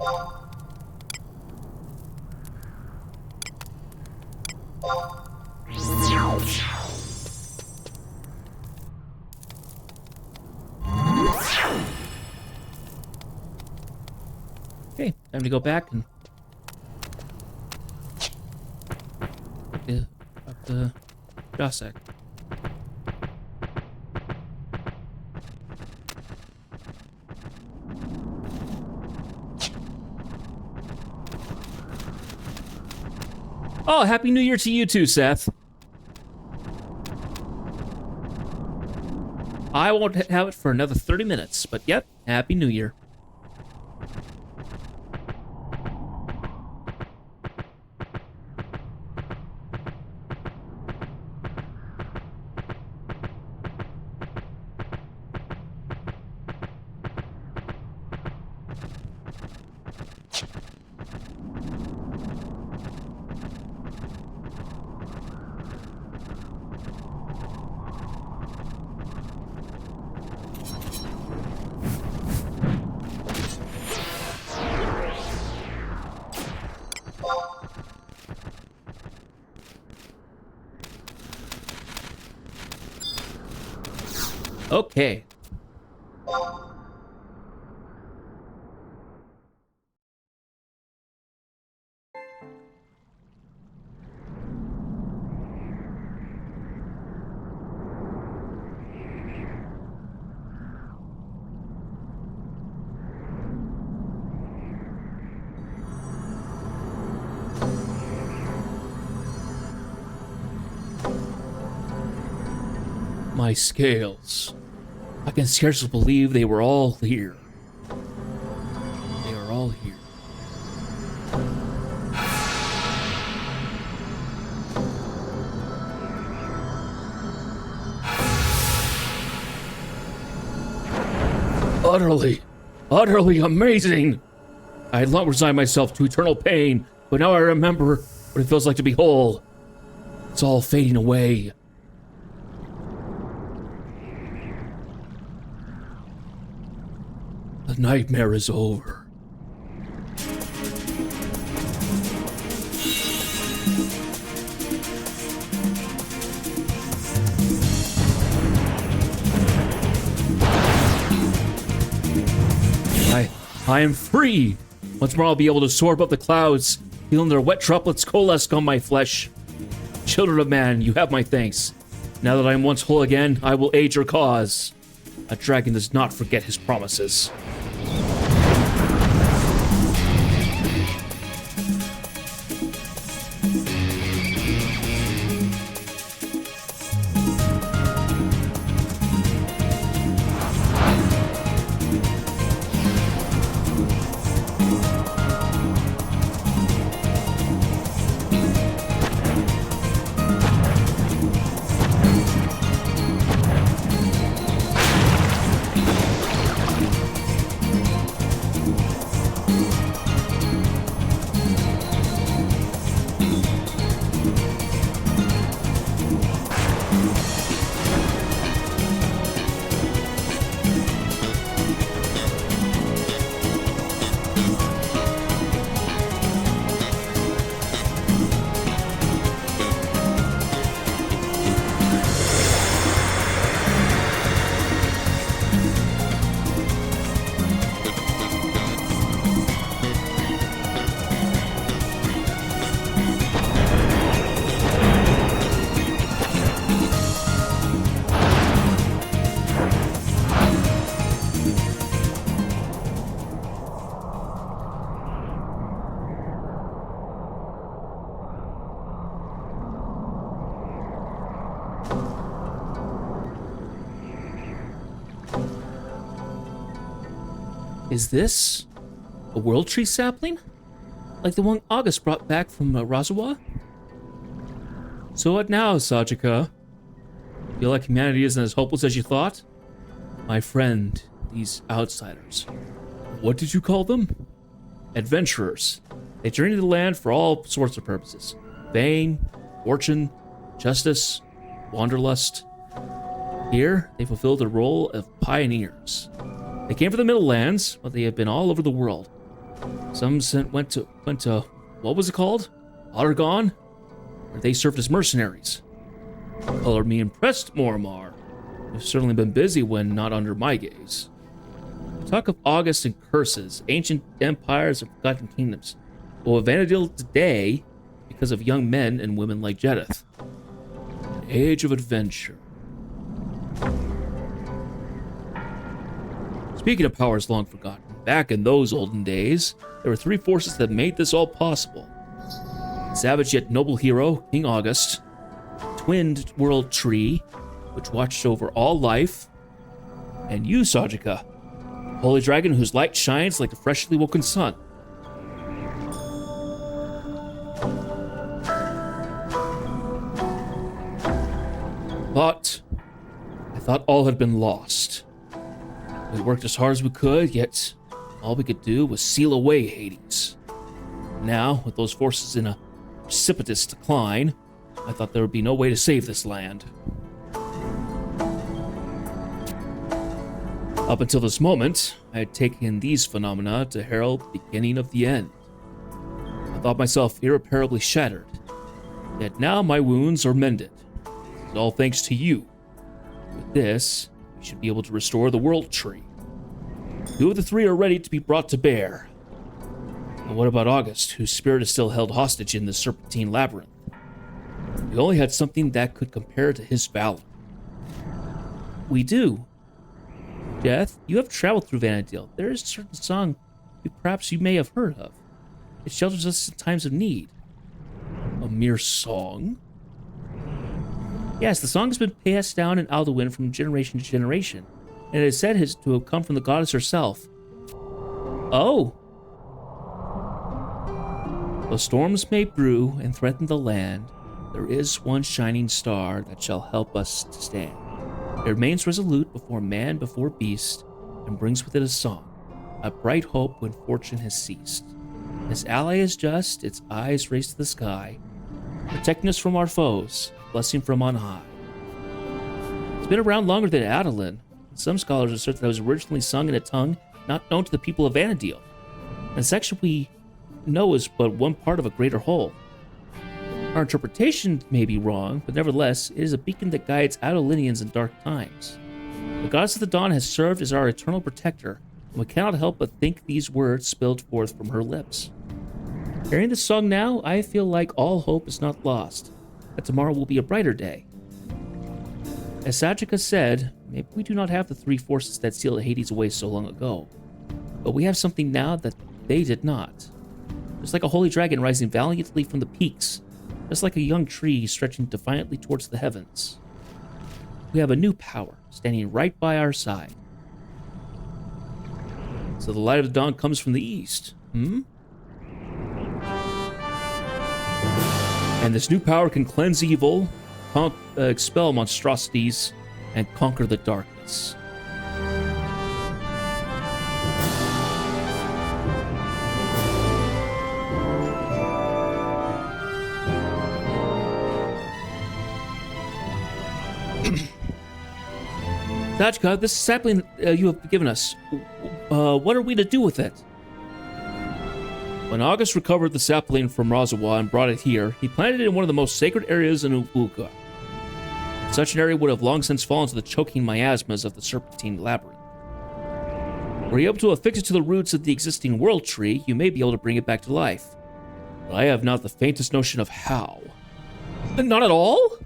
[SPEAKER 1] Okay, time to go back and up the Jossack. Oh, Happy New Year to you too, Seth. I won't have it for another 30 minutes, but yep, Happy New Year. Okay. My scales. I can scarcely believe they were all here. They are all here. Utterly amazing! I had long resigned myself to eternal pain, but now I remember what it feels like to be whole. It's all fading away. The nightmare is over. I am free! Once more I'll be able to soar above the clouds, feeling their wet droplets coalesce on my flesh. Children of man, you have my thanks. Now that I am once whole again, I will aid your cause. A dragon does not forget his promises. Is this a world tree sapling? Like the one August brought back from Razawa? So what now, Sajika? Feel like humanity isn't as hopeless as you thought? My friend, these outsiders. What did you call them? Adventurers. They journey to the land for all sorts of purposes. Fame, fortune, justice, wanderlust. Here, they fulfill the role of pioneers. They came from the Middle Lands, but they have been all over the world, Some went to what was it called? Ottergon? Where they served as mercenaries. Color me impressed, Mormar. You've certainly been busy when not under my gaze. Talk of August and curses, ancient empires and forgotten kingdoms. But with Vanadil today, because of young men and women like Jedith. An age of adventure. Speaking of powers long forgotten, back in those olden days, there were three forces that made this all possible. Savage yet noble hero, King August, twinned world tree, which watched over all life, and you, Sajika, holy dragon whose light shines like the freshly woken sun. I thought all had been lost. We worked as hard as we could, yet all we could do was seal away Hades. Now, with those forces in a precipitous decline, I thought there would be no way to save this land. Up until this moment, I had taken these phenomena to herald the beginning of the end. I thought myself irreparably shattered, yet now my wounds are mended. It's all thanks to you. With this, we should be able to restore the world tree. Two of the three are ready to be brought to bear. And what about August, whose spirit is still held hostage in the Serpentine Labyrinth? We only had something that could compare to his valor. We do. Death, you have traveled through Vanadil. There is a certain song perhaps you may have heard of. It shelters us in times of need. A mere song? Yes, the song has been passed down in Adoulin from generation to generation, and it is said to have come from the goddess herself. Oh! Though storms may brew and threaten the land, there is one shining star that shall help us to stand. It remains resolute before man, before beast, and brings with it a song, a bright hope when fortune has ceased. Its ally is just, its eyes raise to the sky, protecting us from our foes, blessing from on high. It's been around longer than Adoulin. Some scholars assert that it was originally sung in a tongue not known to the people of Vanadil. The section we know is but one part of a greater whole. Our interpretation may be wrong, but nevertheless, it is a beacon that guides Adoulinians in dark times. The goddess of the dawn has served as our eternal protector, and we cannot help but think these words spilled forth from her lips. Hearing this song now, I feel like all hope is not lost, that tomorrow will be a brighter day. As Sajika said, maybe we do not have the three forces that sealed Hades away so long ago, but we have something now that they did not. Just like a holy dragon rising valiantly from the peaks, just like a young tree stretching defiantly towards the heavens. We have a new power standing right by our side. So the light of the dawn comes from the east, And this new power can cleanse evil, expel monstrosities, and conquer the darkness. Sajika, this sapling you have given us, what are we to do with it? When August recovered the sapling from Razawa and brought it here, he planted it in one of the most sacred areas in Ubuka. Such an area would have long since fallen to the choking miasmas of the Serpentine Labyrinth. Were you able to affix it to the roots of the existing world tree, you may be able to bring it back to life. But I have not the faintest notion of how. Not at all?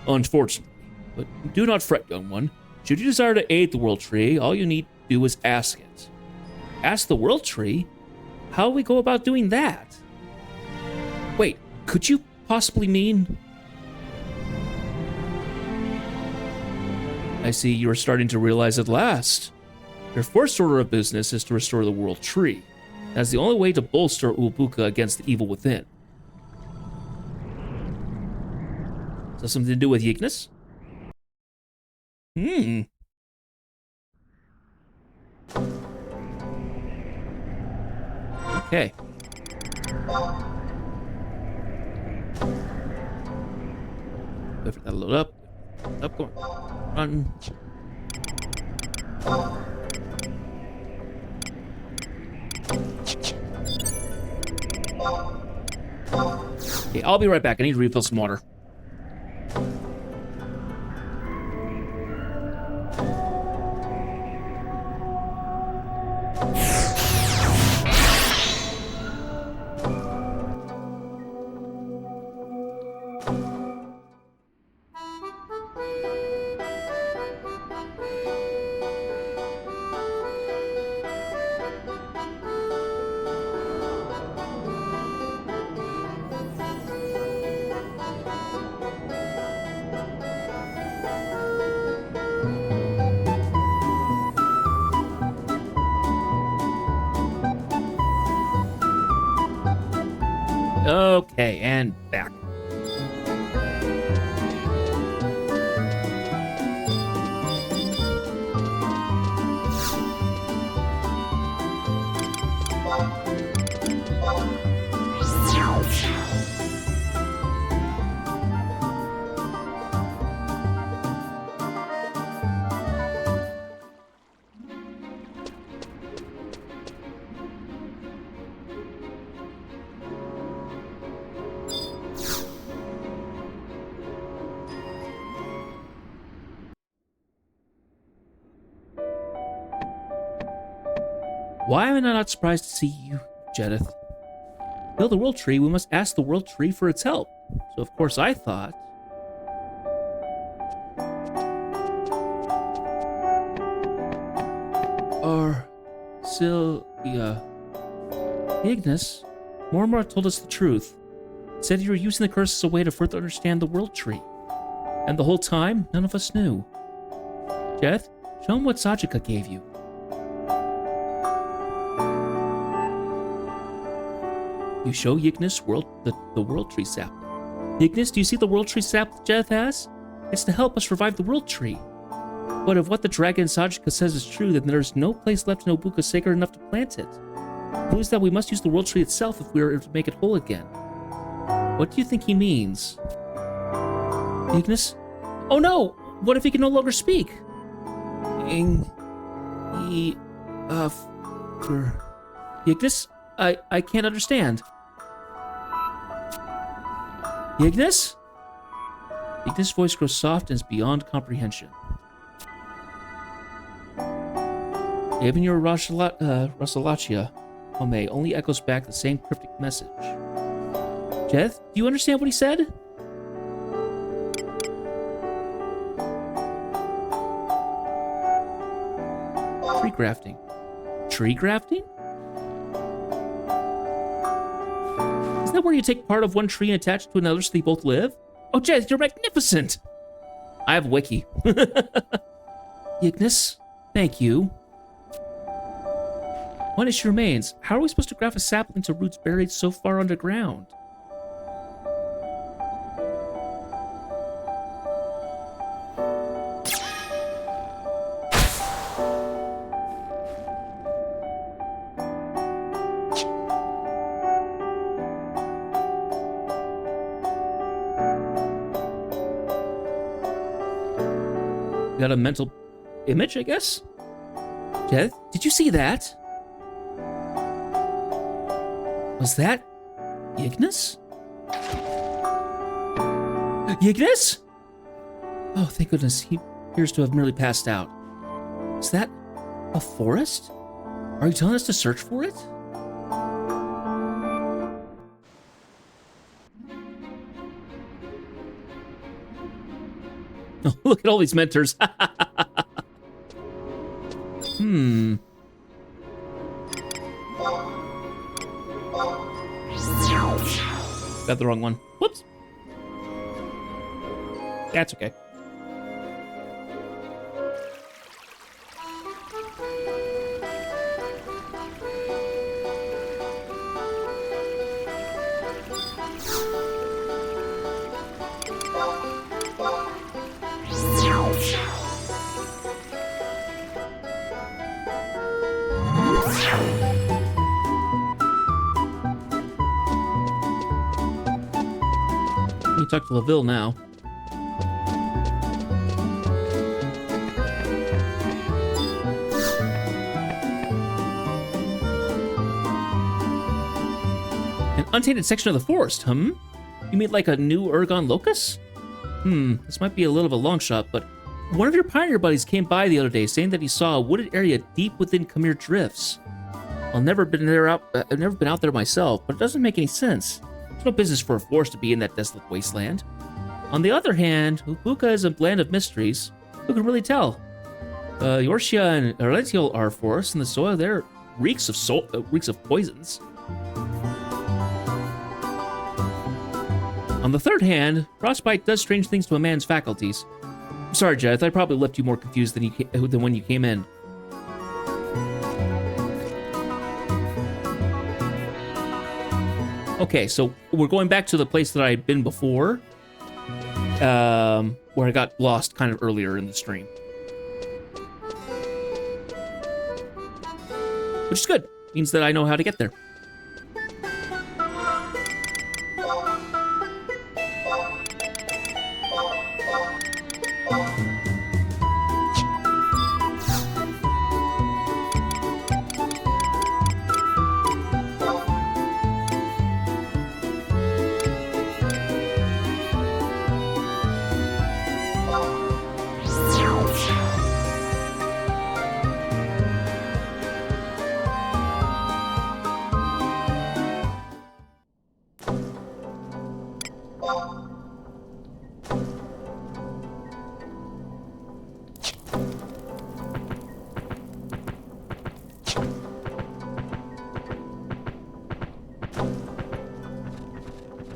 [SPEAKER 1] Unfortunately. But do not fret, young one. Should you desire to aid the world tree, all you need to do is ask it. Ask the world tree? How will we go about doing that? Wait, could you possibly mean... I see you are starting to realize at last. Your first order of business is to restore the world tree. That's the only way to bolster Ubuka against the evil within. Does that something to do with Yignis? Okay. Wait for that to load up. Up, go on. Run. Okay, I'll be right back. I need to refill some water. Okay, and back. Why am I not surprised to see you, Jedith? To build the World Tree, we must ask the World Tree for its help. So of course I thought... Sylvia... Ignis, Mormor told us the truth. Said you were using the curse as a way to further understand the World Tree. And the whole time, none of us knew. Jedith, show him what Sajika gave you. You show Ignis the World Tree sap. Ignis, do you see the World Tree sap that Jedith has? It's to help us revive the World Tree. But if what the dragon Sajika says is true, then there's no place left in Obuka sacred enough to plant it. It proves that we must use the World Tree itself if we are to make it whole again. What do you think he means? Ignis? Oh no! What if he can no longer speak? Ignis? I can't understand. Ignis? Ignis' voice grows soft and is beyond comprehension. Even your Rasalachia, Ome, only echoes back the same cryptic message. Jedith, do you understand what he said? Tree grafting. Tree grafting? Isn't that where you take part of one tree and attach it to another so they both live? Oh, Jedith, you're magnificent! I have a wiki. Ignis, thank you. One issue remains. How are we supposed to graft a sapling to roots buried so far underground? Got a mental image, I guess? Jedith, did you see that? Was that Ignis? Ignis? Oh, thank goodness. He appears to have merely passed out. Is that a forest? Are you telling us to search for it? Oh, look at all these mentors. Got the wrong one. Whoops. That's okay. You talk to LaVille now. An untainted section of the forest, You mean like a new Ergon locus? This might be a little of a long shot, but one of your pioneer buddies came by the other day saying that he saw a wooded area deep within Khmer Drifts. I've never been out there myself, but it doesn't make any sense. There's no business for a forest to be in that desolate wasteland. On the other hand, Upuka is a land of mysteries. Who can really tell? Yorshia and Arletial are forests, and the soil there reeks of poisons. On the third hand, frostbite does strange things to a man's faculties. I'm sorry, Jeth, I probably left you more confused than when you came in. Okay, so we're going back to the place that I had been before, where I got lost kind of earlier in the stream. Which is good. Means that I know how to get there.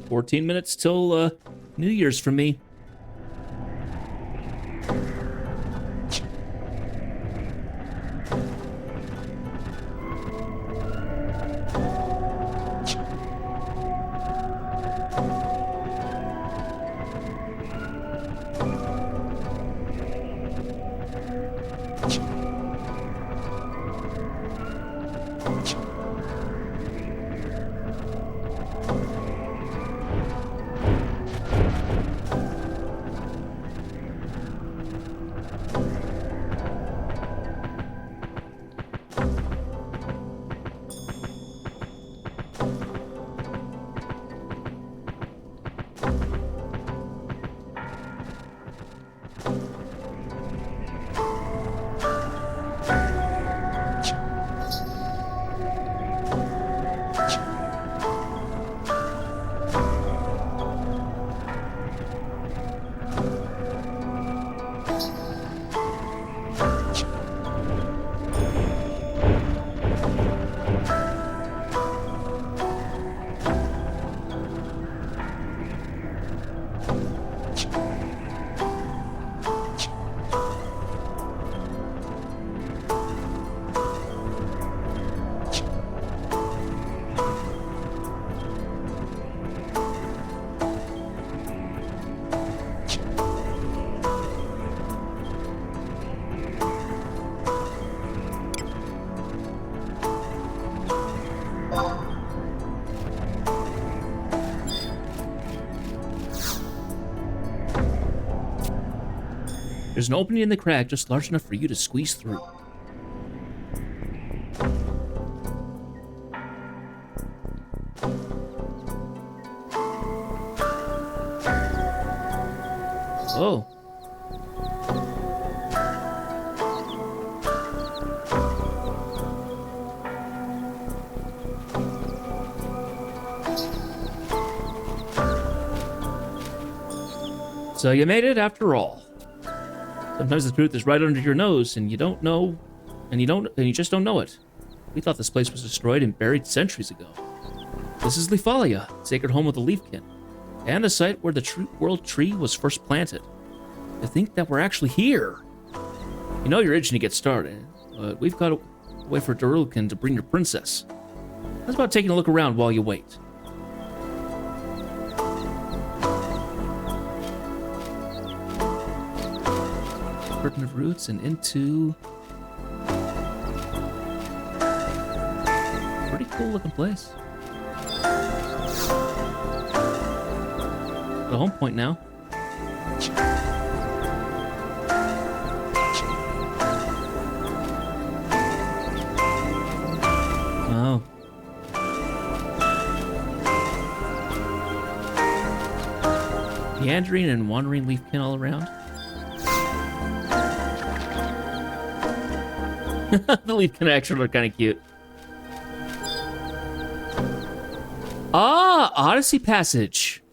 [SPEAKER 1] $14 minutes till New Year's for me. There's an opening in the crag just large enough for you to squeeze through. Oh. So you made it after all. Sometimes the truth is right under your nose, and you don't know, and you just don't know it. We thought this place was destroyed and buried centuries ago. This is Lefalia, sacred home of the Leafkin, and the site where the true world tree was first planted. To think that we're actually here. You know you're itching to get started, but we've got to wait for Darulkin to bring your princess. How's about taking a look around while you wait? Curtain of roots and into... Pretty cool looking place. The home point now. Wow. Meandering and wandering leafkin all around. The leafkin actually look kind of cute. Ah, Odyssey passage.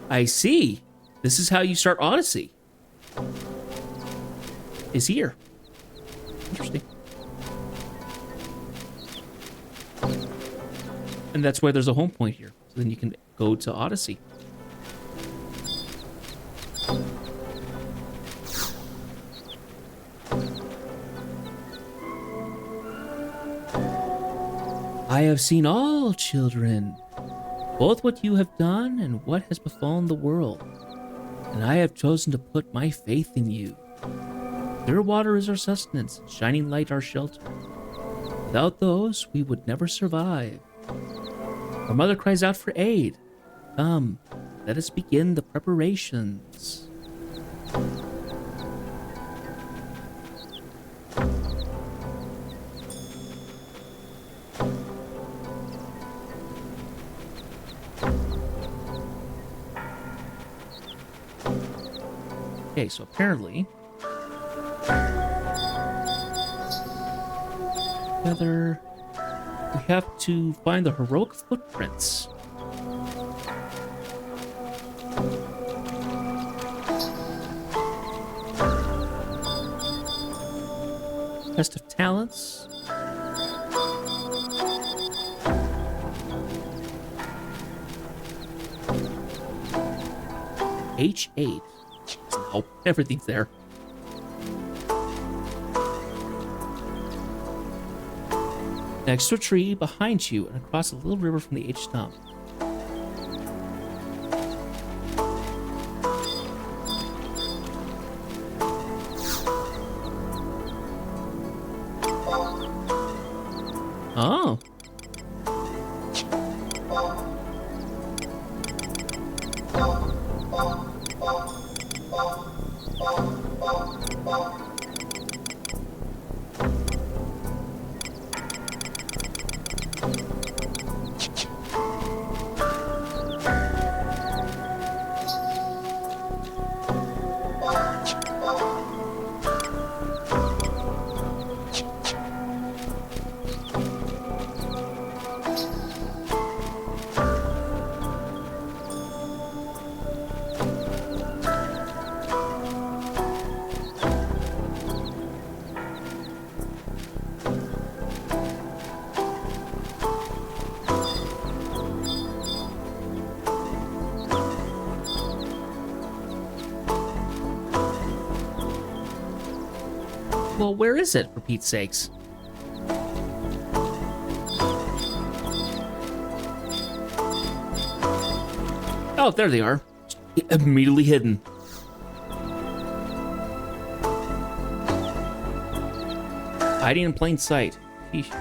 [SPEAKER 1] I see. This is how you start Odyssey. Is here. Interesting. And that's why there's a home point here. So then you can go to Odyssey. I have seen all, children, both what you have done and what has befallen the world, and I have chosen to put my faith in you. Clear water is our sustenance, shining light our shelter. Without those, we would never survive. Our mother cries out for aid. Come, let us begin the preparations. Okay, so apparently, together, we have to find the heroic footprints. Test of talents. H8. Oh, everything's there. Next to a tree, behind you, and across a little river from the H stump. Oh. Well, where is it, for Pete's sakes? Oh, there they are. Immediately hidden. Hiding in plain sight. Sheesh.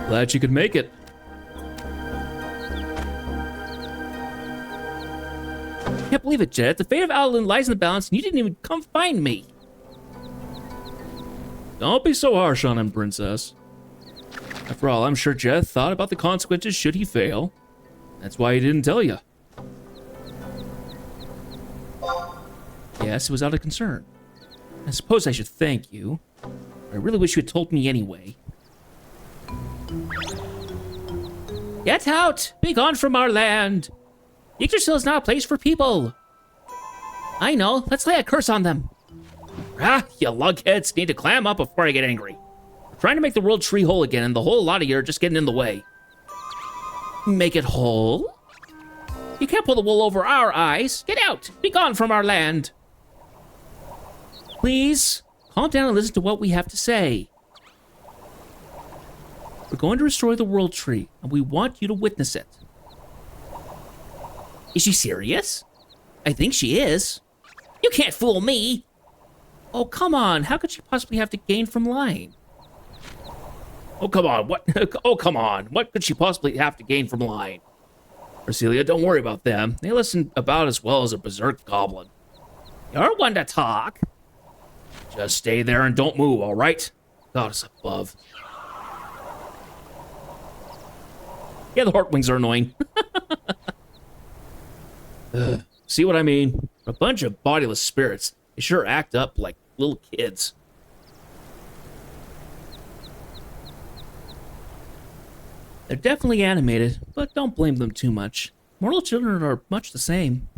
[SPEAKER 1] Glad you could make it. Can't believe it, Jet. The fate of Adoulin lies in the balance, and you didn't even come find me. Don't be so harsh on him, Princess. After all, I'm sure Jet thought about the consequences should he fail. That's why he didn't tell you. Yes, it was out of concern. I suppose I should thank you. I really wish you had told me anyway. Get out! Be gone from our land! Yggdrasil is not a place for people! I know, let's lay a curse on them! Ah, you lugheads need to clam up before I get angry. We're trying to make the world tree whole again, and the whole lot of you are just getting in the way. Make it whole? You can't pull the wool over our eyes! Get out! Be gone from our land! Please, calm down and listen to what we have to say. We're going to destroy the world tree, and we want you to witness it. Is she serious? I think she is. You can't fool me! Oh, come on, how could she possibly have to gain from lying? Oh, come on. What? Oh, come on. What could she possibly have to gain from lying? Celia, don't worry about them. They listen about as well as a berserk goblin. You're one to talk. Just stay there and don't move, all right? Goddess above. Yeah, the Heartwings are annoying. See what I mean? A bunch of bodiless spirits. They sure act up like little kids. They're definitely animated, but don't blame them too much. Mortal children are much the same.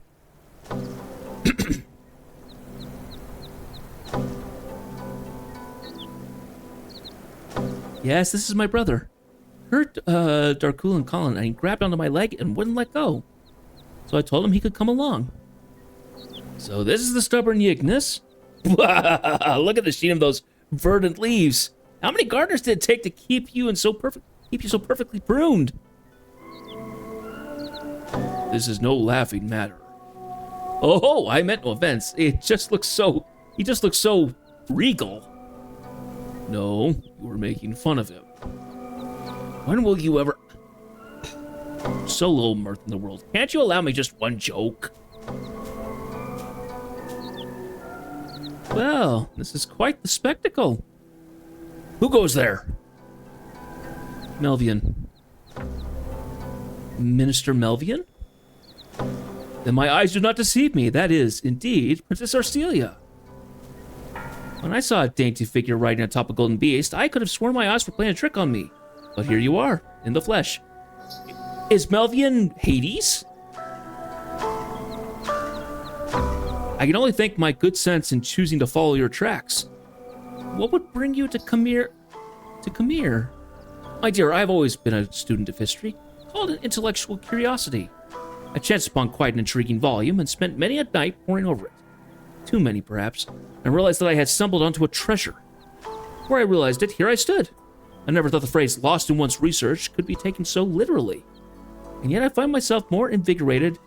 [SPEAKER 1] Yes, this is my brother. Heard Darkul and Colin, and he grabbed onto my leg and wouldn't let go. So I told him he could come along. So this is the stubborn Yignis? Look at the sheen of those verdant leaves. How many gardeners did it take to keep you so perfectly pruned? This is no laughing matter. Oh, I meant no offense. He just looks so regal. No, you were making fun of him. When will you ever... So little mirth in the world. Can't you allow me just one joke? Well, this is quite the spectacle. Who goes there? Melvian. Minister Melvian? Then my eyes do not deceive me. That is, indeed, Princess Arcelia. When I saw a dainty figure riding atop a golden beast, I could have sworn my eyes were playing a trick on me. But here you are, in the flesh. Is Melvian Hades? I can only thank my good sense in choosing to follow your tracks. What would bring you to Khmer? My dear, I've always been a student of history, called an intellectual curiosity. I chanced upon quite an intriguing volume and spent many a night poring over it. Too many, perhaps, and realized that I had stumbled onto a treasure. Before I realized it, here I stood. I never thought the phrase lost in one's research could be taken so literally. And yet I find myself more invigorated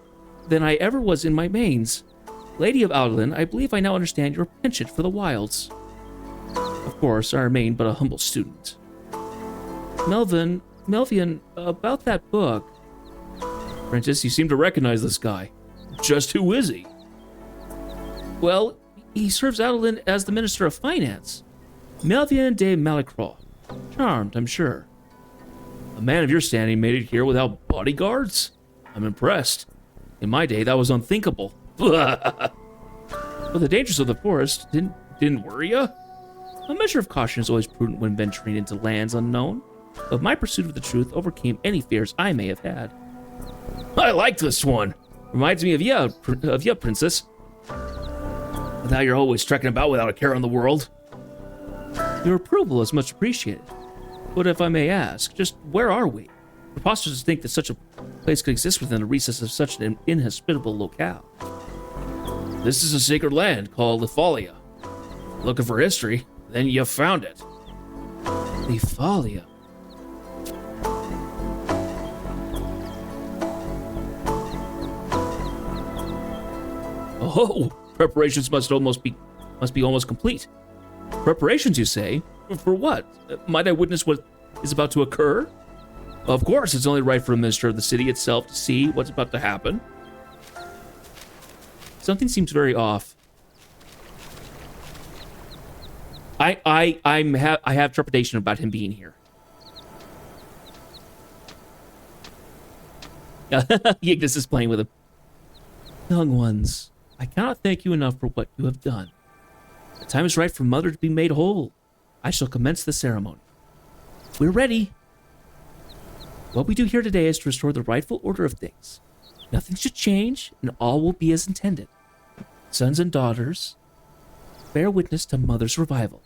[SPEAKER 1] than I ever was in my mains. Lady of Adoulin, I believe I now understand your penchant for the wilds. Of course, I remain but a humble student. Melvian, about that book. Princess, you seem to recognize this guy. Just who is he? Well, he serves Adoulin as the Minister of Finance. Melvian de Malicroix. Charmed, I'm sure. A man of your standing made it here without bodyguards? I'm impressed. In my day, that was unthinkable. But the dangers of the forest didn't worry you? A measure of caution is always prudent when venturing into lands unknown, but my pursuit of the truth overcame any fears I may have had. I like this one. Reminds me of you, Princess. Now you're always trekking about without a care in the world. Your approval is much appreciated. But if I may ask, just where are we? Preposterous to think that such a place could exist within the recesses of such an inhospitable locale. This is a sacred land called Lithalia. Looking for history, then you found it. Lithalia. Oh, preparations must be almost complete. Preparations, you say? For what? Might I witness what is about to occur? Of course, it's only right for a minister of the city itself to see what's about to happen. Something seems very off. I have trepidation about him being here. Yignis is playing with him. Young ones, I cannot thank you enough for what you have done. The time is right for Mother to be made whole. I shall commence the ceremony. We're ready. What we do here today is to restore the rightful order of things. Nothing should change, and all will be as intended. Sons and daughters, bear witness to Mother's revival.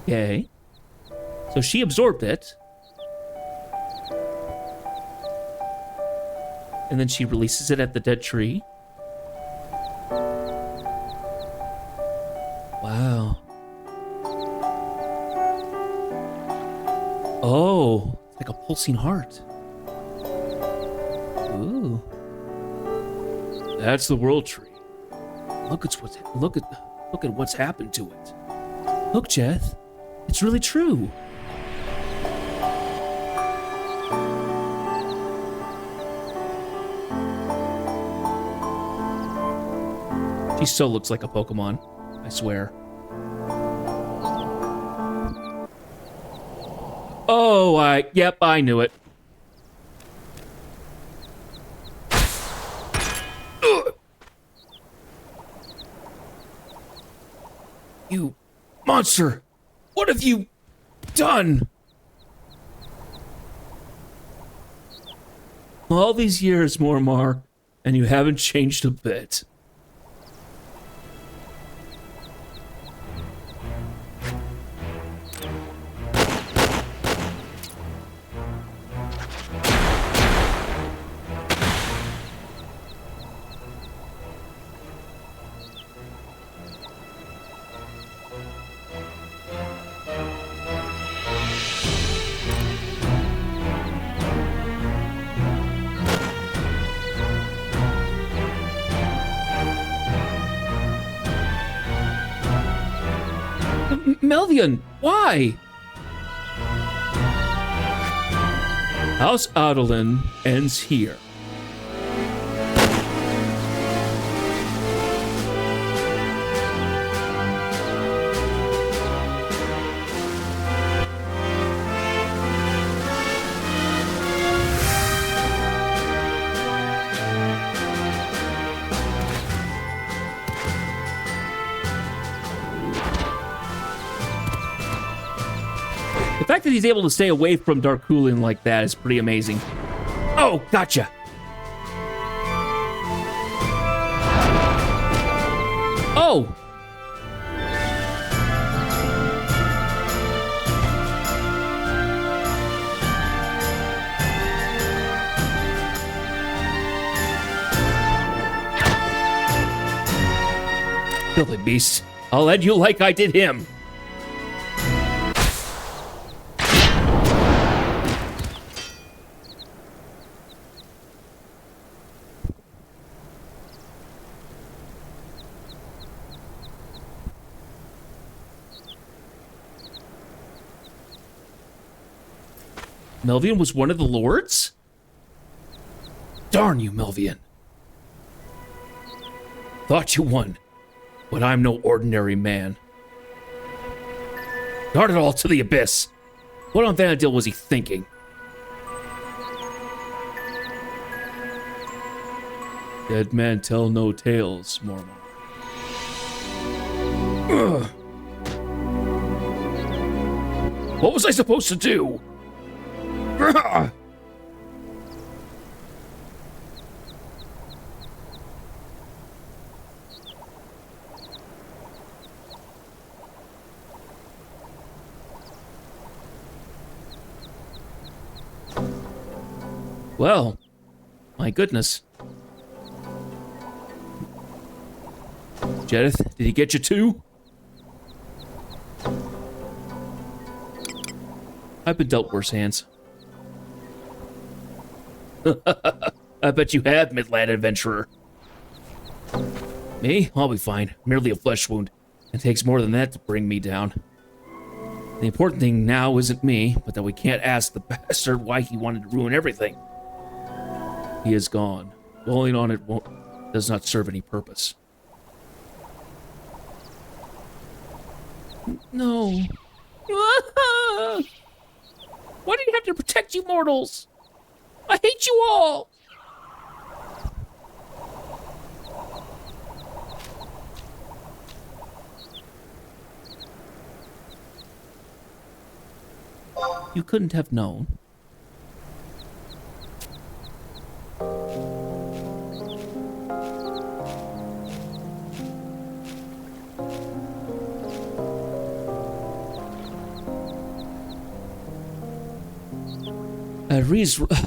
[SPEAKER 1] Okay. So she absorbed it. And then she releases it at the dead tree. pulsing heart. Ooh. That's the world tree. Look at what's happened to it. Look, Jeth. It's really true. She so looks like a Pokemon, I swear. Oh, yep, I knew it. Ugh. You monster! What have you done? All these years, Mormar, and you haven't changed a bit. Melvian, why? House Adoulin ends here. The fact that he's able to stay away from Darkulian like that is pretty amazing. Oh, gotcha. Oh. Filthy beast. I'll end you like I did him. Melvian was one of the lords? Darn you, Melvian. Thought you won, but I'm no ordinary man. Guard it all to the abyss. What on Vanadil was he thinking? Dead man tell no tales, Mormon. Ugh. What was I supposed to do? Well, my goodness. Jedith, did he get you too? I've been dealt worse hands. I bet you have, Midland Adventurer. Me? I'll be fine. Merely a flesh wound. It takes more than that to bring me down. The important thing now isn't me, but that we can't ask the bastard why he wanted to ruin everything. He is gone. Dwelling on it does not serve any purpose. No. Why do you have to protect you mortals? I hate you all! You couldn't have known.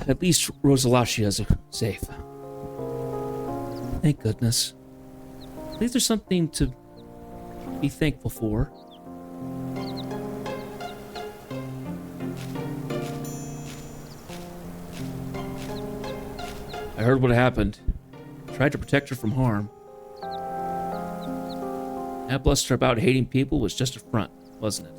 [SPEAKER 1] At least Rosalachia is safe. Thank goodness. At least there's something to be thankful for. I heard what happened. I tried to protect her from harm. That bluster about hating people was just a front, wasn't it?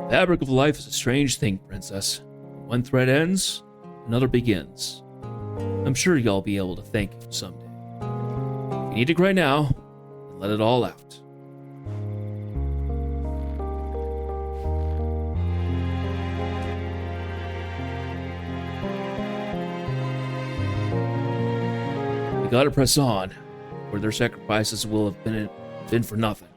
[SPEAKER 1] Fabric of life is a strange thing, Princess. One thread ends, another begins. I'm sure y'all be able to thank you someday. If you need to cry now, then let it all out. We gotta press on, or their sacrifices will have been for nothing.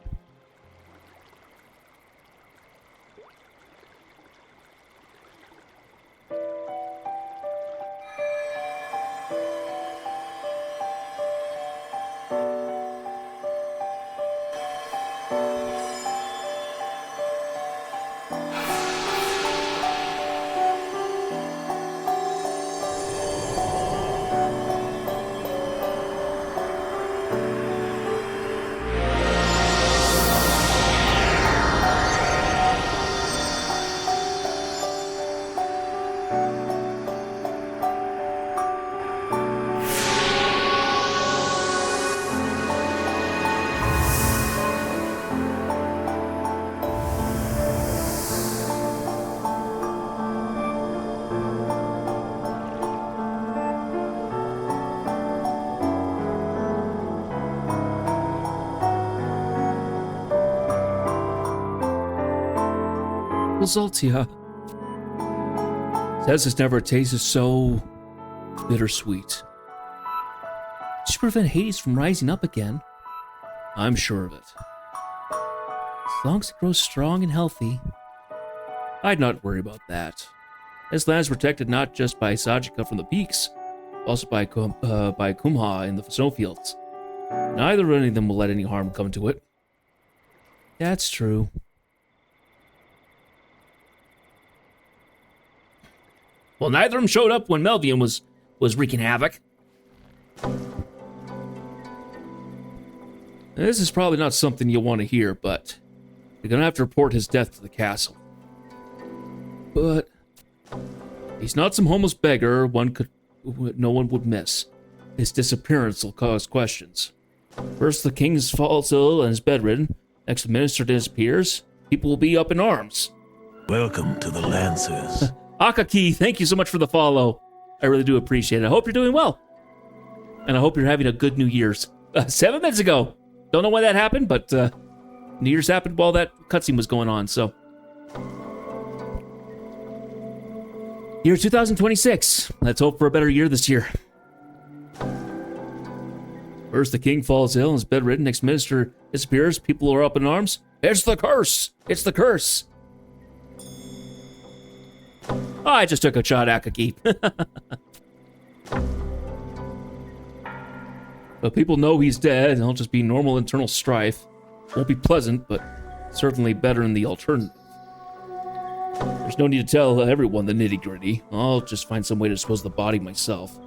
[SPEAKER 1] Zaltia says it's never tasted so bittersweet. Just prevent Hades from rising up again. I'm sure of it. As long as it grows strong and healthy, I'd not worry about that. This land is protected not just by Sajika from the peaks, also by Kumha in the snowfields. Neither or any of them will let any harm come to it. That's true. Well, neither of them showed up when Melvian was wreaking havoc. This is probably not something you'll want to hear, but you're gonna have to report his death to the castle. But he's not some homeless beggar no one would miss. His disappearance will cause questions. First, the king falls ill and is bedridden. Next, the minister disappears. People will be up in arms.
[SPEAKER 2] Welcome to the Lancers.
[SPEAKER 1] Akaki, thank you so much for the follow. I really do appreciate it. I hope you're doing well. And I hope you're having a good New Year's. 7 minutes ago. Don't know why that happened, but New Year's happened while that cutscene was going on, so. Year 2026. Let's hope for a better year this year. First, the king falls ill and is bedridden. Next, minister disappears. People are up in arms. It's the curse. It's the curse. Oh, I just took a shot at Akaki. But people know he's dead, and it'll just be normal internal strife. Won't be pleasant, but certainly better than the alternative. There's no need to tell everyone the nitty-gritty. I'll just find some way to dispose of the body myself.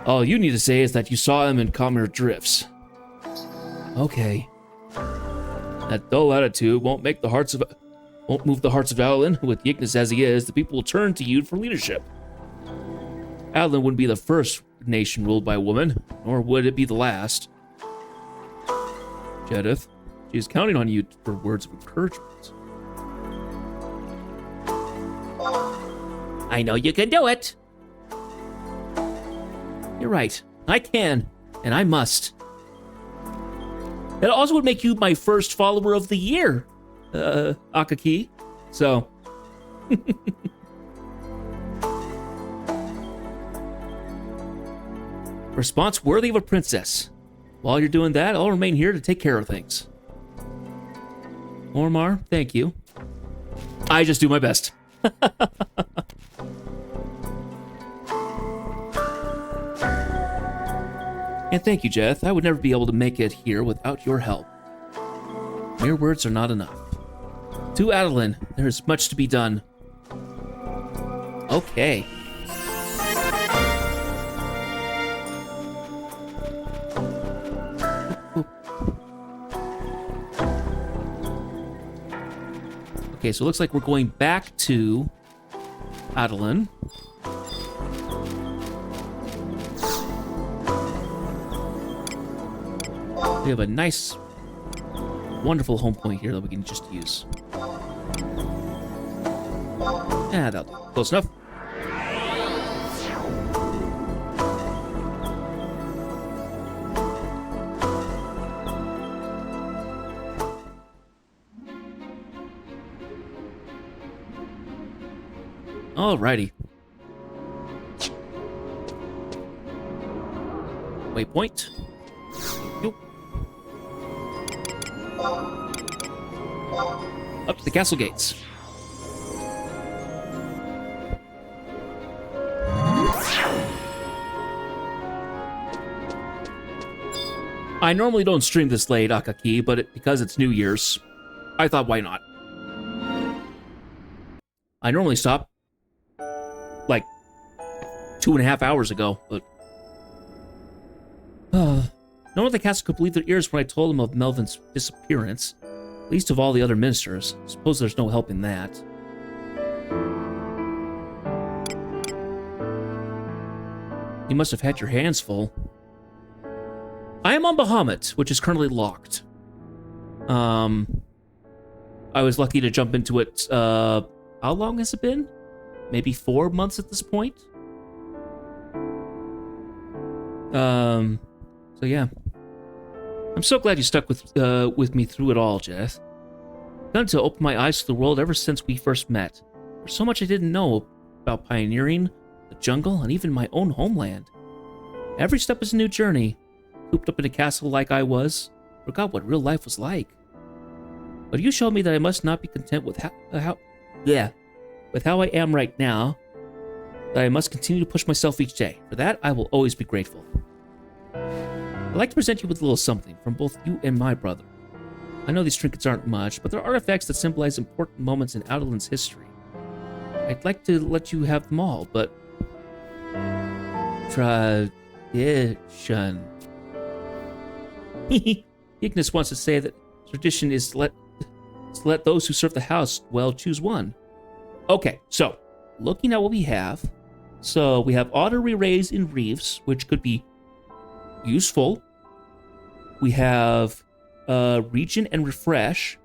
[SPEAKER 1] All you need to say is that you saw him in calmer drifts. Okay. That dull attitude won't move the hearts of Adoulin. With Yignis as he is, the people will turn to you for leadership. Adoulin wouldn't be the first nation ruled by a woman, nor would it be the last. Jedith, she's counting on you for words of encouragement. I know you can do it. You're right. I can, and I must. That also would make you my first follower of the year, Akaki. So. Response worthy of a princess. While you're doing that, I'll remain here to take care of things. Ormar, thank you. I just do my best. And thank you, Jeth. I would never be able to make it here without your help. Mere words are not enough. To Adoulin, there is much to be done. Okay. Okay, so it looks like we're going back to Adoulin. We have a nice, wonderful home point here that we can just use. Yeah, that'll do. Close enough. Alrighty. Waypoint. Yo. Up to the castle gates. I normally don't stream this late, Akaki, but because it's New Year's, I thought, why not? I normally stop like 2.5 hours ago, but no one at the castle could believe their ears when I told them of Melvin's disappearance, least of all the other ministers. Suppose there's no helping that. You must have had your hands full. I am on Bahamut, which is currently locked. I was lucky to jump into it, how long has it been? Maybe 4 months at this point? So yeah. I'm so glad you stuck with me through it all, Jeth. I've done to open my eyes to the world ever since we first met. There's so much I didn't know about pioneering, the jungle, and even my own homeland. Every step is a new journey. Cooped up in a castle like I was, forgot what real life was like. But you showed me that I must not be content with with how I am right now, that I must continue to push myself each day. For that, I will always be grateful. I'd like to present you with a little something from both you and my brother. I know these trinkets aren't much, but they're artifacts that symbolize important moments in Adoulin's history. I'd like to let you have them all, but... Tradition. Ignis wants to say that tradition is to let those who serve the house well choose one. Okay, so looking at what we have, so we have auto re-raise in Reeves, which could be useful. We have regen and refresh,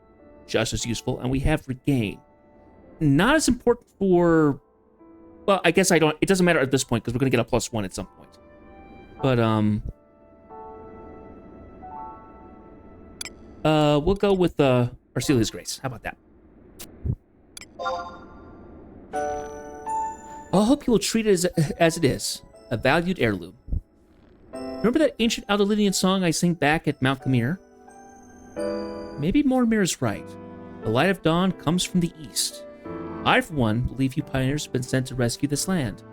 [SPEAKER 1] just as useful, and we have regain. Not as important for, well, I guess it doesn't matter at this point because we're gonna get a +1 at some point. But we'll go with Arcelia's Grace. How about that? I hope you will treat it as it is, a valued heirloom. Remember that ancient Adoulinian song I sang back at Mount Camir? Maybe Mormir is right. The light of dawn comes from the east. I, for one, believe you pioneers have been sent to rescue this land.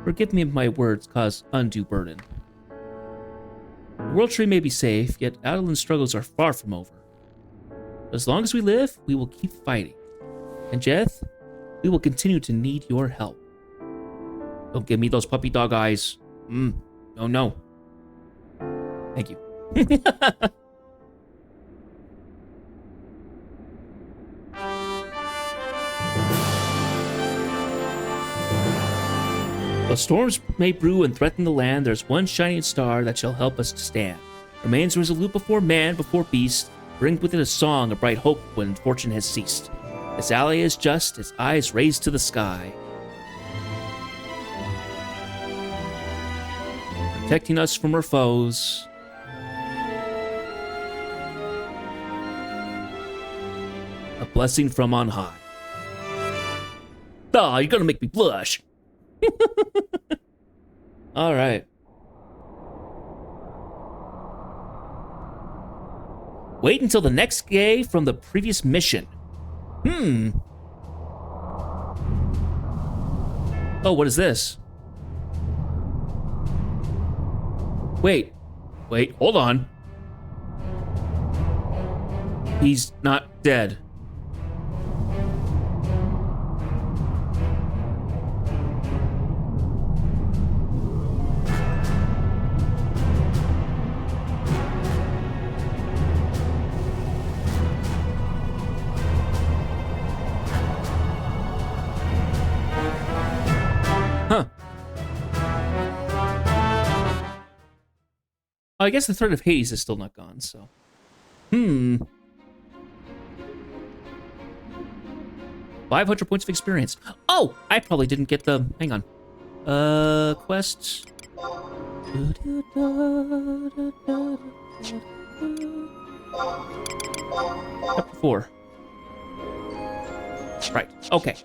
[SPEAKER 1] Forgive me if my words cause undue burden. The World Tree may be safe, yet Adoulin's struggles are far from over. As long as we live, we will keep fighting. And Jeth, we will continue to need your help. Don't give me those puppy dog eyes. No, no. Thank you. While storms may brew and threaten the land, there's one shining star that shall help us to stand. Remains resolute before man, before beast, bring with it a song, a bright hope when fortune has ceased. His ally is just, his eyes raised to the sky, protecting us from our foes. A blessing from on high. Oh, you're gonna make me blush. All right. Wait until the next day from the previous mission. Oh, what is this? Wait, Wait, hold on. He's not dead. Huh. I guess the threat of Hades is still not gone, so. 500 points of experience. Oh, I probably didn't get the... Hang on. Quests. Chapter 4. Right, okay.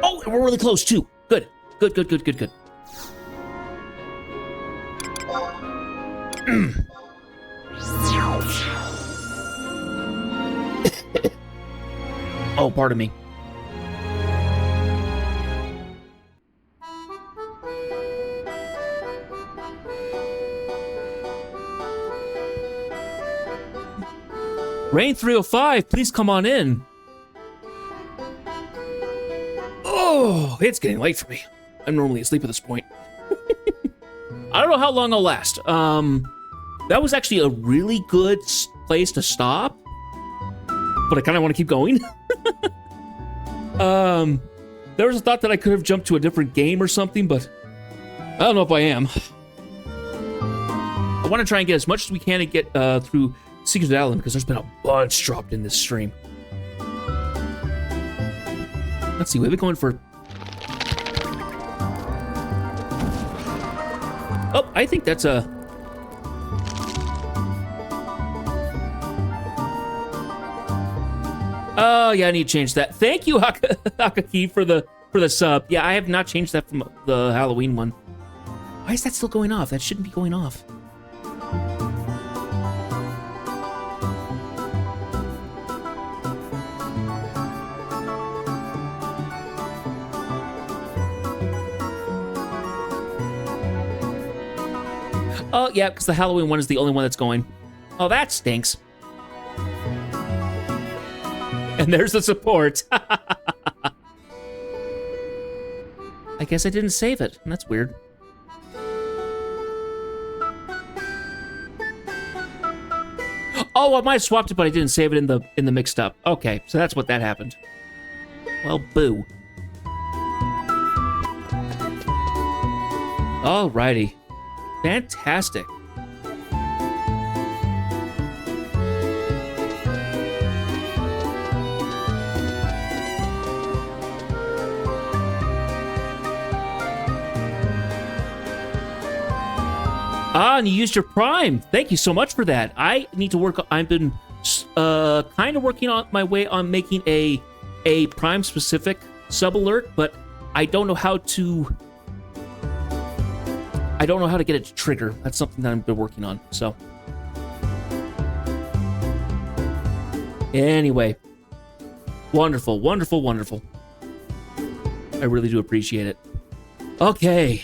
[SPEAKER 1] Oh, we're really close, too. Good. Good. Oh, pardon me. Rain 305, please come on in. Oh, it's getting late for me. I'm normally asleep at this point. I don't know how long I'll last. That was actually a really good place to stop, but I kind of want to keep going. There was a thought that I could have jumped to a different game or something, but I don't know if I am. I want to try and get as much as we can to get through Secret of Adoulin, because there's been a bunch dropped in this stream. Let's see, we've been going for... Oh, I think that's a... Oh, yeah, I need to change that. Thank you, Hakaki, for the sub. Yeah, I have not changed that from the Halloween one. Why is that still going off? That shouldn't be going off. Oh, yeah, because the Halloween one is the only one that's going. Oh, that stinks. And there's the support. I guess I didn't save it. That's weird. Oh, I might have swapped it, but I didn't save it in the mixed up. Okay, so that's what that happened. Well, boo. Alrighty. Fantastic. Ah, and you used your Prime. Thank you so much for that. I need to work. I've been kind of working on my way on making a Prime specific sub alert, but I don't know how to. I don't know how to get it to trigger. That's something that I've been working on. So, anyway, wonderful. I really do appreciate it. Okay.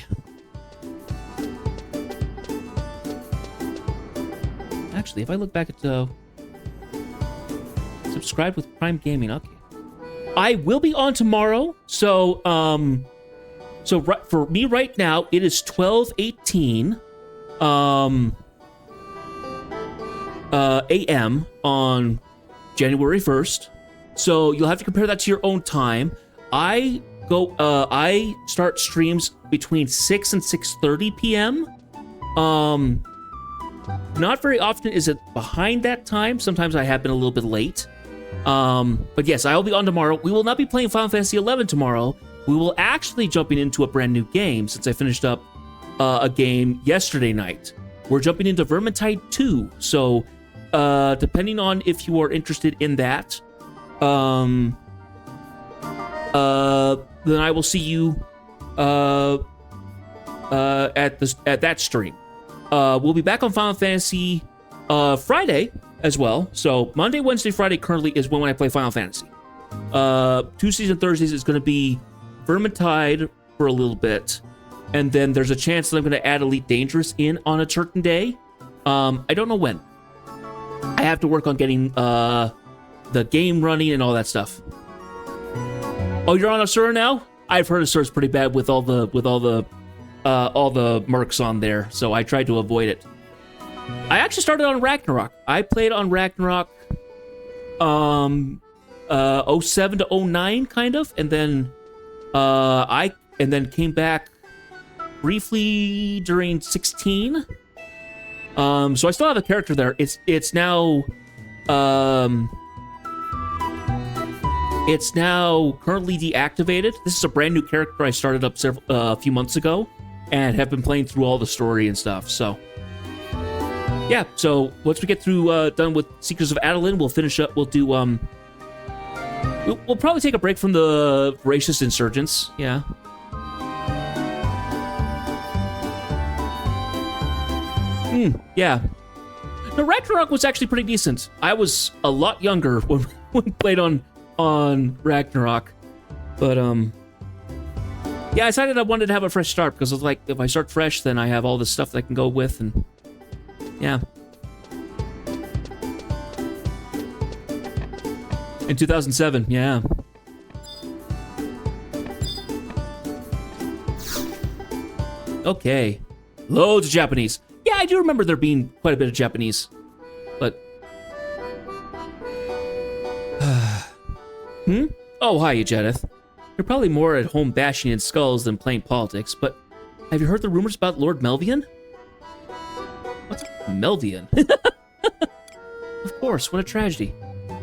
[SPEAKER 1] Actually, if I look back at subscribe with Prime Gaming, okay. I will be on tomorrow, so for me right now, it is 12:18 a.m. on January 1st. So you'll have to compare that to your own time. I start streams between 6 and 6:30 p.m. Not very often is it behind that time. Sometimes I have been a little bit late. But yes, I will be on tomorrow. We will not be playing Final Fantasy XI tomorrow. We will actually jumping into a brand new game since I finished up a game yesterday night. We're jumping into Vermintide 2. So, depending on if you are interested in that, then I will see you at that stream. We'll be back on Final Fantasy Friday as well. So Monday, Wednesday, Friday currently is when I play Final Fantasy. Tuesdays and Thursdays is going to be Vermintide for a little bit. And then there's a chance that I'm going to add Elite Dangerous in on a certain day. I don't know when. I have to work on getting the game running and all that stuff. Oh, you're on Asura now? I've heard Asura's pretty bad with all the mercs on there, so I tried to avoid it. I actually started on Ragnarok. I played on Ragnarok 07 to 09 kind of, and then came back briefly during 16. So I still have a character there. It's now currently deactivated. This is a brand new character I started up a few months ago, and have been playing through all the story and stuff. So yeah. So once we get through done with Seekers of Adoulin, we'll finish up. We'll do we'll probably take a break from the Voracious Insurgents. Yeah. Yeah. No, Ragnarok was actually pretty decent. I was a lot younger when we played on Ragnarok. But, yeah, I decided I wanted to have a fresh start because I was like, if I start fresh, then I have all this stuff that I can go with, and yeah. In 2007, yeah. Okay. Loads of Japanese. Yeah, I do remember there being quite a bit of Japanese, but... Oh, hi, Jedith. You're probably more at home bashing in skulls than playing politics, but have you heard the rumors about Lord Melvian? What's Melvian? Of course, what a tragedy.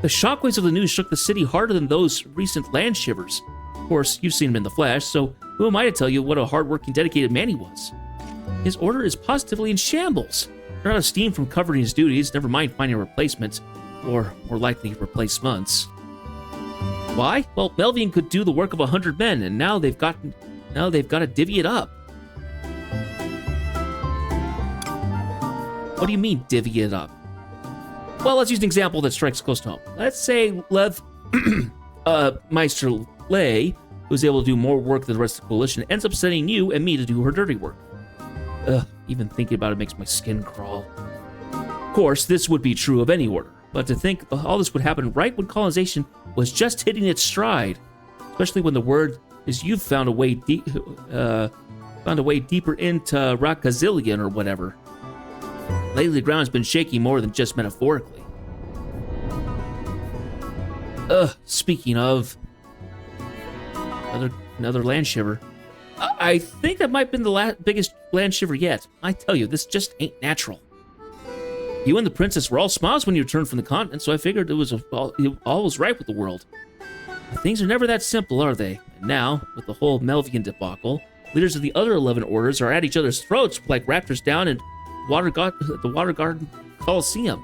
[SPEAKER 1] The shockwaves of the news shook the city harder than those recent land shivers. Of course, you've seen him in the flesh, so who am I to tell you what a hard-working, dedicated man he was? His order is positively in shambles. They're out of steam from covering his duties, never mind finding a replacement, or more likely replacements. Why? Well, Melvian could do the work of 100 men, and now they've got to divvy it up. What do you mean, divvy it up? Well, let's use an example that strikes close to home. Let's say Meister Lei, who's able to do more work than the rest of the coalition, ends up sending you and me to do her dirty work. Ugh, even thinking about it makes my skin crawl. Of course, this would be true of any order, but to think all this would happen right when colonization was just hitting its stride, especially when the word is you've found a way deeper into Rakazillion or whatever. Lately, the ground's been shaking more than just metaphorically. Speaking of another land shiver. I think that might have been the biggest land shiver yet. I tell you, this just ain't natural. You and the princess were all smiles when you returned from the continent, so I figured all was right with the world. But things are never that simple, are they? And now, with the whole Melvian debacle, leaders of the other 11 orders are at each other's throats like raptors down in the Water Garden Coliseum.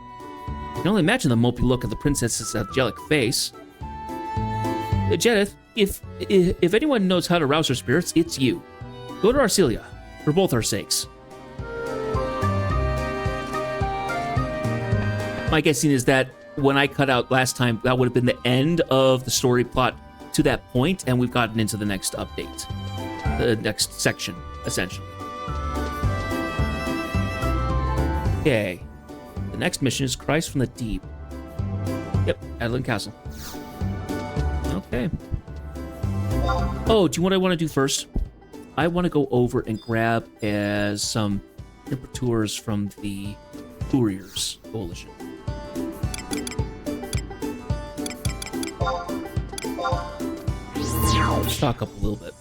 [SPEAKER 1] You can only imagine the mopey look of the princess's angelic face. Jedith, if anyone knows how to rouse her spirits, it's you. Go to Arcelia, for both our sakes. My guessing is that when I cut out last time, that would have been the end of the story plot to that point, and we've gotten into the next update. The next section, essentially. Okay. The next mission is Christ from the Deep. Yep, Adoulin Castle. Okay. Oh, do you know what I want to do first? I want to go over and grab some imperators from the Couriers Coalition. Stock up a little bit.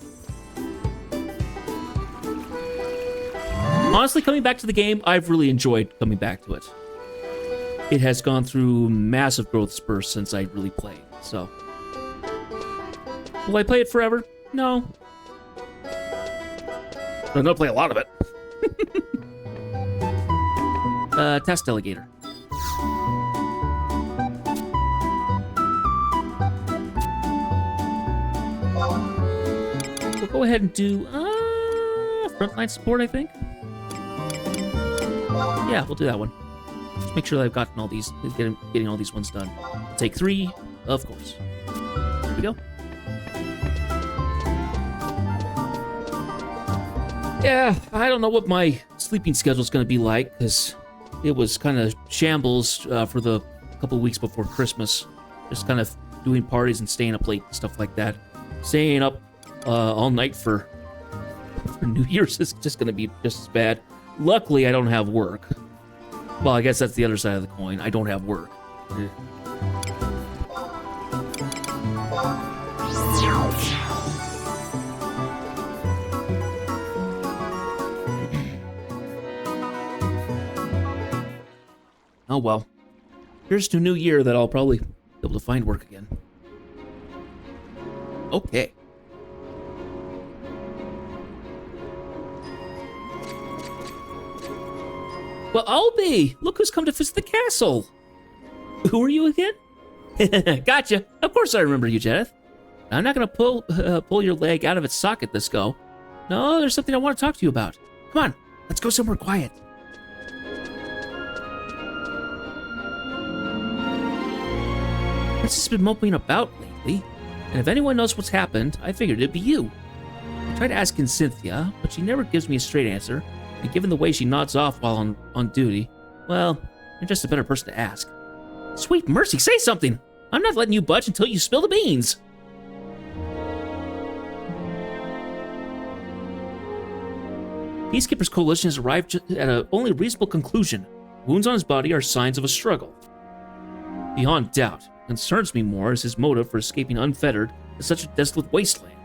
[SPEAKER 1] Honestly, coming back to the game, I've really enjoyed coming back to it. It has gone through massive growth spurts since I really played, so... Will I play it forever? No. I'm gonna play a lot of it. Test Delegator. We'll go ahead and do frontline support, I think. Yeah, we'll do that one. Just make sure that I've gotten all these, getting all these ones done. Take 3, of course. Here we go. Yeah, I don't know what my sleeping schedule is going to be like, because it was kind of shambles for the couple weeks before Christmas. Just kind of doing parties and staying up late and stuff like that. Staying up all night for New Year's is just going to be just as bad. Luckily, I don't have work. Well, I guess that's the other side of the coin. I don't have work. Oh well. Here's to a new year that I'll probably be able to find work again. Okay. Well, Albie, look who's come to visit the castle. Who are you again? Gotcha. Of course I remember you, Jenneth. I'm not gonna pull your leg out of its socket this go. No, there's something I want to talk to you about. Come on, let's go somewhere quiet. This has been moping about lately, and if anyone knows what's happened, I figured it'd be you. I tried asking Cynthia, but she never gives me a straight answer, and given the way she nods off while on duty, well, you're just a better person to ask. Sweet mercy, say something! I'm not letting you budge until you spill the beans! Peacekeeper's coalition has arrived at a only reasonable conclusion. Wounds on his body are signs of a struggle. Beyond doubt, concerns me more is his motive for escaping unfettered to such a desolate wasteland.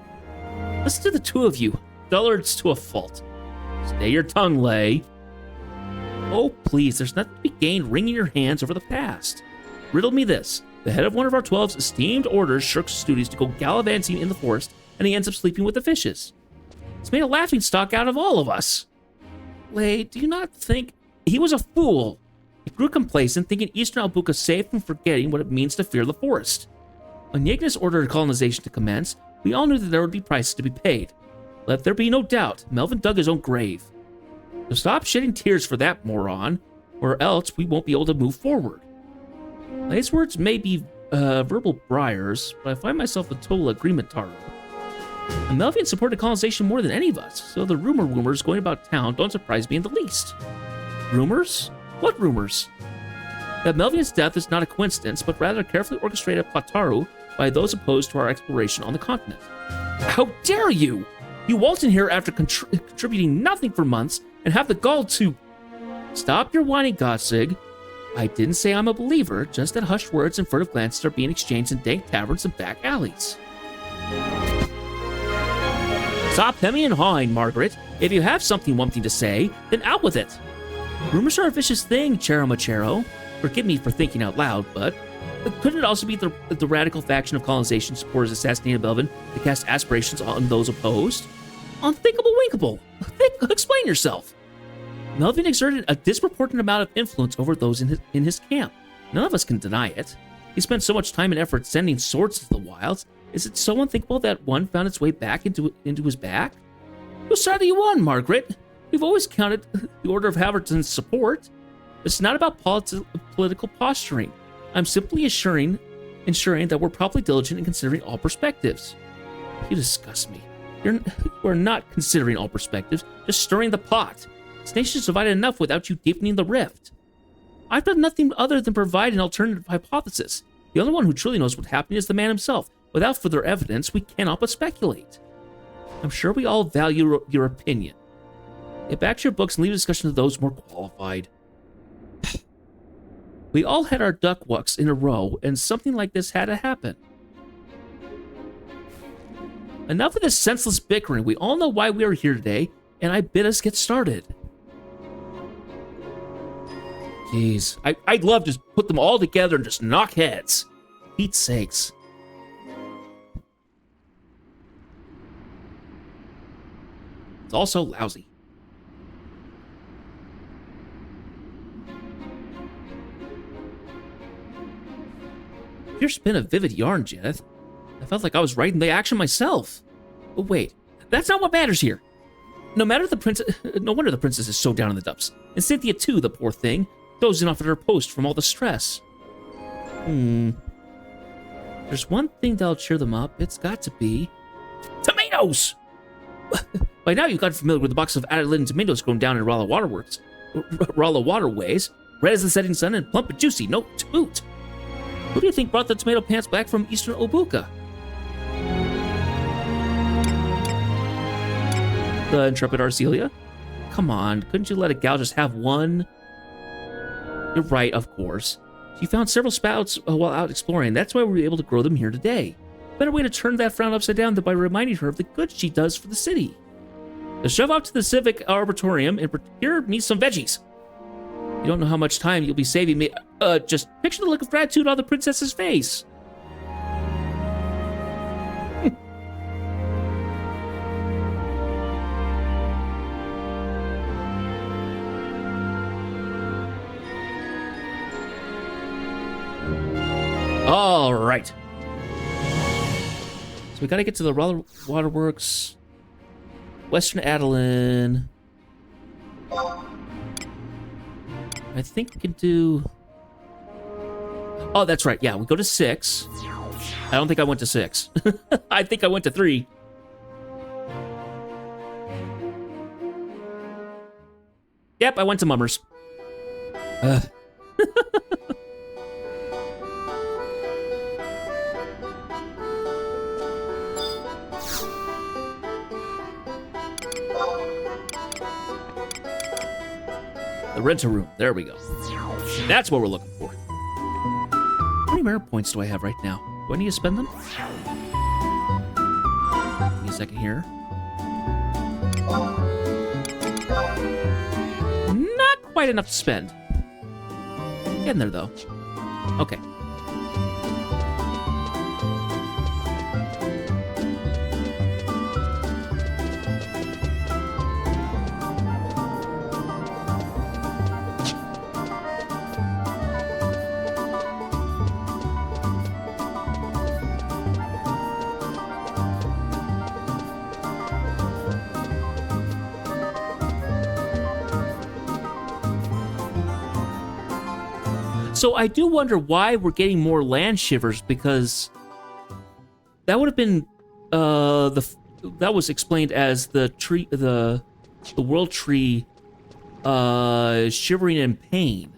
[SPEAKER 1] Listen to the two of you, dullards to a fault. Stay your tongue, Lay. Oh, please, there's nothing to be gained wringing your hands over the past. Riddle me this. The head of one of our 12's esteemed orders shirks his duties to go gallivanting in the forest, and he ends up sleeping with the fishes. It's made a laughingstock out of all of us. Lay, do you not think he was a fool? He grew complacent, thinking Eastern Albuca safe from forgetting what it means to fear the forest. When Yagnas ordered colonization to commence, we all knew that there would be prices to be paid. Let there be no doubt, Melvin dug his own grave. So stop shedding tears for that moron, or else we won't be able to move forward. Lay's words may be verbal briars, but I find myself in total agreement, Taru. And Melvian supported colonization more than any of us, so the rumors going about town don't surprise me in the least. Rumors? What rumors? That Melvian's death is not a coincidence, but rather a carefully orchestrated plataru by those opposed to our exploration on the continent. How dare you! You waltz in here after contributing nothing for months and have the gall to... Stop your whining, Godsig. I didn't say I'm a believer, just that hushed words and furtive glances are being exchanged in dank taverns and back alleys. Stop hemming and hawing, Margaret. If you have something one thing to say, then out with it. Rumors are a vicious thing, Chero Machero. Forgive me for thinking out loud, but couldn't it also be the radical faction of colonization supporters assassinated Melvin to cast aspirations on those opposed? Unthinkable winkable. Explain yourself. Melvin exerted a disproportionate amount of influence over those in his camp. None of us can deny it. He spent so much time and effort sending swords to the wilds. Is it so unthinkable that one found its way back into his back? Whose side are you on, Margaret? We've always counted the Order of Haverton's support. It's not about political posturing. I'm simply ensuring that we're properly diligent in considering all perspectives. You disgust me. You are not considering all perspectives, just stirring the pot. This nation's divided enough without you deepening the rift. I've done nothing other than provide an alternative hypothesis. The only one who truly knows what happened is the man himself. Without further evidence, we cannot but speculate. I'm sure we all value your opinion. Get back to your books and leave the discussion to those more qualified. We all had our duck walks in a row, and something like this had to happen. Enough of this senseless bickering. We all know why we are here today, and I bid us get started. Jeez, I'd love to just put them all together and just knock heads. Pete's sakes. It's also lousy. Your spin a vivid yarn, Jenneth. I felt like I was writing the action myself. But wait, that's not what matters here. No wonder the princess is so down in the dumps. And Cynthia too, the poor thing, dozing off at her post from all the stress. There's one thing that'll cheer them up. It's got to be... tomatoes! By now you've gotten familiar with the box of Adoulin tomatoes grown down in Rala Waterworks. Rala Waterways. Red as the setting sun and plump and juicy, no to boot. Who do you think brought the tomato pants back from Eastern Obuka? The intrepid Arcelia? Come on, couldn't you let a gal just have one? You're right, of course. She found several sprouts while out exploring. That's why we were able to grow them here today. Better way to turn that frown upside down than by reminding her of the good she does for the city. So shove off to the Civic Arboretum and procure me some veggies. You don't know how much time you'll be saving me. Just picture the look of gratitude on the princess's face. All right. So we gotta get to the Waterworks, Western Adoulin. I think we can do... Oh, that's right. Yeah, we go to 6. I don't think I went to 6. I think I went to 3. Yep, I went to Mummers. The rent-a-room. There we go. That's what we're looking for. How many merit points do I have right now? Do I need to spend them? Give me a second here. Not quite enough to spend. Getting there, though. Okay. So I do wonder why we're getting more land shivers, because that would have been that was explained as the tree, the world tree shivering in pain.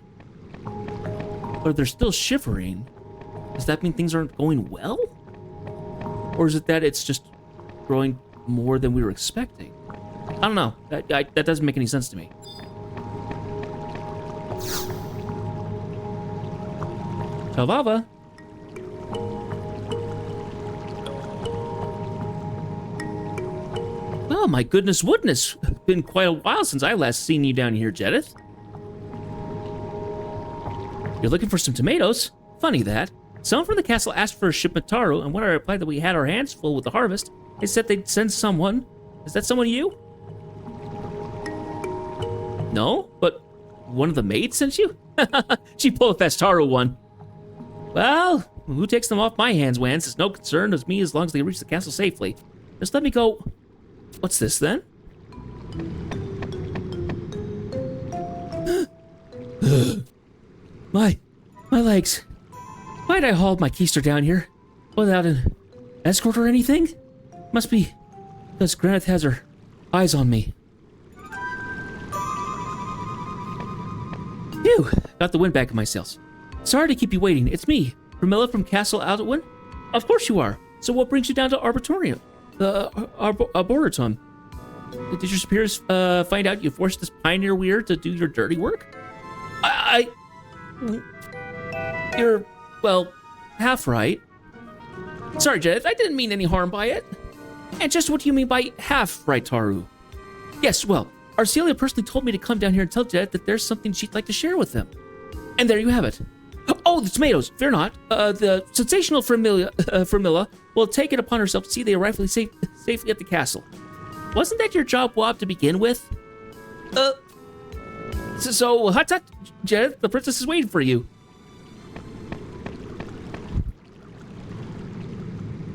[SPEAKER 1] But if they're still shivering, does that mean things aren't going well? Or is it that it's just growing more than we were expecting? I don't know. That doesn't make any sense to me. Chavava. Oh, my goodness woodness. Been quite a while since I last seen you down here, Jedith. You're looking for some tomatoes? Funny that. Someone from the castle asked for a shipment taro, and when I replied that we had our hands full with the harvest, they said they'd send someone. Is that someone you? No, but one of the maids sent you? She pulled a fast taro one. Well, who takes them off my hands, Wans? It's no concern of me as long as they reach the castle safely. Just let me go. What's this, then? My legs. Why'd I haul my keister down here without an escort or anything? Must be because Granith has her eyes on me. Phew, got the wind back in my sails. Sorry to keep you waiting. It's me, Ramilla from Castle Adoulin. Of course you are. So what brings you down to Arboretum? Arboretum. Did your superiors find out you forced this pioneer weird to do your dirty work? You're, well, half right. Sorry, Jedith, I didn't mean any harm by it. And just what do you mean by half right, Taru? Yes, well, Arcelia personally told me to come down here and tell Jedith that there's something she'd like to share with them. And there you have it. Oh, the tomatoes! Fear not. The sensational Fermilla will take it upon herself to see they arrive safely at the castle. Wasn't that your job, Wob, to begin with? So hot tut, Jedith, the princess is waiting for you.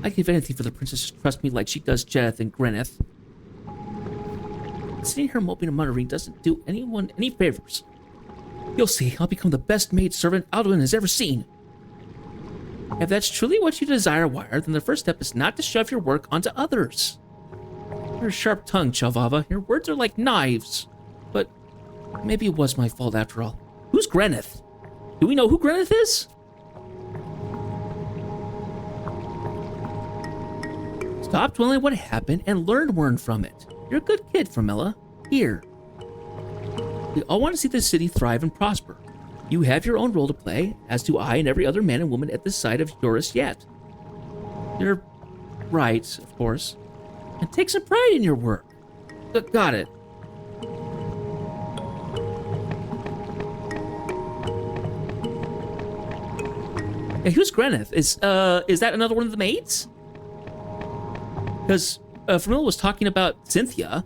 [SPEAKER 1] I'd give anything for the princess to trust me like she does Jedith and Greneth. Sitting here moping and muttering doesn't do anyone any favors. You'll see, I'll become the best maid servant Adoulin has ever seen. If that's truly what you desire, Wire, then the first step is not to shove your work onto others. You're a sharp tongue, Chavava. Your words are like knives. But maybe it was my fault after all. Who's Greneth? Do we know who Greneth is? Stop dwelling on what happened and learn from it. You're a good kid, Framilla. Here. We all want to see this city thrive and prosper. You have your own role to play, as do I and every other man and woman at this side of Eurus yet. You're right, of course. And take some pride in your work. Got it. Hey, who's Greneth? Is that another one of the maids? Because Framilla was talking about Cynthia.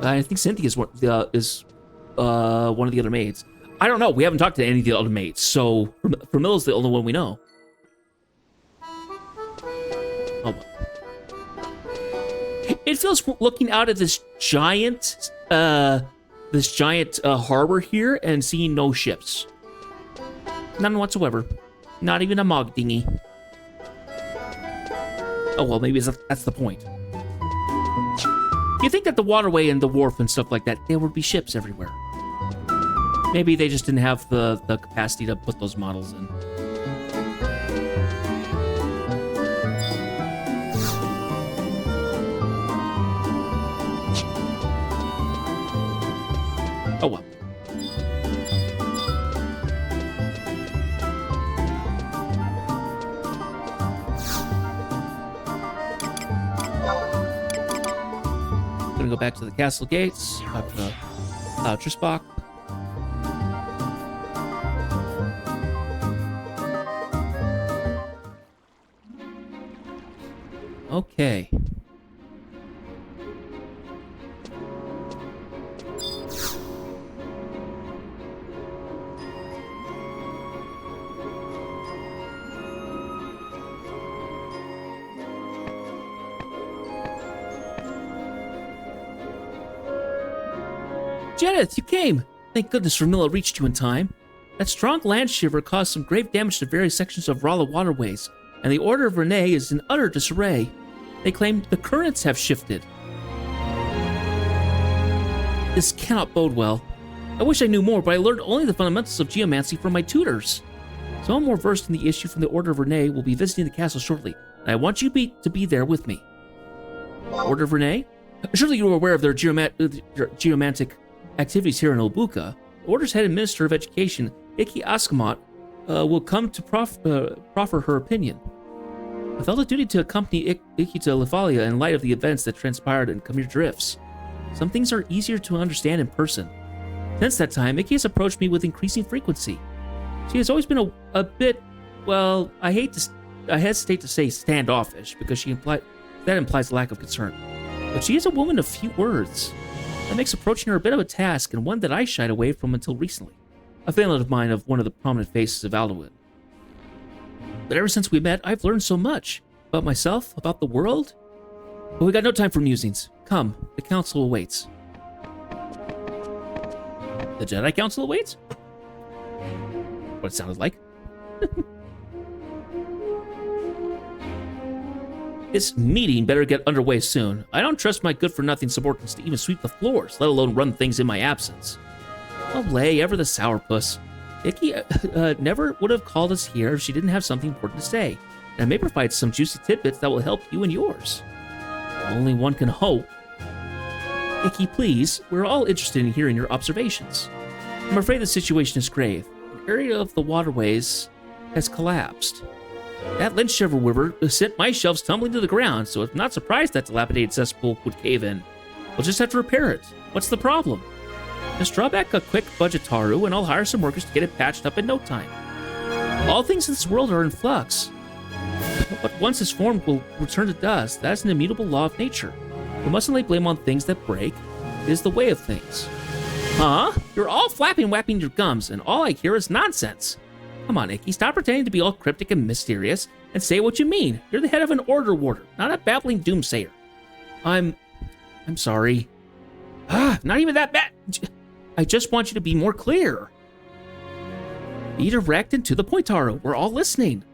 [SPEAKER 1] I think Cynthia is one of the other maids. I don't know. We haven't talked to any of the other maids, so Framilla's the only one we know. Oh. It feels looking out at this giant harbor here and seeing no ships. None whatsoever. Not even a mog dinghy. Oh well, maybe that's the point. You think that the waterway and the wharf and stuff like that, there would be ships everywhere. Maybe they just didn't have the capacity to put those models in. Oh well. Gonna go back to the castle gates, talk to Trisbach. Okay. Jedith, you came! Thank goodness Framilla reached you in time. That strong land shiver caused some grave damage to various sections of Rala waterways, and the Order of Renee is in utter disarray. They claim the currents have shifted. This cannot bode well. I wish I knew more, but I learned only the fundamentals of geomancy from my tutors. Someone more versed in the issue from the Order of Renee will be visiting the castle shortly, and I want you to be there with me. Order of Renee? Surely you are aware of their geomantic activities here in Olbuka. The Order's head and Minister of Education, Iki Askamat, will come to proffer her opinion. I felt a duty to accompany Iki to Lifalia in light of the events that transpired in Khmer Drifts. Some things are easier to understand in person. Since that time, Iki has approached me with increasing frequency. She has always been a bit, well, I hesitate to say standoffish, because that implies lack of concern. But she is a woman of few words. That makes approaching her a bit of a task, and one that I shied away from until recently. A failing of mine of one of the prominent faces of Adoulin. But ever since we met, I've learned so much. About myself, about the world. But we got no time for musings. Come, the council awaits. The Jedi Council awaits? What it sounded like. This meeting better get underway soon. I don't trust my good-for-nothing subordinates to even sweep the floors, let alone run things in my absence. Olay, ever the sourpuss. Iki never would have called us here if she didn't have something important to say, and I may provide some juicy tidbits that will help you and yours. Only one can hope. Iki, please, we're all interested in hearing your observations. I'm afraid the situation is grave. An area of the waterways has collapsed. That lynch shiver river sent my shelves tumbling to the ground, so I'm not surprised that dilapidated cesspool would cave in. We'll just have to repair it. What's the problem? Just draw back a quick budget, Taru, and I'll hire some workers to get it patched up in no time. All things in this world are in flux. But once it's formed, will return to dust. That is an immutable law of nature. We mustn't lay blame on things that break. It is the way of things. Huh? You're all whapping your gums, and all I hear is nonsense. Come on, Iki, stop pretending to be all cryptic and mysterious, and say what you mean. You're the head of an order warder, not a babbling doomsayer. I'm sorry. Not even that bad. I just want you to be more clear. Be direct and to the point, Taru. We're all listening.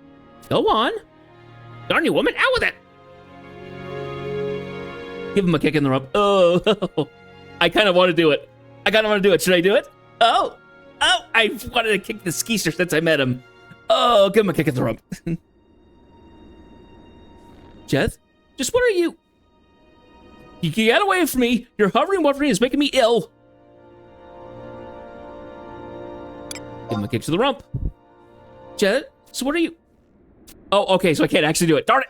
[SPEAKER 1] Go on. Darn you, woman. Out with it. Give him a kick in the rump. Oh, I kind of want to do it. Should I do it? Oh, I wanted to kick the skeezer since I met him. Oh, give him a kick in the rump. Jeth, just what are you? You get away from me. Your hovering is making me ill. Give him a kick to the rump. Jeth, so what are you? Oh, okay, so I can't actually do it. Darn it.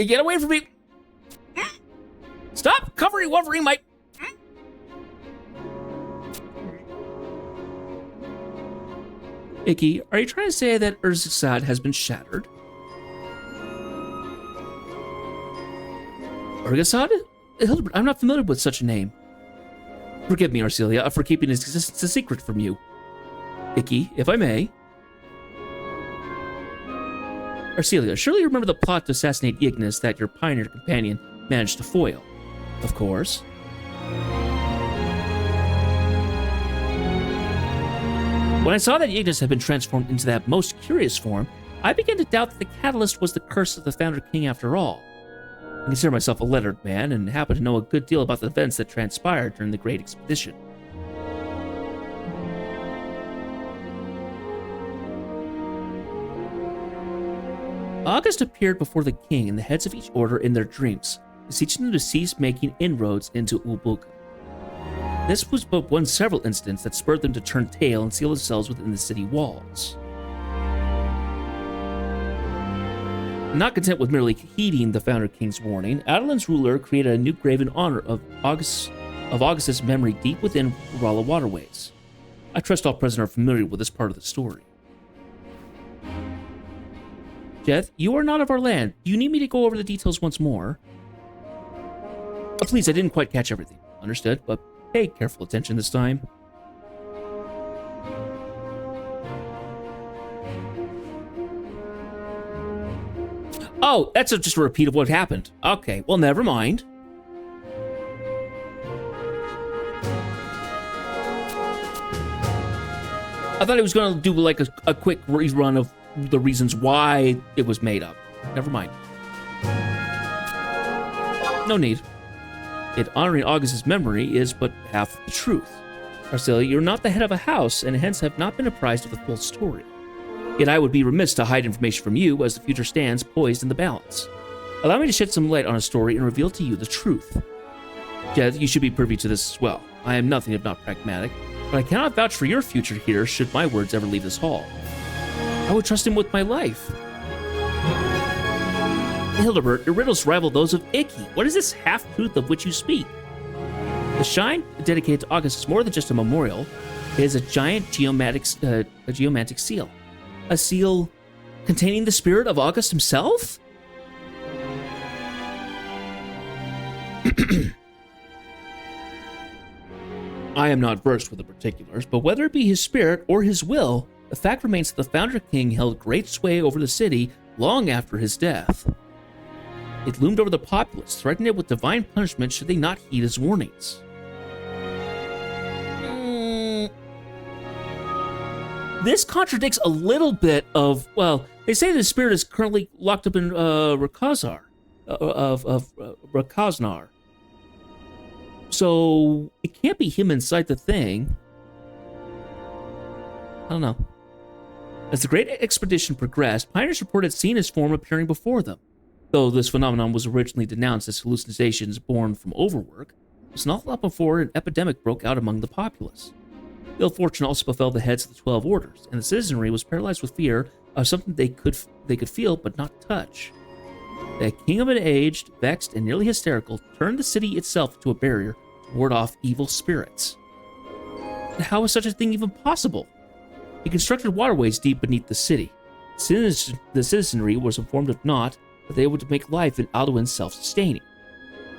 [SPEAKER 1] Get away from me. Stop covering my... Icky, are you trying to say that Urzixad has been shattered? Urgasad? Hildebert, I'm not familiar with such a name. Forgive me, Arcelia, for keeping his existence a secret from you. Icky, if I may. Arcelia, surely you remember the plot to assassinate Ignis that your pioneer companion managed to foil. Of course. When I saw that Ignis had been transformed into that most curious form, I began to doubt that the catalyst was the curse of the Founder King after all. I consider myself a lettered man and happen to know a good deal about the events that transpired during the Great Expedition. August appeared before the king and the heads of each order in their dreams, beseeching them to cease making inroads into Ulbuka. This was but one several incidents that spurred them to turn tail and seal themselves within the city walls. Not content with merely heeding the Founder King's warning, Adoulin's ruler created a new grave in honor of Augustus' memory deep within Rala waterways. I trust all present are familiar with this part of the story. Jeth, you are not of our land. Do you need me to go over the details once more? Please, I didn't quite catch everything. Understood, but pay careful attention this time. Oh, that's just a repeat of what happened. Okay, well, never mind. I thought he was going to do like a quick rerun of the reasons why it was made up. Never mind. No need. Yet honoring August's memory is but half the truth. Arcelia, you're not the head of a house, and hence have not been apprised of the full story. Yet I would be remiss to hide information from you as the future stands poised in the balance. Allow me to shed some light on a story and reveal to you the truth. Jeth, you should be privy to this as well. I am nothing if not pragmatic, but I cannot vouch for your future here should my words ever leave this hall. I would trust him with my life. Hildebert, your riddles rival those of Icky. What is this half-truth of which you speak? The shrine dedicated to August is more than just a memorial. It is a giant geomantic seal. A seal containing the spirit of August himself? I am not versed with the particulars, but whether it be his spirit or his will, the fact remains that the Founder King held great sway over the city long after his death. It loomed over the populace, threatening it with divine punishment should they not heed his warnings. This contradicts a little bit of, well, they say the spirit is currently locked up in Rakazar, Rakaznar. So it can't be him inside the thing. I don't know. As the Great Expedition progressed, pioneers reported seeing his form appearing before them. Though this phenomenon was originally denounced as hallucinations born from overwork, it was not long before an epidemic broke out among the populace. Ill fortune also befell the heads of the 12 orders, and the citizenry was paralyzed with fear of something they could feel but not touch. The king of an aged, vexed, and nearly hysterical, turned the city itself into a barrier to ward off evil spirits. And how is such a thing even possible? He constructed waterways deep beneath the city. The citizenry was informed of naught, but they would make life in Adoulin self-sustaining.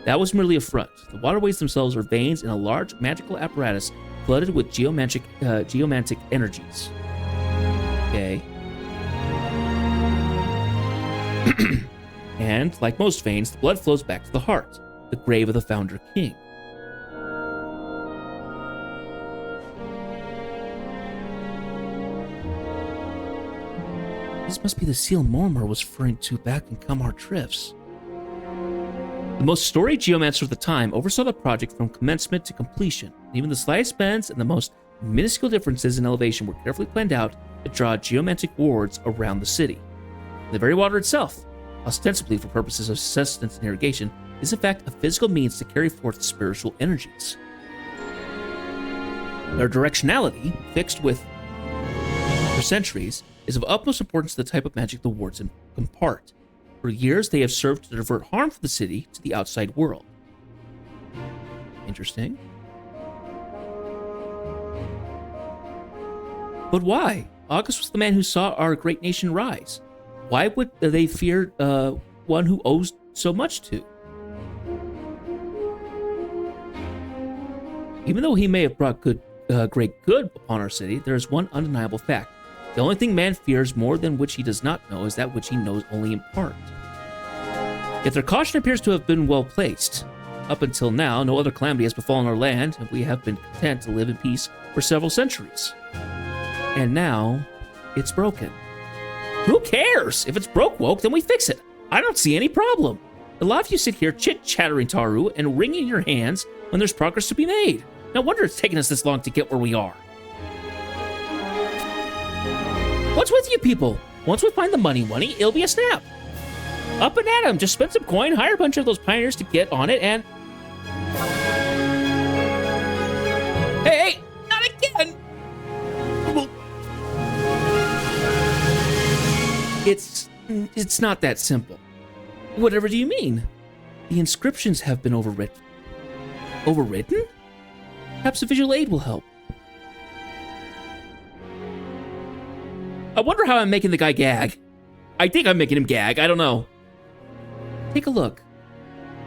[SPEAKER 1] That was merely a front. The waterways themselves are veins in a large magical apparatus flooded with geomantic energies. Okay. And, like most veins, the blood flows back to the heart, the grave of the Founder King. This must be the seal Mormor was referring to back in Kamar Drifts. The most storied geomancer of the time oversaw the project from commencement to completion. Even the slightest bends and the most minuscule differences in elevation were carefully planned out to draw geomantic wards around the city. The very water itself, ostensibly for purposes of sustenance and irrigation, is in fact a physical means to carry forth spiritual energies. Their directionality, fixed for centuries, is of utmost importance to the type of magic the wards impart. For years, they have served to divert harm from the city to the outside world. Interesting. But why? August was the man who saw our great nation rise. Why would they fear one who owes so much to? Even though he may have brought great good upon our city, there is one undeniable fact. The only thing man fears more than which he does not know is that which he knows only in part. Yet their caution appears to have been well placed. Up until now, no other calamity has befallen our land, and we have been content to live in peace for several centuries. And now, it's broken. Who cares? If it's broke woke, then we fix it. I don't see any problem. A lot of you sit here chit-chattering, Taru, and wringing your hands when there's progress to be made. No wonder it's taken us this long to get where we are. What's with you people? Once we find the money, it'll be a snap. Up and at 'em. Just spend some coin, hire a bunch of those pioneers to get on it, and... Hey, not again! It's not that simple. Whatever do you mean? The inscriptions have been overwritten. Overwritten? Perhaps a visual aid will help. I wonder how I'm making the guy gag. I think I'm making him gag. I don't know. Take a look.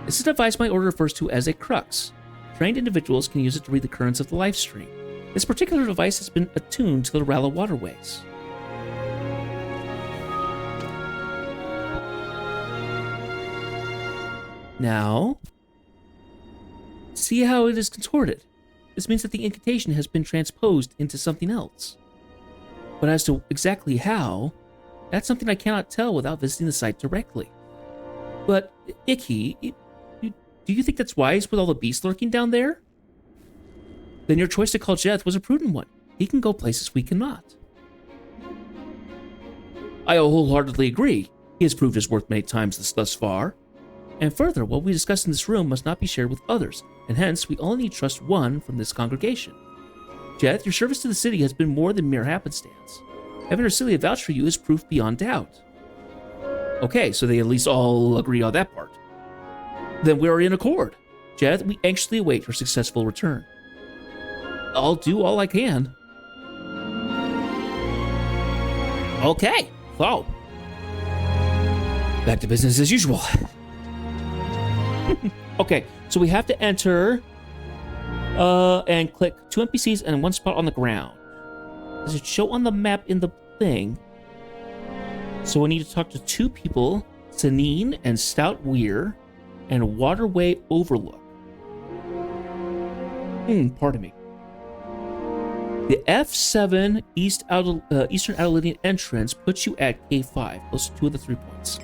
[SPEAKER 1] This is a device my order refers to as a crux. Trained individuals can use it to read the currents of the life stream. This particular device has been attuned to the Rala waterways. Now, see how it is contorted. This means that the incantation has been transposed into something else. But as to exactly how, that's something I cannot tell without visiting the site directly. But, Icky, do you think that's wise with all the beasts lurking down there? Then your choice to call Jeth was a prudent one. He can go places we cannot. I wholeheartedly agree. He has proved his worth many times thus far. And further, what we discuss in this room must not be shared with others, and hence we only need trust one from this congregation. Jeth, your service to the city has been more than mere happenstance. Having Ursilia vouch for you is proof beyond doubt. Okay, so they at least all agree on that part. Then we are in accord. Jeth, we anxiously await your successful return. I'll do all I can. Okay, so back to business as usual. Okay, so we have to enter and click 2 NPCs and 1 spot on the ground. Does it show on the map in the thing? So we need to talk to 2 people, Sanine and Stout Weir, and Waterway Overlook. Pardon me. The F7 Eastern Adoulin entrance puts you at K5, close to 2 of the 3 points.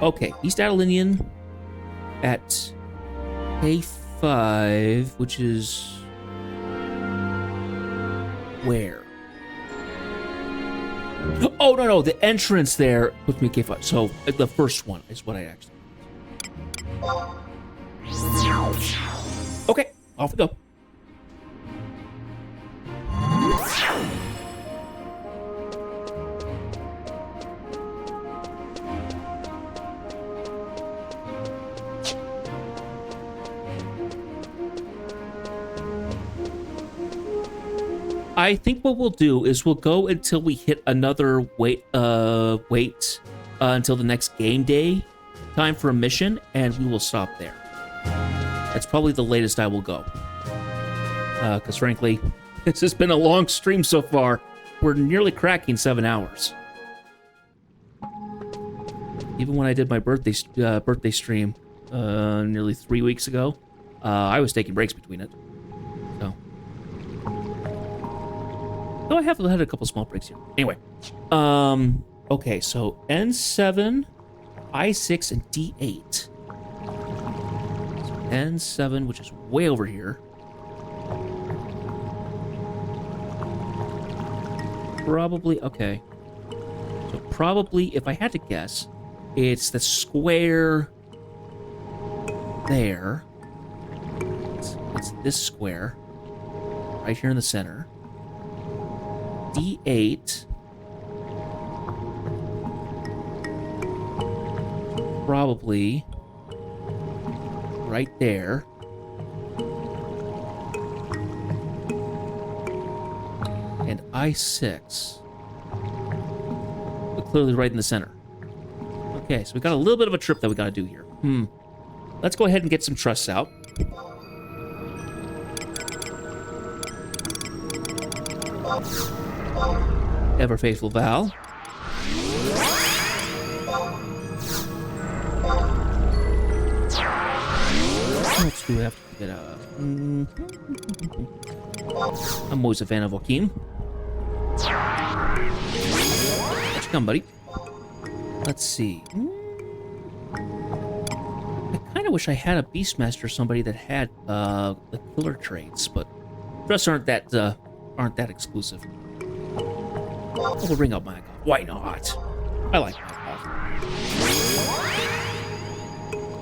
[SPEAKER 1] Okay, East Adoulin at K5, which is where? Oh, no, the entrance there puts me at K5. So the first one is what I actually want. Okay, off we go. I think what we'll do is we'll go until we hit another wait until the next game day time for a mission, and we will stop there. That's probably the latest I will go. Because frankly, this has been a long stream so far. We're nearly cracking 7 hours. Even when I did my birthday stream nearly 3 weeks ago, I was taking breaks between it. So. Though I have had a couple small breaks here. Anyway, Okay, so N7, I6, and D8. So N7, which is way over here. Probably, okay. So probably, if I had to guess, it's the square there. It's this square right here in the center. D8. Probably right there. And I6. But clearly right in the center. Okay, so we got a little bit of a trip that we got to do here. Let's go ahead and get some trusts out. Ever faithful Val. What else do we have to get out? I'm always a fan of Joaquin. Where'd you come, buddy? Let's see. I kind of wish I had a Beastmaster or somebody that had the killer traits, but trusts aren't that exclusive. We'll ring out Maggoth. Why not? I like Maggoth.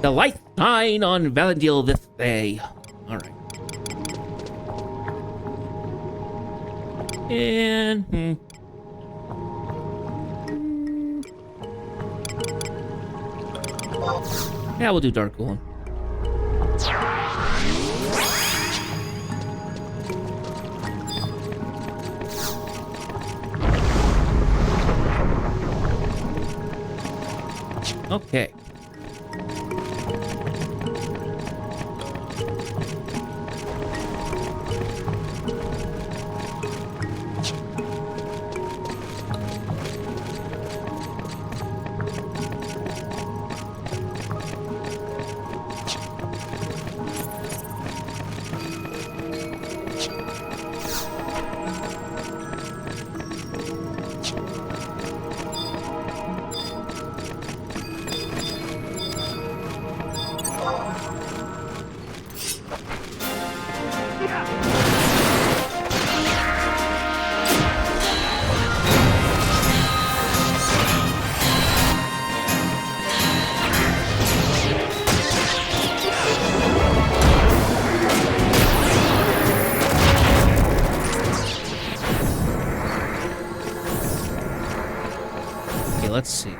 [SPEAKER 1] The light shine on Valendil this day. All right. And yeah, we'll do Dark Adoulin. Okay. Let's see.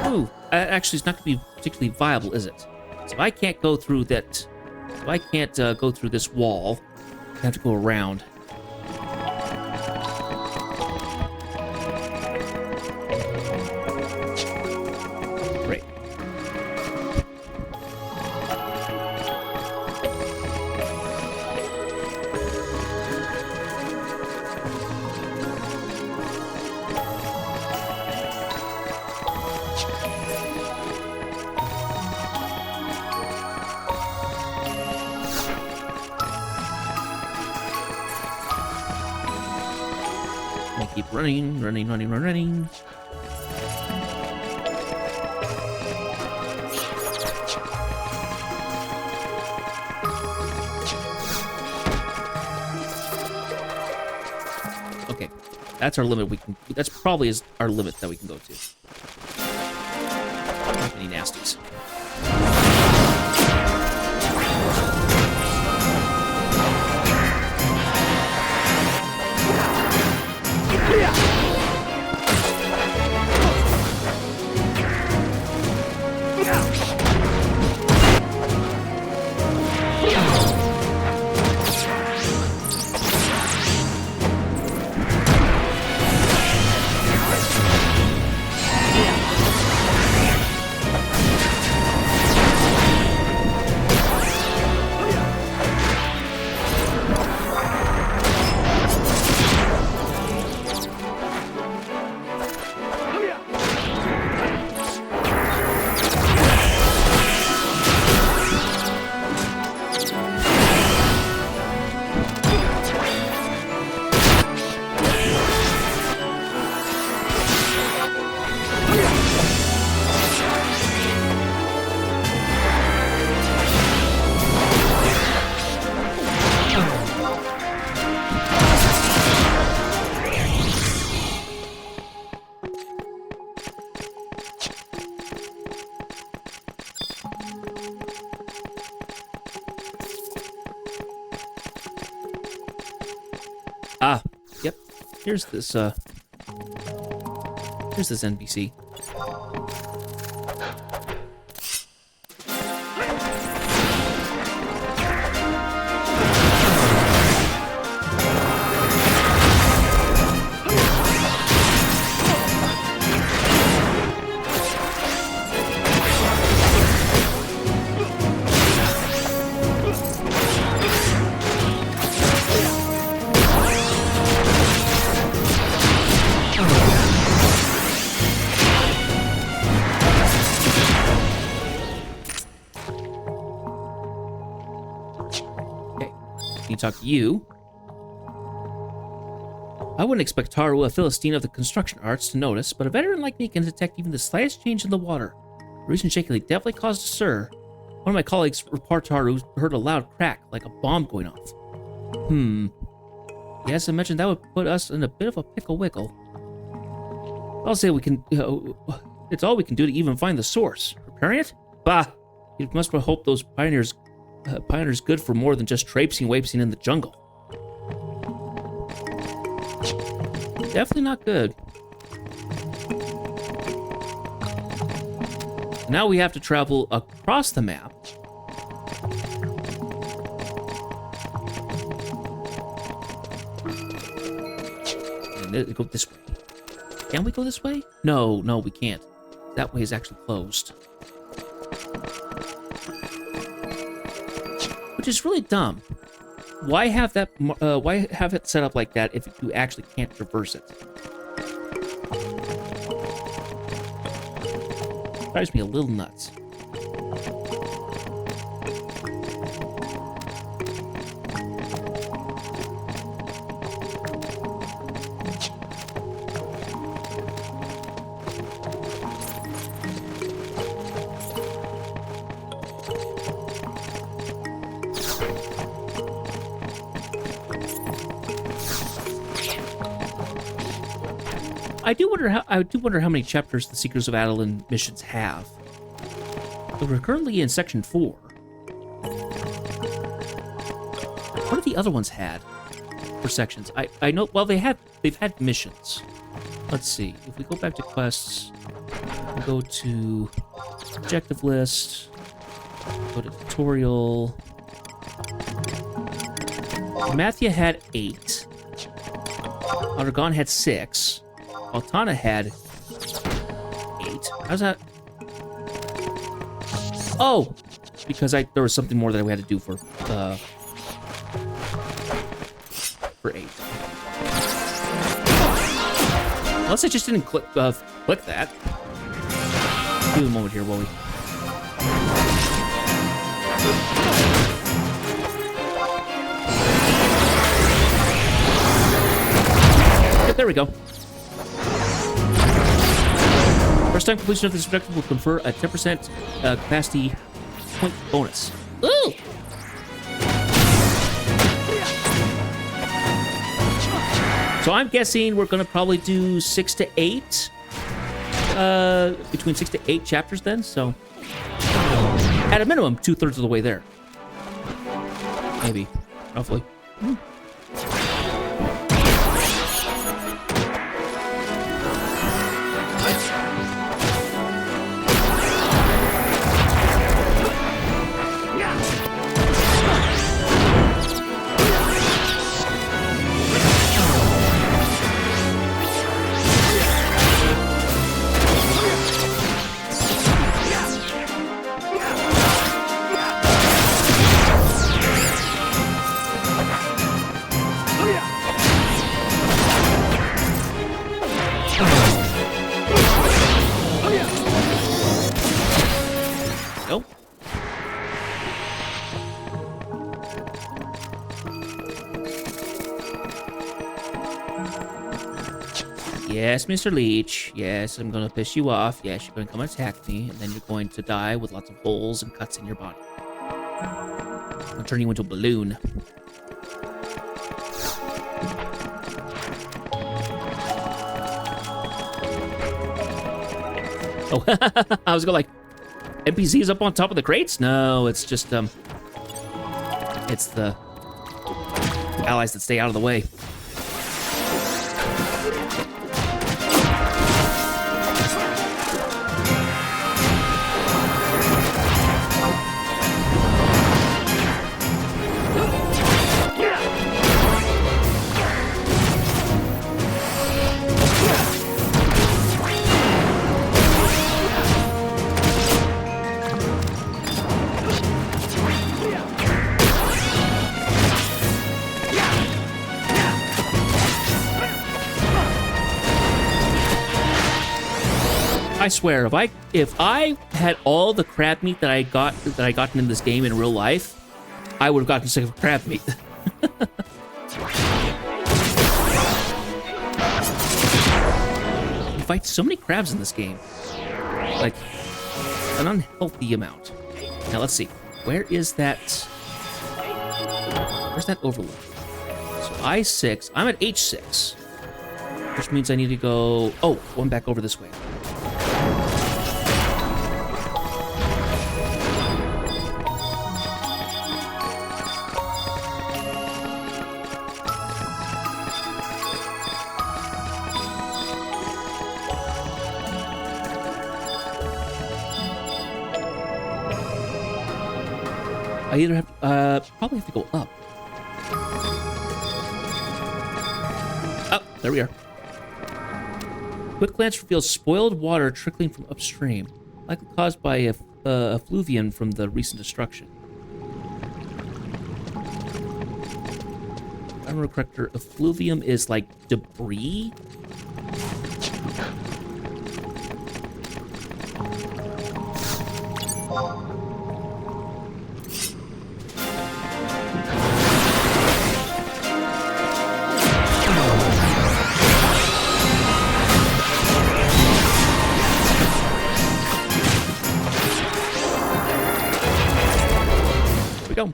[SPEAKER 1] Ooh, actually, it's not going to be particularly viable, is it? So I can't go through that. So I can't go through this wall. I have to go around. Great. Keep running. Okay, that's our limit. That's probably our limit that we can go to. Not many nasties. here's this NPC. Talk to you. I wouldn't expect Taru, a Philistine of the construction arts, to notice, but a veteran like me can detect even the slightest change in the water. The recent shaking definitely caused a stir. One of my colleagues, report Taru, heard a loud crack, like a bomb going off. Yes, I mentioned that would put us in a bit of a pickle wickle. I'll say we can, it's all we can do to even find the source. Repairing it? Bah! You must hope those pioneers good for more than just traipsing in the jungle. Definitely not good. Now we have to travel across the map. And go this way. Can we go this way? No, we can't. That way is actually closed. Which is really dumb. Why have that? Why have it set up like that if you actually can't traverse it? Drives me a little nuts. I do wonder how many chapters the Secrets of Adoulin missions have. So we're currently in section 4. What have the other ones had for sections? I know. Well, they've had missions. Let's see. If we go back to quests, we go to objective list, go to tutorial. Mathia had 8. Aragon had 6. Altana had 8. How's that? Oh! Because there was something more that we had to do for 8. Unless I just didn't click that. Give me a moment here, will we? Yep, there we go. First time completion of this objective will confer a 10% capacity point bonus. Ooh! So I'm guessing we're going to probably do 6 to 8. Between 6 to 8 chapters then, so... At a minimum, 2/3 of the way there. Maybe. Roughly. Yes, Mr. Leech. Yes, I'm gonna piss you off. Yes, you're gonna come attack me, and then you're going to die with lots of holes and cuts in your body. I'll turn you into a balloon. Oh, I was going like, NPCs up on top of the crates? No, it's just, it's the allies that stay out of the way. I swear, if I had all the crab meat that I gotten in this game in real life, I would have gotten sick of crab meat. You fight so many crabs in this game, like an unhealthy amount. Now let's see, where's that overload? So I6, I'm at H6, which means I need to go, one back over this way. I either have probably have to go up. Oh, there we are. Quick glance reveals spoiled water trickling from upstream, likely caused by a effluvium from the recent destruction. If I remember correctly, effluvium is like debris. We go.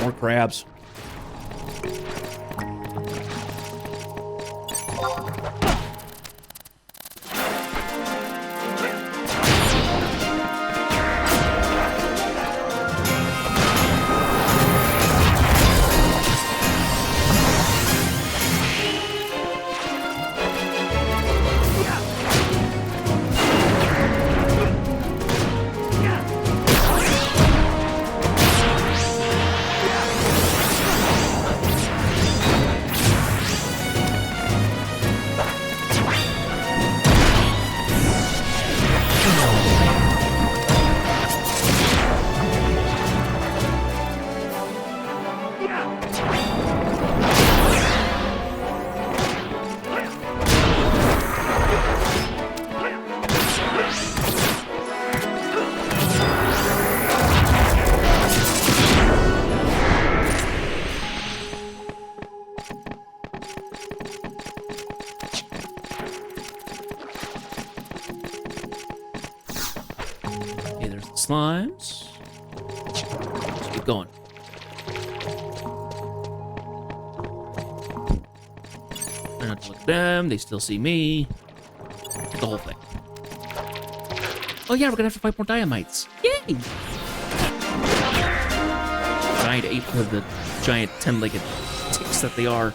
[SPEAKER 1] More crabs. Slimes. Let's keep going. I don't have to look at them. They still see me. The whole thing. Oh yeah, we're gonna have to fight more Diamites. Yay! Giant ape of the giant 10-legged ticks that they are.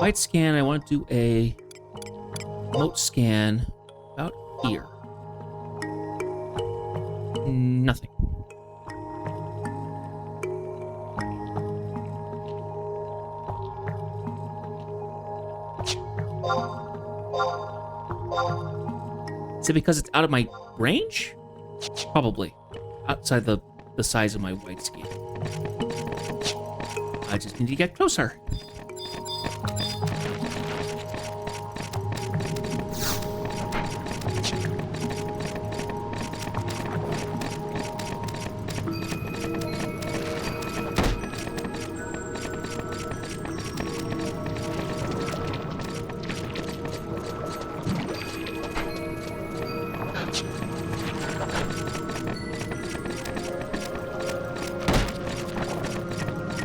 [SPEAKER 1] White scan, I want to do a remote scan about here. Nothing. Is it because it's out of my range? Probably. Outside the size of my white scan. I just need to get closer.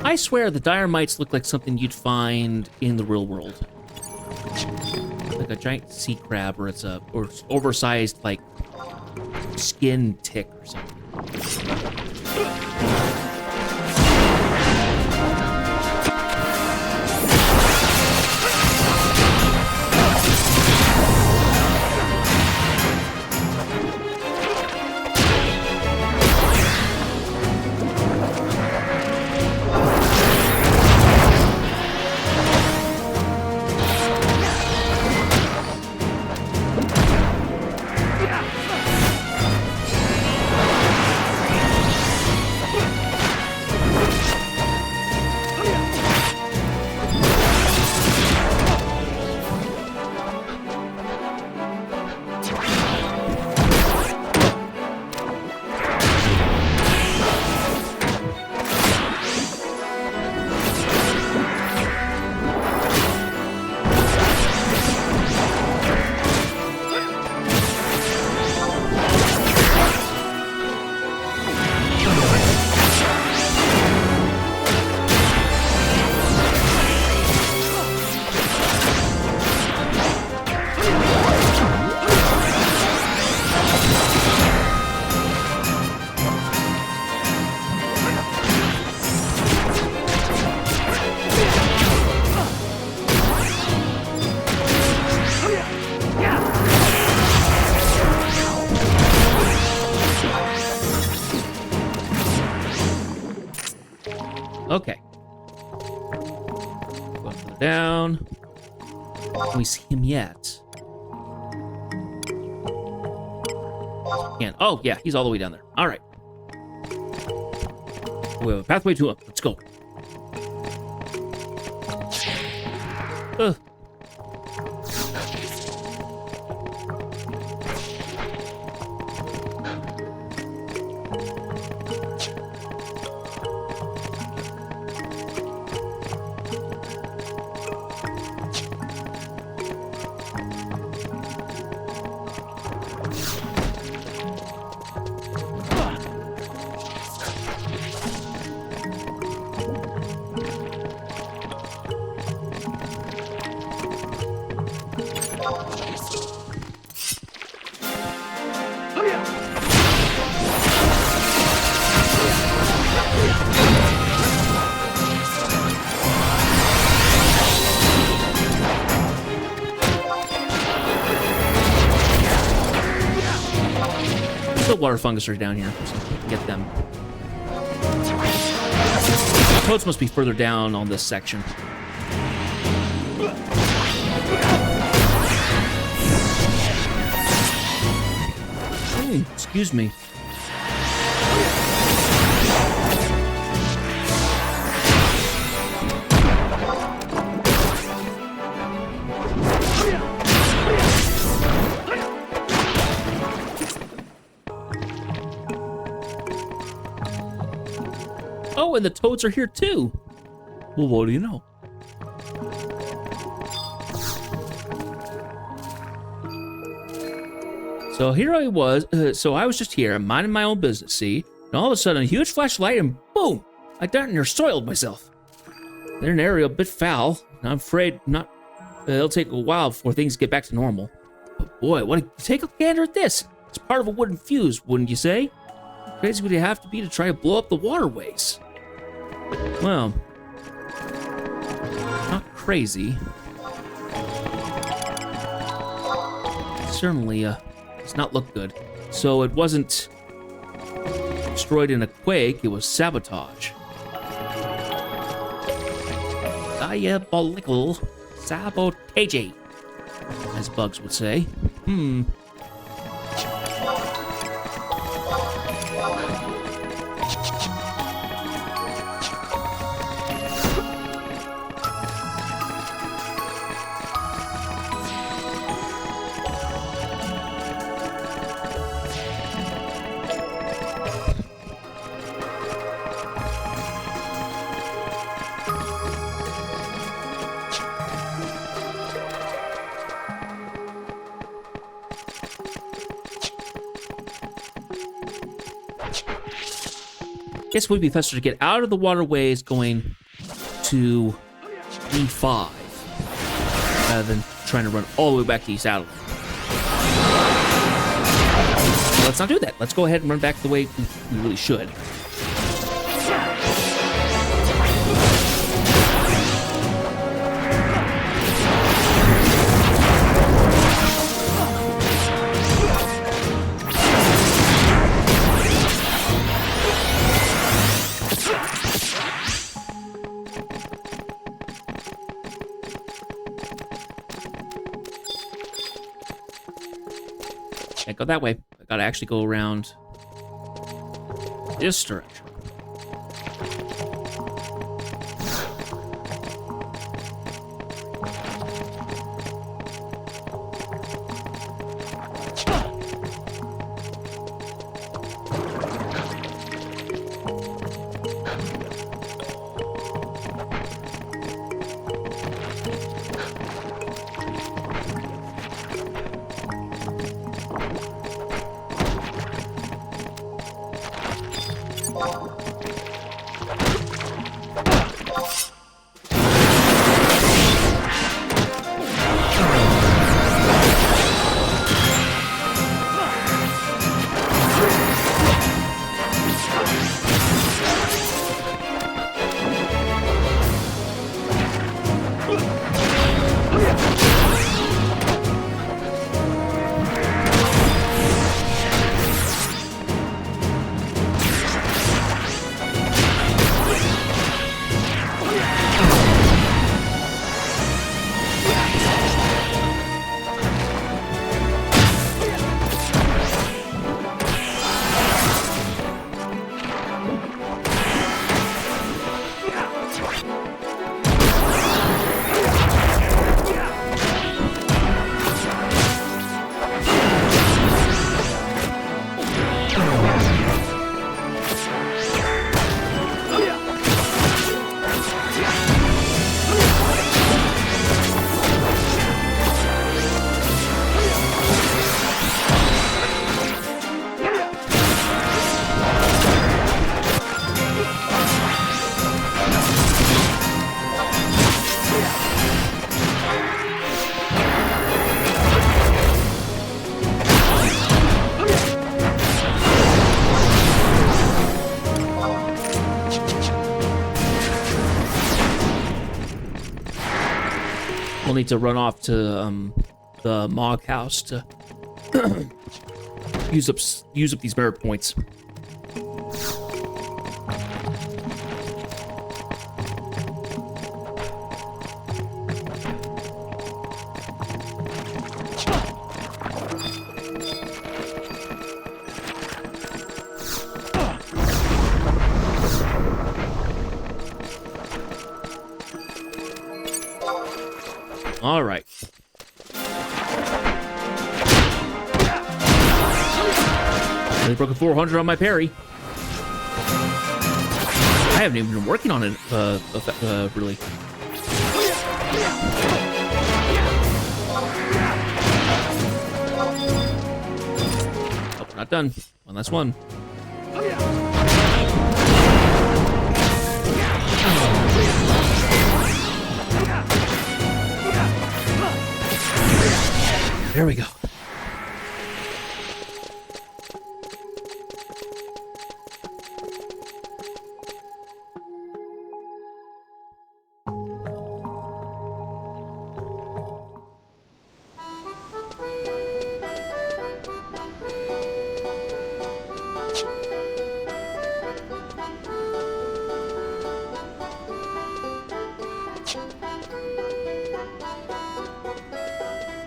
[SPEAKER 1] I swear the dire mites look like something you'd find in the real world. Like a giant sea crab, or it's oversized like skin tick or something. Okay. Going further down. Can we see him yet? Can't. Oh, yeah, he's all the way down there. All right. We have a pathway to him. Let's go. Ugh. The water fungus are down here, so we can get them. Toads must be further down on this section. Excuse me. Oh, and the toads are here too. Well, what do you know? So here I was, I was just here, minding my own business, see? And all of a sudden, a huge flashlight, and boom! I darn near soiled myself. They're an area a bit foul, and I'm afraid not. It'll take a while before things get back to normal. But boy, take a gander at this. It's part of a wooden fuse, wouldn't you say? How crazy would it have to be to try to blow up the waterways? Well, not crazy. Certainly, does not look good. So it wasn't destroyed in a quake, it was sabotage. Diabolical sabotage, as Bugs would say. Guess it would be faster to get out of the waterways going to E5 rather than trying to run all the way back to East Adoulin. Let's not do that. Let's go ahead and run back the way we really should. Can't go that way. I gotta actually go around this direction. We'll need to run off to the Mog House to use up these merit points. All right. Only broke a 400 on my parry. I haven't even been working on it, really. Oh, not done. One last one. There we go.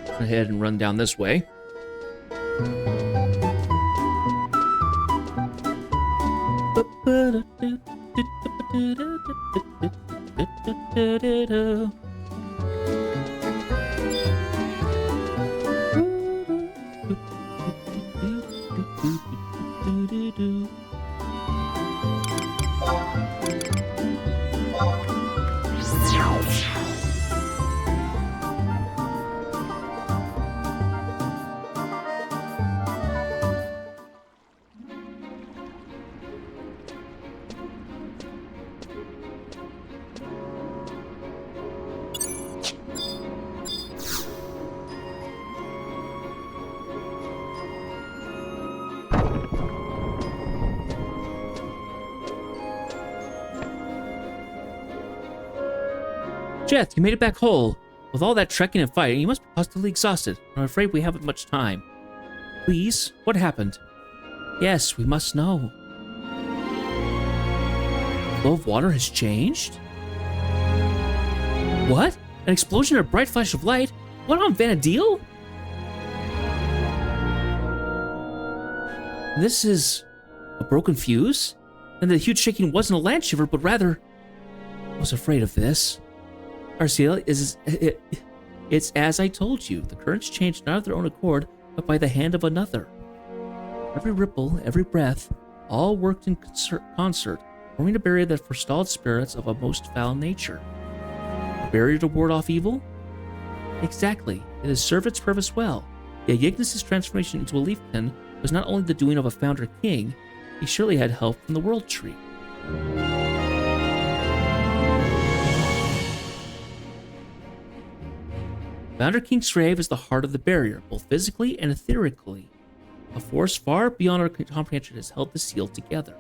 [SPEAKER 1] Go ahead and run down this way. Jeth, you made it back whole. With all that trekking and fighting, you must be positively exhausted. I'm afraid we haven't much time. Please, what happened? Yes, we must know. The flow of water has changed? What? An explosion or a bright flash of light? What on Vanadil? This is a broken fuse? And the huge shaking wasn't a land shiver, but rather... I was afraid of this. Arcelia, it's as I told you. The currents changed not of their own accord, but by the hand of another. Every ripple, every breath, all worked in concert, forming a barrier that forestalled spirits of a most foul nature. A barrier to ward off evil? Exactly. It has served its purpose well. Yet Ygnus' transformation into a leafkin was not only the doing of a founder king, he surely had help from the World Tree. Founder King Srave is the heart of the barrier, both physically and etherically. A force far beyond our comprehension has held the seal together.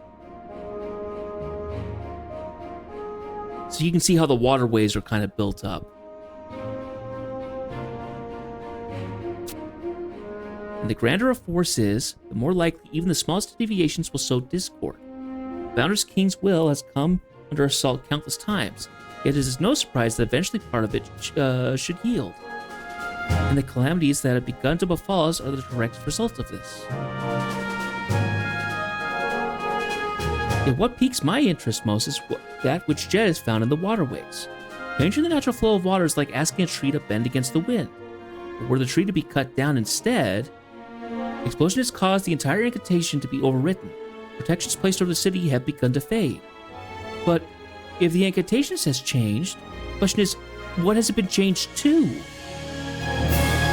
[SPEAKER 1] So you can see how the waterways are kind of built up. And the grander a force is, the more likely even the smallest deviations will sow discord. Founder's King's will has come under assault countless times, yet it is no surprise that eventually part of it should yield. And the calamities that have begun to befall us are the direct result of this. Yet what piques my interest most is that which Jet has found in the waterways. Changing the natural flow of water is like asking a tree to bend against the wind. But were the tree to be cut down instead, the explosion has caused the entire incantation to be overwritten. Protections placed over the city have begun to fade. But if the incantation has changed, the question is, what has it been changed to?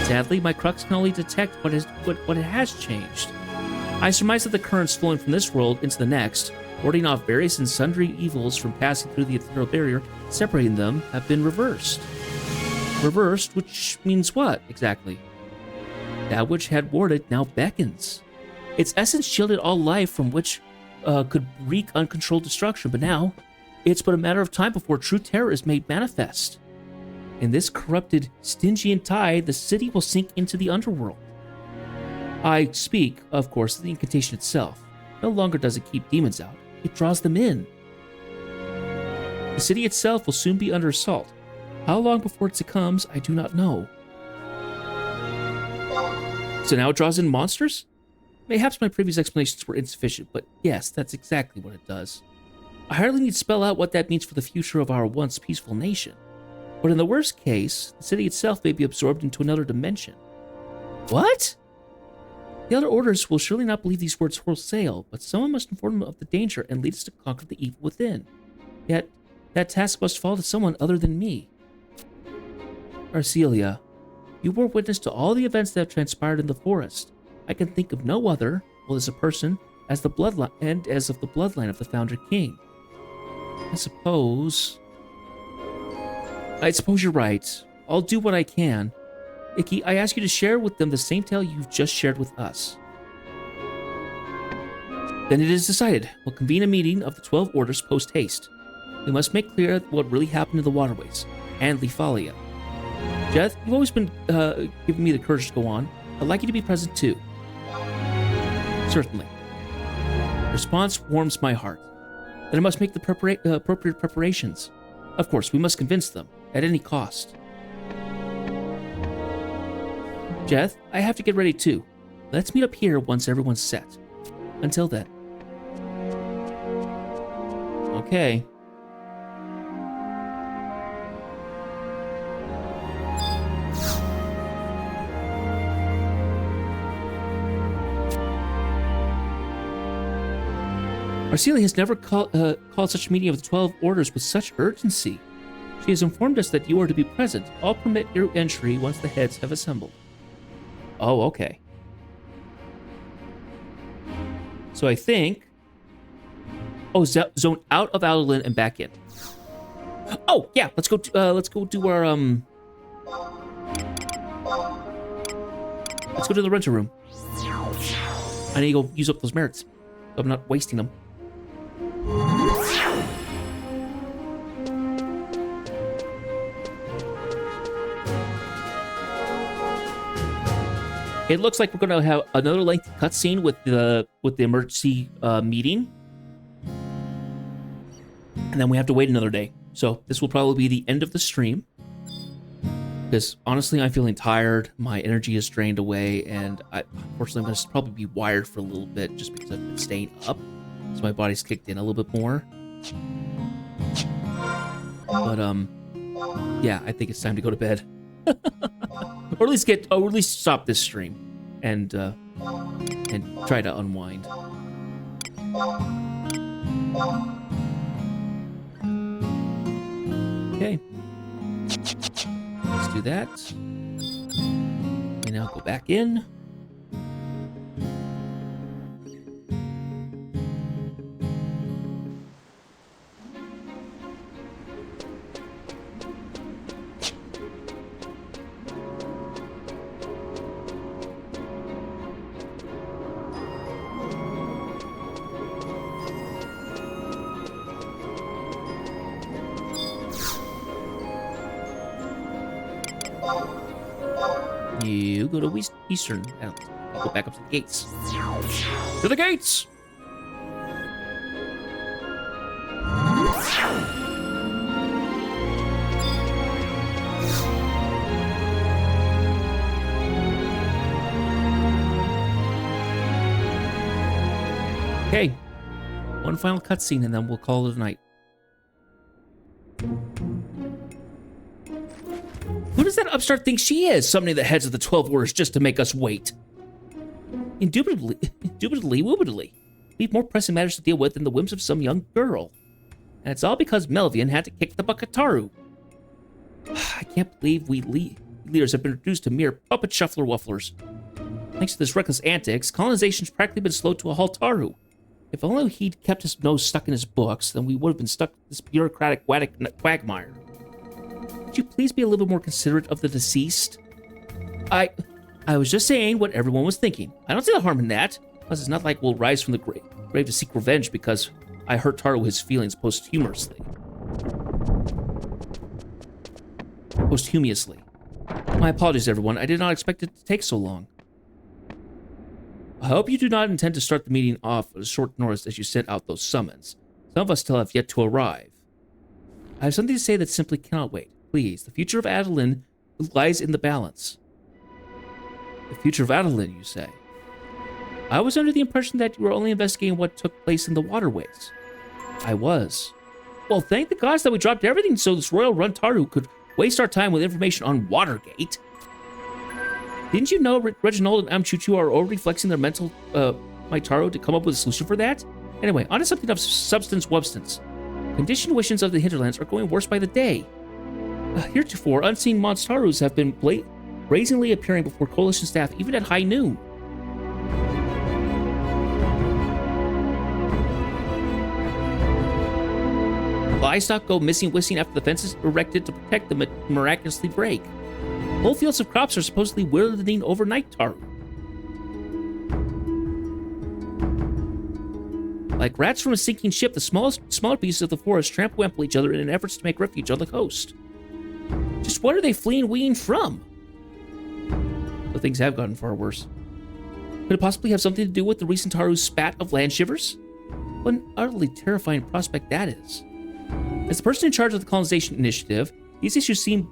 [SPEAKER 1] Sadly, my crux can only detect what it has changed. I surmise that the currents flowing from this world into the next, warding off various and sundry evils from passing through the ethereal barrier, separating them, have been reversed. Reversed, which means what, exactly? That which had warded now beckons. Its essence shielded all life from which could wreak uncontrolled destruction, but now, it's but a matter of time before true terror is made manifest. In this corrupted Stygian tide, the city will sink into the underworld. I speak, of course, of the incantation itself. No longer does it keep demons out, it draws them in. The city itself will soon be under assault. How long before it succumbs, I do not know. So now it draws in monsters? Mayhaps my previous explanations were insufficient, but yes, that's exactly what it does. I hardly need to spell out what that means for the future of our once peaceful nation. But in the worst case, the city itself may be absorbed into another dimension. What? The other orders will surely not believe these words wholesale, but someone must inform them of the danger and lead us to conquer the evil within. Yet, that task must fall to someone other than me. Arcelia, you bore witness to all the events that have transpired in the forest. I can think of no other, well, as a person, as the bloodline and as of the bloodline of the Founder King. I suppose you're right. I'll do what I can. Ikki, I ask you to share with them the same tale you've just shared with us. Then it is decided. We'll convene a meeting of the 12 orders post-haste. We must make clear what really happened in the waterways, and Lefalia. Jeth, you've always been giving me the courage to go on. I'd like you to be present too. Certainly. Response warms my heart. Then I must make the appropriate preparations. Of course, we must convince them, at any cost. Jeth, I have to get ready too. Let's meet up here once everyone's set. Until then. Okay. Arcelia has never called such a meeting of the 12 orders with such urgency. She has informed us that you are to be present. I'll permit your entry once the heads have assembled. Oh, okay. So I think... Oh, zone out of Adoulin and back in. Oh, yeah, let's go do our, Let's go to the rental room. I need to go use up those merits, so I'm not wasting them. It looks like we're going to have another lengthy cutscene with the emergency meeting. And then we have to wait another day. So this will probably be the end of the stream. Because honestly, I'm feeling tired. My energy is drained away. And unfortunately, I'm going to probably be wired for a little bit just because I've been staying up. So my body's kicked in a little bit more. But, yeah, I think it's time to go to bed. Or at least stop this stream. And try to unwind. Okay. Let's do that. We now go back in. You go to Eastern. I'll go back up to the gates. To the gates! Okay. One final cutscene and then we'll call it a night. Who does that upstart think she is, summoning the heads of the 12 orders just to make us wait? Indubitably. We have more pressing matters to deal with than the whims of some young girl. And it's all because Melvian had to kick the Buckataru. I can't believe we leaders have been reduced to mere puppet shuffler wufflers. Thanks to this reckless antics, colonization's practically been slowed to a halt. Taru. If only he'd kept his nose stuck in his books, then we would have been stuck in this bureaucratic quagmire. Could you please be a little bit more considerate of the deceased? I was just saying what everyone was thinking. I don't see the harm in that. Plus, it's not like we'll rise from the grave to seek revenge because I hurt Taru his feelings posthumously. My apologies, everyone. I did not expect it to take so long. I hope you do not intend to start the meeting off at a short notice as you sent out those summons. Some of us still have yet to arrive. I have something to say that simply cannot wait. Please, the future of Adoulin lies in the balance. The future of Adoulin, you say? I was under the impression that you were only investigating what took place in the waterways. I was. Well, thank the gods that we dropped everything so this royal run Taru could waste our time with information on Watergate. Didn't you know Reginald and Amchuchu are already flexing their mental Taru to come up with a solution for that? Anyway, on to something of substance-wubstance. Conditioned wishes of the hinterlands are going worse by the day. Heretofore, unseen Monstarus have been brazenly appearing before coalition staff even at high noon. Livestock go missing after the fences erected to protect them miraculously break. Whole fields of crops are supposedly withering overnight, Taru. Like rats from a sinking ship, the smaller pieces of the forest trample each other in an effort to make refuge on the coast. Just what are they weeing from? But things have gotten far worse. Could it possibly have something to do with the recent Taru's spat of land shivers? What an utterly terrifying prospect that is. As the person in charge of the colonization initiative, these issues seem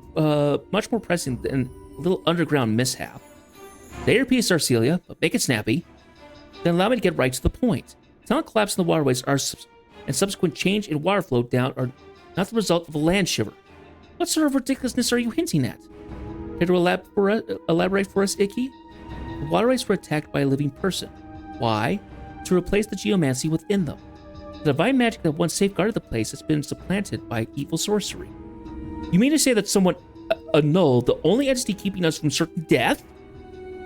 [SPEAKER 1] much more pressing than a little underground mishap. They repeat Sarcelia, but make it snappy. Then allow me to get right to the point. Talent collapse in the waterways and subsequent change in water flow down are not the result of a land shiver. What sort of ridiculousness are you hinting at? Care to elaborate for us, Icky? The waterways were attacked by a living person. Why? To replace the geomancy within them. The divine magic that once safeguarded the place has been supplanted by evil sorcery. You mean to say that someone annulled the only entity keeping us from certain death?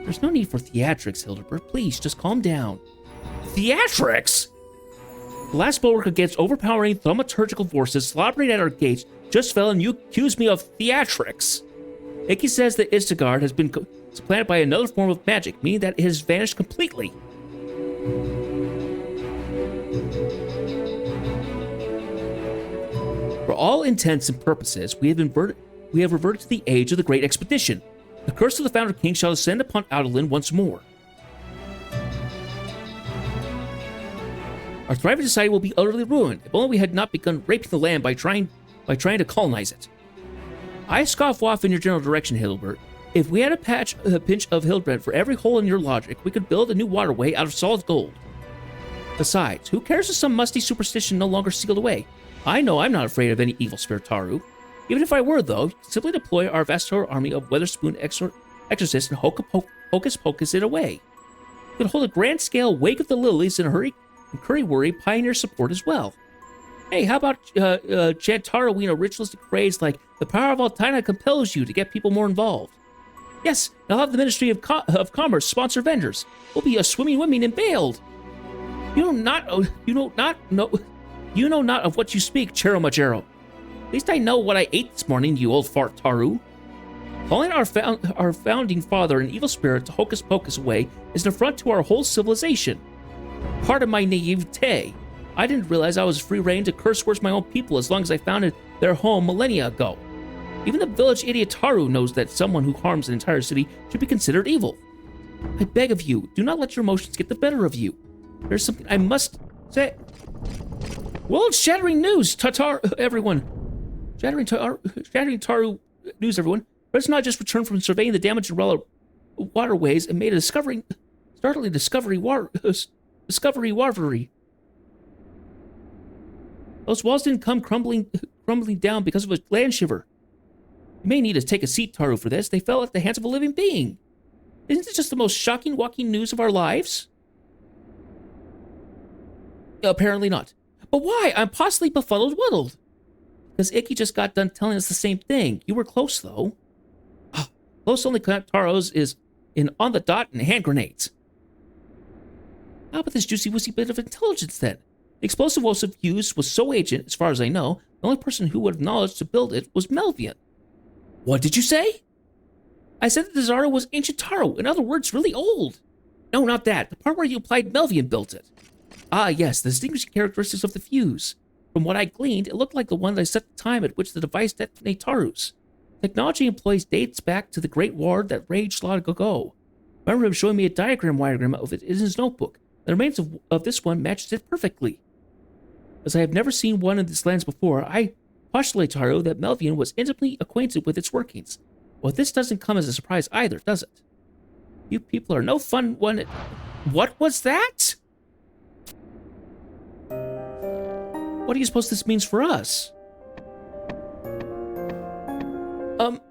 [SPEAKER 1] There's no need for theatrics, Hildebert. Please, just calm down. Theatrics? The last bulwark against overpowering thaumaturgical forces slobbering at our gates just fell and you accuse me of theatrics. Icky says that Istagard has been supplanted by another form of magic, meaning that it has vanished completely. For all intents and purposes, we have reverted to the age of the Great Expedition. The curse of the Founder King shall descend upon Adoulin once more. Our thriving society will be utterly ruined. If only we had not begun raping the land by trying to colonize it. I scoff off in your general direction, Hilbert. If we had a pinch of Hildred for every hole in your logic, we could build a new waterway out of solid gold. Besides, who cares if some musty superstition no longer sealed away? I know I'm not afraid of any evil spirit Taru. Even if I were, though, simply deploy our vast army of Weatherspoon exorcists and hocus pocus it away. We could hold a grand-scale Wake of the Lilies and curry worry pioneer support as well. Hey, how about chant Tarawina ritualistic phrase like, the power of Altina compels you to get people more involved? Yes, I'll have the Ministry of Commerce sponsor vendors. We'll be swimming women and bailed. You know not of what you speak, Chero Majero. At least I know what I ate this morning, you old fart Taru. Calling our founding father an evil spirit to hocus pocus away is an affront to our whole civilization. Pardon my naivete. I didn't realize I was free reign to curse worse my own people as long as I founded their home millennia ago. Even the village idiot Taru knows that someone who harms an entire city should be considered evil. I beg of you, do not let your emotions get the better of you. There's something I must say. World-shattering news, everyone. Shattering Taru news, everyone. Let's not just return from surveying the damaged waterways and made a startling discovery. Those walls didn't come crumbling down because of a land shiver. You may need to take a seat, Taru, for this. They fell at the hands of a living being. Isn't it just the most shocking walking news of our lives? Apparently not. But why? I'm possibly befuddled. Because Icky just got done telling us the same thing. You were close, though. Close only Taro's is in on the dot and hand grenades. How about this juicy-wussy bit of intelligence, then? The explosive was used was so ancient, as far as I know, the only person who would have knowledge to build it was Melvian. What did you say? I said that the Zara was ancient Taro. In other words, really old. No, not that. The part where you implied Melvian built it. Ah, yes, the distinguishing characteristics of the fuse. From what I gleaned, it looked like the one that set the time at which the device detonated Tarus. Technology employs dates back to the Great War that raged long ago. I remember him showing me a diagram of it in his notebook. The remains of this one matched it perfectly. As I have never seen one in these lands before, I postulate, Taru, that Melvian was intimately acquainted with its workings. Well, this doesn't come as a surprise either, does it? You people are no fun one. What was that? What do you suppose this means for us?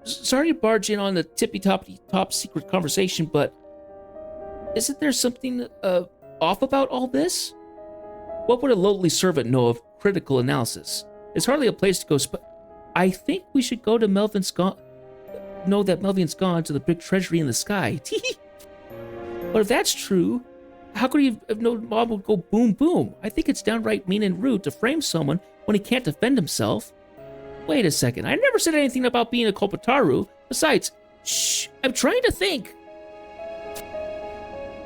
[SPEAKER 1] Sorry to barge in on the tippy-top secret conversation, but isn't there something off about all this? What would a lowly servant know of critical analysis? It's hardly a place to go. I think we should go to Melvin's gone. Know that Melvin's gone to the big treasury in the sky. But if that's true, how could he have known Mom would go boom boom? I think it's downright mean and rude to frame someone when he can't defend himself. Wait a second, I never said anything about being a Kopataru. Besides, shh, I'm trying to think.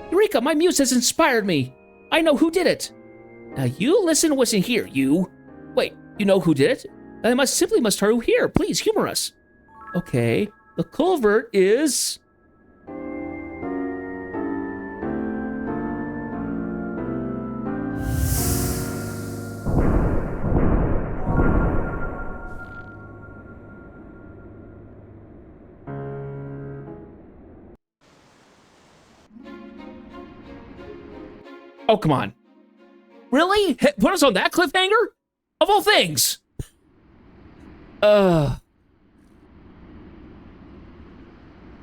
[SPEAKER 1] Eureka, my muse has inspired me. I know who did it. Now you listen here, you. Wait, you know who did it? I must Taru here. Please humor us. Okay, the culvert is... Oh, come on. Really? Put us on that cliffhanger? Of all things!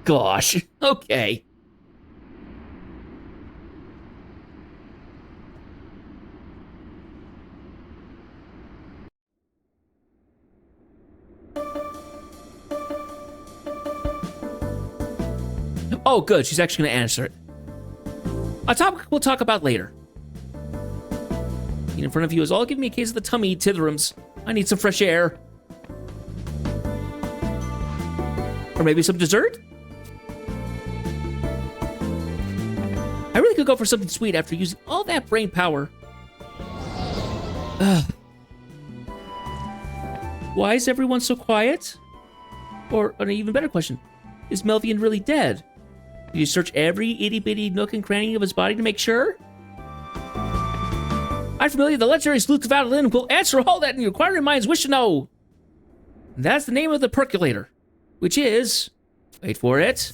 [SPEAKER 1] Gosh. Okay. Oh, good. She's actually going to answer it. A topic we'll talk about later. In front of you is all giving me a case of the tummy titherums. I need some fresh air. Or maybe some dessert? I really could go for something sweet after using all that brain power. Why is everyone so quiet? Or an even better question, Is Melvian really dead? Did you search every itty-bitty nook and cranny of his body to make sure? I'm familiar, the legendary sleuth of Adoulin will answer all that your inquiring minds wish to know. And that's the name of the percolator, which is... Wait for it.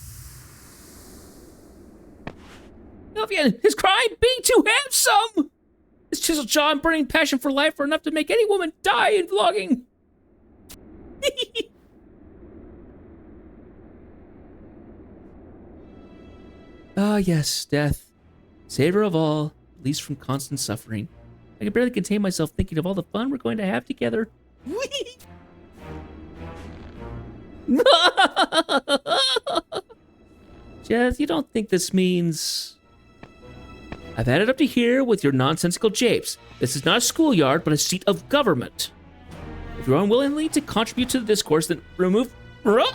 [SPEAKER 1] Melvian, his crime, being too handsome! His chiseled jaw and burning passion for life are enough to make any woman die in vlogging. Ah, yes, death. Savior of all, release from constant suffering. I can barely contain myself thinking of all the fun we're going to have together. Jeth, you don't think this means... I've had it up to here with your nonsensical japes. This is not a schoolyard, but a seat of government. If you're unwillingly to contribute to the discourse, then remove... I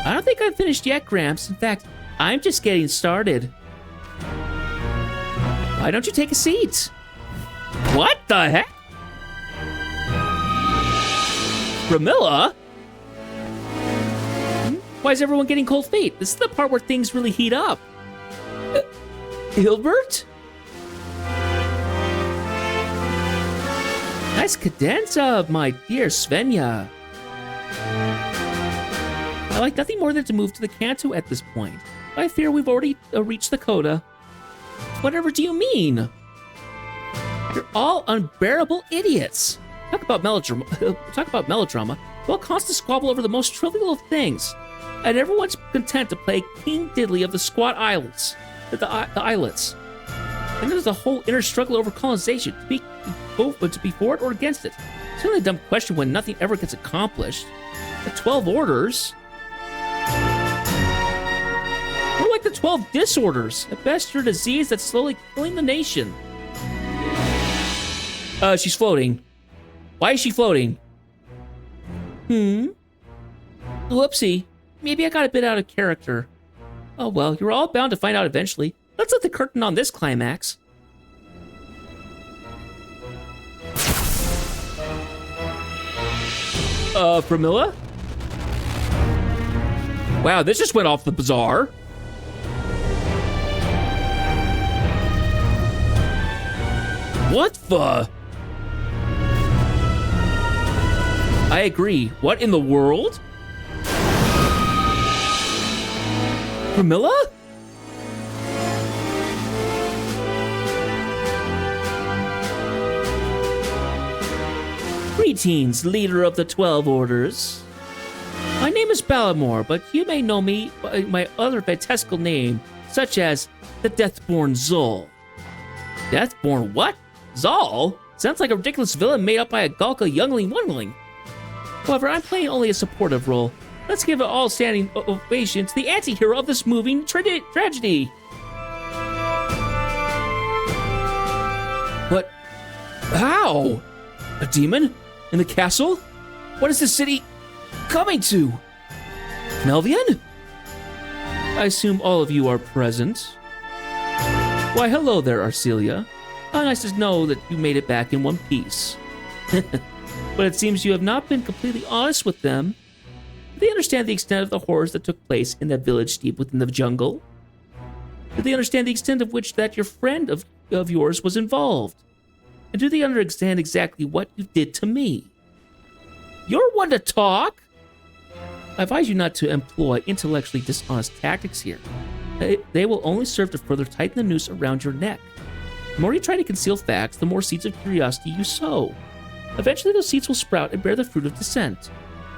[SPEAKER 1] don't think I'm finished yet, Gramps. In fact, I'm just getting started. Why don't you take a seat? What the heck? Ramilla? Why is everyone getting cold feet? This is the part where things really heat up. Hilbert? Nice cadenza, my dear Svenja. I like nothing more than to move to the canto at this point. I fear we've already reached the coda. Whatever do you mean? You're all unbearable idiots. Talk about melodrama. We'll constantly squabble over the most trivial of things. And everyone's content to play King Diddley of the squat islets. The islets. And there's a whole inner struggle over colonization, to be for it or against it. It's really a dumb question when nothing ever gets accomplished. The 12 orders? We're like the 12 disorders. At best, you're a disease that's slowly killing the nation. She's floating. Why is she floating? Whoopsie. Maybe I got a bit out of character. Oh well, you're all bound to find out eventually. Let's let the curtain on this climax. Pramila? Wow, this just went off the bazaar. What the? I agree. What in the world? Pramila? Greetings, leader of the 12 orders. My name is Balamore, but you may know me by my other fantastical name, such as the Deathborn Zol. Deathborn what? Zol? Sounds like a ridiculous villain made up by a Galka youngling wundling. However, I'm playing only a supportive role. Let's give an all-standing ovation to the anti-hero of this moving tragedy. What? How? A demon? In the castle? What is this city coming to? Melvian? I assume all of you are present. Why, hello there, Arcelia. How nice to know that you made it back in one piece. But it seems you have not been completely honest with them. Do they understand the extent of the horrors that took place in that village deep within the jungle? Do they understand the extent of which that your friend of yours was involved? And do they understand exactly what you did to me? You're one to talk! I advise you not to employ intellectually dishonest tactics here. They will only serve to further tighten the noose around your neck. The more you try to conceal facts, the more seeds of curiosity you sow. Eventually, those seeds will sprout and bear the fruit of dissent.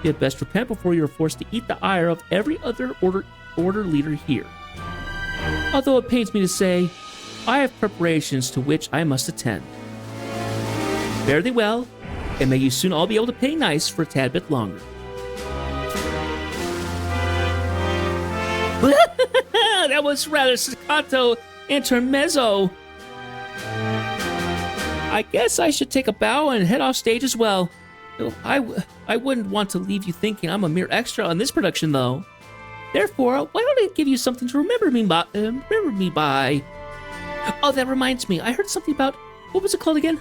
[SPEAKER 1] You had best repent before you are forced to eat the ire of every other order leader here. Although it pains me to say, I have preparations to which I must attend. Fare thee well, and may you soon all be able to pay nice for a tad bit longer. That was rather staccato intermezzo. I guess I should take a bow and head off stage as well. I wouldn't want to leave you thinking I'm a mere extra on this production, though. Therefore, why don't I give you something to remember me by? Oh, that reminds me. I heard something about... What was it called again?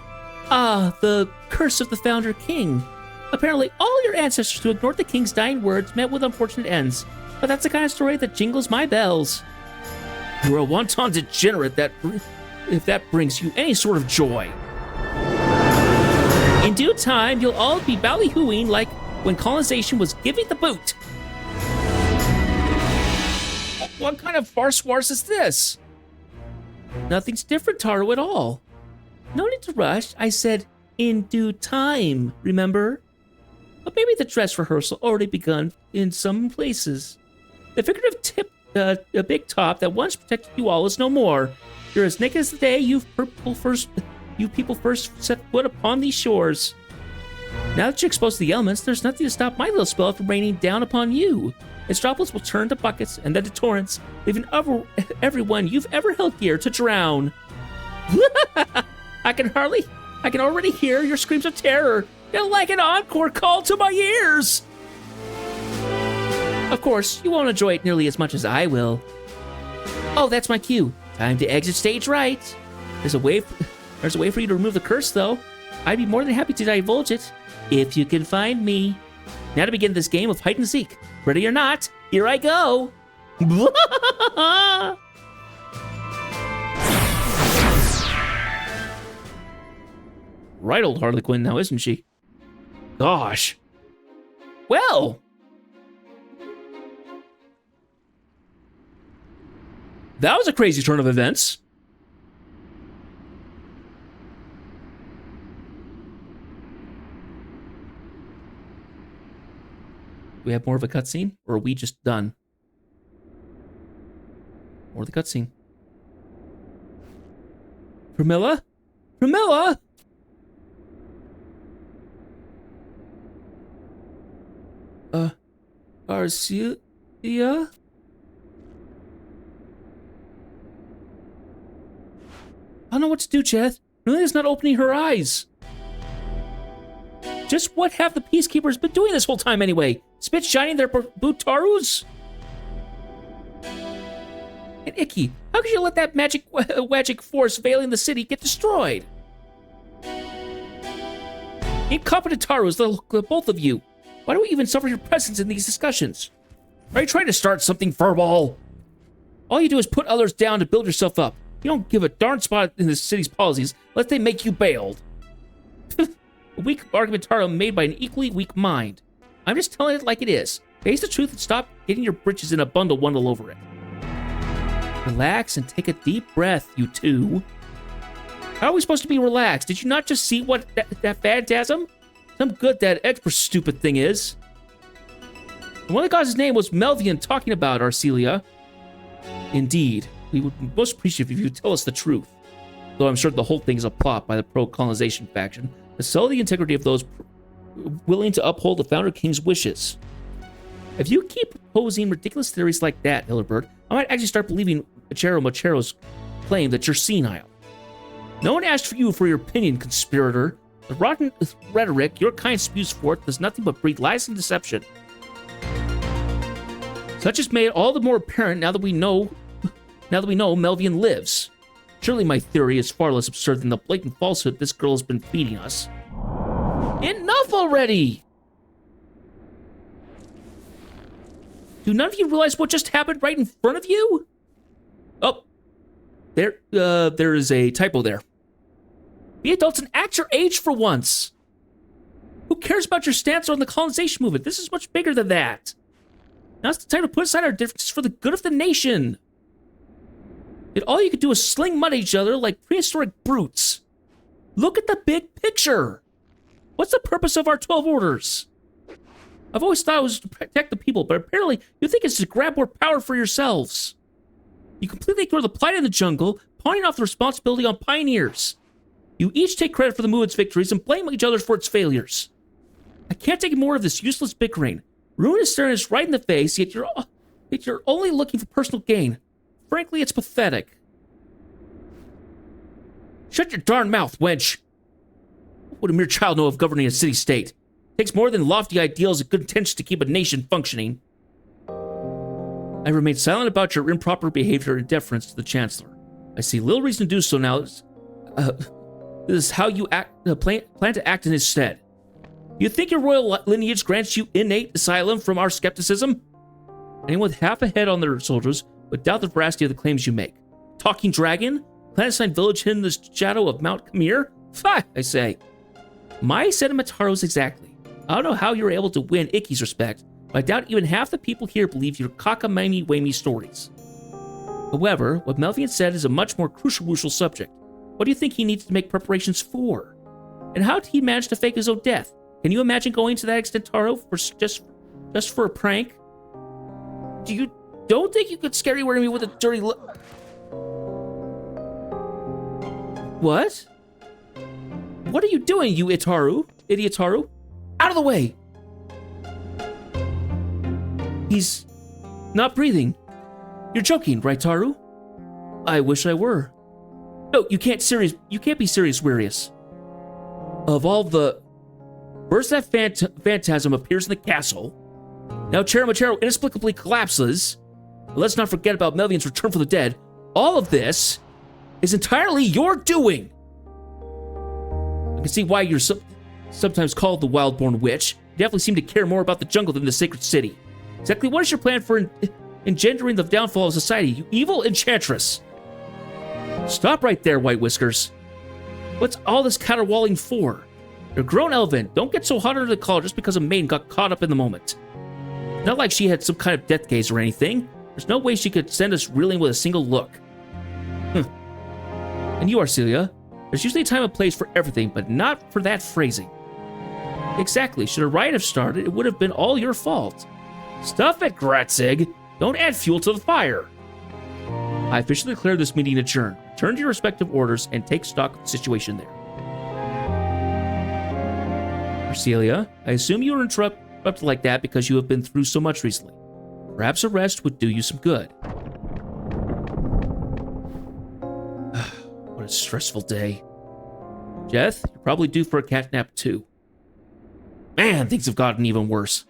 [SPEAKER 1] Ah, the Curse of the Founder King. Apparently, all your ancestors who ignored the king's dying words met with unfortunate ends. But that's the kind of story that jingles my bells. You're a wanton degenerate if that brings you any sort of joy. In due time, you'll all be ballyhooing like when colonization was giving the boot. What kind of farce is this? Nothing's different, Taro, at all. No need to rush. I said in due time, remember? But maybe the dress rehearsal already begun in some places. The figurative a big top that once protected you all is no more. You're as naked as the day you people first set foot upon these shores. Now that you're exposed to the elements, there's nothing to stop my little spell from raining down upon you. Its droplets will turn to buckets and then to torrents, leaving everyone you've ever held dear to drown. I can already hear your screams of terror. They're like an encore call to my ears. Of course, you won't enjoy it nearly as much as I will. Oh, that's my cue. Time to exit stage right. There's a way for you to remove the curse, though. I'd be more than happy to divulge it, if you can find me. Now to begin this game of hide and seek. Ready or not, here I go. Right, old Harley Quinn now, isn't she? Gosh. Well. That was a crazy turn of events. Do we have more of a cutscene, or are we just done? More of the cutscene. Pramila? Pramila? Arcelia? I don't know what to do, Cheth. Pramilia's not opening her eyes. Just what have the Peacekeepers been doing this whole time anyway? Spit shining their Butarus? And Icky, how could you let that magic force veiling the city get destroyed? Incompetent Tarus, the both of you. Why do we even suffer your presence in these discussions? Are you trying to start something, Furball? All you do is put others down to build yourself up. You don't give a darn spot in the city's policies unless they make you bailed. A weak argument, Taro, made by an equally weak mind. I'm just telling it like it is. Face the truth and stop getting your britches in a bundle all over it. Relax and take a deep breath, you two. How are we supposed to be relaxed? Did you not just see what that phantasm? Some good that extra stupid thing is. And one of the gods' name was Melvian talking about Arcelia. Indeed, we would be most appreciative if you tell us the truth. Though I'm sure the whole thing is a plot by the pro-colonization faction to sell the integrity of those willing to uphold the Founder King's wishes. If you keep proposing ridiculous theories like that, Hillibert, I might actually start believing Machero's claim that you're senile. No one asked for you for your opinion, conspirator. The rotten rhetoric your kind spews forth does nothing but breed lies and deception. Such is made all the more apparent now that we know Melvian lives. Surely my theory is far less absurd than the blatant falsehood this girl has been feeding us. Enough already! Do none of you realize what just happened right in front of you? Oh, there is a typo there. Be adults and act your age for once. Who cares about your stance on the colonization movement? This is much bigger than that. Now's the time to put aside our differences for the good of the nation. Yet all you could do is sling mud at each other like prehistoric brutes. Look at the big picture. What's the purpose of our 12 orders? I've always thought it was to protect the people, but apparently you think it's to grab more power for yourselves. You completely ignore the plight in the jungle, pawning off the responsibility on pioneers. You each take credit for the movement's victories and blame each other for its failures. I can't take more of this useless bickering. Ruin is staring us right in the face, yet you're only looking for personal gain. Frankly, it's pathetic. Shut your darn mouth, wench. What would a mere child know of governing a city-state? It takes more than lofty ideals and good intentions to keep a nation functioning. I remain silent about your improper behavior in deference to the Chancellor. I see little reason to do so now. This is how you plan to act in his stead. You think your royal lineage grants you innate asylum from our skepticism? Anyone with half a head on their shoulders would doubt the veracity of the claims you make. Talking dragon? Clandestine village hidden in the shadow of Mount Khmer? Fie, I say. My sentiment Taros exactly. I don't know how you were able to win Icky's respect, but I doubt even half the people here believe your cockamamie-wamie stories. However, what Melvian said is a much more crucial subject. What do you think he needs to make preparations for? And how did he manage to fake his own death? Can you imagine going to that extent, Taro, for just for a prank? Don't think you could scary me with a dirty look? What? What are you doing, you idiot Taru? Out of the way! He's not breathing. You're joking, right, Taru? I wish I were. No, you can't be serious, Wirius. Of all the... First that phantasm appears in the castle. Now Cheramachero inexplicably collapses. But let's not forget about Melvian's return from the dead. All of this is entirely your doing. I can see why you're sometimes called the Wildborn Witch. You definitely seem to care more about the jungle than the sacred city. Exactly what is your plan for engendering the downfall of society, you evil enchantress? Stop right there, White Whiskers. What's all this caterwauling for? You're a grown elven. Don't get so hot under the collar just because a maiden got caught up in the moment. Not like she had some kind of death gaze or anything. There's no way she could send us reeling with a single look. And you, Arcelia, there's usually a time and place for everything, but not for that phrasing. Exactly. Should a riot have started, it would have been all your fault. Stuff it, Gratzig. Don't add fuel to the fire. I officially declare this meeting adjourned. Turn to your respective orders and take stock of the situation there. Arcelia, I assume you were interrupted like that because you have been through so much recently. Perhaps a rest would do you some good. What a stressful day. Jeth, you're probably due for a cat nap too. Man, things have gotten even worse.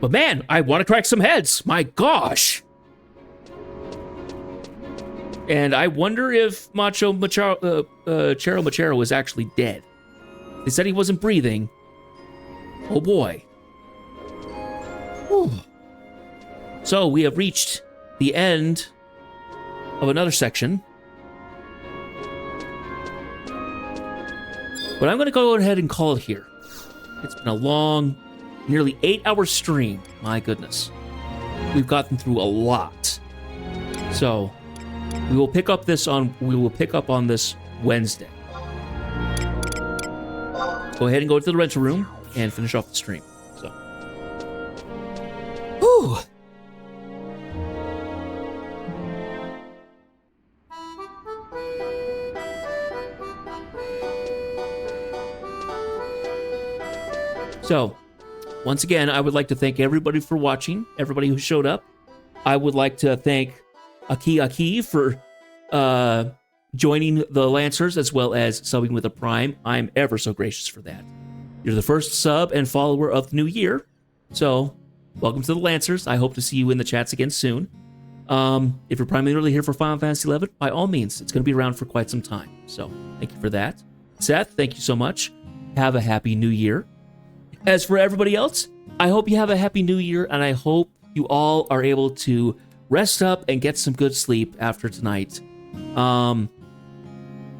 [SPEAKER 1] But man, I want to crack some heads. My gosh. And I wonder if Chero Machero is actually dead. They said he wasn't breathing. Oh boy. Whew. So we have reached the end of another section. But I'm going to go ahead and call it here. It's been a long, nearly 8-hour stream. My goodness. We've gotten through a lot. So we will pick up on this Wednesday. Go ahead and go to the rental room and finish off the stream. So. Whew. So, once again, I would like to thank everybody for watching, everybody who showed up. I would like to thank Aki for joining the Lancers as well as subbing with a Prime. I'm ever so gracious for that. You're the first sub and follower of the new year, so welcome to the Lancers. I hope to see you in the chats again soon. If you're primarily here for Final Fantasy XI, by all means, it's going to be around for quite some time. So thank you for that. Seth, thank you so much. Have a happy new year. As for everybody else, I hope you have a happy new year, and I hope you all are able to rest up and get some good sleep after tonight.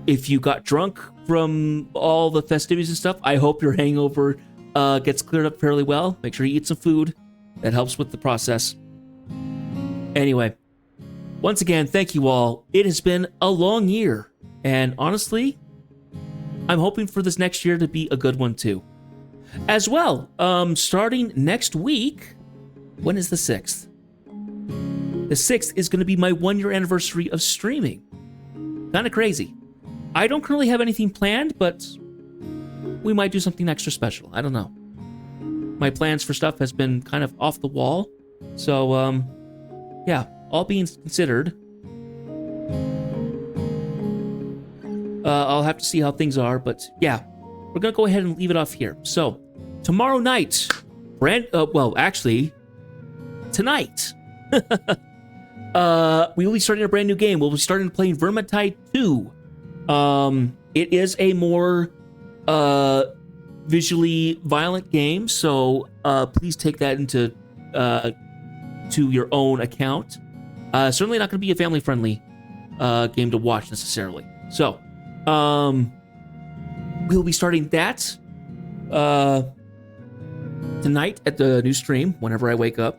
[SPEAKER 1] If you got drunk from all the festivities and stuff, I hope your hangover gets cleared up fairly well. Make sure you eat some food. That helps with the process. Anyway, once again, thank you all. It has been a long year, and honestly, I'm hoping for this next year to be a good one too. As well, starting next week, when is the 6th? The 6th is going to be my 1-year anniversary of streaming. Kind of crazy. I don't currently have anything planned, but we might do something extra special. I don't know. My plans for stuff has been kind of off the wall. So, yeah, all being considered, I'll have to see how things are, but yeah, we're going to go ahead and leave it off here. So, tomorrow night, actually, tonight, we will be starting a brand new game. We'll be starting playing Vermintide 2. It is a more visually violent game, so please take that into to your own account. Certainly not going to be a family-friendly game to watch necessarily. So, we'll be starting that tonight at the new stream whenever I wake up,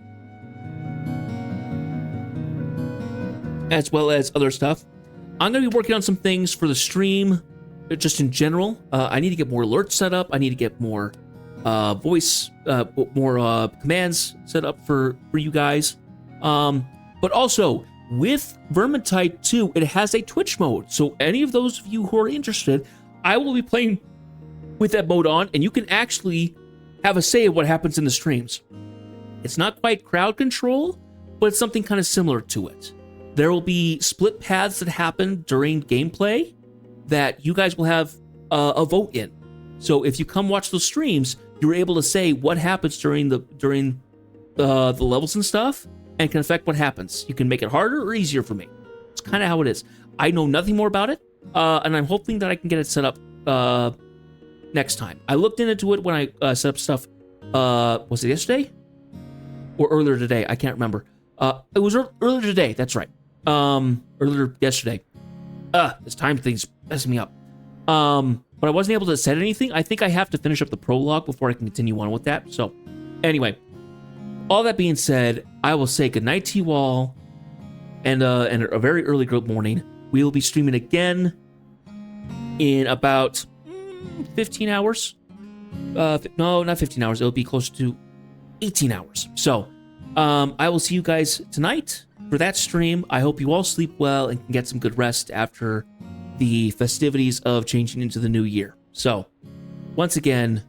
[SPEAKER 1] as well as other stuff. I'm going to be working on some things for the stream, just in general. I need to get more alerts set up. I need to get more voice, more commands set up for you guys. But also, with Vermintide 2, it has a Twitch mode. So any of those of you who are interested, I will be playing with that mode on, and you can actually have a say of what happens in the streams. It's not quite crowd control, but it's something kind of similar to it. There will be split paths that happen during gameplay that you guys will have a vote in. So if you come watch those streams, you're able to say what happens during the levels and stuff, and can affect what happens. You can make it harder or easier for me. It's kind of how it is. I know nothing more about it, and I'm hoping that I can get it set up next time. I looked into it when I set up stuff. Was it yesterday or earlier today? I can't remember. It was earlier today. That's right. Earlier yesterday. This time thing's messing me up. But I wasn't able to set anything. I think I have to finish up the prologue before I can continue on with that. So, anyway, all that being said, I will say goodnight to you all, and a very early good morning. We will be streaming again in about 15 hours. No, not 15 hours. It'll be close to 18 hours. So, I will see you guys tonight for that stream. I hope you all sleep well and can get some good rest after the festivities of changing into the new year. So, once again,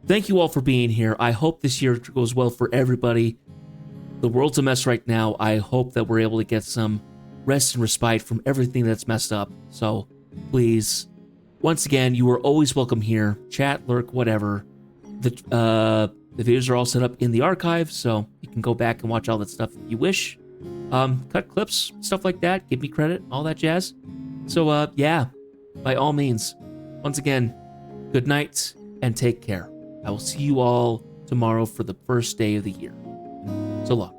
[SPEAKER 1] thank you all for being here. I hope this year goes well for everybody. The world's a mess right now. I hope that we're able to get some rest and respite from everything that's messed up. So, please, once again, you are always welcome here. Chat, lurk, whatever. The videos are all set up in the archive, so you can go back and watch all that stuff if you wish. Cut clips, stuff like that. Give me credit, all that jazz. So, yeah, by all means, once again, good night and take care. I will see you all tomorrow for the first day of the year. So long.